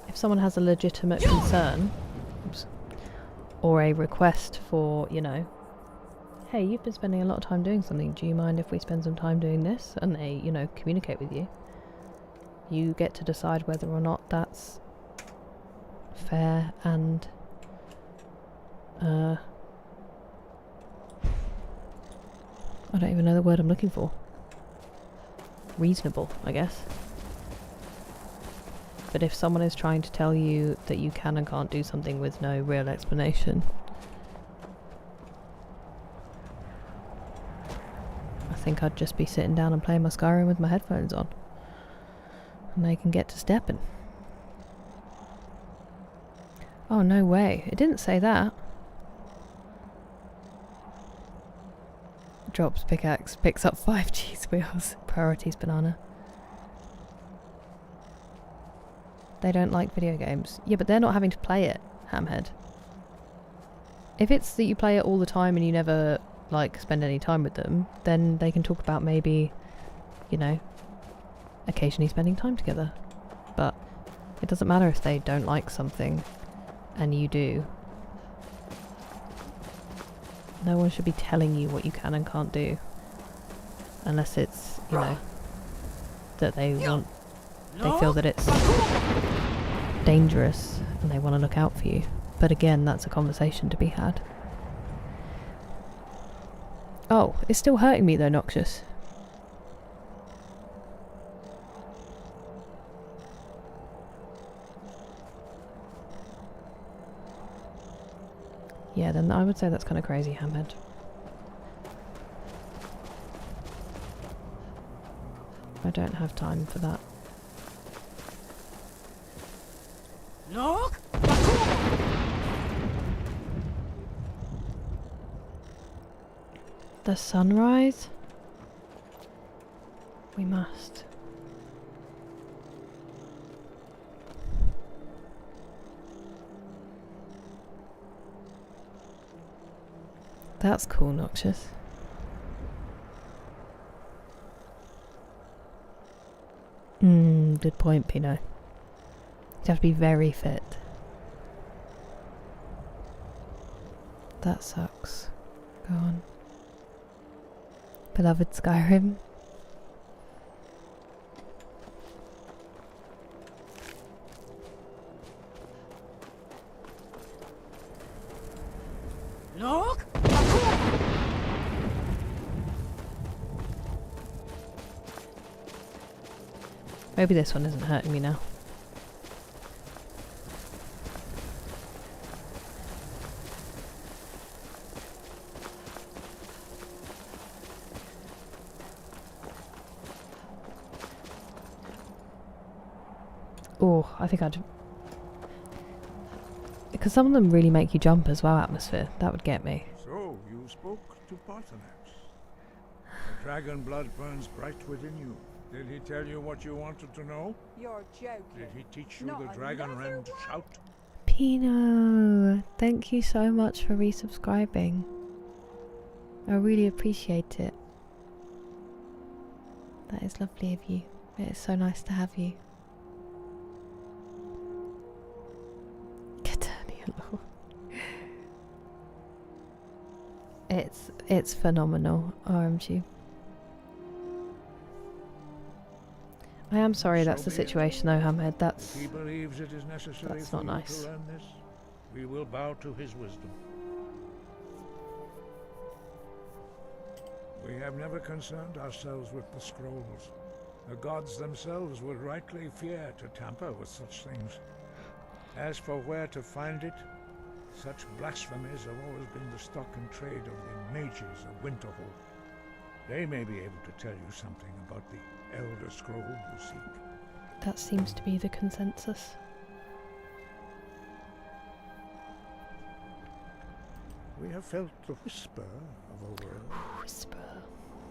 If someone has a legitimate concern, oops, or a request for, you know, hey, you've been spending a lot of time doing something, do you mind if we spend some time doing this? And they, you know, communicate with you. You get to decide whether or not that's fair and I don't even know the word I'm looking for. Reasonable, I guess. But if someone is trying to tell you that you can and can't do something with no real explanation, I think I'd just be sitting down and playing my Skyrim with my headphones on. And they can get to stepping. Oh, no way. It didn't say that. Drops pickaxe, picks up 5 cheese wheels. Priorities, Banana. They don't like video games. Yeah, but they're not having to play it, Hamhead. If it's that you play it all the time and you never, like, spend any time with them, then they can talk about maybe, you know, occasionally spending time together. But it doesn't matter if they don't like something and you do. No one should be telling you what you can and can't do. Unless it's, you know, that they want... They feel that it's dangerous and they want to look out for you. But again, that's a conversation to be had. Oh, it's still hurting me though, Noxious. Yeah, then I would say that's kind of crazy, Hamhead. I don't have time for that. Look! The sunrise? We must. That's cool, Noxious. Good point, Pino. You have to be very fit. That sucks. Go on. Beloved Skyrim. Look! Maybe this one isn't hurting me now. Oh, I think I'd... Because some of them really make you jump as well, Atmosphere. That would get me. So, you spoke to Paarthurnax. The dragon blood burns bright within you. Did he tell you what you wanted to know? You're joking. Did he teach you Not the dragon another rend one? shout? Pino, thank you so much for resubscribing. I really appreciate it. That is lovely of you. It is so nice to have you. Caternial. It's phenomenal, OMG. I am sorry that's the situation though, Hamhead. If he believes it is necessary that's for not you nice. to learn this, we will bow to his wisdom. We have never concerned ourselves with the scrolls. The gods themselves would rightly fear to tamper with such things. As for where to find it, such blasphemies have always been the stock and trade of the mages of Winterhold. They may be able to tell you something about the Elder Scroll you seek. That seems to be the consensus. We have felt the whisper of a world. Whisper.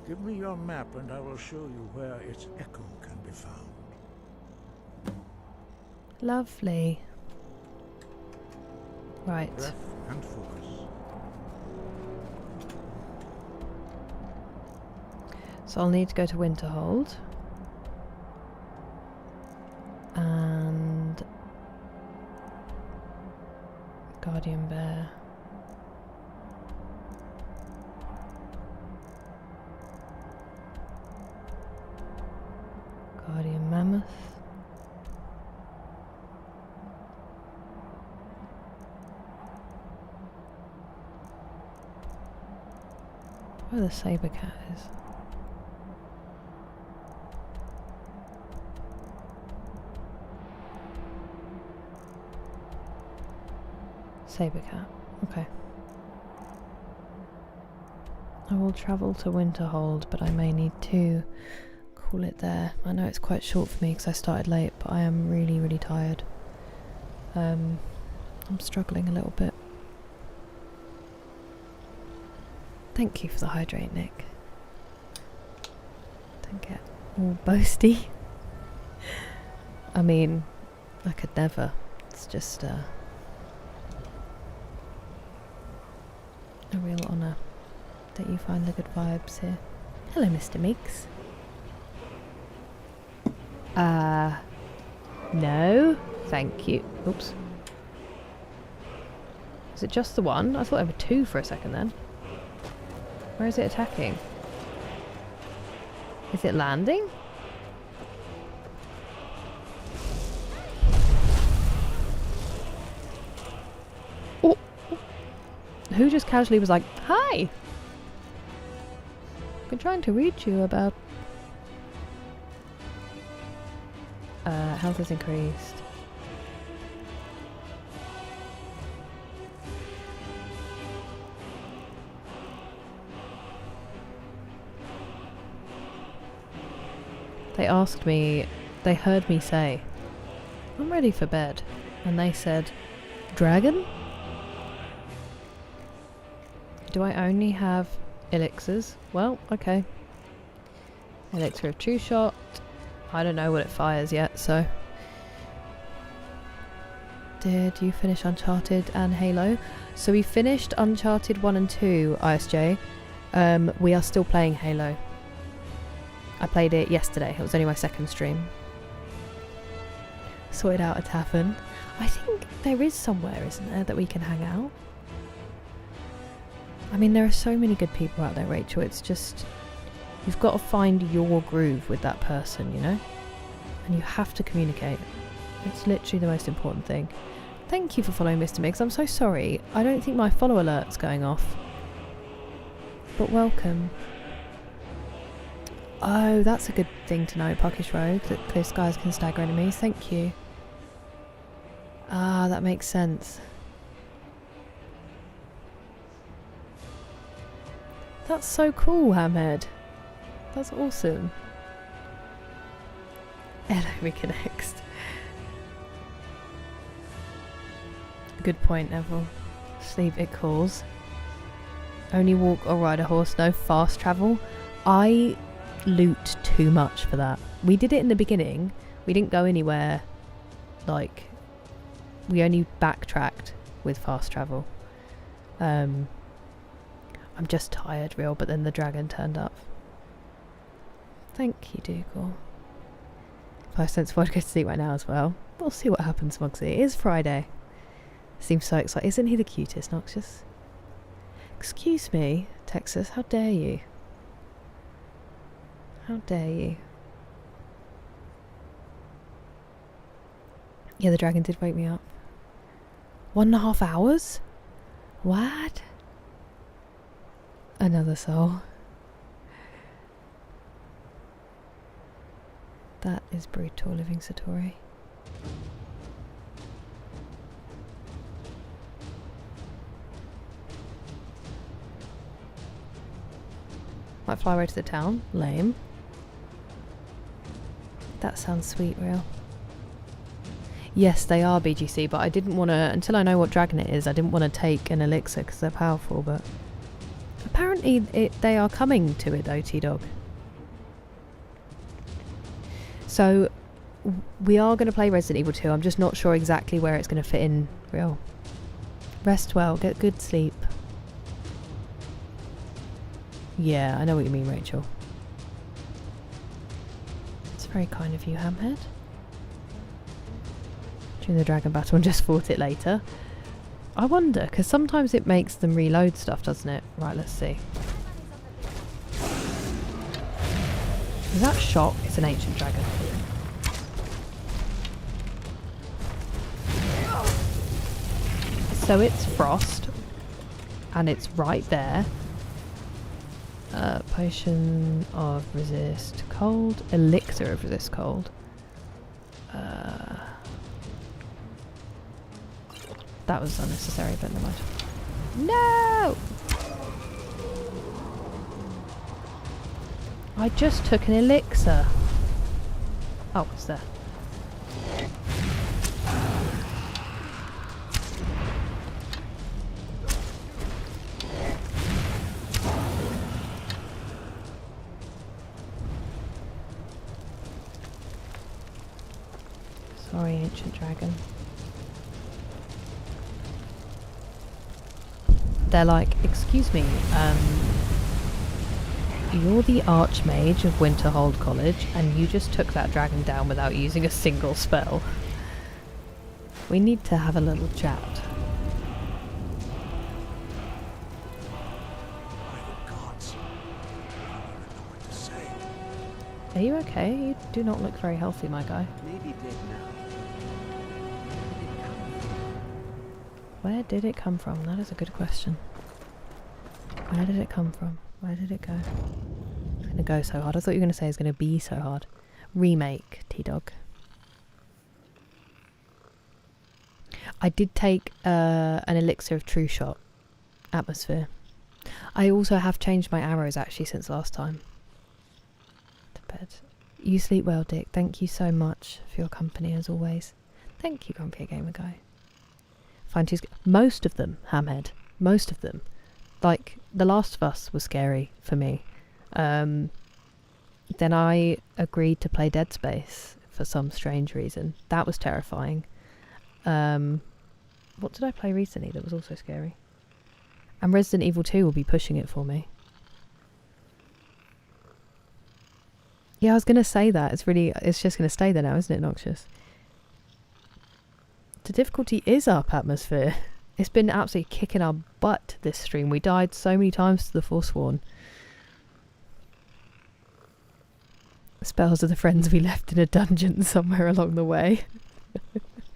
Give me your map and I will show you where its echo can be found. Lovely. Right. Breath and focus. So I'll need to go to Winterhold. And Guardian Bear. Guardian Mammoth. Where the saber cat is. Saber cat. Okay. I will travel to Winterhold, but I may need to call it there. I know it's quite short for me because I started late, but I am really, really tired. I'm struggling a little bit. Thank you for the hydrate, Nick. Don't get all boasty. I mean, I could never. It's just a real honour that you find the good vibes here. Hello, Mr. Meeks. No, thank you. Oops. Is it just the one? I thought there were two for a second then. Where is it attacking? Is it landing? Oh! Who just casually was like, hi! I've been trying to reach you about... health has increased. They asked me, they heard me say, I'm ready for bed. And they said, dragon? Do I only have elixirs? Well, okay. Elixir of True Shot. I don't know what it fires yet, so... Did you finish Uncharted and Halo? So we finished Uncharted 1 and 2, ISJ. We are still playing Halo. I played it yesterday. It was only my second stream. Sorted out a tavern. I think there is somewhere, isn't there, that we can hang out? I mean, there are so many good people out there, Rachel. It's just... You've got to find your groove with that person, you know? And you have to communicate. It's literally the most important thing. Thank you for following Mr. Miggs. I'm so sorry. I don't think my follow alert's going off. But welcome. Oh, that's a good thing to know, Puckish Rogue, that clear skies can stagger enemies. Thank you. Ah, that makes sense. That's so cool, Hamhead. That's awesome. Hello, Reconnect. Good point, Neville. Sleep, it calls. Only walk or ride a horse, no fast travel. I loot too much for that. We did it in the beginning. We didn't go anywhere. Like, we only backtracked with fast travel. I'm just tired, real, but then the dragon turned up. Thank you, Dougal. 5 cents for I'd go to sleep right now as well. We'll see what happens, Mugsy. It is Friday. Seems so excited. Isn't he the cutest, Noxious? Excuse me, Texas. How dare you? How dare you? Yeah, the dragon did wake me up. 1.5 hours? What? Another soul. That is brutal, Living Satori. Might fly away to the town. Lame. That sounds sweet, real. Yes, they are BGC, but I didn't want to, until I know what dragon it is, I didn't want to take an elixir because they're powerful, but apparently they are coming to it though, T-Dog. So, we are going to play Resident Evil 2. I'm just not sure exactly where it's going to fit in, real. Rest well, get good sleep. Yeah, I know what you mean, Rachel. It's very kind of you, Hamhead. During the dragon battle and just fought it later. I wonder, because sometimes it makes them reload stuff, doesn't it? Right, let's see. Is that shock? It's an ancient dragon. So it's frost. And it's right there. Potion of resist cold. Elixir of resist cold. That was unnecessary, but never mind. No! I just took an elixir. Oh, it's there. Sorry, ancient dragon. They're like, excuse me, you're the Archmage of Winterhold College, and you just took that dragon down without using a single spell. We need to have a little chat. Are you okay? You do not look very healthy, my guy. Maybe dead now. Where did it come from? That is a good question. Where did it come from? Where did it go? It's gonna go so hard. I thought you were gonna say it's gonna be so hard. Remake, T-Dog. I did take an elixir of true shot. Atmosphere. I also have changed my arrows actually since last time. To bed. You sleep well, Dick. Thank you so much for your company as always. Thank you, Grumpy Gamer Guy. Most of them, Hamhead. Most of them. Like, The Last of Us was scary for me. Then I agreed to play Dead Space for some strange reason. That was terrifying. What did I play recently that was also scary? And Resident Evil 2 will be pushing it for me. Yeah, I was going to say that. It's just going to stay there now, isn't it, Noxious? The difficulty is up, Atmosphere. It's been absolutely kicking our butt this stream. We died so many times to the Forsworn. Spells are the friends we left in a dungeon somewhere along the way.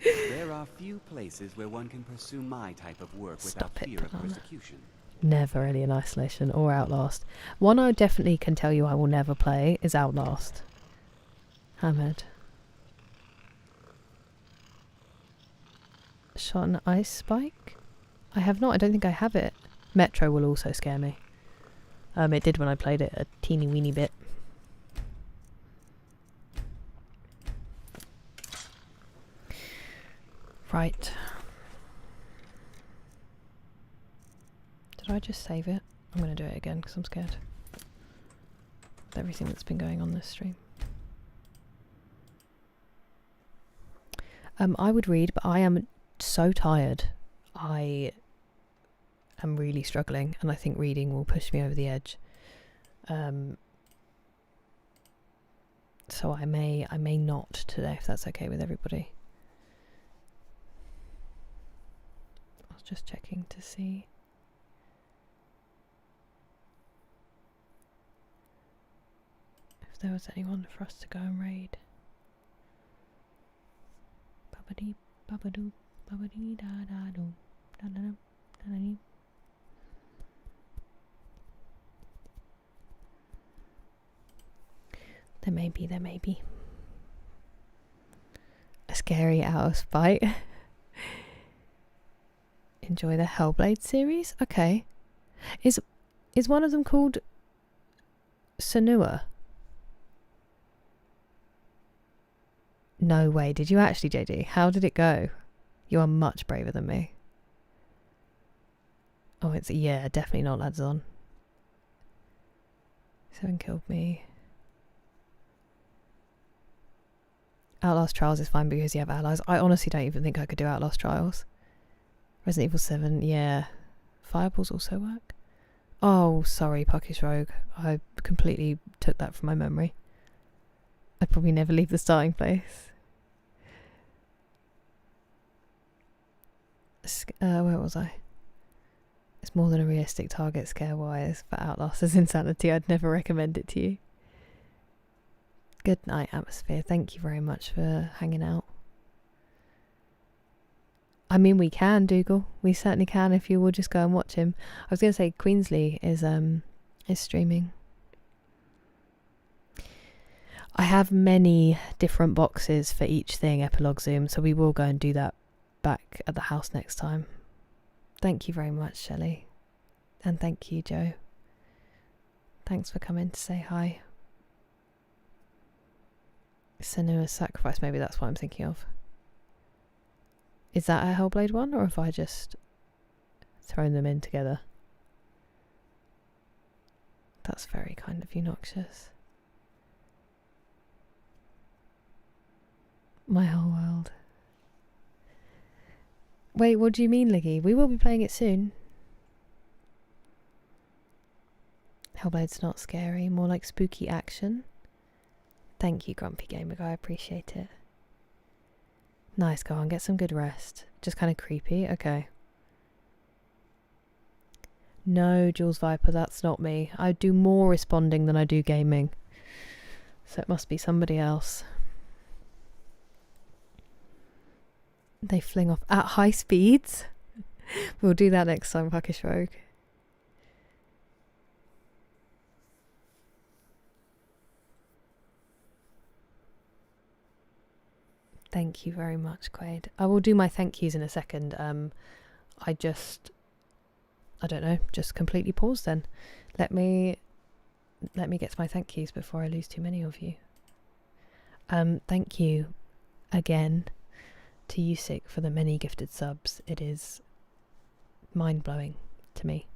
There are few places where one can pursue my type of work without fear of persecution. Never Alien Isolation or Outlast. One I definitely can tell you I will never play is Outlast. Hammered. Shot an ice spike? I have not. I don't think I have it. Metro will also scare me. It did when I played it a teeny weeny bit. Right. Did I just save it? I'm going to do it again because I'm scared. With everything that's been going on this stream. I would read, but I am so tired. I am really struggling, and I think reading will push me over the edge. So I may not today, if that's okay with everybody. I was just checking to see. If there was anyone for us to go and raid. Babadee, babadoo, babadee, da da doo, da da da da da dee. There may be. A scary out of spite. Enjoy the Hellblade series? Okay. Is one of them called Senua? No way. Did you actually, JD? How did it go? You are much braver than me. Oh, it's... yeah, definitely not lads on. 7 killed me. Outlast Trials is fine because you have allies. I honestly don't even think I could do Outlast Trials. Resident Evil 7, yeah. Fireballs also work? Oh, sorry, Puckish Rogue. I completely took that from my memory. I'd probably never leave the starting place. Where was I? It's more than a realistic target scare-wise, but Outlast is insanity. I'd never recommend it to you. Good night, Atmosphere. Thank you very much for hanging out. I mean, we can, Dougal. We certainly can if you will just go and watch him. I was going to say Queensley is streaming. I have many different boxes for each thing, Epilogue Zoom, so we will go and do that back at the house next time. Thank you very much, Shelley. And thank you, Joe. Thanks for coming to say hi. Senua's Sacrifice, maybe that's what I'm thinking of. Is that a Hellblade one, or have I just thrown them in together? That's very kind of you, Noxious. My whole world. Wait, what do you mean, Liggy? We will be playing it soon. Hellblade's not scary, more like spooky action. Thank you, Grumpy Gamer Guy, I appreciate it. Nice, go on, get some good rest. Just kind of creepy, okay. No, Jules Viper, that's not me. I do more responding than I do gaming. So it must be somebody else. They fling off at high speeds. We'll do that next time, Puckish Rogue. Thank you very much, Quaid. I will do my thank yous in a second. I don't know, just completely paused then. Let me get to my thank yous before I lose too many of you. Thank you again to Yusik for the many gifted subs. It is mind-blowing to me.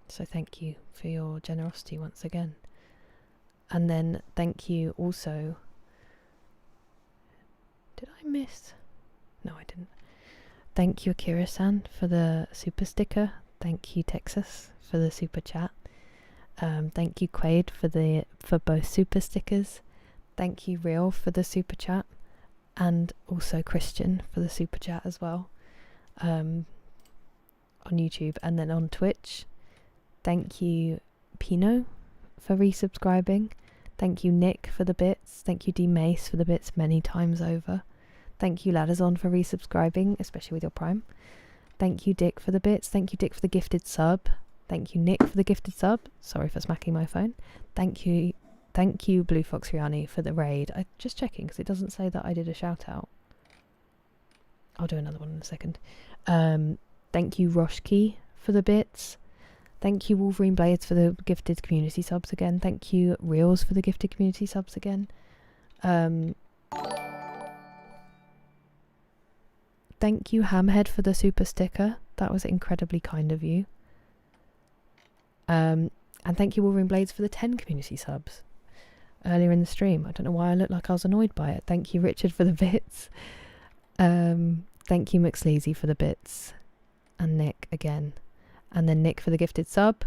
So thank you for your generosity once again. And then thank you also... Did I miss? No, I didn't. Thank you, Akira-san, for the super sticker. Thank you, Texas, for the super chat. Thank you, Quaid, for both super stickers. Thank you, Real, for the super chat. And also Christian for the super chat as well. On YouTube and then on Twitch. Thank you, Pino, for resubscribing. Thank you, Nick, for the bits. Thank you, D Mace, for the bits many times over. Thank you, Ladazon, for resubscribing, especially with your Prime. Thank you, Dick, for the bits. Thank you, Dick, for the gifted sub. Thank you, Nick, for the gifted sub. Sorry for smacking my phone. Thank you, Blue Fox Riani, for the raid. I'm just checking because it doesn't say that I did a shout out. I'll do another one in a second. Thank you, Roshki, for the bits. Thank you, Wolverine Blades, for the gifted community subs again. Thank you, Reels, for the gifted community subs again. Thank you, Hamhead, for the super sticker. That was incredibly kind of you. And thank you, Wolverine Blades, for the 10 community subs earlier in the stream. I don't know why I looked like I was annoyed by it. Thank you, Richard, for the bits. Thank you, McSleazy, for the bits. And Nick again. And then Nick for the gifted sub.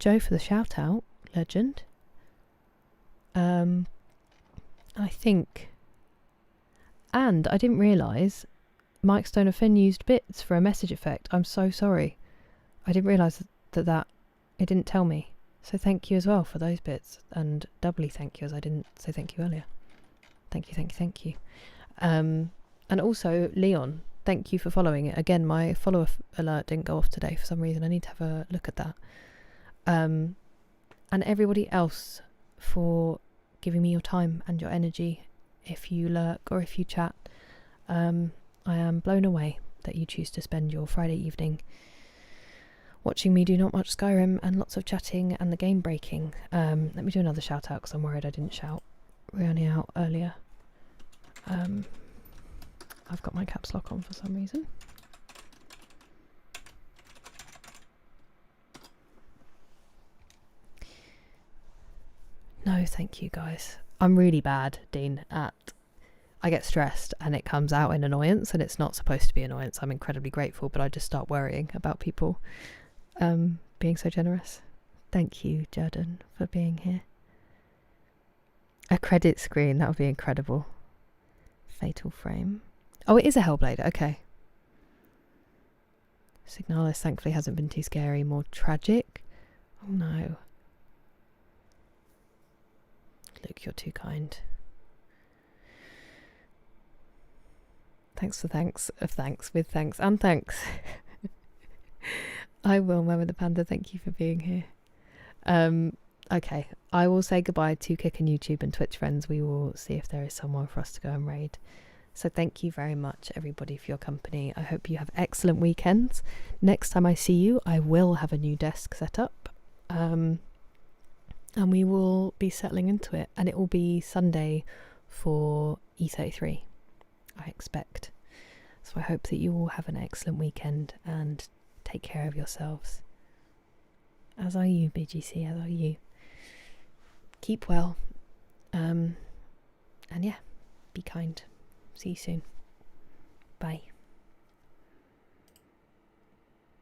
Joe for the shout out. Legend. I think. And I didn't realise Mike Stoner Finn used bits for a message effect. I'm so sorry. I didn't realise that it didn't tell me. So thank you as well for those bits. And doubly thank you as I didn't say thank you earlier. Thank you, thank you, thank you. And also Leon. Thank you for following it. Again, my follower alert didn't go off today for some reason. I need to have a look at that. And everybody else for giving me your time and your energy if you lurk or if you chat. I am blown away that you choose to spend your Friday evening watching me do not much Skyrim and lots of chatting and the game breaking. Let me do another shout out because I'm worried I didn't shout Rihanna out earlier. I've got my caps lock on for some reason. No, thank you guys. I'm really bad, Dean, I get stressed and it comes out in annoyance and it's not supposed to be annoyance. I'm incredibly grateful, but I just start worrying about people being so generous. Thank you, Jordan, for being here. A credit screen, that would be incredible. Fatal Frame. Oh, it is a Hellblade, okay. Signalis thankfully hasn't been too scary, more tragic. Oh no. Luke, you're too kind. Thanks for thanks of thanks with thanks and thanks. I will, Mama the Panda, thank you for being here. Okay, I will say goodbye to Kick and YouTube and Twitch friends. We will see if there is someone for us to go and raid. So thank you very much, everybody, for your company. I hope you have excellent weekends. Next time I see you, I will have a new desk set up. And we will be settling into it. And it will be Sunday for E33, I expect. So I hope that you all have an excellent weekend and take care of yourselves. As are you, BGC, as are you. Keep well. And yeah, be kind. See you soon. Bye.